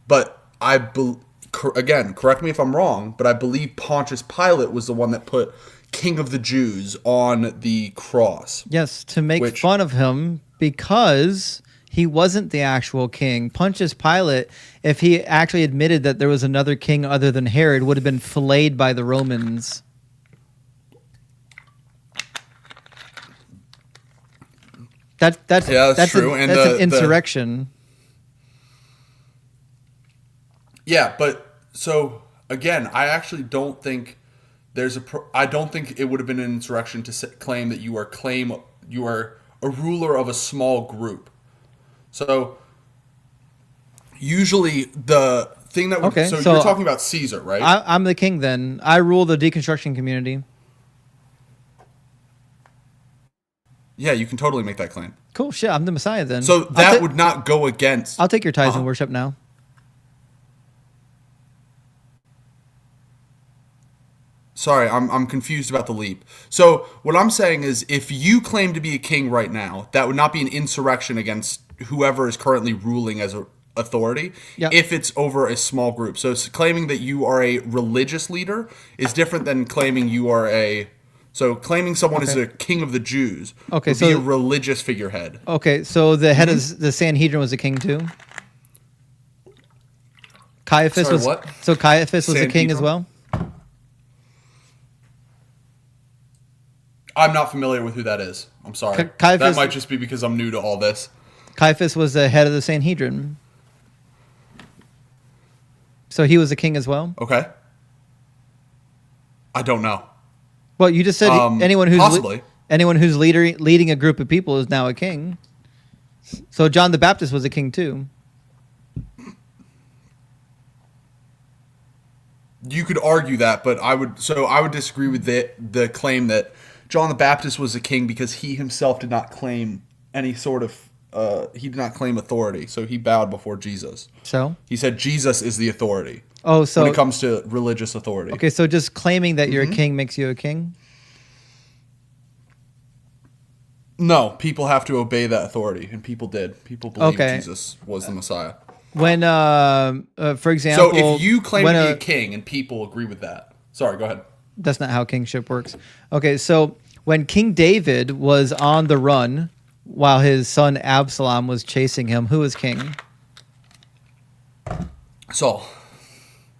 But again, correct me if I'm wrong, but I believe Pontius Pilate was the one that put King of the Jews on the cross. Yes, to make fun of him because he wasn't the actual king. Pontius Pilate, if he actually admitted that there was another king other than Herod, would have been filleted by the Romans. That's true. That's an insurrection. Yeah, but so again, I actually don't think I don't think it would have been an insurrection to claim that you are a ruler of a small group. So usually the thing that would, Okay, so so you're talking about Caesar, right? I'm the king then. I rule the deconstruction community. Yeah, you can totally make that claim. Cool, shit, I'm the Messiah then. So that would not go against. I'll take your tithes and worship now. Sorry, I'm confused about the leap. So what I'm saying is, if you claim to be a king right now, that would not be an insurrection against whoever is currently ruling as a authority. Yeah. If it's over a small group. So claiming that you are a religious leader is different than claiming you are a So claiming someone is a king of the Jews Okay, would be a religious figurehead. Okay, so the head of the Sanhedrin was a king too. Caiaphas Sorry, was what? so Caiaphas was a king as Sanhedrin? well. I'm not familiar with who that is. I'm sorry. Caiaphas- That might just be because I'm new to all this. Caiaphas was the head of the Sanhedrin. So he was a king as well. Okay. I don't know. Well, you just said anyone who's possibly. anyone who's leading a group of people is now a king. So John the Baptist was a king too. You could argue that, but I would disagree with the claim that John the Baptist was a king because he himself did not claim any sort of he did not claim authority, so he bowed before Jesus. So he said Jesus is the authority. Oh, so when it comes to religious authority. Okay, so just claiming that you're a king makes you a king? No, people have to obey that authority, and people did. People believed Jesus was the Messiah. When, for example, so if you claim to be a king and people agree with that, sorry, go ahead. That's not how kingship works. Okay, so when King David was on the run while his son Absalom was chasing him, who was king? Saul.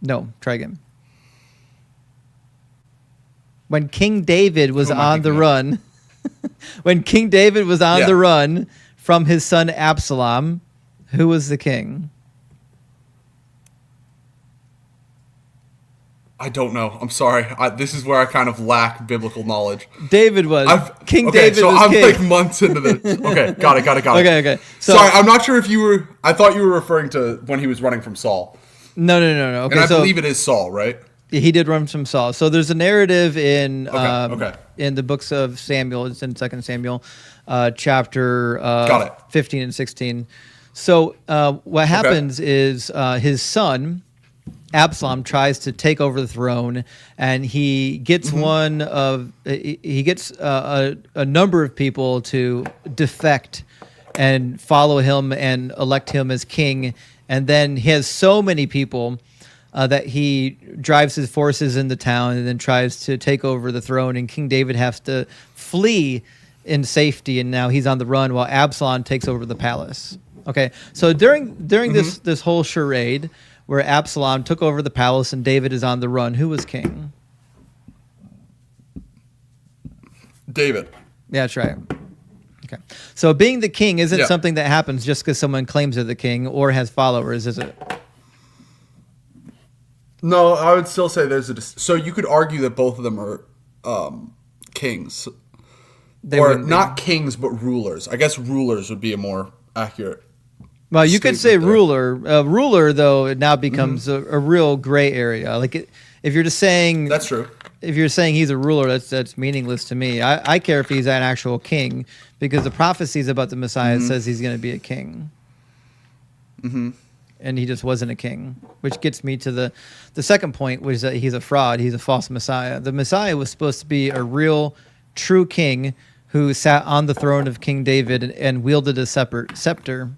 No, try again. When King David was on the run, when King David was on the run from his son Absalom, who was the king? I don't know. I'm sorry. This is where I kind of lack biblical knowledge. David was. King David so was I'm king. like months into this. Okay, got it. Okay. So, sorry, I'm not sure if you were... I thought you were referring to when he was running from Saul. No. Okay, and I believe it is Saul, right? He did run from Saul. So there's a narrative in Okay. in the books of Samuel. It's in 2 Samuel, chapter 15 and 16. So what happens is his son Absalom tries to take over the throne, and he gets a number of people to defect and follow him and elect him as king. And then he has so many people that he drives his forces into town and then tries to take over the throne. And King David has to flee in safety, and now he's on the run while Absalom takes over the palace. Okay, so during this whole charade where Absalom took over the palace and David is on the run, who was king? David. Yeah, that's right. Okay. So being the king isn't something that happens just because someone claims they're the king or has followers, is it? No, I would still say there's a... So you could argue that both of them are kings. Or not kings, but rulers. I guess rulers would be a more accurate... Well, you could say ruler. Ruler, though, it now becomes a real gray area. Like, if you're just saying... That's true. If you're saying he's a ruler, that's meaningless to me. I care if he's an actual king, because the prophecies about the Messiah says he's going to be a king. And he just wasn't a king, which gets me to the second point, which is that he's a fraud. He's a false Messiah. The Messiah was supposed to be a real, true king who sat on the throne of King David and wielded a scepter.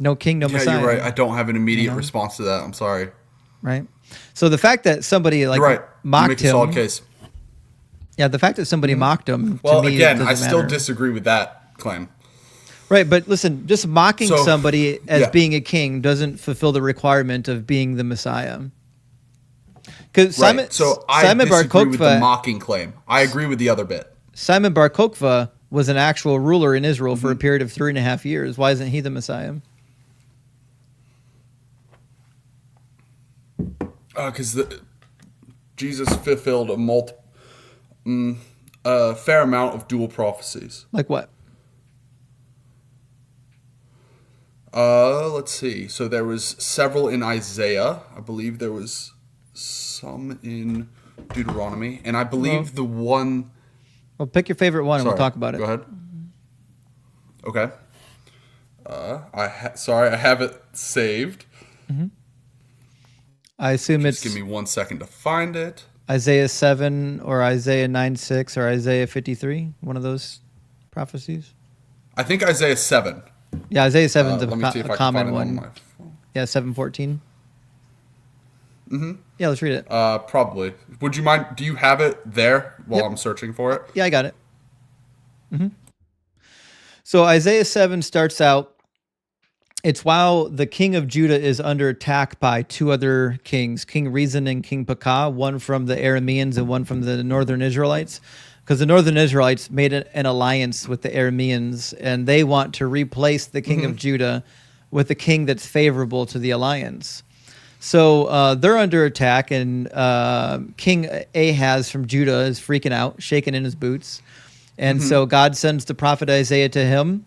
No king, no Messiah. Yeah, you're right. I don't have an immediate response to that. I'm sorry. Right. So the fact that somebody mocked him. A solid case. Yeah, the fact that somebody mocked him. Well, to me, again, I doesn't still matter. disagree with that claim. Right, but listen, just mocking somebody as being a king doesn't fulfill the requirement of being the Messiah. Because Simon Bar disagree with the Kokhba, mocking claim. I agree with the other bit. Simon Bar Kokhba was an actual ruler in Israel for a period of 3.5 years. Why isn't he the Messiah? Because Jesus fulfilled a fair amount of dual prophecies. Like what? Let's see. So there was several in Isaiah. I believe there was some in Deuteronomy, and I believe the one. Well, pick your favorite one, and we'll talk about it. Go ahead. Okay. I have it saved. I assume Just give me 1 second to find it. Isaiah 7 or Isaiah 9:6 or Isaiah 53, one of those prophecies. I think Isaiah 7. Yeah, Isaiah 7 is let me see if I a can common find it on one. my phone. Yeah, 7:14. Yeah, let's read it. Probably. Would you mind? Do you have it there while I'm searching for it? Yeah, I got it. So Isaiah 7 starts out. It's while the king of Judah is under attack by two other kings, King Rezin and King Pekah, one from the Arameans and one from the northern Israelites. Because the northern Israelites made an alliance with the Arameans, and they want to replace the king of Judah with a king that's favorable to the alliance. So they're under attack, and King Ahaz from Judah is freaking out, shaking in his boots. And so God sends the prophet Isaiah to him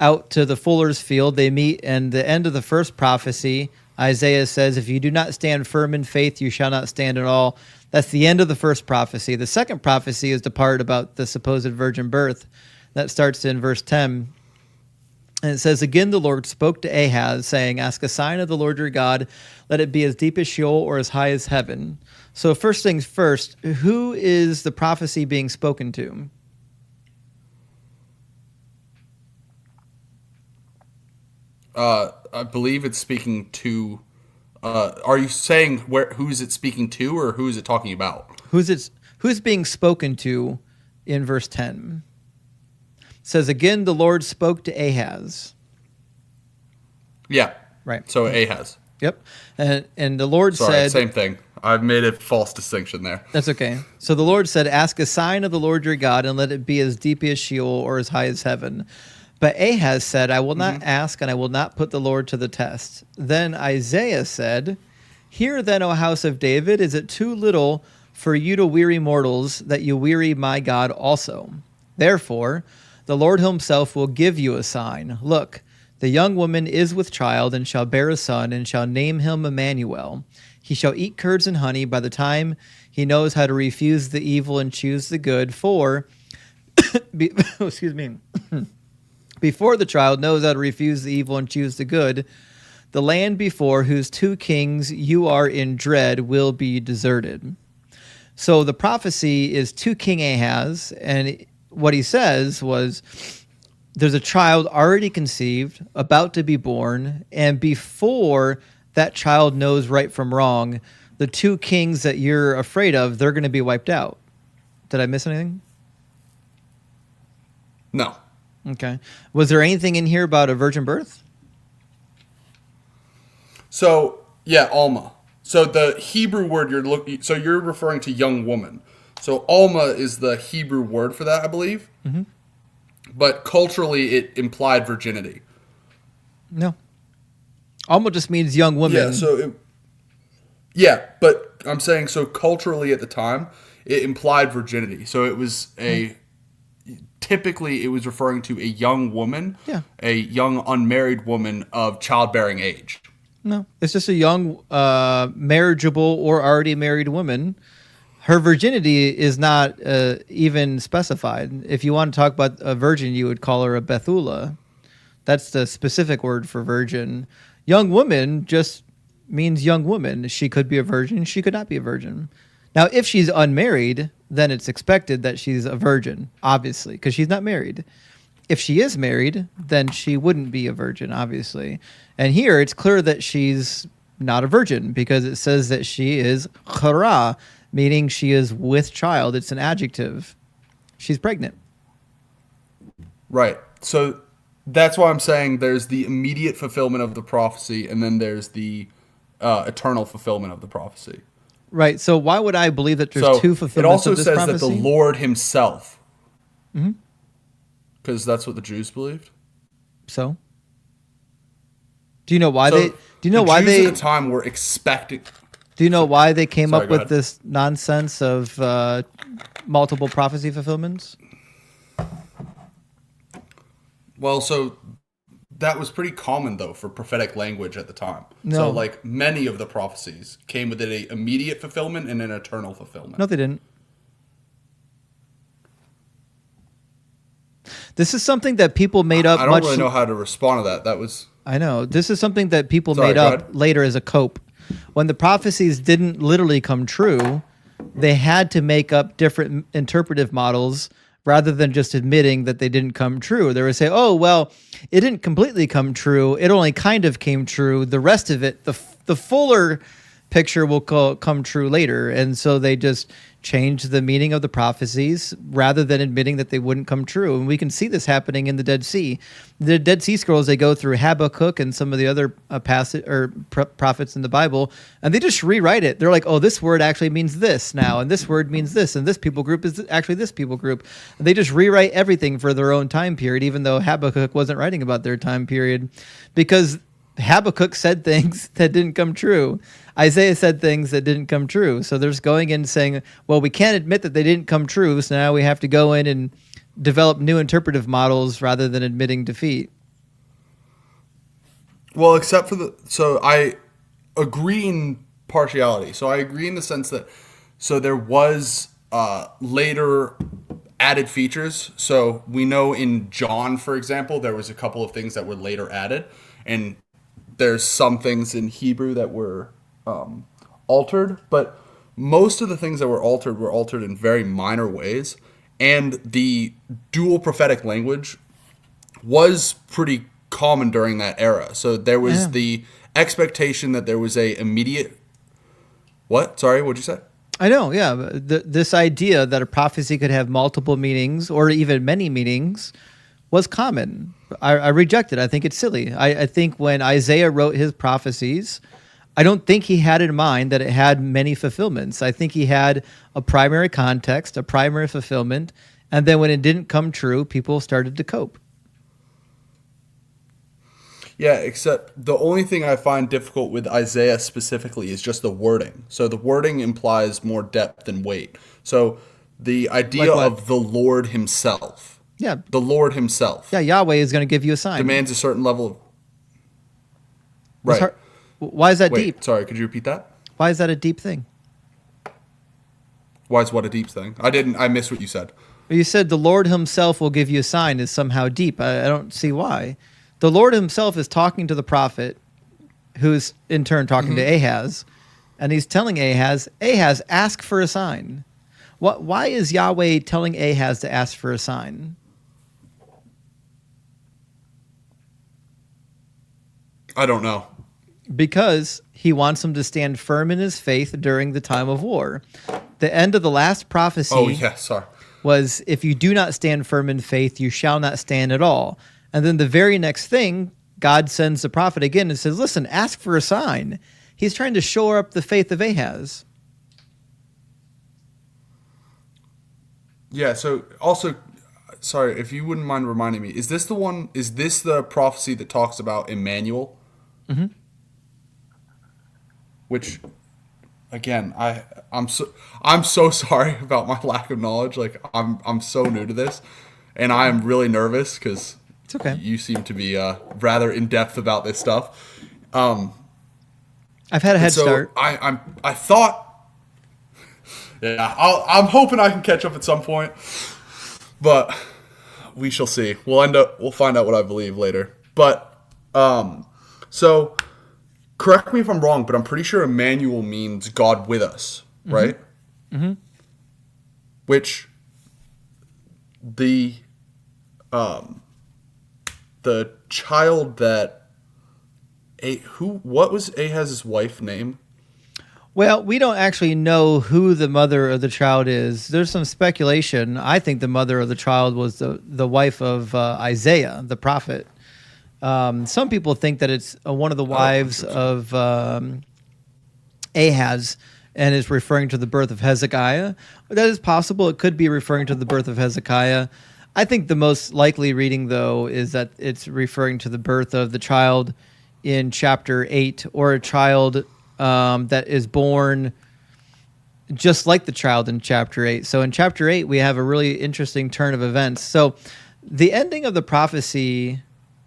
out to the fuller's field. They meet, and the end of the first prophecy, Isaiah says, if you do not stand firm in faith, you shall not stand at all. That's the end of the first prophecy. The second prophecy is the part about the supposed virgin birth. That starts in verse 10. And it says, again, the Lord spoke to Ahaz, saying, ask a sign of the Lord your God. Let it be as deep as Sheol or as high as heaven. So first things first, who is the prophecy being spoken to? I believe it's speaking to. Are you saying who's it speaking to, or who is it talking about? Who's being spoken to in verse 10? It says, again, the Lord spoke to Ahaz. Yeah. Right. So Ahaz. Yep. And the Lord Sorry, said... same thing. I've made a false distinction there. That's okay. So the Lord said, ask a sign of the Lord your God, and let it be as deep as Sheol or as high as heaven. But Ahaz said, I will not ask, and I will not put the Lord to the test. Then Isaiah said, hear then, O house of David, is it too little for you to weary mortals, that you weary my God also? Therefore, the Lord himself will give you a sign. Look, the young woman is with child, and shall bear a son, and shall name him Emmanuel. He shall eat curds and honey by the time he knows how to refuse the evil and choose the good, for, excuse me, before the child knows how to refuse the evil and choose the good, the land before whose two kings you are in dread will be deserted. So the prophecy is to King Ahaz, and what he says was, there's a child already conceived, about to be born, and before that child knows right from wrong, the two kings that you're afraid of, they're going to be wiped out. Did I miss anything? No. Okay. Was there anything in here about a virgin birth? So, yeah, Alma. So the Hebrew word you're referring to young woman. So Alma is the Hebrew word for that, I believe. Mm-hmm. But culturally, it implied virginity. No. Alma just means young woman. Yeah, but I'm saying, so culturally at the time, it implied virginity. So it was typically it was referring to a young woman, a young unmarried woman of childbearing age. No, it's just a young, marriageable or already married woman. Her virginity is not even specified. If you want to talk about a virgin, you would call her a Bethula. That's the specific word for virgin. Young woman just means young woman. She could be a virgin. She could not be a virgin. Now, if she's unmarried, then it's expected that she's a virgin, obviously, because she's not married. If she is married, then she wouldn't be a virgin, obviously. And here, it's clear that she's not a virgin because it says that she is chara, meaning she is with child. It's an adjective. She's pregnant. Right. So that's why I'm saying there's the immediate fulfillment of the prophecy, and then there's the eternal fulfillment of the prophecy. Right. So why would I believe that there's two fulfillments it also of this says prophecy? that the Lord himself. Mm-hmm. Because that's what the Jews believed. So? Do you know why So they? Do you know the why Jews they? at the time were expecting? Do you know why they came Sorry, up go with ahead. this nonsense of multiple prophecy fulfillments? Well, so that was pretty common though for prophetic language at the time. No. So like many of the prophecies came with an immediate fulfillment and an eternal fulfillment. No, they didn't. This is something that people made up. I don't really know how to respond to that. That was. I know. This is something that people Sorry, made go up ahead. later as a cope. When the prophecies didn't literally come true, they had to make up different interpretive models rather than just admitting that they didn't come true. They would say, oh, well, it didn't completely come true. It only kind of came true. The rest of it, the fuller picture will come true later. And so they just changed the meaning of the prophecies rather than admitting that they wouldn't come true. And we can see this happening in the Dead Sea. The Dead Sea Scrolls, they go through Habakkuk and some of the other prophets in the Bible, and they just rewrite it. They're like, oh, this word actually means this now, and this word means this, and this people group is actually this people group. And they just rewrite everything for their own time period, even though Habakkuk wasn't writing about their time period, because Habakkuk said things that didn't come true. Isaiah said things that didn't come true. So they're just going in and saying, well, we can't admit that they didn't come true, so now we have to go in and develop new interpretive models rather than admitting defeat. Well, except for so I agree in partiality. So I agree in the sense that, so there was later added features. So we know in John, for example, there was a couple of things that were later added, and there's some things in Hebrew that were altered, but most of the things that were altered in very minor ways. And the dual prophetic language was pretty common during that era. So there was the expectation that there was a immediate... What? Sorry, what'd you say? I know, yeah. This idea that a prophecy could have multiple meanings or even many meanings was common. I reject it. I think it's silly. I think when Isaiah wrote his prophecies, I don't think he had in mind that it had many fulfillments. I think he had a primary context, a primary fulfillment, and then when it didn't come true, people started to cope. Yeah, except the only thing I find difficult with Isaiah specifically is just the wording. So the wording implies more depth and weight. So the idea of the Lord himself. Yeah. The Lord himself. Yeah, Yahweh is going to give you a sign. Demands a certain level of... Right. Why is that deep? Sorry, could you repeat that? Why is that a deep thing? Why is what a deep thing? I missed what you said. You said the Lord himself will give you a sign is somehow deep. I don't see why. The Lord himself is talking to the prophet, who's in turn talking to Ahaz, and he's telling Ahaz, ask for a sign. Why is Yahweh telling Ahaz to ask for a sign? I don't know. Because he wants him to stand firm in his faith during the time of war. The end of the last prophecy was, if you do not stand firm in faith, you shall not stand at all. And then the very next thing, God sends the prophet again and says, listen, ask for a sign. He's trying to shore up the faith of Ahaz. Yeah, so also, sorry, if you wouldn't mind reminding me, is this the prophecy that talks about Emmanuel? Mm-hmm. Which, again, I'm so sorry about my lack of knowledge. Like I'm so new to this, and I am really nervous because it's okay. You seem to be rather in depth about this stuff. I've had a head start. I thought, yeah, I'm hoping I can catch up at some point, but we shall see. We'll find out what I believe later. But so. Correct me if I'm wrong, but I'm pretty sure Emmanuel means God with us, right? Mm-hmm. Which the child that what was Ahaz's wife's name? Well, we don't actually know who the mother of the child is. There's some speculation. I think the mother of the child was the wife of Isaiah, the prophet. Some people think that it's one of the wives of Ahaz and is referring to the birth of Hezekiah. That is possible. It could be referring to the birth of Hezekiah. I think the most likely reading, though, is that it's referring to the birth of the child in chapter 8, or a child that is born just like the child in chapter 8. So in chapter 8, we have a really interesting turn of events. So the ending of the prophecy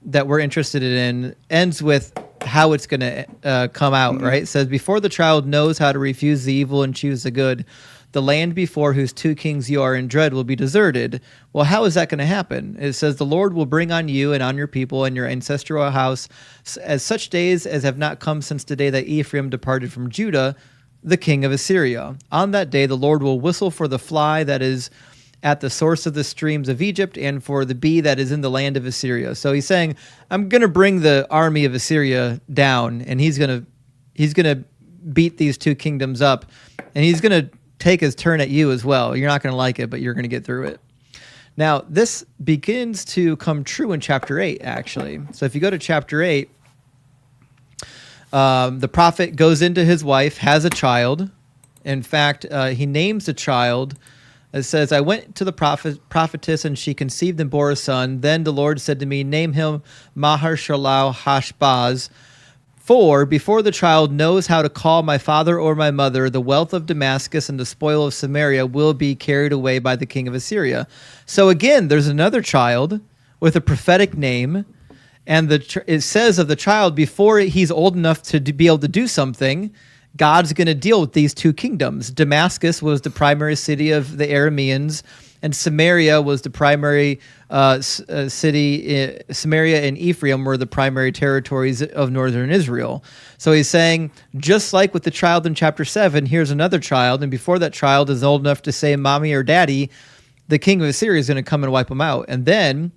that we're interested in ends with how it's going to come out, right? It says, before the child knows how to refuse the evil and choose the good, the land before whose two kings you are in dread will be deserted. Well, how is that going to happen? It says, the Lord will bring on you and on your people and your ancestral house as such days as have not come since the day that Ephraim departed from Judah, the king of Assyria. On that day, the Lord will whistle for the fly that is at the source of the streams of Egypt and for the bee that is in the land of Assyria. So he's saying, I'm going to bring the army of Assyria down, and he's going to beat these two kingdoms up, and he's going to take his turn at you as well. You're not going to like it, but you're going to get through it. Now, this begins to come true in chapter 8, actually. So if you go to chapter 8, the prophet goes into his wife, has a child. In fact, he names the child. It says, I went to the prophetess, and she conceived and bore a son. Then the Lord said to me, name him Maher-shalal-hash-baz. For before the child knows how to call my father or my mother, the wealth of Damascus and the spoil of Samaria will be carried away by the king of Assyria. So again, there's another child with a prophetic name, and it says of the child, before he's old enough to be able to do something, God's going to deal with these two kingdoms. Damascus was the primary city of the Arameans, and Samaria was the primary city. Samaria and Ephraim were the primary territories of northern Israel. So he's saying, just like with the child in chapter 7, here's another child, and before that child is old enough to say mommy or daddy, the king of Assyria is going to come and wipe them out. And then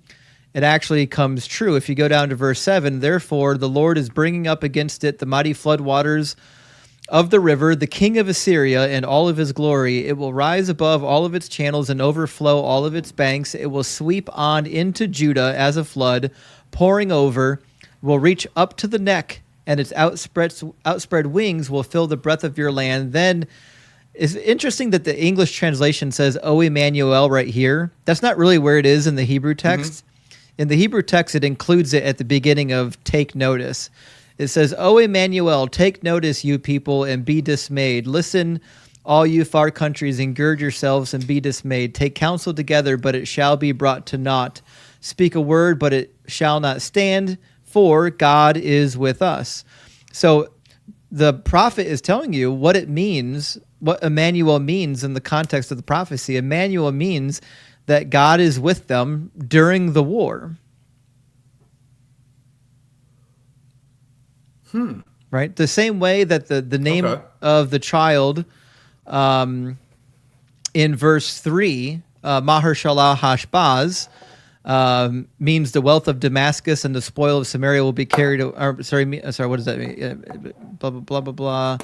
it actually comes true. If you go down to verse 7, therefore the Lord is bringing up against it the mighty flood waters of the river, the king of Assyria, and all of his glory. It will rise above all of its channels and overflow all of its banks. It will sweep on into Judah as a flood, pouring over, will reach up to the neck, and its outspread wings will fill the breadth of your land. Then it's interesting that the English translation says, O Emmanuel, right here. That's not really where it is in the Hebrew text. In the Hebrew text, it includes it at the beginning of take notice. It says, O Emmanuel, take notice, you people, and be dismayed. Listen, all you far countries, and gird yourselves and be dismayed. Take counsel together, but it shall be brought to naught. Speak a word, but it shall not stand, for God is with us. So the prophet is telling you what it means, what Emmanuel means in the context of the prophecy. Emmanuel means that God is with them during the war. Right? The same way that the name of the child in verse 3, Maher-shalal-hash-baz, means the wealth of Damascus and the spoil of Samaria will be carried. What does that mean? Blah, blah, blah, blah, blah.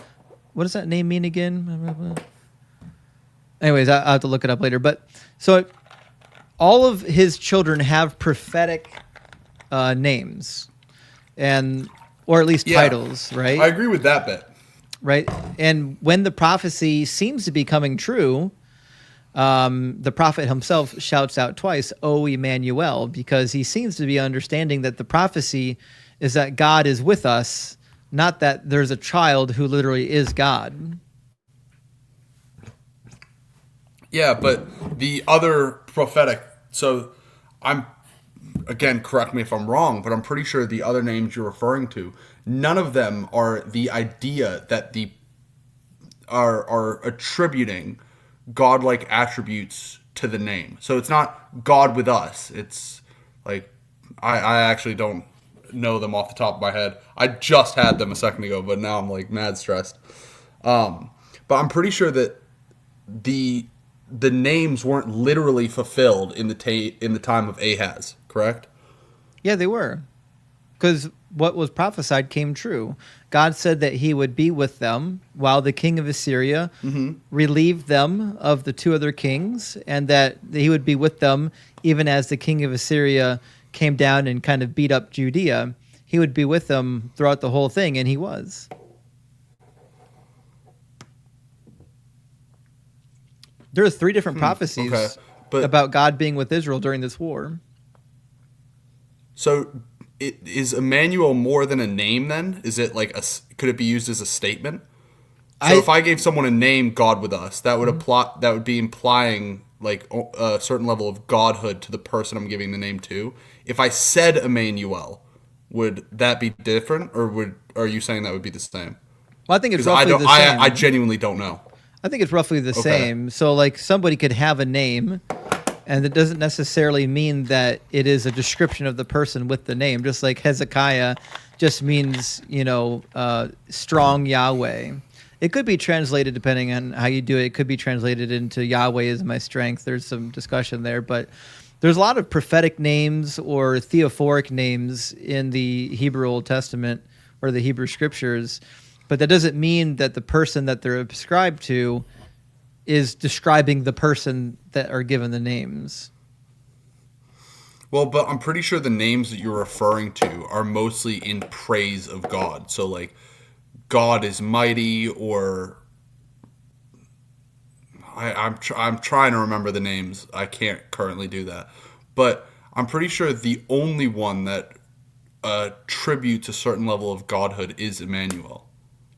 What does that name mean again? Blah, blah, blah. Anyways, I'll have to look it up later. But so all of his children have prophetic names, or at least titles, right? I agree with that bit. Right. And when the prophecy seems to be coming true, the prophet himself shouts out twice, O Emmanuel, because he seems to be understanding that the prophecy is that God is with us, not that there's a child who literally is God. Yeah, but the other prophetic, so again, correct me if I'm wrong, but I'm pretty sure the other names you're referring to, none of them are the idea that are attributing godlike attributes to the name. So it's not God with us. It's like I actually don't know them off the top of my head. I just had them a second ago, but now I'm like mad stressed. But I'm pretty sure that the names weren't literally fulfilled in the time of Ahaz, correct? Yeah, they were. Because what was prophesied came true. God said that he would be with them while the king of Assyria relieved them of the two other kings, and that he would be with them even as the king of Assyria came down and kind of beat up Judea. He would be with them throughout the whole thing, and he was. There are 3 different prophecies about God being with Israel during this war. So is Emmanuel more than a name then? Is it like could it be used as a statement? So if I gave someone a name, God with us, that would be implying like a certain level of godhood to the person I'm giving the name to. If I said Emmanuel, would that be different, or are you saying that would be the same? Well, I think it's roughly the same. I genuinely don't know. I think it's roughly the same. So like somebody could have a name, and it doesn't necessarily mean that it is a description of the person with the name. Just like Hezekiah just means, strong Yahweh. It could be translated, depending on how you do it, it could be translated into Yahweh is my strength. There's some discussion there, but there's a lot of prophetic names or theophoric names in the Hebrew Old Testament or the Hebrew Scriptures. but that doesn't mean that the person that they're ascribed to is describing the person that are given the names. Well, but I'm pretty sure the names that you're referring to are mostly in praise of God. So, like, God is mighty, or I'm trying to remember the names. I can't currently do that, but I'm pretty sure the only one that attributes a certain level of godhood is Emmanuel.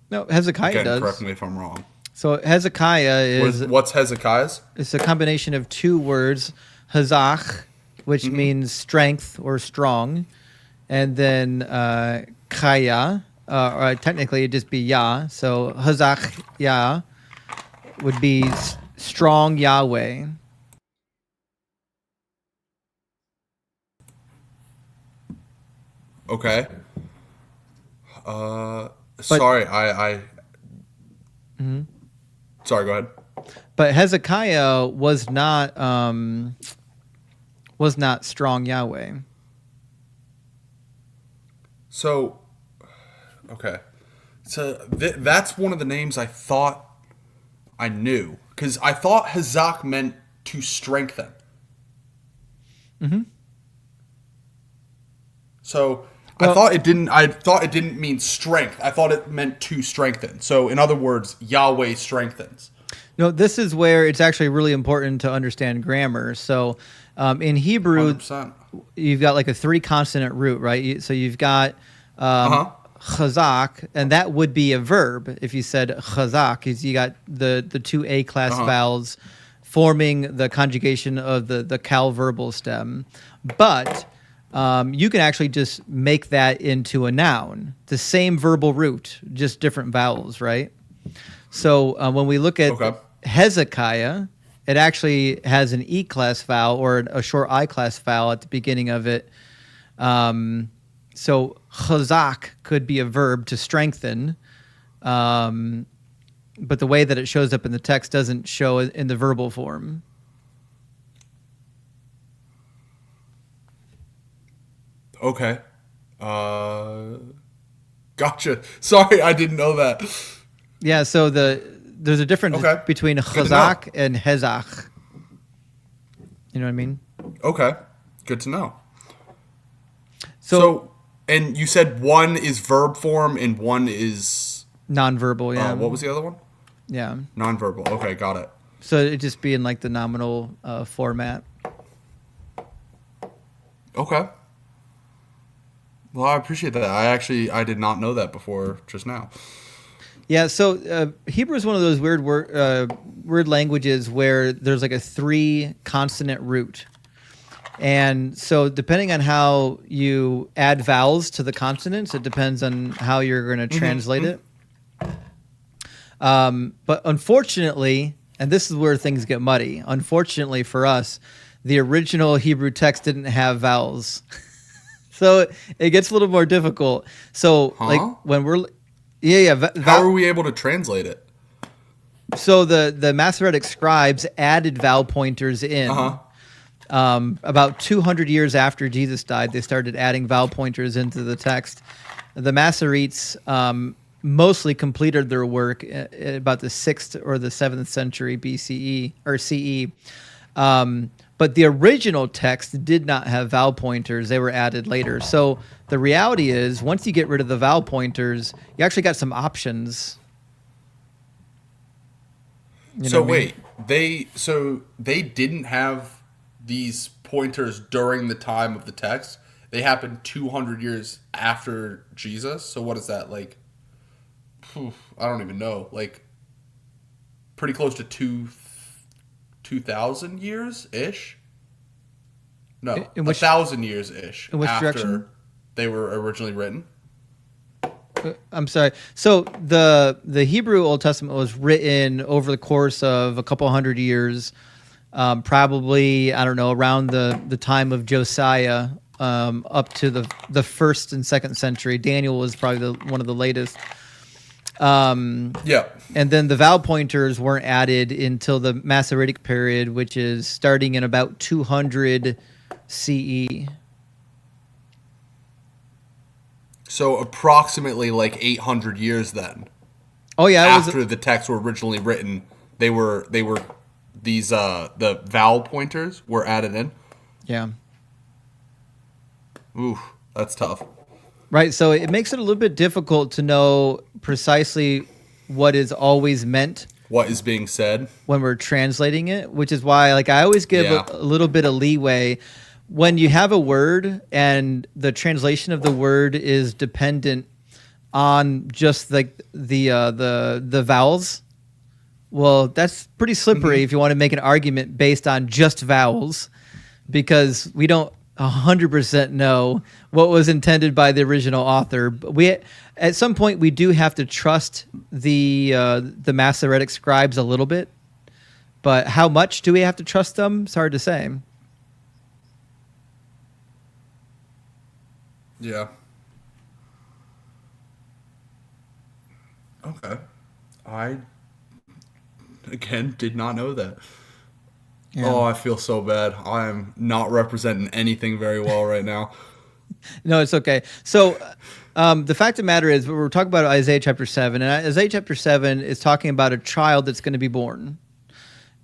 No, Hezekiah Again, does. correct me if I'm wrong. So Hezekiah is... What's Hezekiah's? It's a combination of two words, hazach, which means strength or strong, and then kaya, or technically it'd just be Yah. So hazach Yah would be strong Yahweh. Okay. Sorry, Mhm. Sorry, go ahead. But Hezekiah was not strong Yahweh. So, okay. So that's one of the names I thought I knew, because I thought Hazak meant to strengthen. Mm-hmm. So I thought it didn't. I thought it didn't mean strength. I thought it meant to strengthen. So in other words, Yahweh strengthens. No, this is where it's actually really important to understand grammar. So in Hebrew, 100%. you've got like a 3-consonant root, right? So you've got chazak, and that would be a verb if you said chazak, because you got the 2 A-class vowels forming the conjugation of the cal verbal stem. But you can actually just make that into a noun. The same verbal root, just different vowels, right? So when we look at Hezekiah, it actually has an E-class vowel or a short I-class vowel at the beginning of it. So chazak could be a verb to strengthen, but the way that it shows up in the text doesn't show it in the verbal form. Okay. Gotcha. Sorry, I didn't know that. Yeah, so there's a difference between chazak and hezach. You know what I mean? Okay. Good to know. So, and you said one is verb form and one is nonverbal, yeah. What was the other one? Yeah. Nonverbal. Okay, got it. So it'd just be in like the nominal format. Okay. Well, I appreciate that. I did not know that before just now. Yeah, so Hebrew is one of those weird languages where there's like a 3-consonant root. And so depending on how you add vowels to the consonants, it depends on how you're going to translate it. But unfortunately, and this is where things get muddy, unfortunately for us, the original Hebrew text didn't have vowels. So it gets a little more difficult. So like when we're... How are we able to translate it? So the Masoretic scribes added vowel pointers in. About 200 years after Jesus died, they started adding vowel pointers into the text. The Masoretes mostly completed their work at about the 6th or the 7th century BCE or CE. But the original text did not have vowel pointers. They were added later. So the reality is, once you get rid of the vowel pointers, you actually got some options. So wait, they didn't have these pointers during the time of the text. They happened 200 years after Jesus. So what is that, like? I don't even know. Like, pretty close to 2,000 years ish. No, 1,000 years ish after direction? They were originally written. I'm sorry. So the Hebrew Old Testament was written over the course of a couple hundred years, probably, I don't know, around the time of Josiah, up to the 1st and 2nd century. Daniel was probably one of the latest. And then the vowel pointers weren't added until the Masoretic period, which is starting in about 200 CE. So approximately like 800 years then. Oh yeah, it was. after the texts were originally written, they were these the vowel pointers were added in. Yeah. Ooh, that's tough. Right. So it makes it a little bit difficult to know precisely what is always meant What is being said? when we're translating it, which is why, like, I always give Yeah. a little bit of leeway when you have a word and the translation of the word is dependent on just like the vowels. Well, that's pretty slippery if you want to make an argument based on just vowels, because we don't 100% know what was intended by the original author. But we, at some point, we do have to trust the Masoretic scribes a little bit. But how much do we have to trust them? It's hard to say. Yeah. Okay. I again did not know that. Yeah. Oh, I feel so bad. I am not representing anything very well right now. No, it's okay. So the fact of the matter is, we're talking about Isaiah chapter 7, and Isaiah chapter 7 is talking about a child that's going to be born.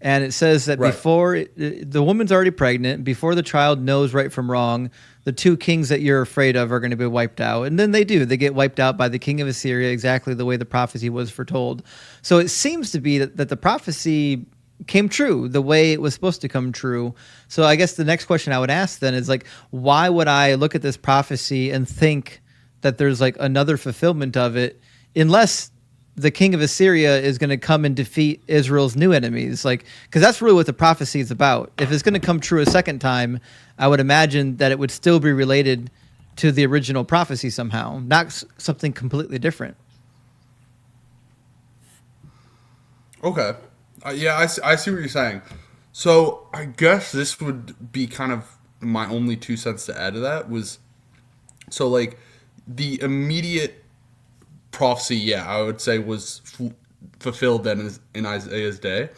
And it says that Right. before the woman's already pregnant, before the child knows right from wrong, the two kings that you're afraid of are going to be wiped out. And then they do. They get wiped out by the king of Assyria, exactly the way the prophecy was foretold. So it seems to be that the prophecy came true the way it was supposed to come true. So I guess the next question I would ask then is, like, why would I look at this prophecy and think that there's like another fulfillment of it, unless the king of Assyria is going to come and defeat Israel's new enemies? Like, because that's really what the prophecy is about. If it's going to come true a second time, I would imagine that it would still be related to the original prophecy somehow, not something completely different. Okay. Yeah, I see what you're saying. So I guess this would be kind of my only 2 cents to add to that was, so like the immediate prophecy, yeah, I would say was fulfilled then in Isaiah's day.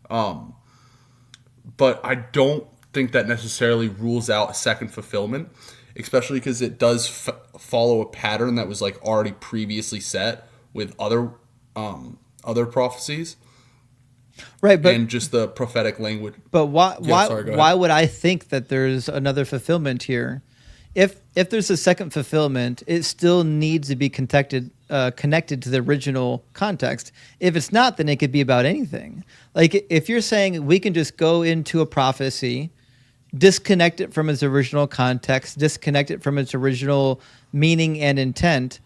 But I don't think that necessarily rules out a second fulfillment, especially because it does follow a pattern that was like already previously set with other prophecies. Right, but and just the prophetic language. But why Yeah, sorry, go ahead. why would I think that there's another fulfillment here? If there's a second fulfillment, it still needs to be connected to the original context. If it's not, then it could be about anything. Like, if you're saying we can just go into a prophecy, disconnect it from its original context, disconnect it from its original meaning and intent,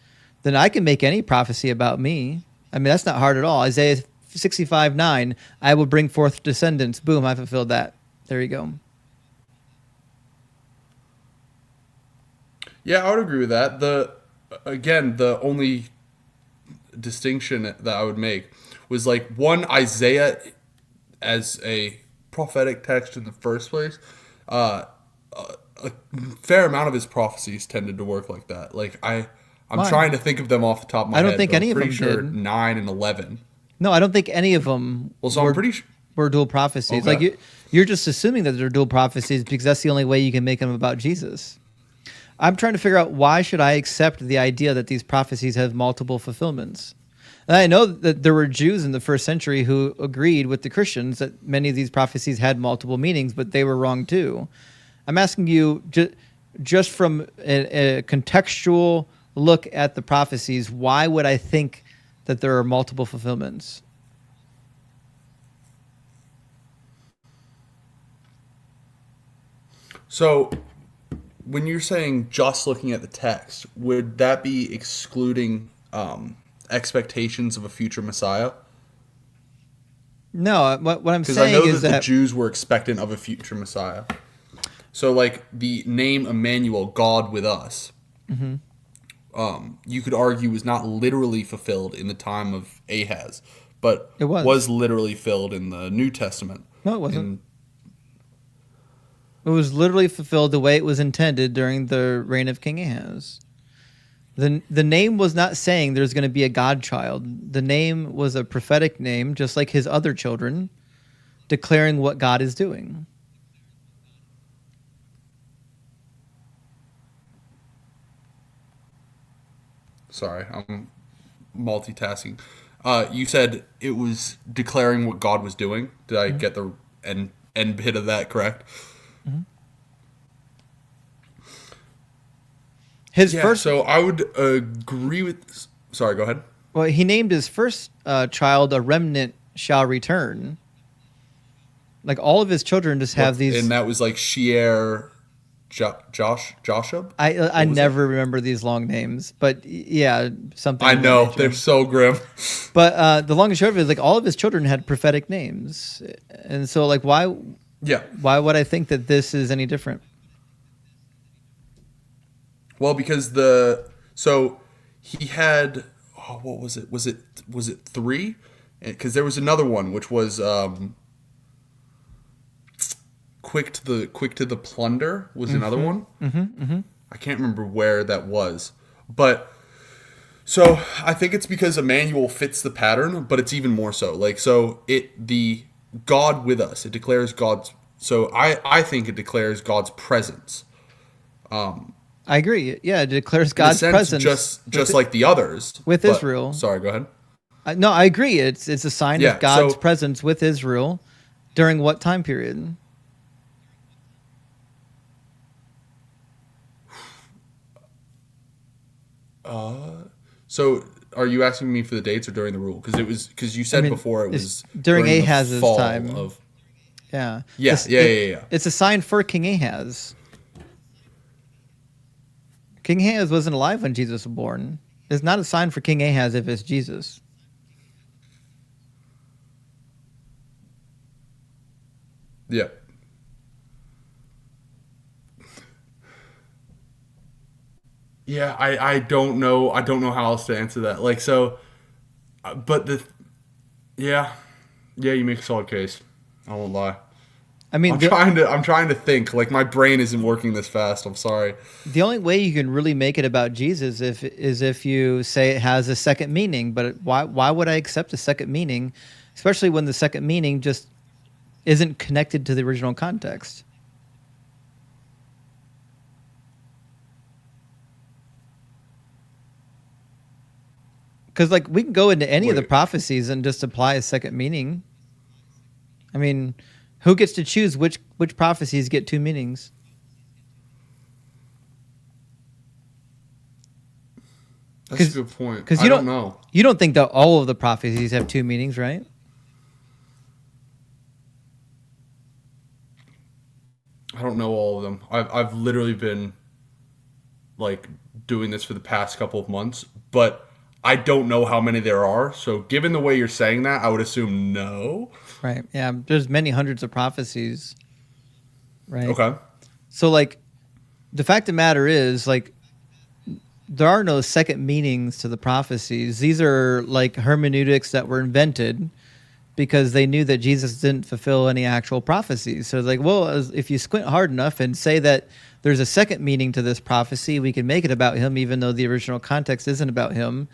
then I can make any prophecy about me. I mean, that's not hard at all. Isaiah 65:9, I will bring forth descendants. Boom, I fulfilled that. There you go. Yeah, I would agree with that. The only distinction that I would make was like, one, Isaiah as a prophetic text in the first place, a fair amount of his prophecies tended to work like that. Like I'm Why? trying to think of them off the top of my I head. don't think but any I'm of pretty them sure did. 9 and 11. No, I don't think any of them Well, so I'm pretty sure. were dual prophecies. Okay. Like, you're just assuming that they're dual prophecies because that's the only way you can make them about Jesus. I'm trying to figure out, why should I accept the idea that these prophecies have multiple fulfillments? And I know that there were Jews in the first century who agreed with the Christians that many of these prophecies had multiple meanings, but they were wrong too. I'm asking you, just from a contextual look at the prophecies, why would I think that there are multiple fulfillments? So, when you're saying just looking at the text, would that be excluding expectations of a future Messiah? No, what I'm Because I saying know is that the that Jews were expectant of a future Messiah. So, like the name Emmanuel, God with us, Mhm. You could argue was not literally fulfilled in the time of Ahaz, but It was. literally filled in the New Testament. No, it wasn't. In- It was literally fulfilled the way it was intended during the reign of King Ahaz. The name was not saying there's going to be a God child. The name was a prophetic name, just like his other children, declaring what God is doing. Sorry, I'm multitasking. You said it was declaring what God was doing. Did I get the end bit of that correct? His Yeah, first. so I would agree with. Sorry, go ahead. Well, he named his first child "A remnant shall return." Like all of his children just have these. And that was like Shear, Joshub. I never remember these long names, but yeah, something. I of that know nature. they're so grim. But the long and short of it is, like, all of his children had prophetic names, and so like why would I think that this is any different? Well, because he had what was it? Was it 3? Because there was another one which was quick to the plunder was another one. I can't remember where that was, but so I think it's because Emmanuel fits the pattern, but it's even more so. Like the God with us. It declares God's. So I think it declares God's presence. I agree. Yeah, it declares God's presence, just like the others with but, Israel. Sorry, go ahead. No, I agree. It's a sign of God's presence with Israel during what time period? So are you asking me for the dates or during the rule? Because you said before it was during Ahaz's the fall time. Of, yeah. Yeah. It's a sign for King Ahaz. King Ahaz wasn't alive when Jesus was born. It's not a sign for King Ahaz if it's Jesus. Yeah. Yeah, I don't know. I don't know how else to answer that. Like so, but yeah, you make a solid case. I won't lie. I mean, I'm trying to think. Like my brain isn't working this fast. I'm sorry. The only way you can really make it about Jesus is if you say it has a second meaning. But why would I accept a second meaning, especially when the second meaning just isn't connected to the original context? Because like we can go into any of the prophecies and just apply a second meaning. I mean, who gets to choose which prophecies get 2 meanings? That's a good point. Because I don't know. You don't think that all of the prophecies have 2 meanings, right? I don't know all of them. I've literally been like doing this for the past couple of months, but I don't know how many there are. So given the way you're saying that, I would assume no. Right. Yeah. There's many hundreds of prophecies. Right. Okay. So like the fact of the matter is like there are no second meanings to the prophecies. These are like hermeneutics that were invented because they knew that Jesus didn't fulfill any actual prophecies. So it's like, well, if you squint hard enough and say that there's a second meaning to this prophecy, we can make it about him, even though the original context isn't about him.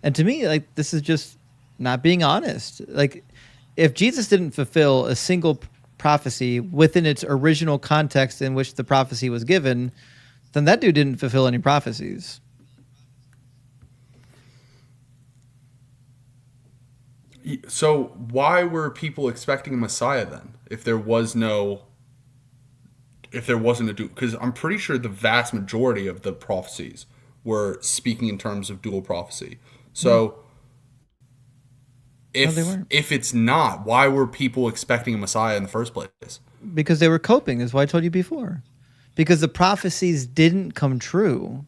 And to me, like, this is just not being honest. Like, if Jesus didn't fulfill a single prophecy within its original context in which the prophecy was given, then that dude didn't fulfill any prophecies. So why were people expecting a Messiah then? If there wasn't a dual, because I'm pretty sure the vast majority of the prophecies were speaking in terms of dual prophecy. So if it's not, why were people expecting a Messiah in the first place? Because they were coping, is what I told you before. Because the prophecies didn't come true.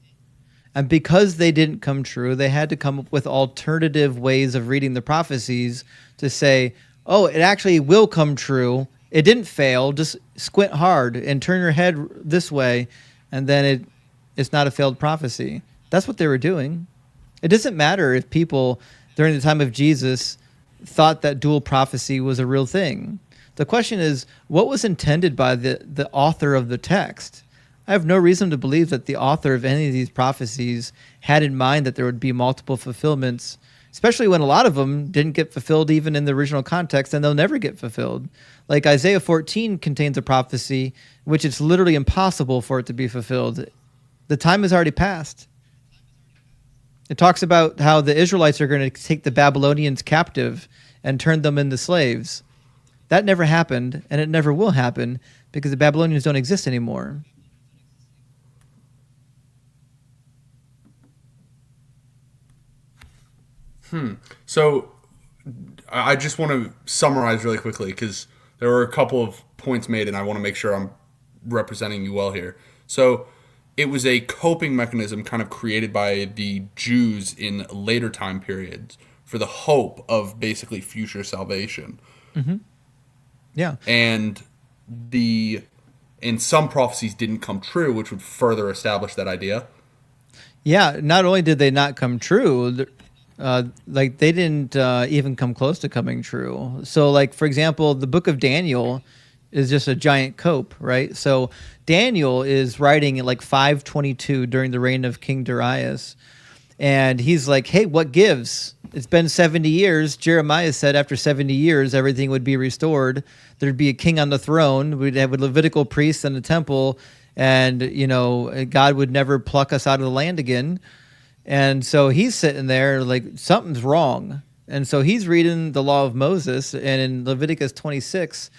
And because they didn't come true, they had to come up with alternative ways of reading the prophecies to say, oh, it actually will come true. It didn't fail. Just squint hard and turn your head this way, and then it's not a failed prophecy. That's what they were doing. It doesn't matter if people during the time of Jesus thought that dual prophecy was a real thing. The question is, what was intended by the author of the text? I have no reason to believe that the author of any of these prophecies had in mind that there would be multiple fulfillments, especially when a lot of them didn't get fulfilled even in the original context, and they'll never get fulfilled. Like Isaiah 14 contains a prophecy which it's literally impossible for it to be fulfilled. The time has already passed. It talks about how the Israelites are going to take the Babylonians captive and turn them into slaves. That never happened, and it never will happen because the Babylonians don't exist anymore. So I just want to summarize really quickly because there were a couple of points made, and I want to make sure I'm representing you well here. So it was a coping mechanism kind of created by the Jews in later time periods for the hope of basically future salvation. Mm-hmm. Yeah. And some prophecies didn't come true, which would further establish that idea. Yeah, not only did they not come true, like they didn't even come close to coming true. So, like, for example, the book of Daniel is just a giant cope, right? So Daniel is writing in like 522 during the reign of King Darius. And he's like, hey, what gives? It's been 70 years. Jeremiah said after 70 years, everything would be restored. There'd be a king on the throne. We'd have a Levitical priest in the temple. And, you know, God would never pluck us out of the land again. And so he's sitting there like something's wrong. And so he's reading the law of Moses. And in Leviticus 26,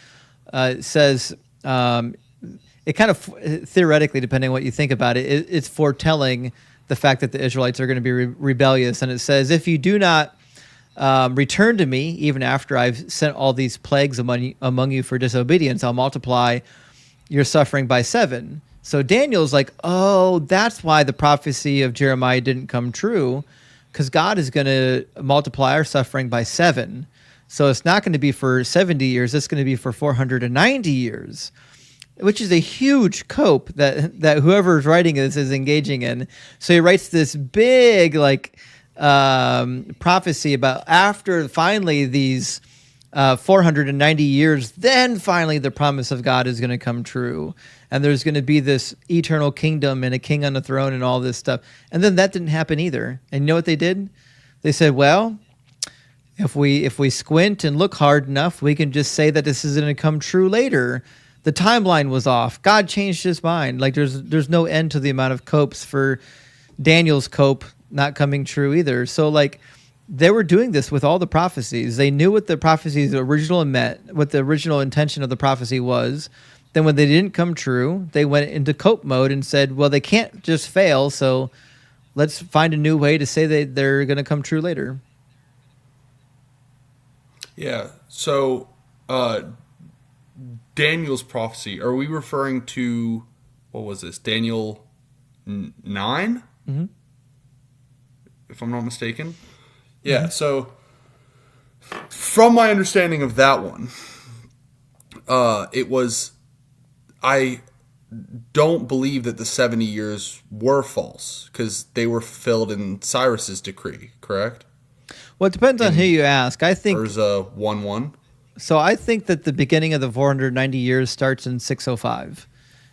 it says, it kind of theoretically, depending on what you think about it, it's foretelling the fact that the Israelites are going to be rebellious. And it says, if you do not return to me, even after I've sent all these plagues among you for disobedience, I'll multiply your suffering by 7. So Daniel's like, oh, that's why the prophecy of Jeremiah didn't come true, because God is going to multiply our suffering by 7. So it's not going to be for 70 years. It's going to be for 490 years, which is a huge cope that whoever's writing this is engaging in. So he writes this big prophecy about after finally these 490 years, then finally the promise of God is going to come true. And there's going to be this eternal kingdom and a king on the throne and all this stuff. And then that didn't happen either. And you know what they did? They said, well, if we squint and look hard enough, we can just say that this is going to come true later. The timeline was off. God changed his mind. Like there's no end to the amount of copes for Daniel's cope not coming true either. So like they were doing this with all the prophecies. They knew what the prophecies original meant, what the original intention of the prophecy was. Then when they didn't come true, they went into cope mode and said, well, they can't just fail, so let's find a new way to say that they're going to come true later. Yeah. So Daniel's prophecy, are we referring to, what was this, Daniel 9? Mm-hmm. If I'm not mistaken. Yeah, so from my understanding of that one, it was, I don't believe that the 70 years were false because they were fulfilled in Cyrus's decree, correct? Well, it depends on who you ask. I think there's a 1-1. So I think that the beginning of the 490 years starts in 605.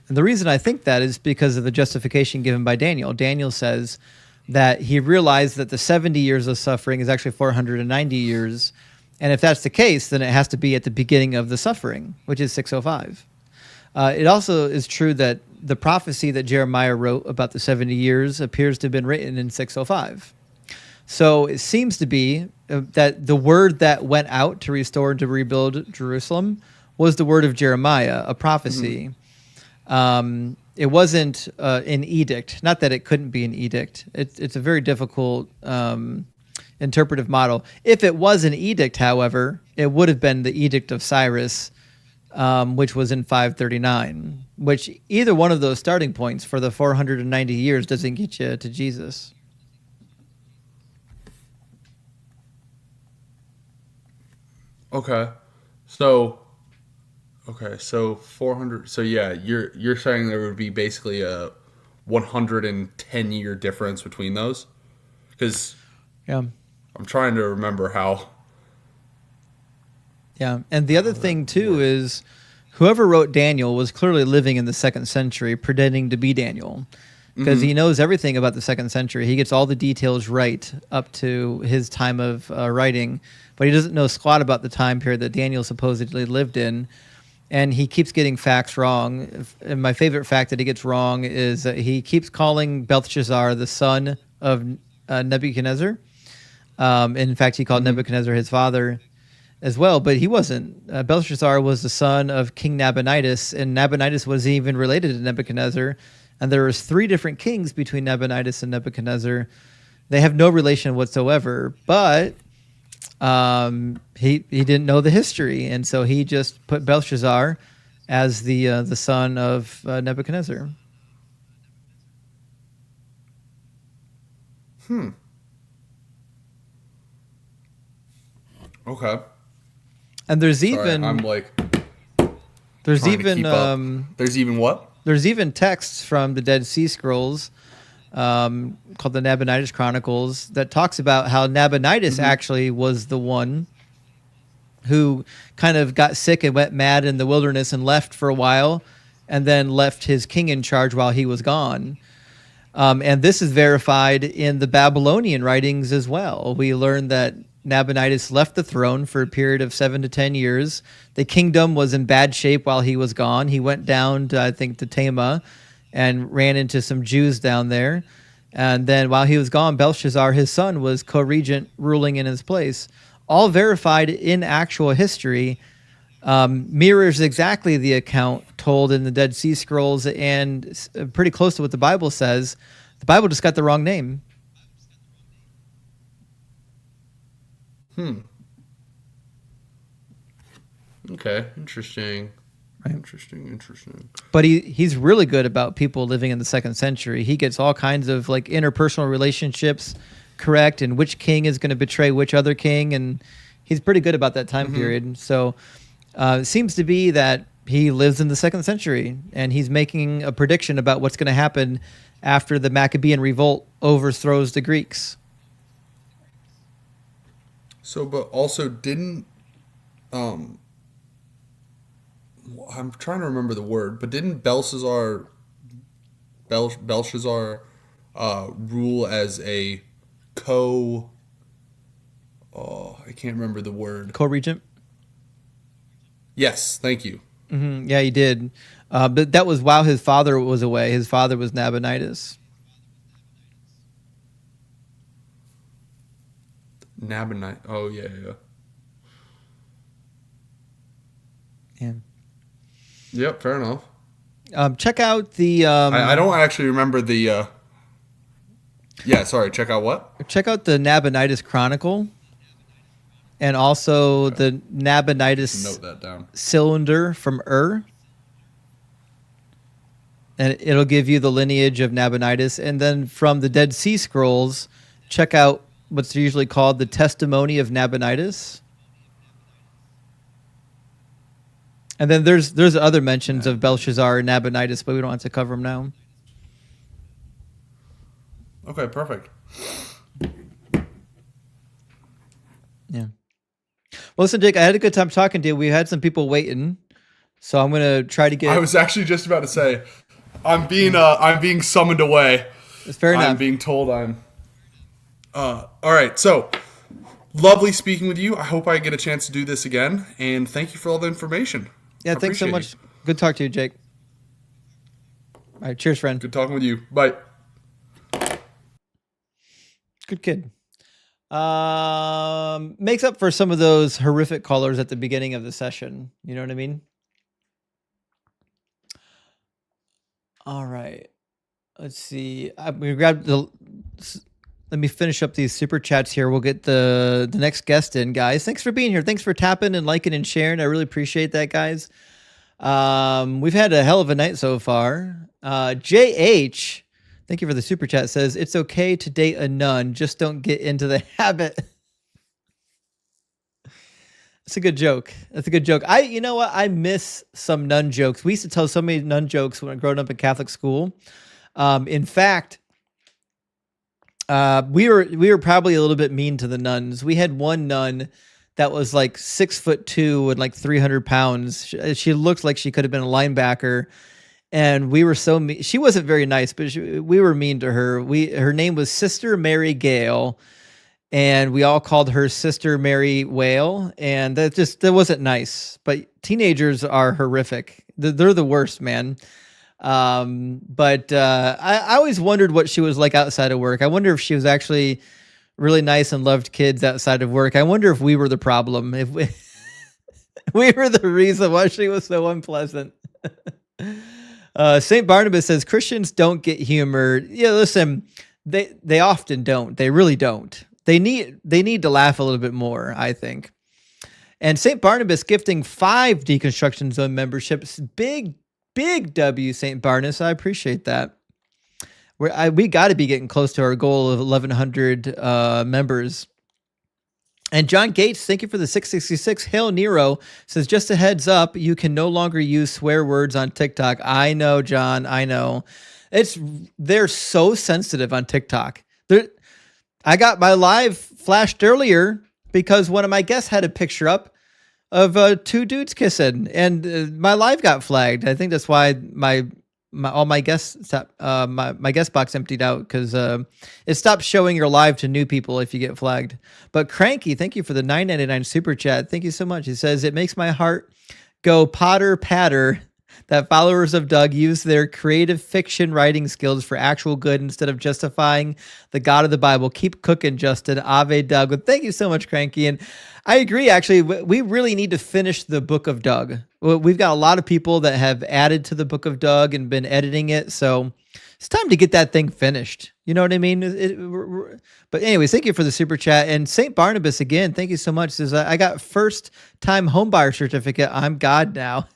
And the reason I think that is because of the justification given by Daniel. Daniel says that he realized that the 70 years of suffering is actually 490 years. And if that's the case, then it has to be at the beginning of the suffering, which is 605. It also is true that the prophecy that Jeremiah wrote about the 70 years appears to have been written in 605. So it seems to be that the word that went out to restore and to rebuild Jerusalem was the word of Jeremiah, a prophecy. Mm-hmm. It wasn't an edict. Not that it couldn't be an edict. It's a very difficult interpretive model. If it was an edict, however, it would have been the Edict of Cyrus, which was in 539, which either one of those starting points for the 490 years doesn't get you to Jesus. Okay. So 400. So yeah, you're saying there would be basically a 110-year difference between those? Because yeah, I'm trying to remember how. Yeah, and the other thing too is whoever wrote Daniel was clearly living in the 2nd century, pretending to be Daniel, because he knows everything about the 2nd century. He gets all the details right up to his time of writing, but he doesn't know squat about the time period that Daniel supposedly lived in, and he keeps getting facts wrong. And my favorite fact that he gets wrong is that he keeps calling Belshazzar the son of Nebuchadnezzar. In fact, he called Nebuchadnezzar his father as well, but he wasn't. Belshazzar was the son of King Nabonidus, and Nabonidus wasn't even related to Nebuchadnezzar. And there was 3 different kings between Nabonidus and Nebuchadnezzar. They have no relation whatsoever, but he didn't know the history, and so he just put Belshazzar as the son of Nebuchadnezzar. Okay. And there's Sorry, even I'm like there's trying to even keep up. There's even what? There's even texts from the Dead Sea Scrolls called the Nabonidus Chronicles that talks about how Nabonidus actually was the one who kind of got sick and went mad in the wilderness and left for a while, and then left his king in charge while he was gone. And this is verified in the Babylonian writings as well. We learn that Nabonidus left the throne for a period of 7 to 10 years. The kingdom was in bad shape while he was gone. He went down to, I think, to Tama and ran into some Jews down there. And then while he was gone, Belshazzar, his son, was co-regent ruling in his place. All verified in actual history, mirrors exactly the account told in the Dead Sea Scrolls, and pretty close to what the Bible says. The Bible just got the wrong name. Okay, interesting. Right. Interesting. But he's really good about people living in the 2nd century. He gets all kinds of like interpersonal relationships correct, and which king is going to betray which other king, and he's pretty good about that time period. So it seems to be that he lives in the 2nd century, and he's making a prediction about what's going to happen after the Maccabean revolt overthrows the Greeks. So, but also didn't I'm trying to remember the word, but didn't Belshazzar rule as a I can't remember the word. Co-regent? Yes, thank you. Yeah, he did. But that was while his father was away. His father was Nabonidus. Nabonidus. Oh, yeah. Yeah. Yep, fair enough. Check out the... I don't actually remember the... Yeah, sorry, check out what? Check out the Nabonidus Chronicle. And also the Nabonidus Note that down. cylinder from Ur. And it'll give you the lineage of Nabonidus. And then from the Dead Sea Scrolls, check out what's usually called the Testimony of Nabonidus. And then there's other mentions of Belshazzar and Nabonidus, but we don't have to cover them now. Okay, perfect. Yeah. Well, listen, Jake, I had a good time talking to you. We had some people waiting, so I'm gonna try to get. I was actually just about to say, I'm being summoned away. It's fair enough. I'm being told I'm. All right, so lovely speaking with you. I hope I get a chance to do this again, and thank you for all the information. Yeah, thanks so much. Good talk to you, Jake. All right, cheers, friend. Good talking with you. Bye. Good kid. Makes up for some of those horrific colors at the beginning of the session. You know what I mean? All right. Let's see. I'm gonna grab the. Let me finish up these super chats here. We'll get the next guest in, guys. Thanks for being here. Thanks for tapping and liking and sharing. I really appreciate that, guys. We've had a hell of a night so far. JH, thank you for the super chat, says, it's okay to date a nun. Just don't get into the habit. That's a good joke. That's a good joke. You know what? I miss some nun jokes. We used to tell so many nun jokes when I growing up in Catholic school. In fact, we were probably a little bit mean to the nuns. We had one nun that was like 6'2" and like 300 pounds. She looked like she could have been a linebacker, and we were so mean. She wasn't very nice, but we were mean to her. Her name was Sister Mary Gale, and we all called her Sister Mary Whale, and that wasn't nice. But teenagers are horrific. They're the worst, man. But I always wondered what she was like outside of work. I wonder if she was actually really nice and loved kids outside of work. I wonder if we were the problem, if we, we were the reason why she was so unpleasant. St. Barnabas says Christians don't get humor. Yeah, listen, they often don't. They really don't. They need to laugh a little bit more, I think. And St. Barnabas gifting 5 Deconstruction Zone memberships. Big W, St. Barnabas. I appreciate that. We got to be getting close to our goal of 1,100 members. And John Gates, thank you for the 666. Hail Nero says, just a heads up, you can no longer use swear words on TikTok. I know, John. I know. They're so sensitive on TikTok. I got my live flashed earlier because one of my guests had a picture up of 2 dudes kissing, and my live got flagged. I think that's why all my guests my guest box emptied out, because it stops showing your live to new people if you get flagged. But Cranky, thank you for the $9.99 super chat. Thank you so much. He says, it makes my heart go potter patter that followers of Doug use their creative fiction writing skills for actual good instead of justifying the God of the Bible. Keep cooking, Justin. Ave Doug. Well, thank you so much, Cranky. And I agree, actually, we really need to finish the Book of Doug. We've got a lot of people that have added to the Book of Doug and been editing it, so it's time to get that thing finished. You know what I mean? But anyways, thank you for the super chat. And St. Barnabas, again, thank you so much. Says, I got first-time homebuyer certificate. I'm God now.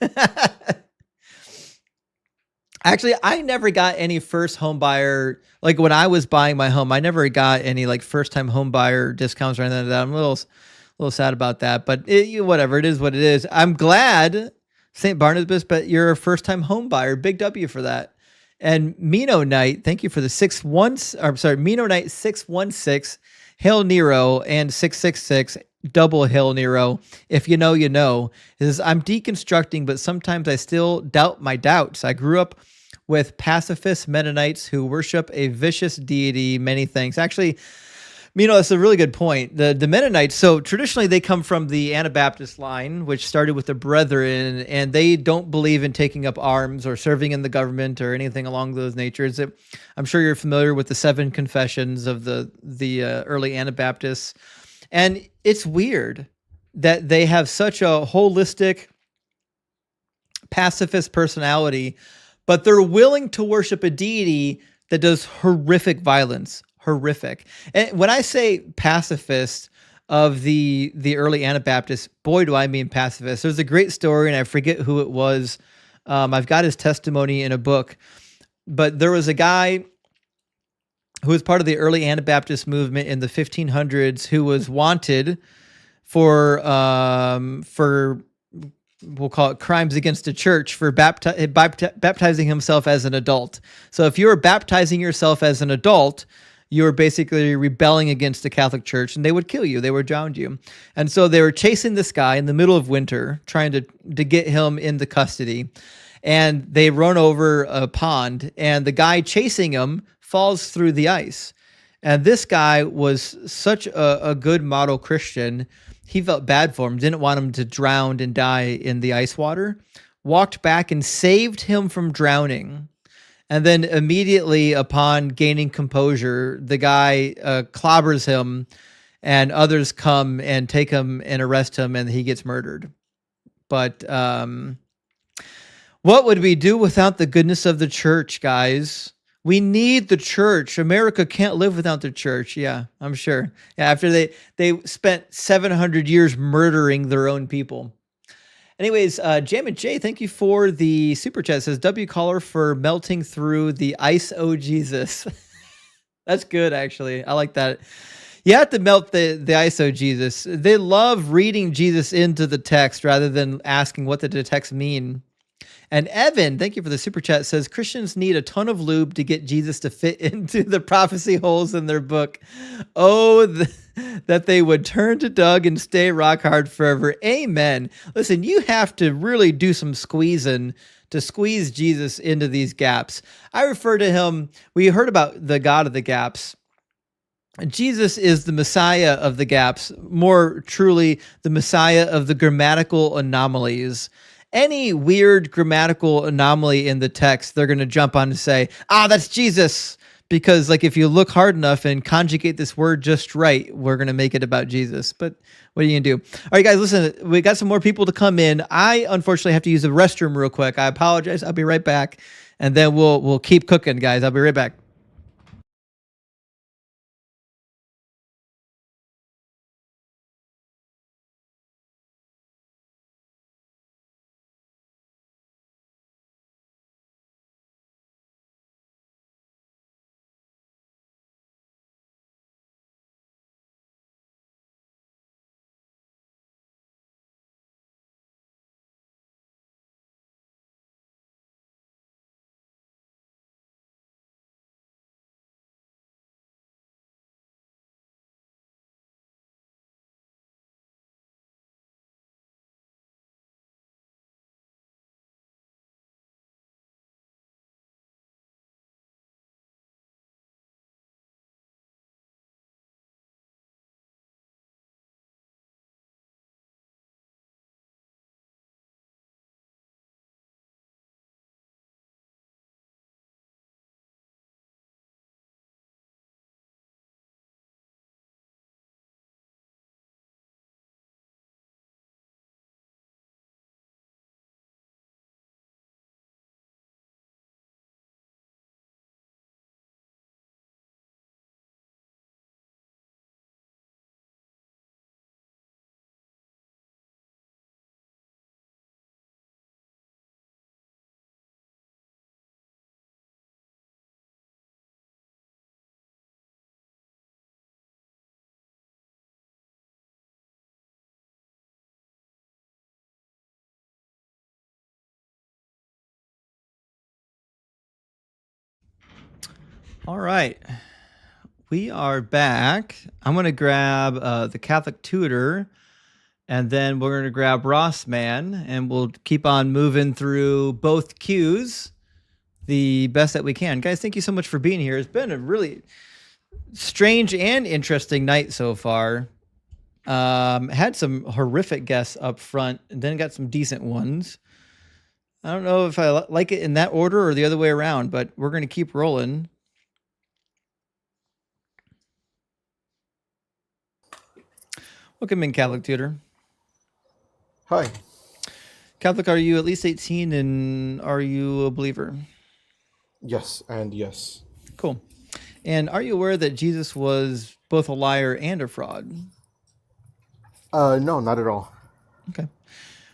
Actually, I never got any first home buyer. Like when I was buying my home, I never got any like first time home buyer discounts or anything like that. I'm a little sad about that, but whatever. It is what it is. I'm glad, St. Barnabas, but you're a first time home buyer. Big W for that. And Mino Knight, thank you for the Mino Knight 616, Hail Nero, and 666. Double Hail Nero. If you know, you know. It says, I'm deconstructing, but sometimes I still doubt my doubts. I grew up with pacifist Mennonites who worship a vicious deity. Many things. Actually, that's a really good point. The Mennonites, so traditionally they come from the Anabaptist line, which started with the Brethren, and they don't believe in taking up arms or serving in the government or anything along those natures. I'm sure you're familiar with the 7 confessions of the early Anabaptists. And it's weird that they have such a holistic pacifist personality, but they're willing to worship a deity that does horrific violence. Horrific. And when I say pacifist of the early Anabaptists, boy, do I mean pacifist. There's a great story, and I forget who it was. I've got his testimony in a book, but there was a guy who was part of the early Anabaptist movement in the 1500s, who was wanted for we'll call it crimes against the church for baptizing himself as an adult. So if you were baptizing yourself as an adult, you were basically rebelling against the Catholic Church, and they would kill you. They would drown you. And so they were chasing this guy in the middle of winter, trying to get him into custody. And they run over a pond, and the guy chasing him falls through the ice. And this guy was such a good model Christian. He felt bad for him, didn't want him to drown and die in the ice water, walked back and saved him from drowning. And then immediately upon gaining composure, the guy clobbers him, and others come and take him and arrest him, and he gets murdered. But what would we do without the goodness of the church, guys? We need the church. America can't live without the church. Yeah, I'm sure. Yeah, after they spent 700 years murdering their own people. Anyways, Jam and Jay, thank you for the super chat. It says W caller for melting through the ice. Oh Jesus, that's good actually. I like that. You have to melt the ice. Oh Jesus. They love reading Jesus into the text rather than asking what did the text mean. And Evan, thank you for the super chat, says Christians need a ton of lube to get Jesus to fit into the prophecy holes in their book. Oh, that they would turn to Doug and stay rock hard forever. Amen. Listen, you have to really do some squeezing to squeeze Jesus into these gaps. I refer to him, we heard about the God of the gaps. Jesus is the Messiah of the gaps, more truly the Messiah of the grammatical anomalies. any weird grammatical anomaly in the text, they're going to jump on and say, that's Jesus. Because like if you look hard enough and conjugate this word just right, we're going to make it about Jesus. But what are you going to do? All right, guys, listen, we got some more people to come in. I unfortunately have to use the restroom real quick. I apologize. I'll be right back. And then we'll keep cooking, guys. I'll be right back. All right. We are back. I'm going to grab the Catholic Tutor, and then we're going to grab Ross Man, and we'll keep on moving through both queues the best that we can. Guys, thank you so much for being here. It's been a really strange and interesting night so far. Had some horrific guests up front, and then got some decent ones. I don't know if I like it in that order or the other way around, but we're going to keep rolling. Welcome in, Catholic Tutor. Hi. Catholic, are you at least 18 and are you a believer? Yes, and yes. Cool. And are you aware that Jesus was both a liar and a fraud? No, not at all. Okay.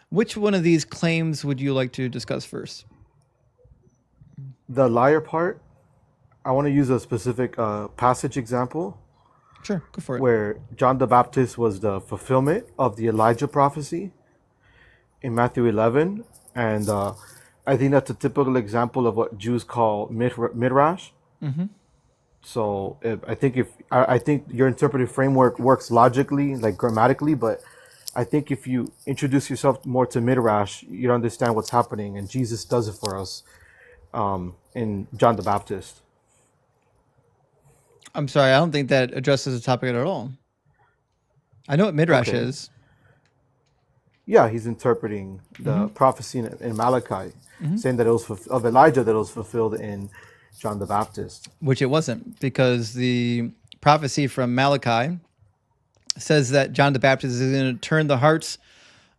Which one of these claims would you like to discuss first? The liar part, I want to use a specific passage example. Sure, go for it. Where John the Baptist was the fulfillment of the Elijah prophecy in Matthew 11. And I think that's a typical example of what Jews call midrash. Mm-hmm. So I think your interpretive framework works logically, like grammatically, but I think if you introduce yourself more to midrash, you understand what's happening, and Jesus does it for us in John the Baptist. I'm sorry, I don't think that addresses the topic at all. I know what midrash is. Yeah, he's interpreting the prophecy in Malachi, saying that it was of Elijah that it was fulfilled in John the Baptist. Which it wasn't, because the prophecy from Malachi says that John the Baptist is going to turn the hearts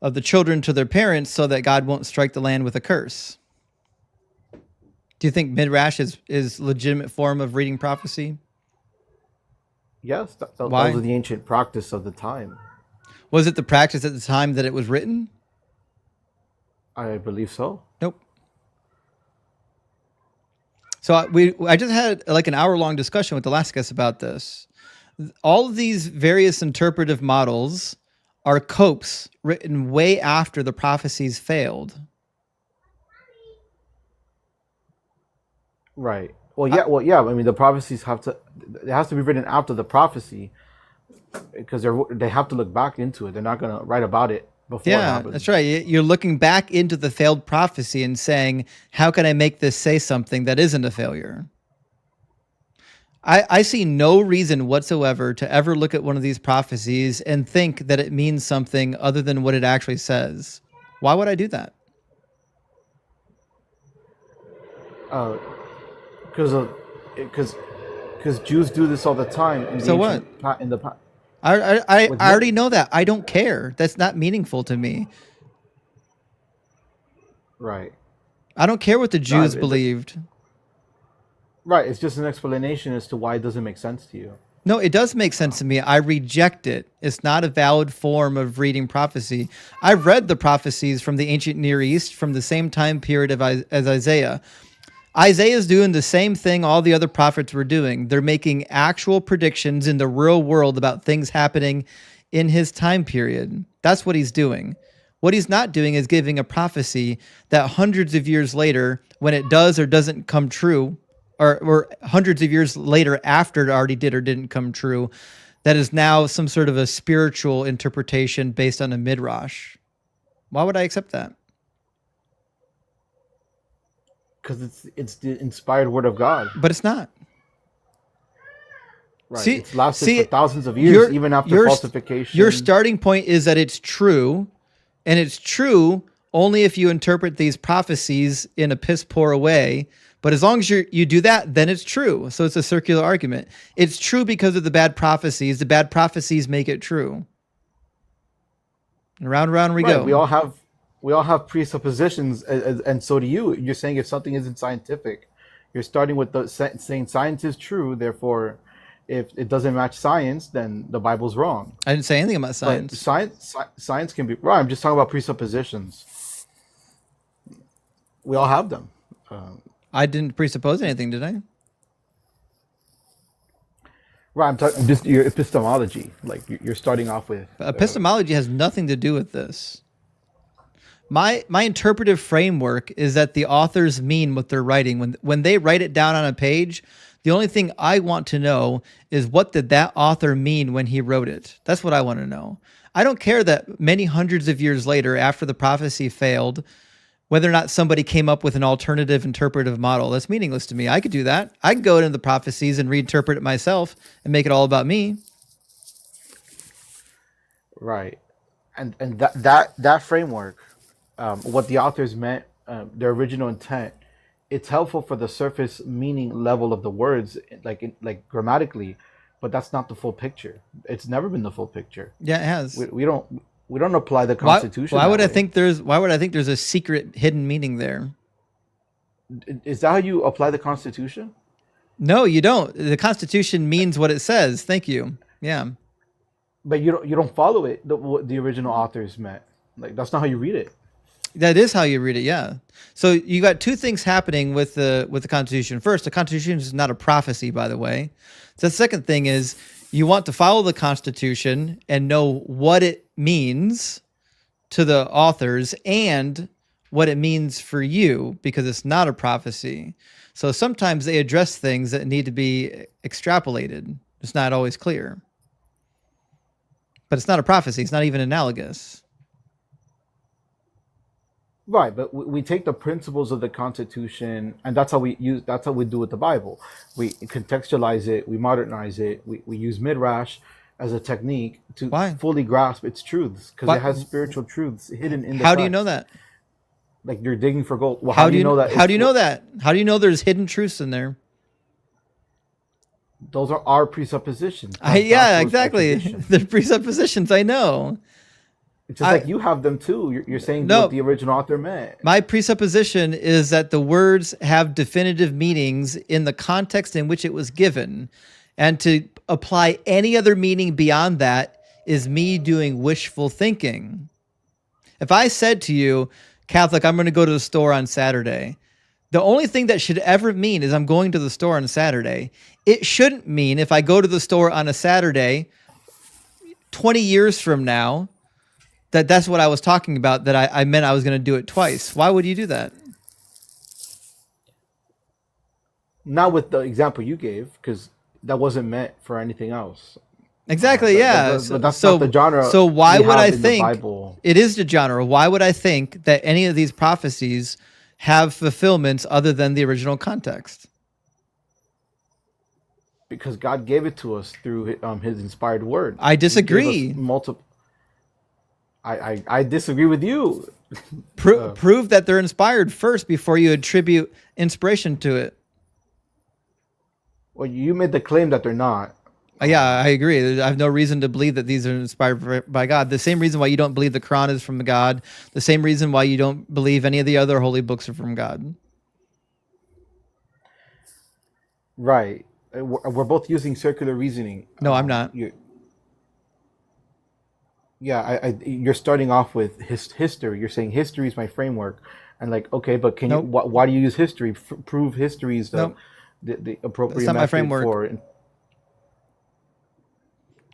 of the children to their parents so that God won't strike the land with a curse. Do you think midrash is legitimate form of reading prophecy? Yes, that Why? was the ancient practice of the time. Was it the practice at the time that it was written? I believe so. Nope. So I just had like an hour-long discussion with the last guest about this. All of these various interpretive models are copes written way after the prophecies failed. Right. Well, yeah. I mean, the prophecies it has to be written after the prophecy, because they have to look back into it. They're not going to write about it before it happens. That's right. You're looking back into the failed prophecy and saying, how can I make this say something that isn't a failure? I see no reason whatsoever to ever look at one of these prophecies and think that it means something other than what it actually says. Why would I do that? Because because Jews do this all the time in the So what? ancient in the with I already know that. I don't care. That's not meaningful to me. right. I don't care what the No, Jews believed. right. It's just an explanation as to why it doesn't make sense to you. No, it does make sense to me. I reject it. It's not a valid form of reading prophecy. I've read the prophecies from the ancient Near East from the same time period as Isaiah. Isaiah is doing the same thing all the other prophets were doing. They're making actual predictions in the real world about things happening in his time period. That's what he's doing. What he's not doing is giving a prophecy that hundreds of years later, when it does or doesn't come true, or hundreds of years later after it already did or didn't come true, that is now some sort of a spiritual interpretation based on a midrash. Why would I accept that? Because it's the inspired word of God. But it's not. Right. It's lasted for thousands of years, even after falsification. Your starting point is that it's true, and it's true only if you interpret these prophecies in a piss poor way. But as long as you do that, then it's true. So it's a circular argument. It's true because of the bad prophecies. The bad prophecies make it true. And round we go. We all have presuppositions, and so do you. You're saying if something isn't scientific, you're starting with saying science is true. Therefore, if it doesn't match science, then the Bible's wrong. I didn't say anything about science. But science can be right. I'm just talking about presuppositions. We all have them. I didn't presuppose anything, did I? Right, I'm talking just your epistemology. Like you're starting off with epistemology has nothing to do with this. My interpretive framework is that the authors mean what they're writing. When they write it down on a page, the only thing I want to know is what did that author mean when he wrote it? That's what I want to know. I don't care that many hundreds of years later, after the prophecy failed, whether or not somebody came up with an alternative interpretive model. That's meaningless to me. I could do that. I could go into the prophecies and reinterpret it myself and make it all about me. Right. And that framework, what the authors meant, their original intent, it's helpful for the surface meaning level of the words, like grammatically, but that's not the full picture. It's never been the full picture. Yeah, it has. We don't apply the Constitution. Why would I think there's a secret hidden meaning there? Is that how you apply the Constitution? No, you don't. The Constitution means what it says. Thank you. Yeah. But you don't follow it. What the original authors meant. Like that's not how you read it. That is how you read it. Yeah. So you got two things happening with the Constitution. First, the Constitution is not a prophecy, by the way. So the second thing is you want to follow the Constitution and know what it means to the authors and what it means for you, because it's not a prophecy. So sometimes they address things that need to be extrapolated. It's not always clear. But it's not a prophecy. It's not even analogous. Right, but we take the principles of the Constitution, and that's how we do with the Bible. We contextualize it, we modernize it, we use midrash as a technique to fully grasp its truths, because it has spiritual truths hidden in the How do you know that? Like you're digging for gold. Well, how do you know that? How do you know that? How do you know there's hidden truths in there? Those are our presuppositions. Yeah, exactly. They're presuppositions. I know. It's just like you have them too. You're saying what the original author meant. My presupposition is that the words have definitive meanings in the context in which it was given. And to apply any other meaning beyond that is me doing wishful thinking. If I said to you, Catholic, I'm going to go to the store on Saturday, the only thing that should ever mean is I'm going to the store on Saturday. It shouldn't mean if I go to the store on a Saturday 20 years from now, that's what I was talking about, that I meant I was going to do it twice. Why would you do that? Not with the example you gave, because that wasn't meant for anything else. Exactly, yeah. But that's not the genre. So why would I think it is the genre? Why would I think that any of these prophecies have fulfillments other than the original context? Because God gave it to us through His inspired word. I disagree. I disagree with you. Prove that they're inspired first before you attribute inspiration to it. Well, you made the claim that they're not. Yeah, I agree. I have no reason to believe that these are inspired by God. The same reason why you don't believe the Quran is from God. The same reason why you don't believe any of the other holy books are from God. Right. We're both using circular reasoning. No, I'm not. You're starting off with history. You're saying history is my framework, and like, okay, but can you? Why do you use history? Prove history is the appropriate That's not my method framework. for.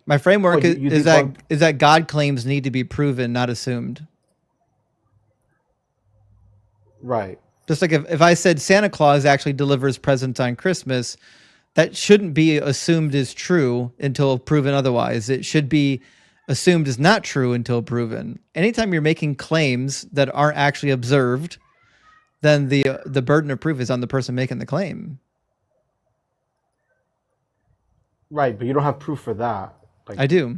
My framework you is that God claims need to be proven, not assumed. Right. Just like if I said Santa Claus actually delivers presents on Christmas, that shouldn't be assumed as true until proven otherwise. It should be assumed as not true until proven. Anytime you're making claims that aren't actually observed, then the burden of proof is on the person making the claim. Right, but you don't have proof for that. Like, I do.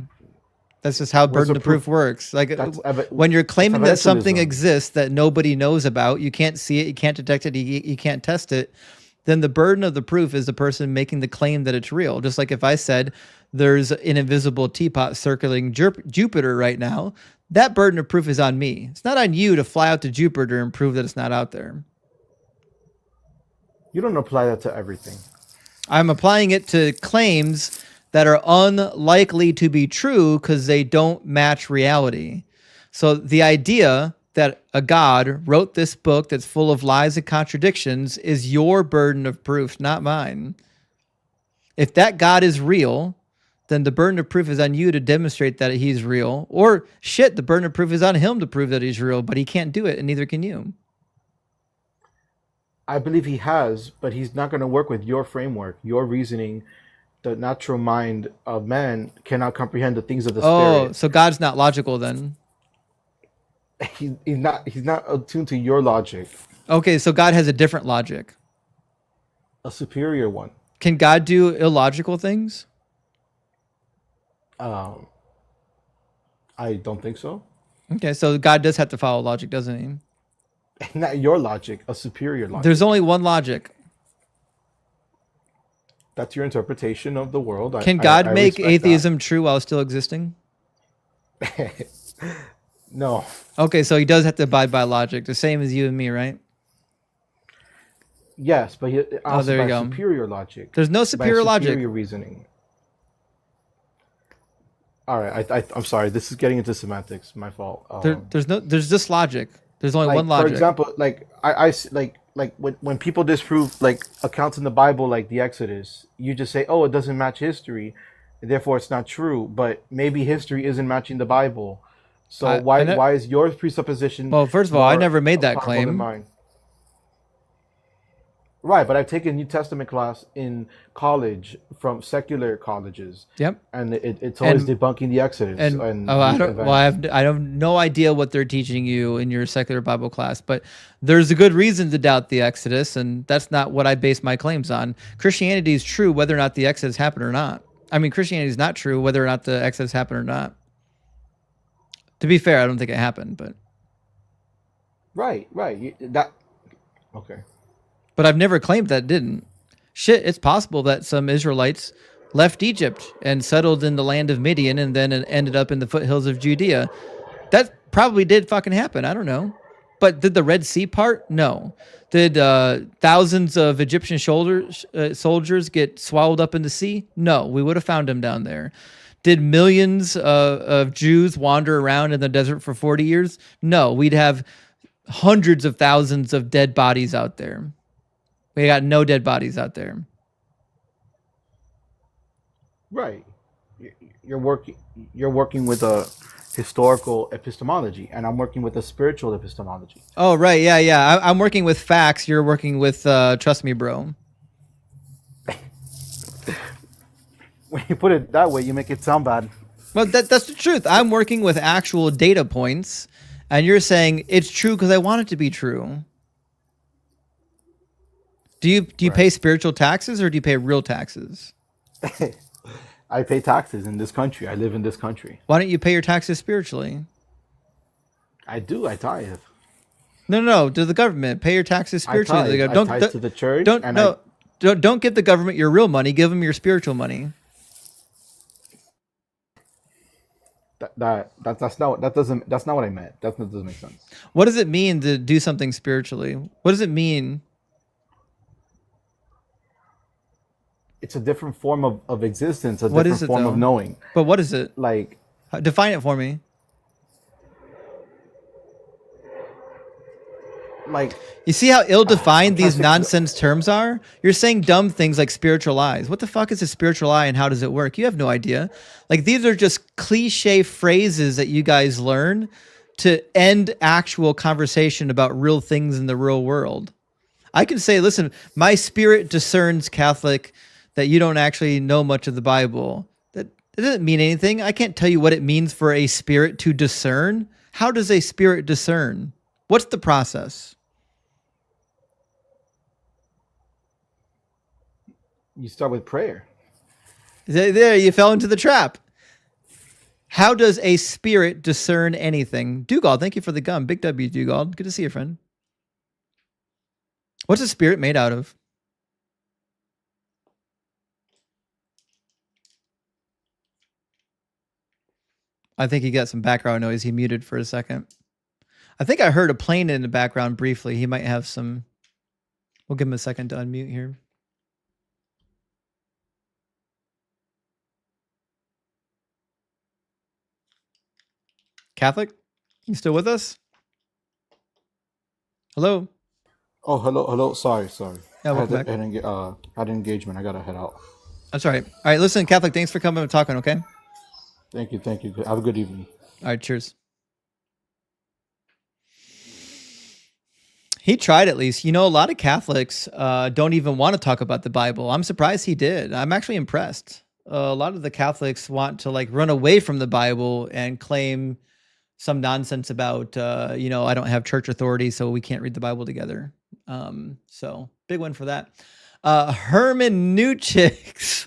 That's just how burden of proof works. Like when you're claiming that something exists that nobody knows about, you can't see it, you can't detect it, you can't test it, then the burden of the proof is the person making the claim that it's real. Just like if I said there's an invisible teapot circling Jupiter right now, that burden of proof is on me. It's not on you to fly out to Jupiter and prove that it's not out there. You don't apply that to everything. I'm applying it to claims that are unlikely to be true because they don't match reality. So the idea that a God wrote this book that's full of lies and contradictions is your burden of proof, not mine. If that God is real, then the burden of proof is on you to demonstrate that he's real. Or shit, the burden of proof is on him to prove that he's real, but he can't do it, and neither can you. I believe he has, but he's not going to work with your framework, your reasoning. The natural mind of man cannot comprehend the things of the spirit. Oh, so God's not logical then? He's not attuned to your logic. Okay, so God has a different logic. A superior one. Can God do illogical things? I don't think so. Okay, so God does have to follow logic, doesn't he? Not your logic, a superior logic. There's only one logic. That's your interpretation of the world. Can God make atheism true while still existing? No. Okay, so he does have to abide by logic, the same as you and me, right? Yes, but he also there you by go. superior logic. There's no superior logic. Superior reasoning. All right, I'm sorry. This is getting into semantics. My fault. There's just logic. There's only one logic. For example, like I when people disprove like accounts in the Bible, like the Exodus, you just say, "Oh, it doesn't match history, therefore it's not true." But maybe history isn't matching the Bible, so why is your presupposition? Well, first of all, I never made that claim. Right, but I've taken New Testament class in college from secular colleges. Yep, and it's always debunking the Exodus. I have no idea what they're teaching you in your secular Bible class, but there's a good reason to doubt the Exodus, and that's not what I base my claims on. Christianity is true whether or not the Exodus happened or not. I mean, Christianity is not true whether or not the Exodus happened or not. To be fair, I don't think it happened, but right, okay. But I've never claimed that it didn't. Shit, it's possible that some Israelites left Egypt and settled in the land of Midian and then ended up in the foothills of Judea. That probably did fucking happen. I don't know. But did the Red Sea part? No. Did thousands of Egyptian soldiers get swallowed up in the sea? No. We would have found them down there. Did millions of Jews wander around in the desert for 40 years? No. We'd have hundreds of thousands of dead bodies out there. We got no dead bodies out there. Right. You're working with a historical epistemology, and I'm working with a spiritual epistemology. Oh, right. Yeah. I'm working with facts. You're working with trust me, bro. When you put it that way, you make it sound bad. Well, that's the truth. I'm working with actual data points, and you're saying it's true because I want it to be true. Do you pay spiritual taxes or do you pay real taxes? I pay taxes in this country. I live in this country. Why don't you pay your taxes spiritually? I do. I tithe. No. To the government. Pay your taxes spiritually. To the I tithe to the church, don't give the government your real money. Give them your spiritual money. That's not what I meant. That doesn't make sense. What does it mean to do something spiritually? What does it mean? It's a different form of existence, a What different is it, form though? of knowing. But what is it? Like, define it for me. Like, you see how ill-defined these nonsense terms are? You're saying dumb things like spiritual eyes. What the fuck is a spiritual eye and how does it work? You have no idea. Like, these are just cliche phrases that you guys learn to end actual conversation about real things in the real world. I can say, listen, my spirit discerns, Catholic, that you don't actually know much of the Bible. That doesn't mean anything. I can't tell you what it means for a spirit to discern. How does a spirit discern? What's the process? You start with prayer. There, you fell into the trap. How does a spirit discern anything? Dugald, thank you for the gum. Big W, Dugald. Good to see you, friend. What's a spirit made out of? I think he got some background noise. He muted for a second. I think I heard a plane in the background briefly. He might have some... We'll give him a second to unmute here. Catholic, you still with us? Hello? Oh, hello. Sorry. Yeah, welcome back. Had an engagement. I gotta head out. That's all right. All right, listen, Catholic, thanks for coming and talking, okay? Thank you. Have a good evening. All right, cheers. He tried at least. You know, a lot of Catholics don't even want to talk about the Bible. I'm surprised he did. I'm actually impressed. A lot of the Catholics want to like run away from the Bible and claim some nonsense about, I don't have church authority, so we can't read the Bible together. So big one for that. Hermeneutics.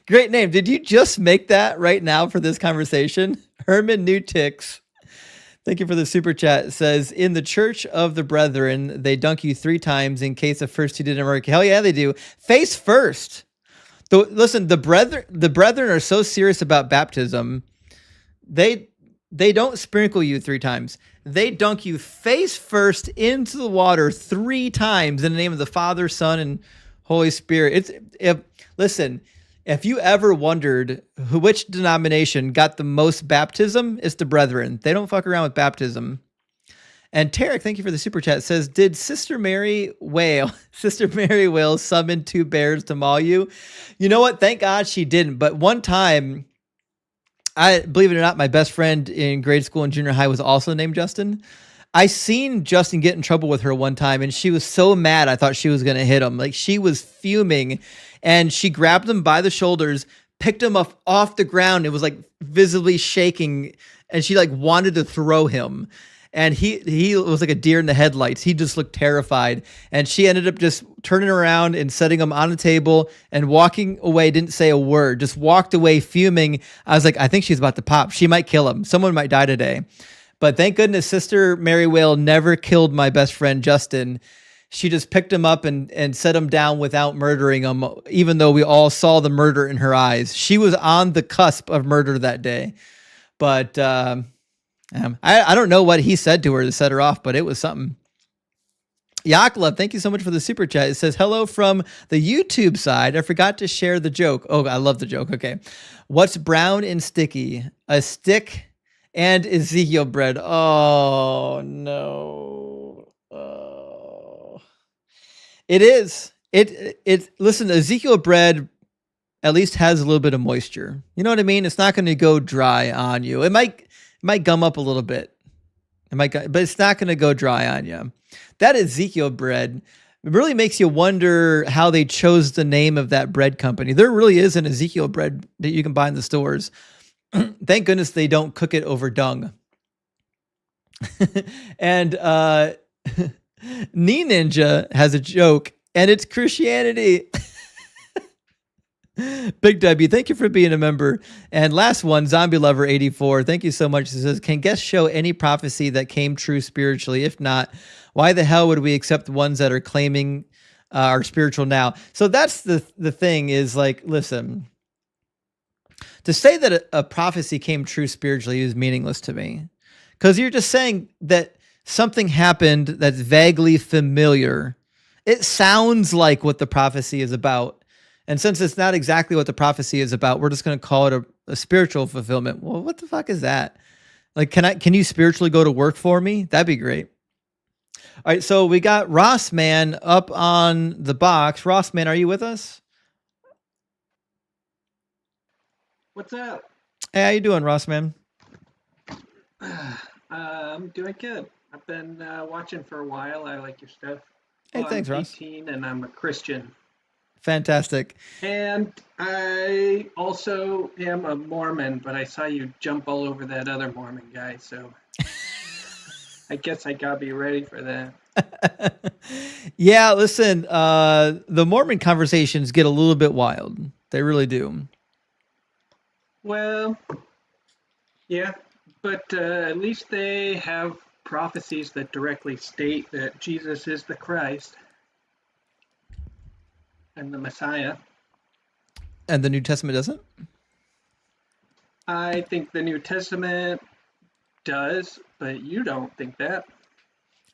Great name. Did you just make that right now for this conversation? Hermeneutics. Thank you for the super chat. It says, in the Church of the Brethren, they dunk you 3 times in case the first 2 didn't work. Hell yeah, they do. Face first. Listen, the brethren are so serious about baptism. They don't sprinkle you 3 times. They dunk you face first into the water 3 times in the name of the Father, Son, and Holy Spirit. If you ever wondered which denomination got the most baptism, it's the Brethren. They don't fuck around with baptism. And Tarek, thank you for the super chat, says, did Sister Mary Whale summon 2 bears to maul you? You know what? Thank God she didn't. But one time, believe it or not, my best friend in grade school and junior high was also named Justin. I seen Justin get in trouble with her one time, and she was so mad I thought she was going to hit him. Like, she was fuming, and she grabbed him by the shoulders, picked him up off the ground. It was like visibly shaking, and she like wanted to throw him. And he was like a deer in the headlights. He just looked terrified. And she ended up just turning around and setting him on the table and walking away, didn't say a word, just walked away fuming. I was like, I think she's about to pop. She might kill him. Someone might die today. But thank goodness Sister Mary Whale never killed my best friend Justin. She just picked him up and set him down without murdering him, even though we all saw the murder in her eyes. She was on the cusp of murder that day. But I don't know what he said to her to set her off, but it was something. Yaklov, thank you so much for the super chat. It says, hello from the YouTube side. I forgot to share the joke. Oh, I love the joke. Okay. What's brown and sticky? A stick and Ezekiel bread. Oh, no. Oh. It is. Listen, Ezekiel bread at least has a little bit of moisture. You know what I mean? It's not going to go dry on you. It might gum up a little bit. But it's not going to go dry on you. That Ezekiel bread, it really makes you wonder how they chose the name of that bread company. There really is an Ezekiel bread that you can buy in the stores. Thank goodness they don't cook it over dung. And Knee Ninja has a joke, and it's Christianity. Big W, thank you for being a member. And last one, Zombie Lover 84. Thank you so much. It says, can guests show any prophecy that came true spiritually? If not, why the hell would we accept ones that are claiming are spiritual now? So that's the thing is like, listen, to say that a prophecy came true spiritually is meaningless to me, because you're just saying that something happened that's vaguely familiar. It sounds like what the prophecy is about. And since it's not exactly what the prophecy is about, we're just going to call it a spiritual fulfillment. Well, what the fuck is that? Like, can you spiritually go to work for me? That'd be great. All right. So we got Ross Man up on the box. Ross Man, are you with us? What's up? Hey, how you doing, Ross Man? I'm doing good. I've been watching for a while. I like your stuff. Hey, thanks, I'm Ross. 18 and I'm a Christian. Fantastic. And I also am a Mormon, but I saw you jump all over that other Mormon guy, so I guess I gotta be ready for that. Yeah, listen, the Mormon conversations get a little bit wild. They really do. Well, yeah, but at least they have prophecies that directly state that Jesus is the Christ and the Messiah. And the New Testament doesn't? I think the New Testament does, but you don't think that.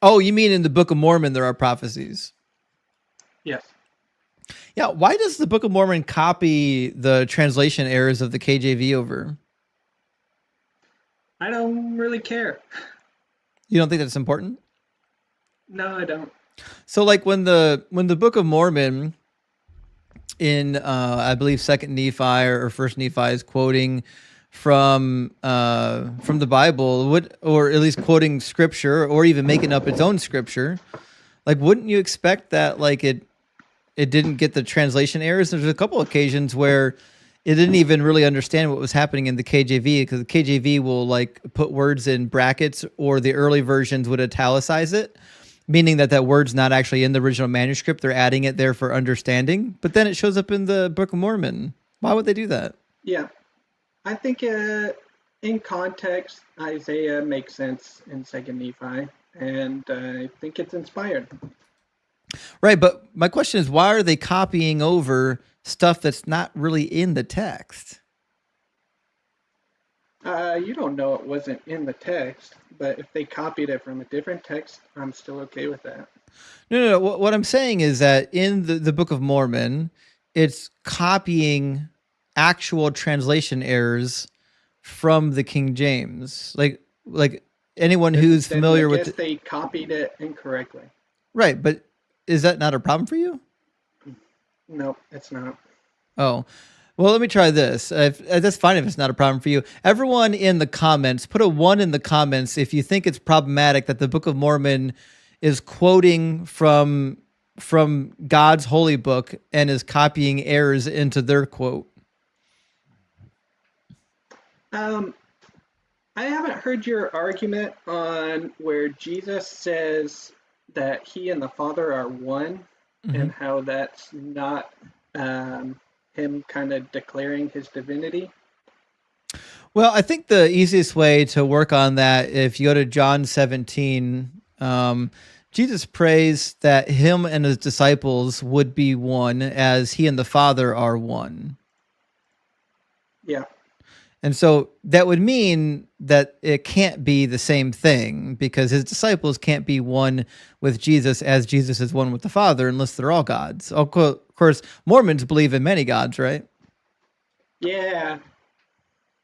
Oh, you mean in the Book of Mormon there are prophecies? Yes. Yeah, why does the Book of Mormon copy the translation errors of the KJV over? I don't really care. You don't think that's important? No, I don't. So like when the Book of Mormon in I believe Second Nephi or First Nephi is quoting from the Bible, or at least quoting scripture or even making up its own scripture, like wouldn't you expect that like it didn't get the translation errors? There's a couple occasions where it didn't even really understand what was happening in the KJV, because the KJV will like put words in brackets, or the early versions would italicize it, meaning that word's not actually in the original manuscript. They're adding it there for understanding, but then it shows up in the Book of Mormon. Why would they do that? Yeah. I think in context, Isaiah makes sense in Second Nephi, and I think it's inspired. Right, but my question is, why are they copying over stuff that's not really in the text? You don't know it wasn't in the text, but if they copied it from a different text, I'm still okay with that. No. What I'm saying is that in the Book of Mormon, it's copying actual translation errors from the King James. Like anyone who's familiar with I guess they copied it incorrectly. Right, but is that not a problem for you? No, it's not. Oh, well, let me try this. That's fine if it's not a problem for you. Everyone in the comments, put a 1 in the comments if you think it's problematic that the Book of Mormon is quoting from God's holy book and is copying errors into their quote. I haven't heard your argument on where Jesus says that he and the Father are one, and how that's not him kind of declaring his divinity. Well, I think the easiest way to work on that, if you go to John 17, Jesus prays that him and his disciples would be one as he and the Father are one. Yeah. And so that would mean that it can't be the same thing, because his disciples can't be one with Jesus as Jesus is one with the Father unless they're all gods. Of course, Mormons believe in many gods, right? Yeah.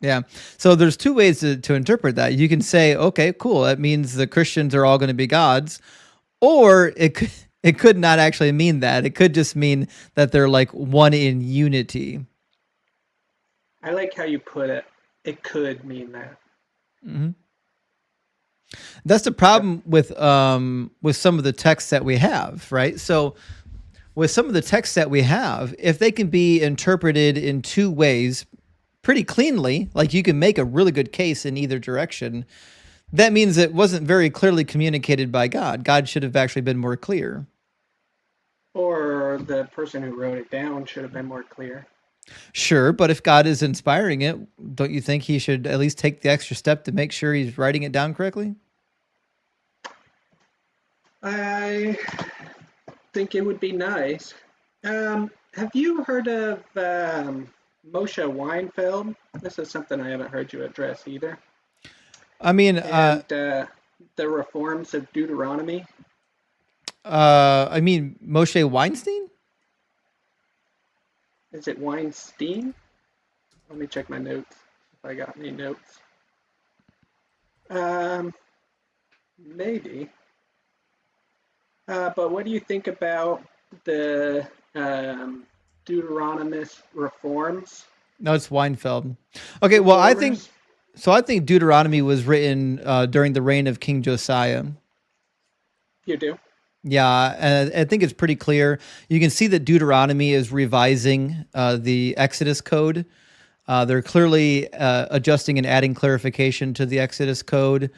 Yeah. So there's two ways to interpret that. You can say, okay, cool, that means the Christians are all going to be gods. Or it could not actually mean that. It could just mean that they're like one in unity. I like how you put it. It could mean that. Mm-hmm. That's the problem with some of the texts that we have, right? So with some of the texts that we have, if they can be interpreted in two ways pretty cleanly, like you can make a really good case in either direction, that means it wasn't very clearly communicated by God. God should have actually been more clear. Or the person who wrote it down should have been more clear. Sure, but if God is inspiring it, don't you think he should at least take the extra step to make sure he's writing it down correctly? I think it would be nice. Have you heard of Moshe Weinfeld? This is something I haven't heard you address either. I mean, And the reforms of Deuteronomy. Moshe Weinstein? Is it Weinstein? Let me check my notes if I got any notes. Maybe. But what do you think about the Deuteronomist reforms? No, it's Weinfeld. Okay, well, I think Deuteronomy was written during the reign of King Josiah. You do? Yeah, and I think it's pretty clear. You can see that Deuteronomy is revising the Exodus code. They're clearly adjusting and adding clarification to the Exodus code.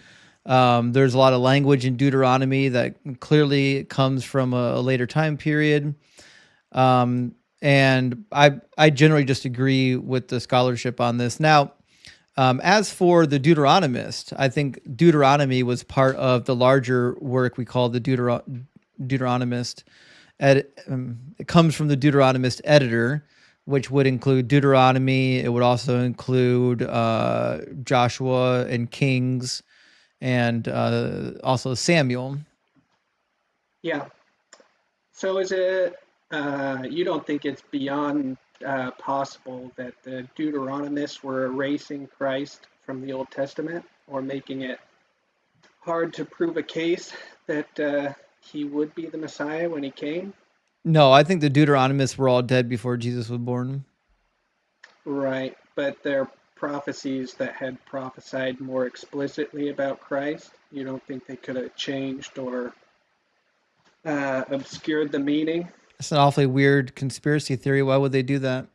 There's a lot of language in Deuteronomy that clearly comes from a later time period. And I generally just agree with the scholarship on this. Now, as for the Deuteronomist, I think Deuteronomy was part of the larger work we call the Deuteronomist. It comes from the Deuteronomist editor, which would include Deuteronomy. It would also include Joshua and Kings, and also Samuel. Yeah. So is it, you don't think it's beyond possible that the Deuteronomists were erasing Christ from the Old Testament, or making it hard to prove a case that he would be the Messiah when he came? No, I think the Deuteronomists were all dead before Jesus was born. Right, but they're prophecies that had prophesied more explicitly about Christ. You don't think they could have changed or obscured the meaning? It's an awfully weird conspiracy theory. Why would they do that?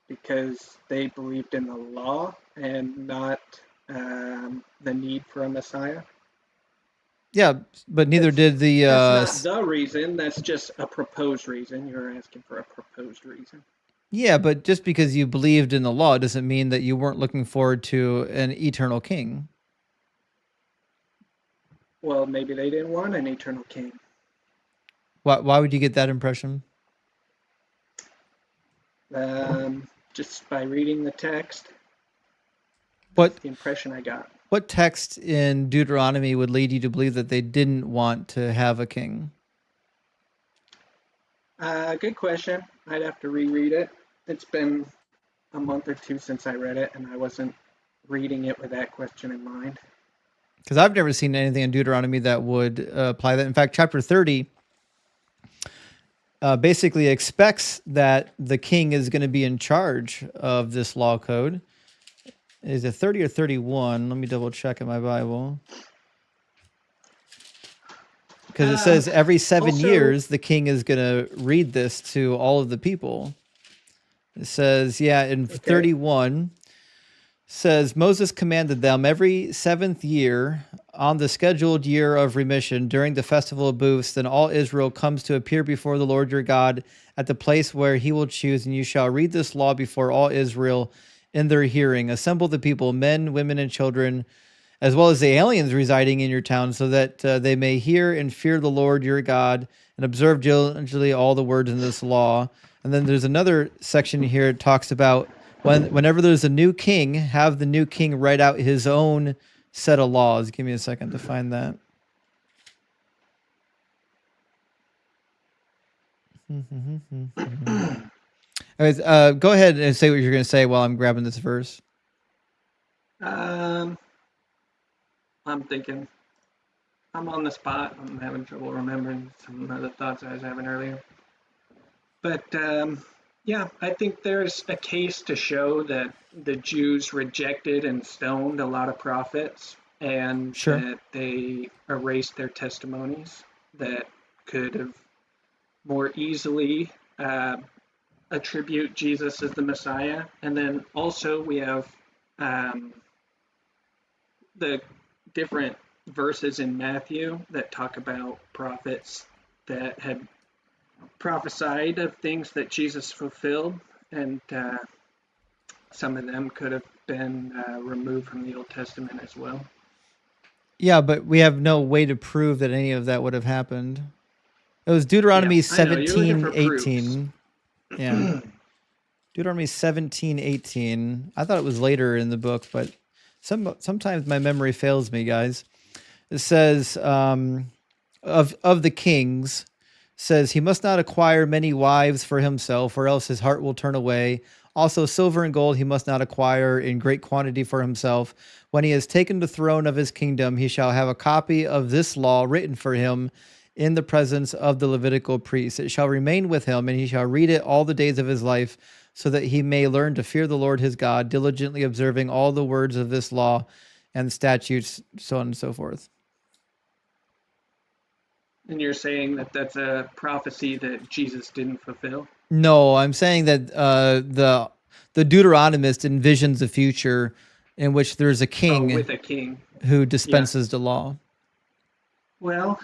Because they believed in the law and not the need for a Messiah. Yeah, but neither did the. That's not the reason. That's just a proposed reason. You're asking for a proposed reason. Yeah, but just because you believed in the law doesn't mean that you weren't looking forward to an eternal king. Well, maybe they didn't want an eternal king. Why would you get that impression? Just by reading the text. What the impression I got. What text in Deuteronomy would lead you to believe that they didn't want to have a king? Good question. I'd have to reread it. It's been a month or two since I read it, and I wasn't reading it with that question in mind. Because I've never seen anything in Deuteronomy that would apply that. In fact, chapter 30 basically expects that the king is going to be in charge of this law code. Is it 30 or 31? Let me double check in my Bible. Because it says every 7 years, the king is going to read this to all of the people. It says, in 31, says, Moses commanded them every 7th year on the scheduled year of remission during the festival of booths, then all Israel comes to appear before the Lord your God at the place where he will choose, and you shall read this law before all Israel in their hearing. Assemble the people, men, women, and children, as well as the aliens residing in your town, so that they may hear and fear the Lord your God and observe diligently all the words in this law. And then there's another section here. It talks about whenever there's a new king, have the new king write out his own set of laws. Give me a second to find that. Anyways, go ahead and say what you're going to say while I'm grabbing this verse. I'm thinking. I'm on the spot. I'm having trouble remembering some of the thoughts I was having earlier. But I think there's a case to show that the Jews rejected and stoned a lot of prophets, and that they erased their testimonies that could have more easily attribute Jesus as the Messiah. And then also we have the different verses in Matthew that talk about prophets that had prophesied of things that Jesus fulfilled, and some of them could have been removed from the Old Testament as well. Yeah, but we have no way to prove that any of that would have happened. It was Deuteronomy Yeah, I know, you're looking for 17:18. Yeah. Deuteronomy 17:18. I thought it was later in the book, but sometimes my memory fails me, guys. It says of the kings, says he must not acquire many wives for himself, or else his heart will turn away. Also, silver and gold he must not acquire in great quantity for himself. When he has taken the throne of his kingdom, he shall have a copy of this law written for him in the presence of the Levitical priests. It shall remain with him, and he shall read it all the days of his life, so that he may learn to fear the Lord his God, diligently observing all the words of this law and statutes, so on and so forth. And you're saying that that's a prophecy that Jesus didn't fulfill? No, I'm saying that the Deuteronomist envisions a future in which there's a king, with a king who dispenses the law. Well,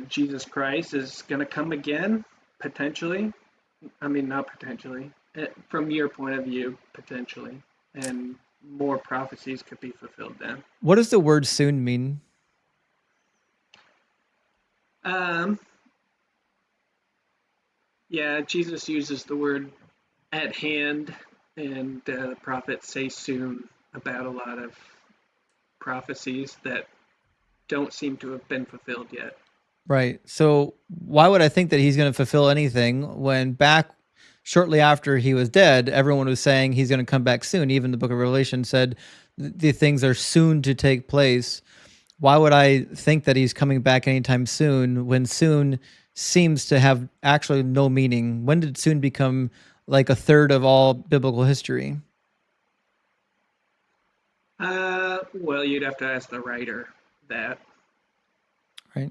Jesus Christ is going to come again, potentially. I mean, not potentially. From your point of view, potentially. And more prophecies could be fulfilled then. What does the word soon mean? Yeah, Jesus uses the word at hand, and the prophets say soon about a lot of prophecies that don't seem to have been fulfilled yet. Right. So why would I think that he's going to fulfill anything when back shortly after he was dead, everyone was saying he's going to come back soon. Even the book of Revelation said the things are soon to take place. Why would I think that he's coming back anytime soon when soon seems to have actually no meaning? When did soon become like a third of all biblical history? Well, you'd have to ask the writer that. Right.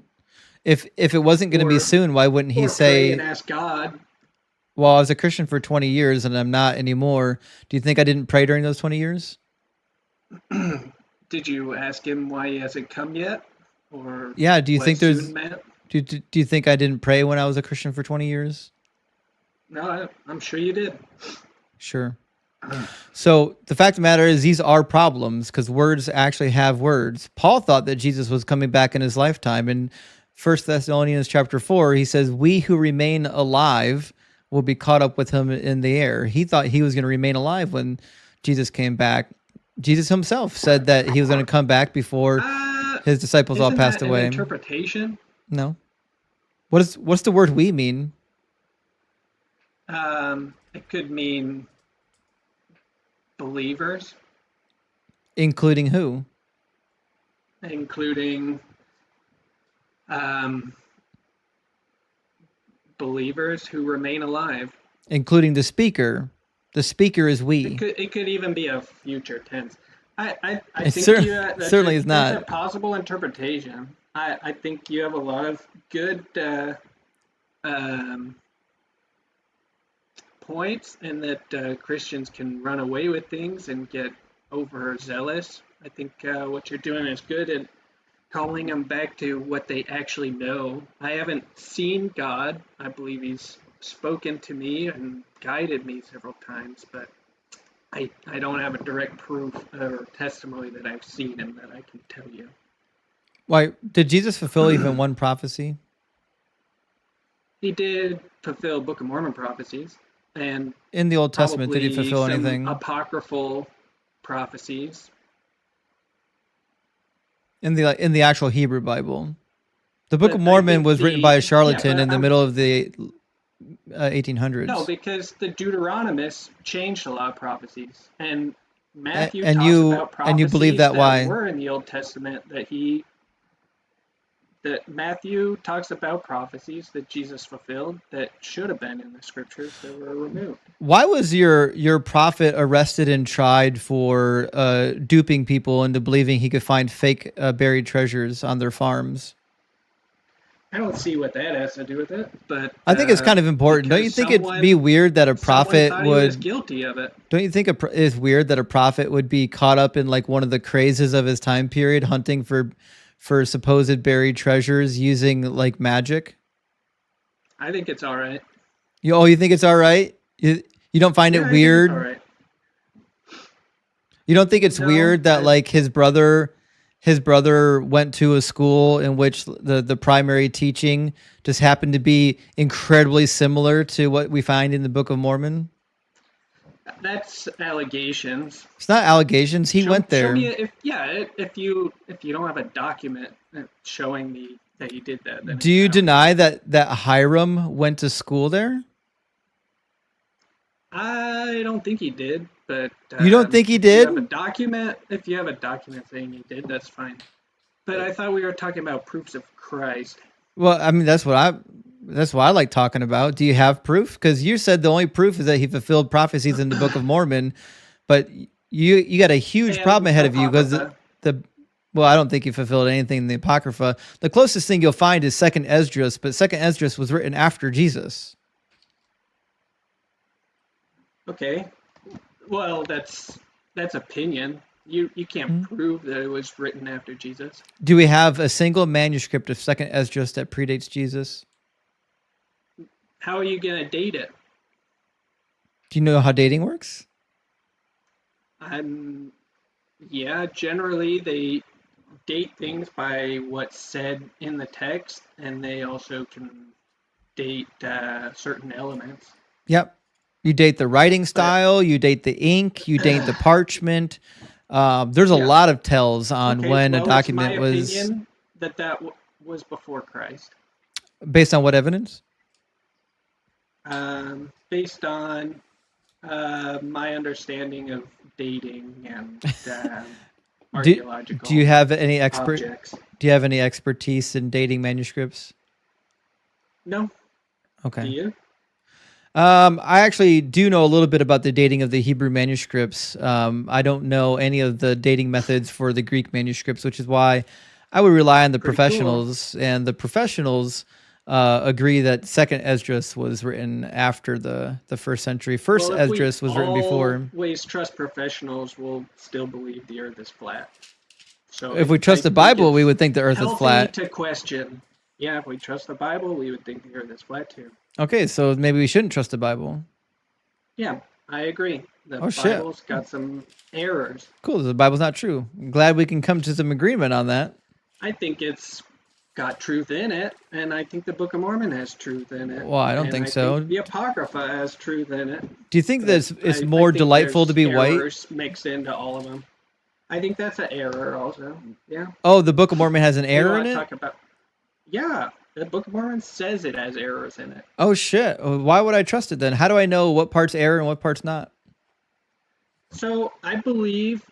If it wasn't going to be soon, why wouldn't he say? Pray and ask God. Well, I was a Christian for 20 years and I'm not anymore. Do you think I didn't pray during those 20 years? Did you ask him why he hasn't come yet? Or yeah, do you think there's meant? Do you think I didn't pray when I was a Christian for 20 years? No, I'm sure you did. Sure. So the fact of the matter is these are problems because words actually have words. Paul thought that Jesus was coming back in his lifetime. In 1 Thessalonians chapter 4, he says, we who remain alive will be caught up with him in the air. He thought he was going to remain alive when Jesus came back. Jesus himself said that he was going to come back before his disciples all passed that away. An interpretation? No. What's the word we mean? It could mean believers. Including who? Including believers who remain alive. Including the speaker. The speaker is we. It could even be a future tense. I It think certainly is not. That's a possible interpretation. I think you have a lot of good points, and that Christians can run away with things and get overzealous. I think what you're doing is good at calling them back to what they actually know. I haven't seen God. I believe he's spoken to me and guided me several times, but I don't have a direct proof or testimony that I've seen him that I can tell you. Why did Jesus fulfill even one prophecy? He did fulfill Book of Mormon prophecies, and in the Old Testament, did he fulfill anything? Apocryphal prophecies. In the actual Hebrew Bible, the Book of Mormon was written by a charlatan in the middle of the 1800s. No, because the Deuteronomists changed a lot of prophecies, and Matthew and talks you about prophecies you believe that why were in the Old Testament that Matthew talks about prophecies that Jesus fulfilled that should have been in the scriptures that were removed. Why was your prophet arrested and tried for duping people into believing he could find fake buried treasures on their farms? I don't see what that has to do with it, but I think it's kind of important. Don't you think it'd be weird that a prophet he was guilty of it? Don't you think it's weird that a prophet would be caught up in like one of the crazes of his time period, hunting for supposed buried treasures using like magic? I think it's all right. You think it's all right? You don't find Yeah, it I think it's all weird? right. You don't think it's No, weird that like his brother went to a school in which the primary teaching just happened to be incredibly similar to what we find in the Book of Mormon? that's allegations. It's not allegations. He went Show there. me if you don't have a document showing me that you did that. Then Do you deny that Hiram went to school there? I don't think he did, but You don't think he if you have a did? document, saying he did, that's fine. But I thought we were talking about proofs of Christ. Well, I mean that's what I like talking about. Do you have proof? Because you said the only proof is that he fulfilled prophecies in the Book of Mormon, but you got a huge And problem ahead of you because Apocrypha. well, I don't think he fulfilled anything in the Apocrypha. The closest thing you'll find is Second Esdras, but Second Esdras was written after Jesus. Okay, well that's opinion. You can't prove that it was written after Jesus. Do we have a single manuscript of Second Esdras that predates Jesus? How are you gonna date it? Do you know how dating works? Yeah, generally they date things by what's said in the text, and they also can date certain elements. Yep. You date the writing style, you date the ink, you date the parchment. There's a lot of tells on when a document it's my was opinion that was before Christ. based on what evidence? Based on my understanding of dating and archaeological do you have any objects. Do you have any expertise in dating manuscripts? No. Okay. Do you? I actually do know a little bit about the dating of the Hebrew manuscripts. I don't know any of the dating methods for the Greek manuscripts, which is why I would rely on the professionals. And the professionals agree that Second Esdras was written after the first century. First Esdras was written before. Always trust professionals. Will still believe the Earth is flat. So If we trust the Bible, we would think the Earth is flat. To question. Yeah, if we trust the Bible, we would think the Earth is flat too. Okay, so maybe we shouldn't trust the Bible. Yeah, I agree. The shit. Bible's got some errors. Cool, the Bible's not true. I'm glad we can come to some agreement on that. I think it's got truth in it, and I think the Book of Mormon has truth in it. Well, I don't think so. Think the Apocrypha has truth in it. Do you think that it's more delightful to be white? Errors mixed into all of them. I think that's an error also. Yeah. Oh, the Book of Mormon has an error in it? Yeah, the Book of Mormon says it has errors in it. Oh shit! Why would I trust it then? How do I know what part's error and what part's not? So I believe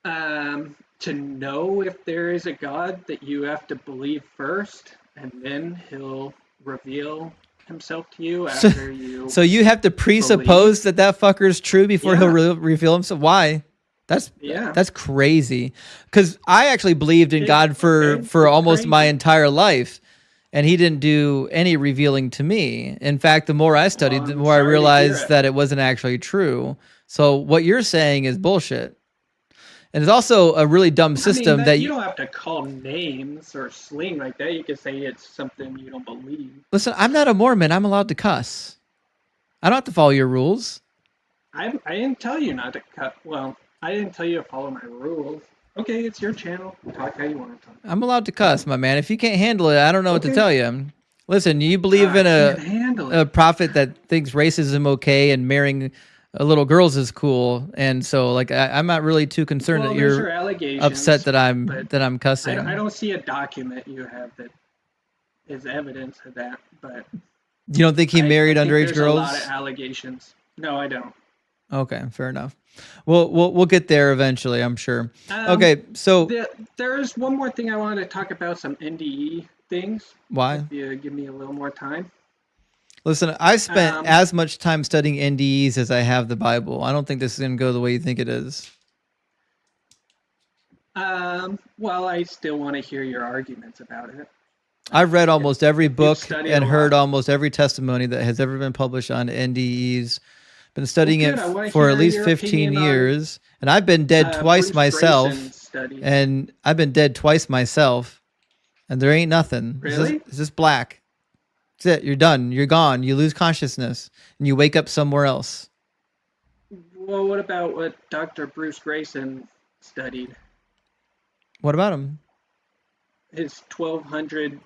to know if there is a God that you have to believe first, and then He'll reveal Himself to you after you. So you have to presuppose that fucker's true before He'll reveal Himself. Why? That's crazy. Because I actually believed in God for almost my entire life, and He didn't do any revealing to me. In fact, the more I studied, the more I realized that it wasn't actually true. So what you're saying is bullshit. And it's also a really dumb system that you don't have to call names or sling like that. You can say it's something you don't believe. Listen, I'm not a Mormon. I'm allowed to cuss. I don't have to follow your rules. I didn't tell you not to cut. Well, I didn't tell you to follow my rules. Okay, it's your channel. Talk how you want to talk. I'm allowed to cuss, my man. If you can't handle it, I don't know what to tell you. Listen, you believe in a prophet that thinks racism okay and marrying little girls is cool, and so like I'm not really too concerned that you're upset that I'm cussing. I don't see a document you have that is evidence of that, but you don't think he married underage girls? A lot of allegations. No, I don't. Okay, fair enough. We'll get there eventually, I'm sure. Okay, so there is one more thing I wanted to talk about, some NDE things. Why? If you give me a little more time. Listen, I spent as much time studying NDEs as I have the Bible. I don't think this is going to go the way you think it is. Well, I still want to hear your arguments about it. I've read almost every book and heard almost every testimony that has ever been published on NDEs. Been studying it for at least 15 years, and I've been dead twice myself. And I've been dead twice myself, and there ain't nothing. Really? It's just black. That's it. You're done. You're gone. You lose consciousness and you wake up somewhere else. Well, what about what Dr. Bruce Grayson studied? What about him? His 1,200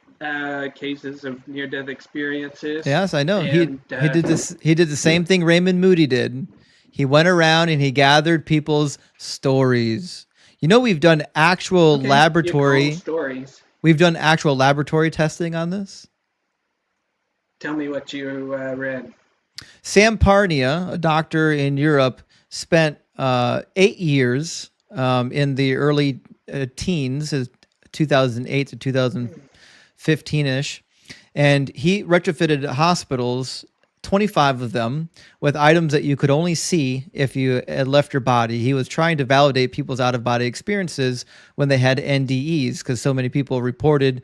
cases of near-death experiences. Yes, I know. And He did this. He did the same thing Raymond Moody did. He went around and he gathered people's stories. You know, we've done actual okay, laboratory. Stories. We've done actual laboratory testing on this. Tell me what you read. Sam Parnia, a doctor in Europe, spent 8 years in the early teens, 2008 to 2015-ish, and he retrofitted hospitals, 25 of them, with items that you could only see if you had left your body. He was trying to validate people's out-of-body experiences when they had NDEs, because so many people reported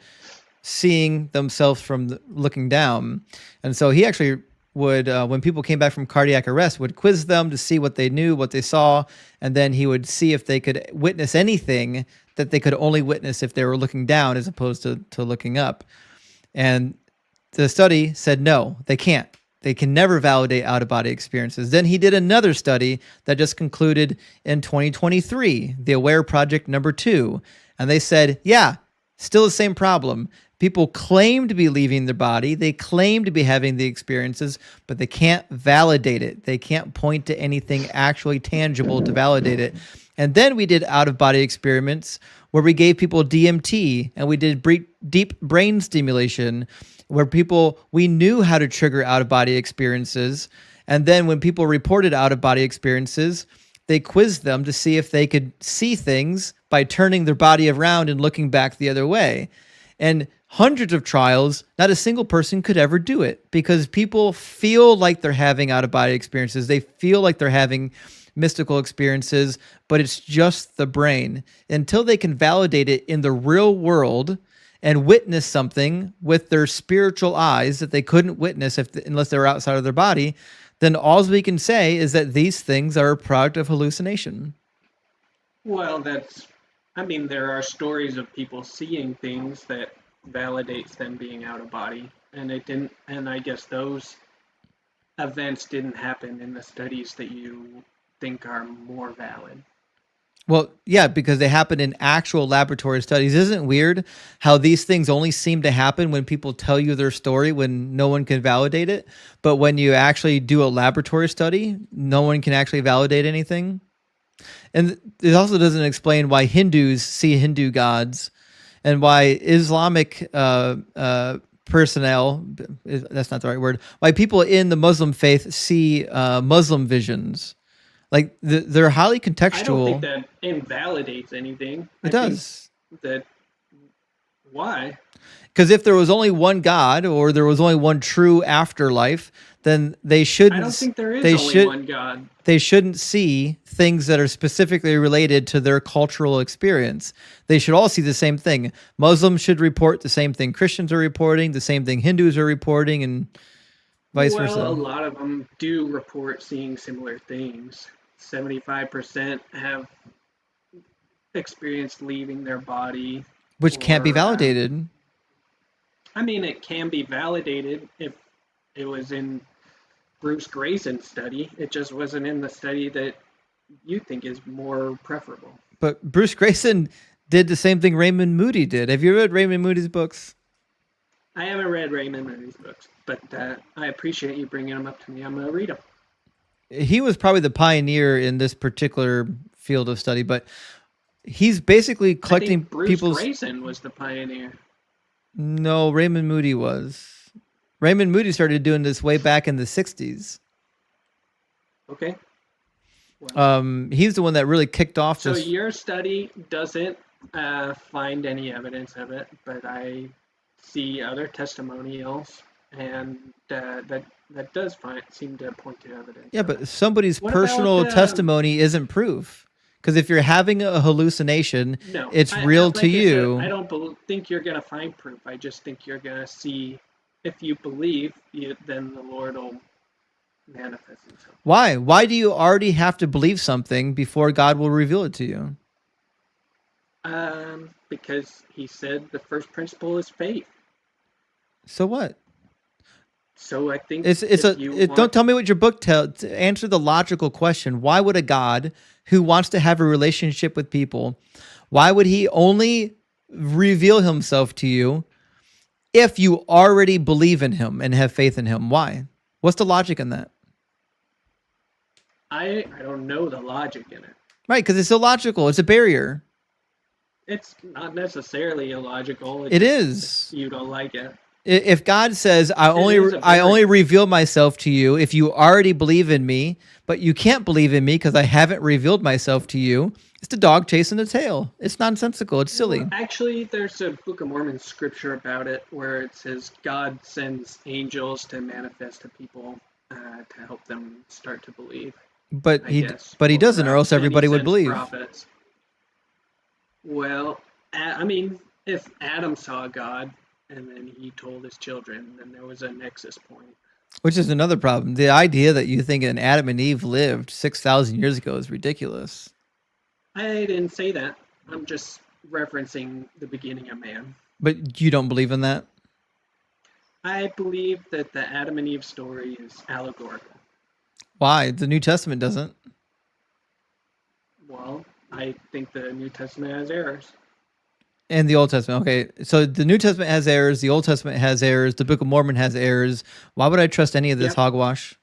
seeing themselves from looking down. And so he actually would, when people came back from cardiac arrest, would quiz them to see what they knew, what they saw, and then he would see if they could witness anything that they could only witness if they were looking down as opposed to looking up. And the study said, no, they can't. They can never validate out-of-body experiences. Then he did another study that just concluded in 2023, the AWARE Project number 2. And they said, yeah, still the same problem. People claim to be leaving their body. They claim to be having the experiences, but they can't validate it. They can't point to anything actually tangible to validate it. And then we did out-of-body experiments where we gave people DMT and we did deep brain stimulation where we knew how to trigger out-of-body experiences. And then when people reported out-of-body experiences, they quizzed them to see if they could see things by turning their body around and looking back the other way. And hundreds of trials, not a single person could ever do it because people feel like they're having out-of-body experiences. They feel like they're having mystical experiences, but it's just the brain. Until they can validate it in the real world and witness something with their spiritual eyes that they couldn't witness unless they were outside of their body, then all we can say is that these things are a product of hallucination. Well, there are stories of people seeing things that validates them being out of body, and I guess those events didn't happen in the studies that you think are more valid. Well, yeah, because they happen in actual laboratory studies. Isn't it weird how these things only seem to happen when people tell you their story when no one can validate it? But when you actually do a laboratory study, no one can actually validate anything. And it also doesn't explain why Hindus see Hindu gods and why Islamic personnel, that's not the right word, why people in the Muslim faith see Muslim visions. Like they're highly contextual. I don't think that invalidates anything. It does. Why? Because if there was only one God or there was only one true afterlife, then they shouldn't. I don't think there is only one God. They shouldn't see things that are specifically related to their cultural experience. They should all see the same thing. Muslims should report the same thing Christians are reporting, the same thing Hindus are reporting, and vice versa. Well, a lot of them do report seeing similar things. 75% have experienced leaving their body. Which can't be validated. It can be validated if it was in Bruce Grayson's study. It just wasn't in the study that you think is more preferable. But Bruce Grayson did the same thing Raymond Moody did. Have you read Raymond Moody's books? I haven't read Raymond Moody's books, but I appreciate you bringing them up to me. I'm going to read them. He was probably the pioneer in this particular field of study, but he's basically collecting Bruce Grayson was the pioneer. No, Raymond Moody was. Raymond Moody started doing this way back in the 60s. Okay. He's the one that really kicked off So this. your study doesn't find any evidence of it, but I see other testimonials, and that does seem to point to evidence. Yeah, but somebody's What personal about, testimony isn't proof. Because if you're having a hallucination, it's real to you. I don't think you're going to find proof. I just think you're going to see, if you believe, then the Lord will manifest himself. Why? Why do you already have to believe something before God will reveal it to you? Because he said the first principle is faith. So what? So I think Don't tell me what your book tells. Answer the logical question. Why would a God who wants to have a relationship with people, why would he only reveal himself to you if you already believe in him and have faith in him? Why? What's the logic in that? I don't know the logic in it. Right, because it's illogical. It's a barrier. It's not necessarily illogical. It is. You don't like it. If God says, I only reveal myself to you if you already believe in me, but you can't believe in me because I haven't revealed myself to you, it's the dog chasing the tail. It's nonsensical. It's silly. Well, actually, there's a Book of Mormon scripture about it where it says God sends angels to manifest to people to help them start to believe. But he doesn't, or else everybody would believe. Prophets. Well, I mean, if Adam saw God and then he told his children, then there was a nexus point. Which is another problem. The idea that you think an Adam and Eve lived 6,000 years ago is ridiculous. I didn't say that. I'm just referencing the beginning of man. But you don't believe in that? I believe that the Adam and Eve story is allegorical. Why? The New Testament doesn't. Well, I think the New Testament has errors. And the Old Testament. Okay, so the New Testament has errors. The Old Testament has errors. The Book of Mormon has errors. Why would I trust any of this hogwash?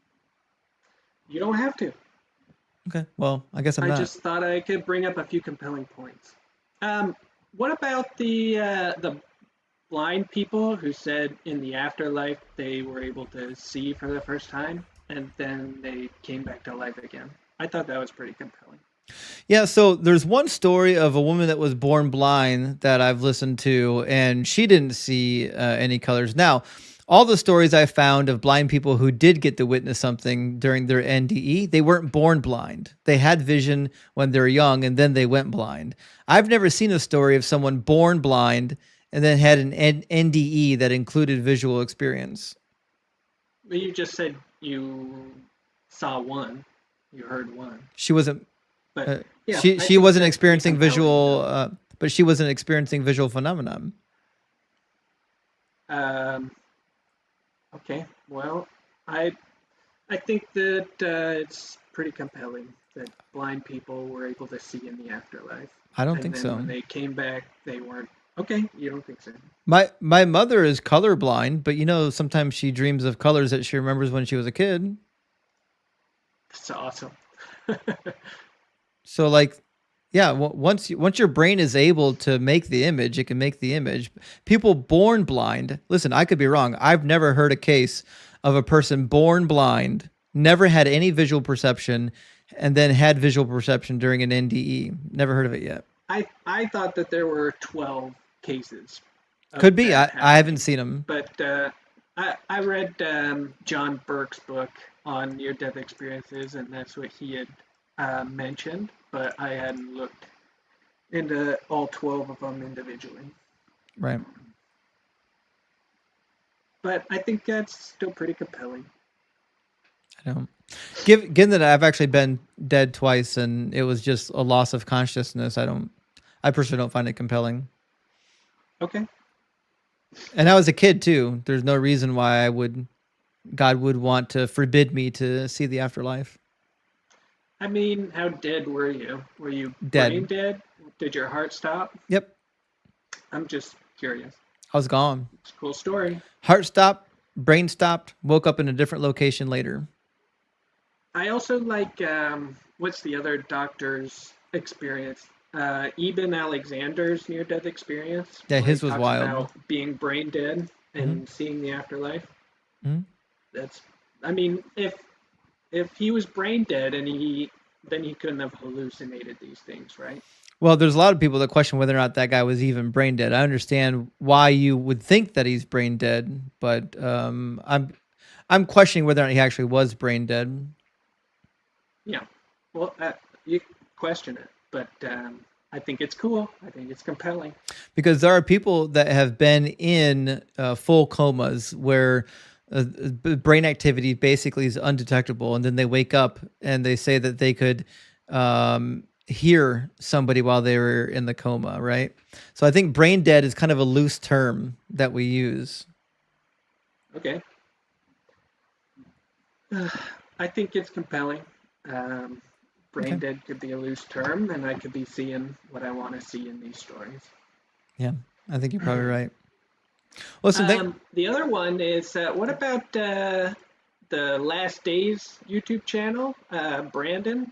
You don't have to. Okay, well, I guess I'm not. I just thought I could bring up a few compelling points. What about the blind people who said in the afterlife they were able to see for the first time and then they came back to life again? I thought that was pretty compelling. Yeah, so there's one story of a woman that was born blind that I've listened to, and she didn't see any colors. Now, all the stories I found of blind people who did get to witness something during their NDE, they weren't born blind. They had vision when they were young, and then they went blind. I've never seen a story of someone born blind and then had an NDE that included visual experience. You just said you saw one. You heard one. She wasn't... But she wasn't experiencing visual, but she wasn't experiencing visual phenomenon. Okay. Well, I think that it's pretty compelling that blind people were able to see in the afterlife. I don't think so. When they came back, they weren't. Okay, you don't think so? My mother is colorblind, but sometimes she dreams of colors that she remembers when she was a kid. That's awesome. So once your brain is able to make the image, it can make the image. People born blind, listen, I could be wrong. I've never heard a case of a person born blind, never had any visual perception, and then had visual perception during an NDE. Never heard of it yet. I thought that there were 12 cases. Could be. I haven't seen them. But I read John Burke's book on near-death experiences, and that's what he had mentioned, but I hadn't looked into all 12 of them individually. Right. But I think that's still pretty compelling. I don't. Given that I've actually been dead twice and it was just a loss of consciousness, I personally don't find it compelling. Okay. And I was a kid too. There's no reason why God would want to forbid me to see the afterlife. I mean, how dead were you? Were you dead? Brain dead? Did your heart stop? Yep. I'm just curious. I was gone. It's a cool story. Heart stopped, brain stopped, woke up in a different location later. I also like, what's the other doctor's experience? Eben Alexander's near-death experience. Yeah, his was talks wild. About being brain dead and seeing the afterlife. That's, I mean, if he was brain dead and then he couldn't have hallucinated these things, right? Well, there's a lot of people that question whether or not that guy was even brain dead. I understand why you would think that he's brain dead, but I'm questioning whether or not he actually was brain dead. Yeah, well, you question it, but I think it's cool. I think it's compelling. Because there are people that have been in full comas where brain activity basically is undetectable, and then they wake up and they say that they could hear somebody while they were in the coma, right? So I think brain dead is kind of a loose term that we use. Okay. I think it's compelling. Brain dead could be a loose term, and I could be seeing what I want to see in these stories. Yeah, I think you're probably right. Listen, the other one is what about the Last Days YouTube channel? Brandon,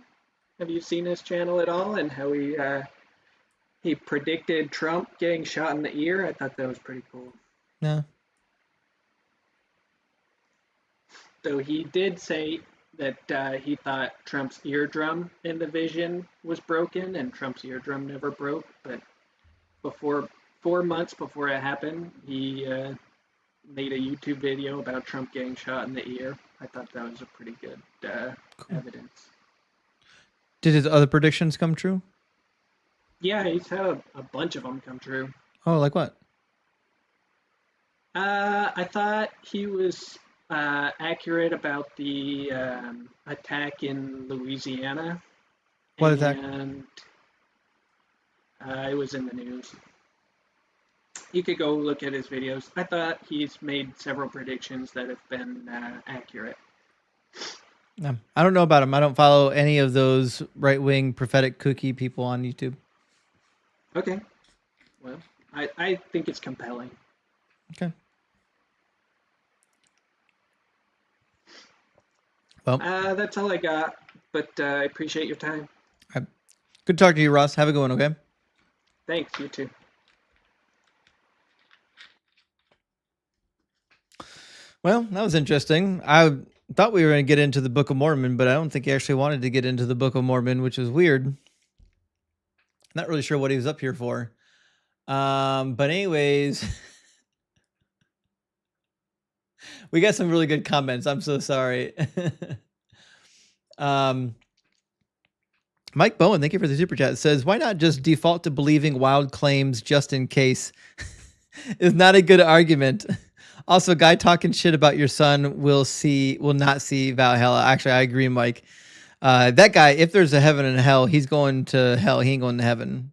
have you seen his channel at all? And how he predicted Trump getting shot in the ear? I thought that was pretty cool. No. So he did say that he thought Trump's eardrum in the vision was broken, and Trump's eardrum never broke. But 4 months before it happened, he made a YouTube video about Trump getting shot in the ear. I thought that was a pretty good evidence. Did his other predictions come true? Yeah, he's had a bunch of them come true. Oh, like what? I thought he was accurate about the attack in Louisiana. What attack? And it was in the news. You could go look at his videos. I thought he's made several predictions that have been accurate. No, I don't know about him. I don't follow any of those right-wing prophetic cookie people on YouTube. Okay. Well, I think it's compelling. Okay. Well, that's all I got, but I appreciate your time. Good to talk to you, Ross. Have a good one, okay? Thanks, you too. Well, that was interesting. I thought we were going to get into the Book of Mormon, but I don't think he actually wanted to get into the Book of Mormon, which is weird. Not really sure what he was up here for. But anyways, we got some really good comments. I'm so sorry. Mike Bowen, thank you for the super chat. Says, why not just default to believing wild claims just in case? Is not a good argument. Also, guy talking shit about your son will not see Valhalla. Actually, I agree, Mike. That guy, if there's a heaven and hell, he's going to hell. He ain't going to heaven.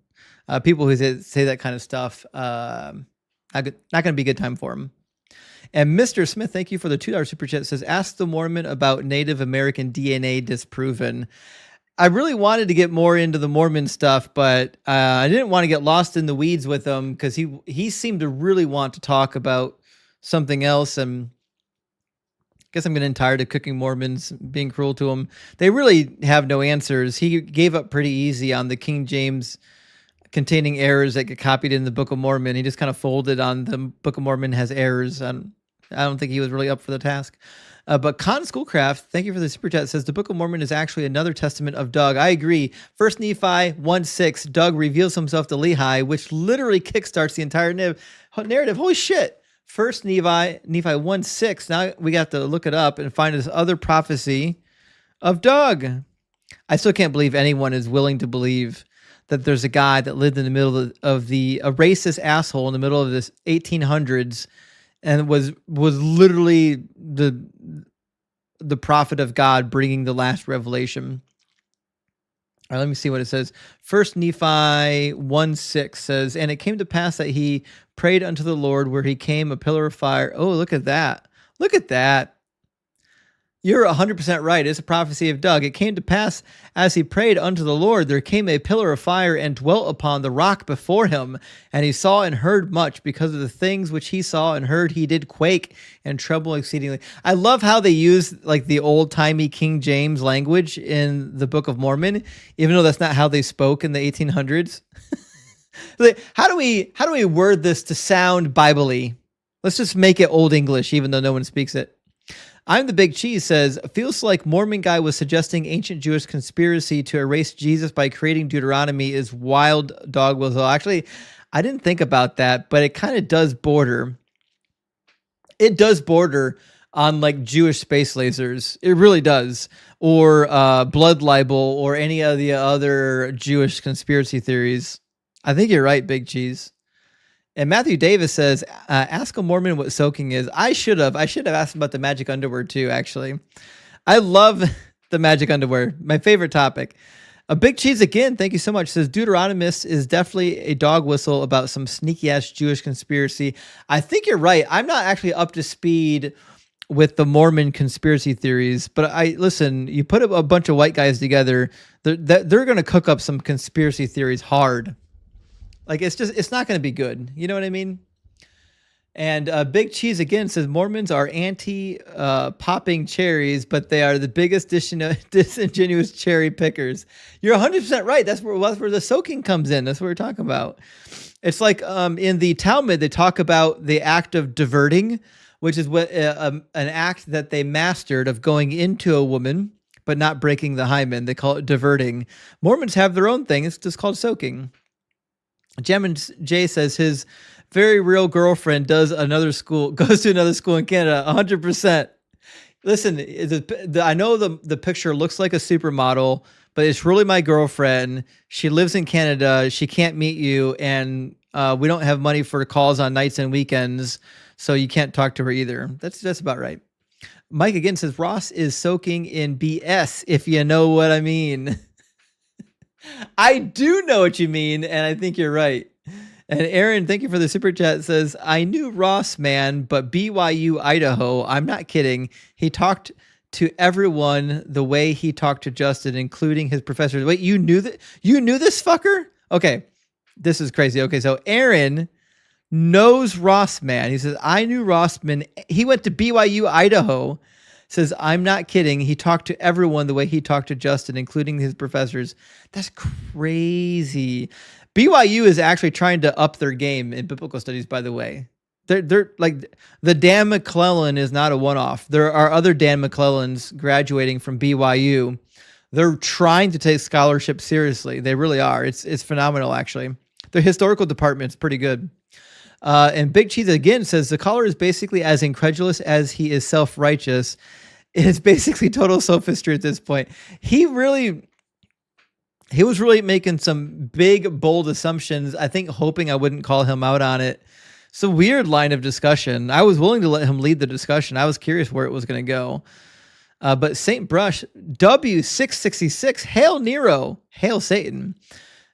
People who say that kind of stuff, not going to be a good time for him. And Mr. Smith, thank you for the $2 super chat. Says, ask the Mormon about Native American DNA disproven. I really wanted to get more into the Mormon stuff, but I didn't want to get lost in the weeds with him because he seemed to really want to talk about something else. And I guess I'm getting tired of cooking Mormons being cruel to them. They really have no answers. He gave up pretty easy on the King James containing errors that get copied in the Book of Mormon. He just kind of folded on the Book of Mormon has errors. And I don't think he was really up for the task. But Con Schoolcraft, thank you for the super chat, says the Book of Mormon is actually another testament of Doug. I agree. 1 Nephi 1:6, Doug reveals himself to Lehi, which literally kickstarts the entire narrative. Holy shit. 1 Nephi 1:6. Now we got to look it up and find this other prophecy of Doug. I still can't believe anyone is willing to believe that there's a guy that lived in the middle of a racist asshole in the middle of this 1800s and was literally the prophet of God bringing the last revelation. All right, let me see what it says. 1 Nephi 1:6 says, and it came to pass that he prayed unto the Lord where he came a pillar of fire. Oh, look at that. Look at that. You're 100% right. It's a prophecy of Doug. It came to pass as he prayed unto the Lord, there came a pillar of fire and dwelt upon the rock before him. And he saw and heard much because of the things which he saw and heard. He did quake and tremble exceedingly. I love how they use like the old timey King James language in the Book of Mormon, even though that's not how they spoke in the 1800s. Like, how do we word this to sound Bible-y? Let's just make it Old English, even though no one speaks it. I'm the Big Cheese says, feels like Mormon guy was suggesting ancient Jewish conspiracy to erase Jesus by creating Deuteronomy is wild dog will. Actually, I didn't think about that, but it kind of does border. It does border on like Jewish space lasers. It really does. Or blood libel or any of the other Jewish conspiracy theories. I think you're right, Big Cheese. And Matthew Davis says, ask a Mormon what soaking is. I should have asked him about the magic underwear too, actually. I love the magic underwear. My favorite topic. A Big Cheese again, thank you so much, says Deuteronomist is definitely a dog whistle about some sneaky ass Jewish conspiracy. I think you're right. I'm not actually up to speed with the Mormon conspiracy theories. But listen, you put a bunch of white guys together, they're going to cook up some conspiracy theories hard. Like it's not going to be good. You know what I mean? And Big Cheese again says Mormons are anti popping cherries, but they are the biggest disingenuous cherry pickers. You're 100% right. That's where the soaking comes in. That's what we're talking about. It's like in the Talmud, they talk about the act of diverting, which is what an act that they mastered of going into a woman, but not breaking the hymen. They call it diverting. Mormons have their own thing. It's just called soaking. Gemini J says his very real girlfriend goes to another school in Canada. 100%. Listen, I know the picture looks like a supermodel, but it's really my girlfriend. She lives in Canada. She can't meet you, and we don't have money for calls on nights and weekends, so you can't talk to her either. That's about right. Mike again says Ross is soaking in BS, if you know what I mean. I do know what you mean, and I think you're right. And Aaron, thank you for the super chat, says, I knew Ross, man, but BYU, Idaho, I'm not kidding. He talked to everyone the way he talked to Justin, including his professors. Wait, you knew that? You knew this fucker? Okay, this is crazy. Okay, so Aaron knows Ross, man. He says, I knew Rossman. He went to BYU, Idaho. Says, I'm not kidding. He talked to everyone the way he talked to Justin, including his professors. That's crazy. BYU is actually trying to up their game in biblical studies, by the way. They're like, the Dan McClellan is not a one-off. There are other Dan McClellans graduating from BYU. They're trying to take scholarship seriously. They really are. It's phenomenal, actually. Their historical department's pretty good. And Big Cheese again says the caller is basically as incredulous as he is self-righteous. It's basically total sophistry at this point. He was really making some big, bold assumptions, I think hoping I wouldn't call him out on it. It's a weird line of discussion. I was willing to let him lead the discussion. I was curious where it was going to go. But Saint Brush, W666, Hail Nero, Hail Satan.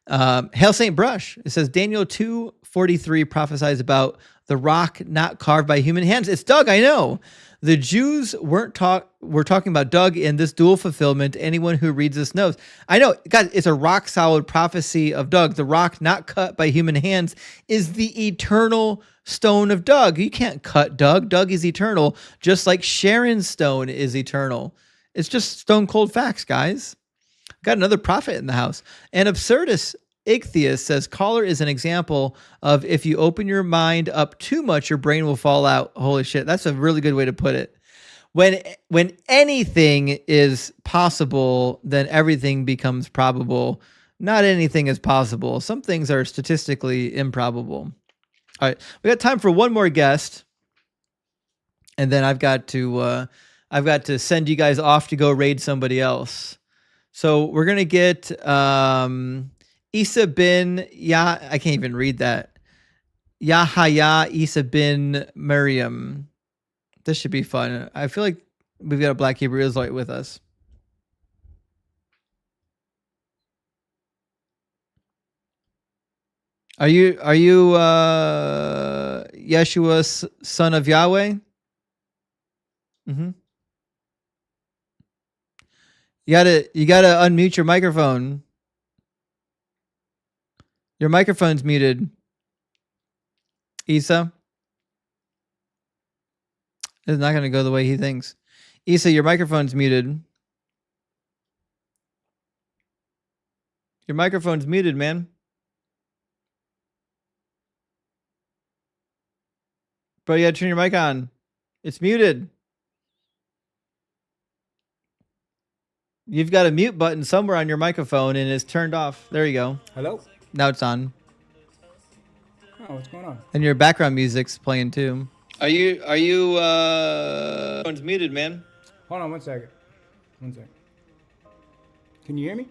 Hail Saint Brush. It says Daniel 2:43 prophesies about the rock not carved by human hands. It's Doug, I know. The Jews were talking about Doug in this dual fulfillment. Anyone who reads this knows. I know, guys, it's a rock solid prophecy of Doug. The rock not cut by human hands is the eternal stone of Doug. You can't cut Doug. Doug is eternal, just like Sharon's stone is eternal. It's just stone cold facts, guys. Got another prophet in the house. And Absurdus Ichthyus says, caller is an example of if you open your mind up too much, your brain will fall out. Holy shit. That's a really good way to put it. When anything is possible, then everything becomes probable. Not anything is possible. Some things are statistically improbable. All right. We got time for one more guest. And then I've got to send you guys off to go raid somebody else. So we're going to get Isa bin I can't even read that. Yahaya Isa bin Maryam. This should be fun. I feel like we've got a Black Hebrew Israelite with us. Are you Yeshua's son of Yahweh? Mm-hmm. You gotta unmute your microphone. Your microphone's muted. Isa. It's not gonna go the way he thinks. Isa, your microphone's muted. Your microphone's muted, man. Bro, you gotta turn your mic on. It's muted. You've got a mute button somewhere on your microphone and it's turned off. There you go. Hello? Now it's on. Oh, what's going on? And your background music's playing too. Are you phone's muted, man? Hold on 1 second. 1 second. Can you hear me?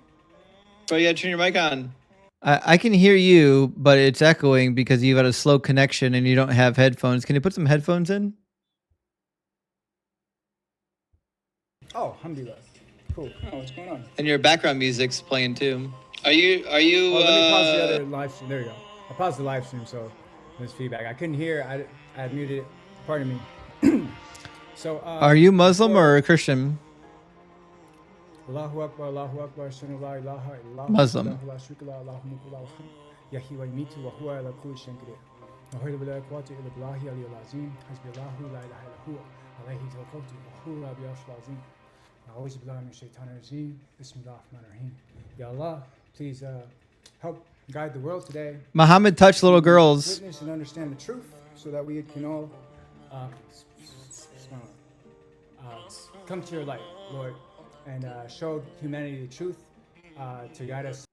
Bro, you gotta turn your mic on. I can hear you, but it's echoing because you've got a slow connection and you don't have headphones. Can you put some headphones in? Oh, alhamdulillah. Cool. Oh, what's going on? And your background music's playing too. Are you Oh, let me pause the other live stream. There you go. I paused the live stream, so there's feedback. I couldn't hear. I had muted it. Pardon me. So, Are you Muslim before- or a Christian? Allahu Akbar, Allahu Akbar, Ashhadu la ilaha illallah, Muslim. wahdahu la sharika lahu, lahul mulku wa lahul hamd, yahyi wa yumiitu wa huwa ala kulli shay'in qadir. La hawla wa la quwwata illa billahi al-aliyyil azim. Hasbiyallahu la ilaha illa huwa, alayhi tawakkaltu wa huwa rabbul arshil azim. A'udhu billahi minash shaitanir rajim. Bismillahir rahmanir rahim. Ya Allah, please help guide the world today. Muhammad touched little girls. Witness and understand the truth so that we can all come to your light, Lord, and show humanity the truth to guide us.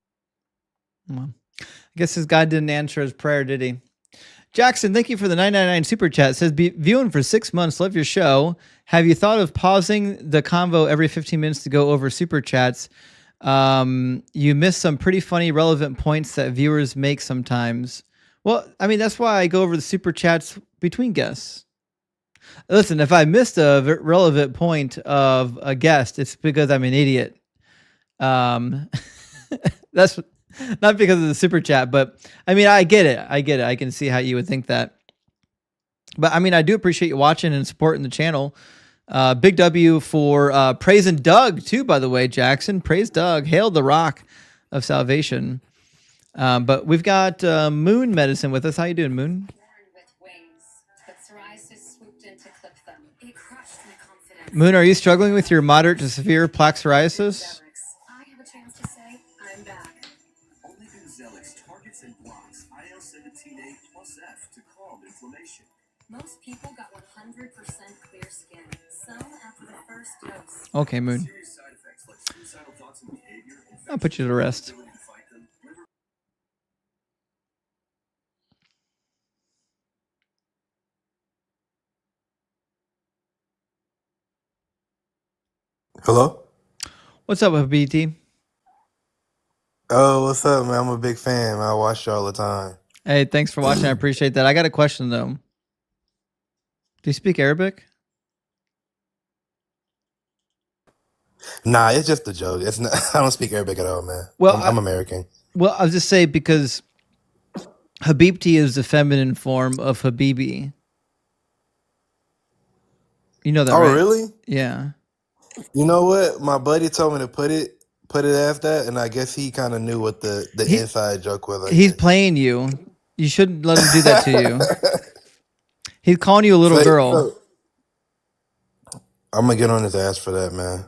Well, I guess his God didn't answer his prayer, did he? Jackson, thank you for the 999 super chat. It says, be viewing for 6 months. Love your show. Have you thought of pausing the convo every 15 minutes to go over super chats? You missed some pretty funny, relevant points that viewers make sometimes. Well, I mean, that's why I go over the super chats between guests. Listen, if I missed a relevant point of a guest, it's because I'm an idiot. That's not because of the super chat, but I mean, I get it. I can see how you would think that. But I mean, I do appreciate you watching and supporting the channel. Big W for praising Doug too, by the way, Jackson. Praise Doug. Hail the rock of salvation. But we've got Moon Medicine with us. How you doing, Moon? Moon, are you struggling with your moderate to severe plaque psoriasis? I have a chance to say I'm back. Only Gonzalez targets and blocks IL-17A plus F to calm inflammation. Most people got 100% clear skin. Some after the first dose. Okay, Moon. I'll put you to rest. Hello? What's up, BT? Oh, what's up, man? I'm a big fan. I watch you all the time. Hey, thanks for watching. I appreciate that. I got a question, though. Do you speak Arabic? Nah, it's just a joke. It's not. I don't speak Arabic at all, man. Well, I'm American. Well, I'll just say because Habibti is the feminine form of Habibi. You know that, Oh, right? really? Yeah. You know what? My buddy told me to put it as that, and I guess he kind of knew what the inside joke was. He's playing you. You shouldn't let him do that to you. He's calling you a little girl. I'm gonna get on his ass for that, man.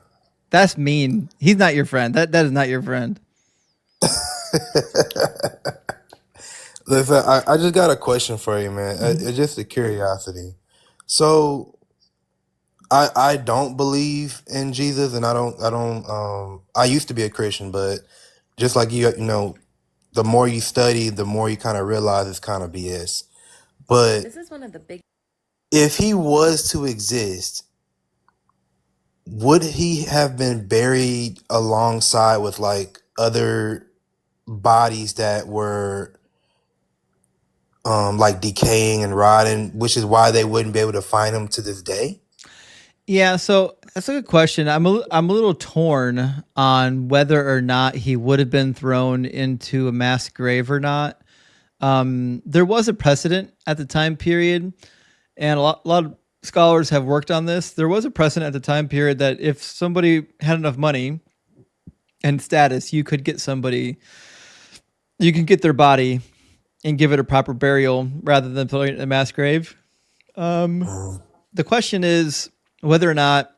That's mean. He's not your friend. That is not your friend. Listen, I just got a question for you, man. It's just a curiosity. So, I don't believe in Jesus, and I used to be a Christian, but just like you know, the more you study, the more you kind of realize it's kind of BS. But This is one of the big. if he was to exist, would he have been buried alongside with like other bodies that were like decaying and rotting, which is why they wouldn't be able to find him to this day? Yeah, so that's a good question. I'm a little torn on whether or not he would have been thrown into a mass grave or not. There was a precedent at the time period, and a lot of scholars have worked on this. There was a precedent at the time period that if somebody had enough money and status, you could get somebody, you can get their body and give it a proper burial rather than throwing it in a mass grave. The question is whether or not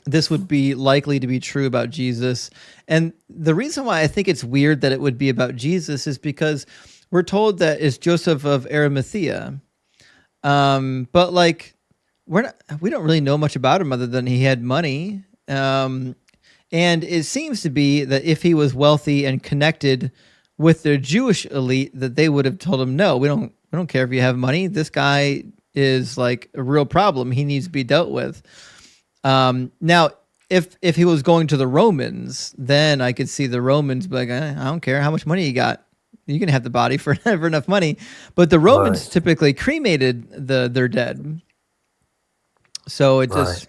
this would be likely to be true about Jesus. And the reason why I think it's weird that it would be about Jesus is because we're told that it's Joseph of Arimathea. But like, we don't really know much about him other than he had money. And it seems to be that if he was wealthy and connected with the Jewish elite, that they would have told him, no, we don't care if you have money. This guy is like a real problem. He needs to be dealt with. Now, if he was going to the Romans, then I could see the Romans be like, I don't care how much money you got. You can have the body for never enough money. But the Romans typically cremated their dead. So it just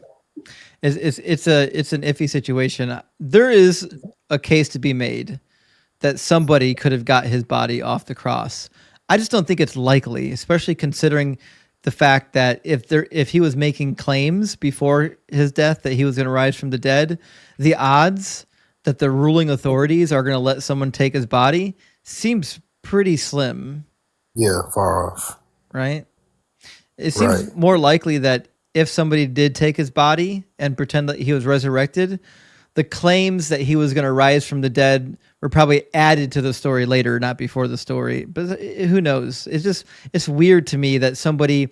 it's an iffy situation. There is a case to be made that somebody could have got his body off the cross. I just don't think it's likely, especially considering the fact that if he was making claims before his death that he was going to rise from the dead, the odds that the ruling authorities are going to let someone take his body seems pretty slim. Yeah, far off. Right? It seems more likely that if somebody did take his body and pretend that he was resurrected, the claims that he was going to rise from the dead were probably added to the story later, not before the story. But who knows? It's weird to me that somebody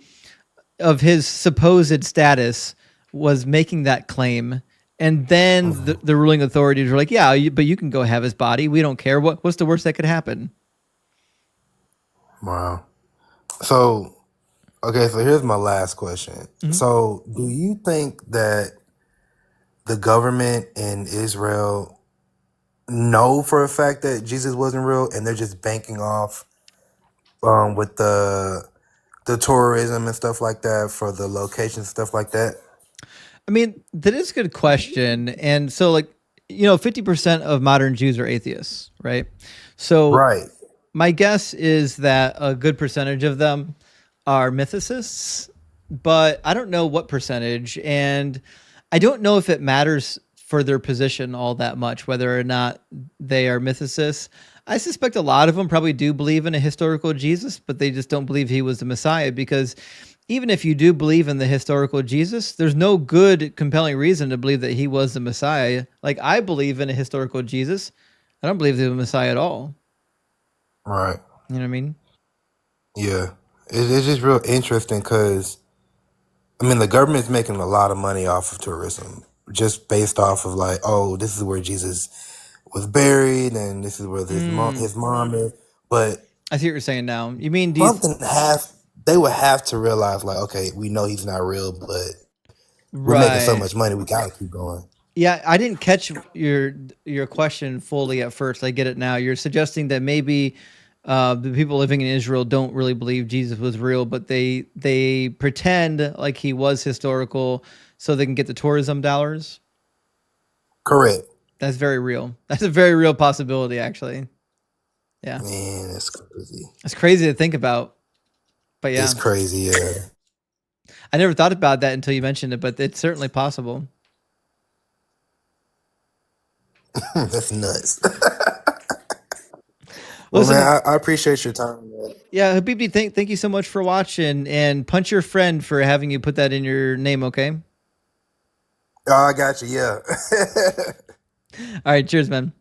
of his supposed status was making that claim, and then the ruling authorities were like, "Yeah, but you can go have his body. We don't care. What's the worst that could happen?" Wow. So, okay, so here's my last question. So, do you think that the government in Israel know for a fact that Jesus wasn't real, and they're just banking off with the tourism and stuff like that for the location stuff like that? I mean, that is a good question. And so, 50% of modern Jews are atheists, right? So my guess is that a good percentage of them are mythicists, but I don't know what percentage. And I don't know if it matters for their position all that much, whether or not they are mythicists. I suspect a lot of them probably do believe in a historical Jesus, but they just don't believe he was the Messiah, because even if you do believe in the historical Jesus, there's no good, compelling reason to believe that he was the Messiah. Like, I believe in a historical Jesus. I don't believe he was the Messiah at all. Right. You know what I mean? Yeah. It's just real interesting because, I mean, the government's making a lot of money off of tourism, just based off of like, oh, this is where Jesus was buried, and this is where his mom is. But I see what you're saying now. You mean they would have to realize, like, okay, we know he's not real, but we're making so much money, we gotta keep going. Yeah, I didn't catch your question fully at first. I get it now. You're suggesting that maybe the people living in Israel don't really believe Jesus was real, but they pretend like he was historical so they can get the tourism dollars. Correct. That's very real. That's a very real possibility, actually. Yeah. Man, that's crazy. It's crazy to think about. But yeah. It's crazy, yeah. I never thought about that until you mentioned it, but it's certainly possible. That's nuts. Listen, man, I appreciate your time, man. Yeah, Habibi, thank you so much for watching, and punch your friend for having you put that in your name, okay? Oh, I got you, yeah. All right, cheers, man.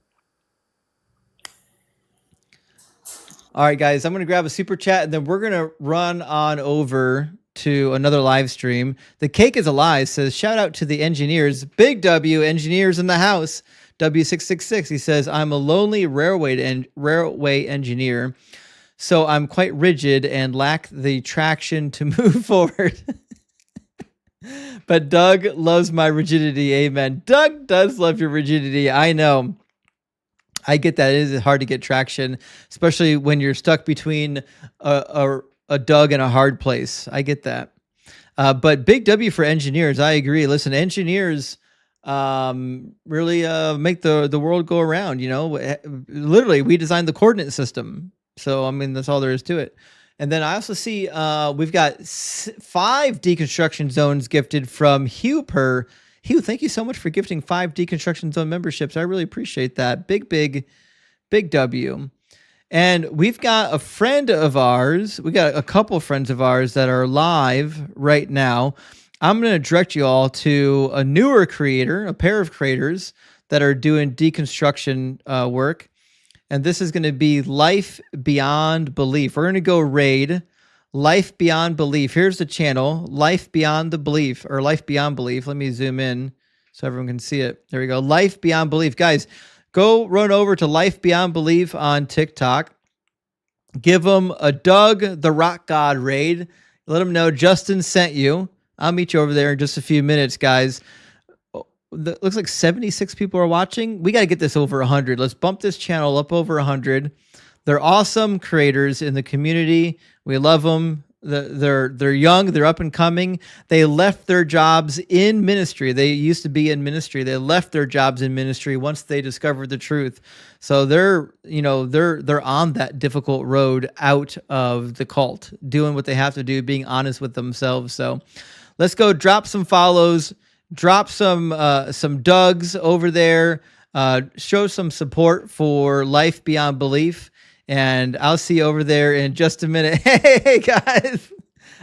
All right, guys, I'm going to grab a super chat, and then we're going to run on over to another live stream. The Cake is a Lie says, shout out to the engineers. Big W, engineers in the house. W666, he says, I'm a lonely railway engineer, so I'm quite rigid and lack the traction to move forward. But Doug loves my rigidity. Amen. Doug does love your rigidity. I know. I get that. It is hard to get traction, especially when you're stuck between a Doug and a hard place. I get that. But big W for engineers. I agree. Listen, engineers really make the world go around. You know, literally, we designed the coordinate system. So, I mean, that's all there is to it. And then I also see we've got 5 deconstruction zones gifted from Hugh per. Hugh, thank you so much for gifting 5 Deconstruction Zone memberships. I really appreciate that. Big W. And we've got a friend of ours. We got a couple of friends of ours that are live right now. I'm going to direct you all to a newer creator, a pair of creators that are doing deconstruction work. And this is going to be Life Beyond Belief. We're going to go raid Life Beyond Belief. Here's the channel, Life Beyond the Belief, or Life Beyond Belief. Let me zoom in so everyone can see it. There we go. Life Beyond Belief. Guys, go run over to Life Beyond Belief on TikTok. Give them a Doug the Rock God raid. Let them know Justin sent you. I'll meet you over there in just a few minutes, guys. Looks like 76 people are watching. We got to get this over 100. Let's bump this channel up over 100. They're awesome creators in the community. We love them. they're young, they're up and coming. They left their jobs in ministry. They used to be in ministry. They left their jobs in ministry once they discovered the truth. So they're on that difficult road out of the cult, doing what they have to do, being honest with themselves. So let's go drop some follows, drop some Dougs over there, show some support for Life Beyond Belief. And I'll see you over there in just a minute. Hey, guys.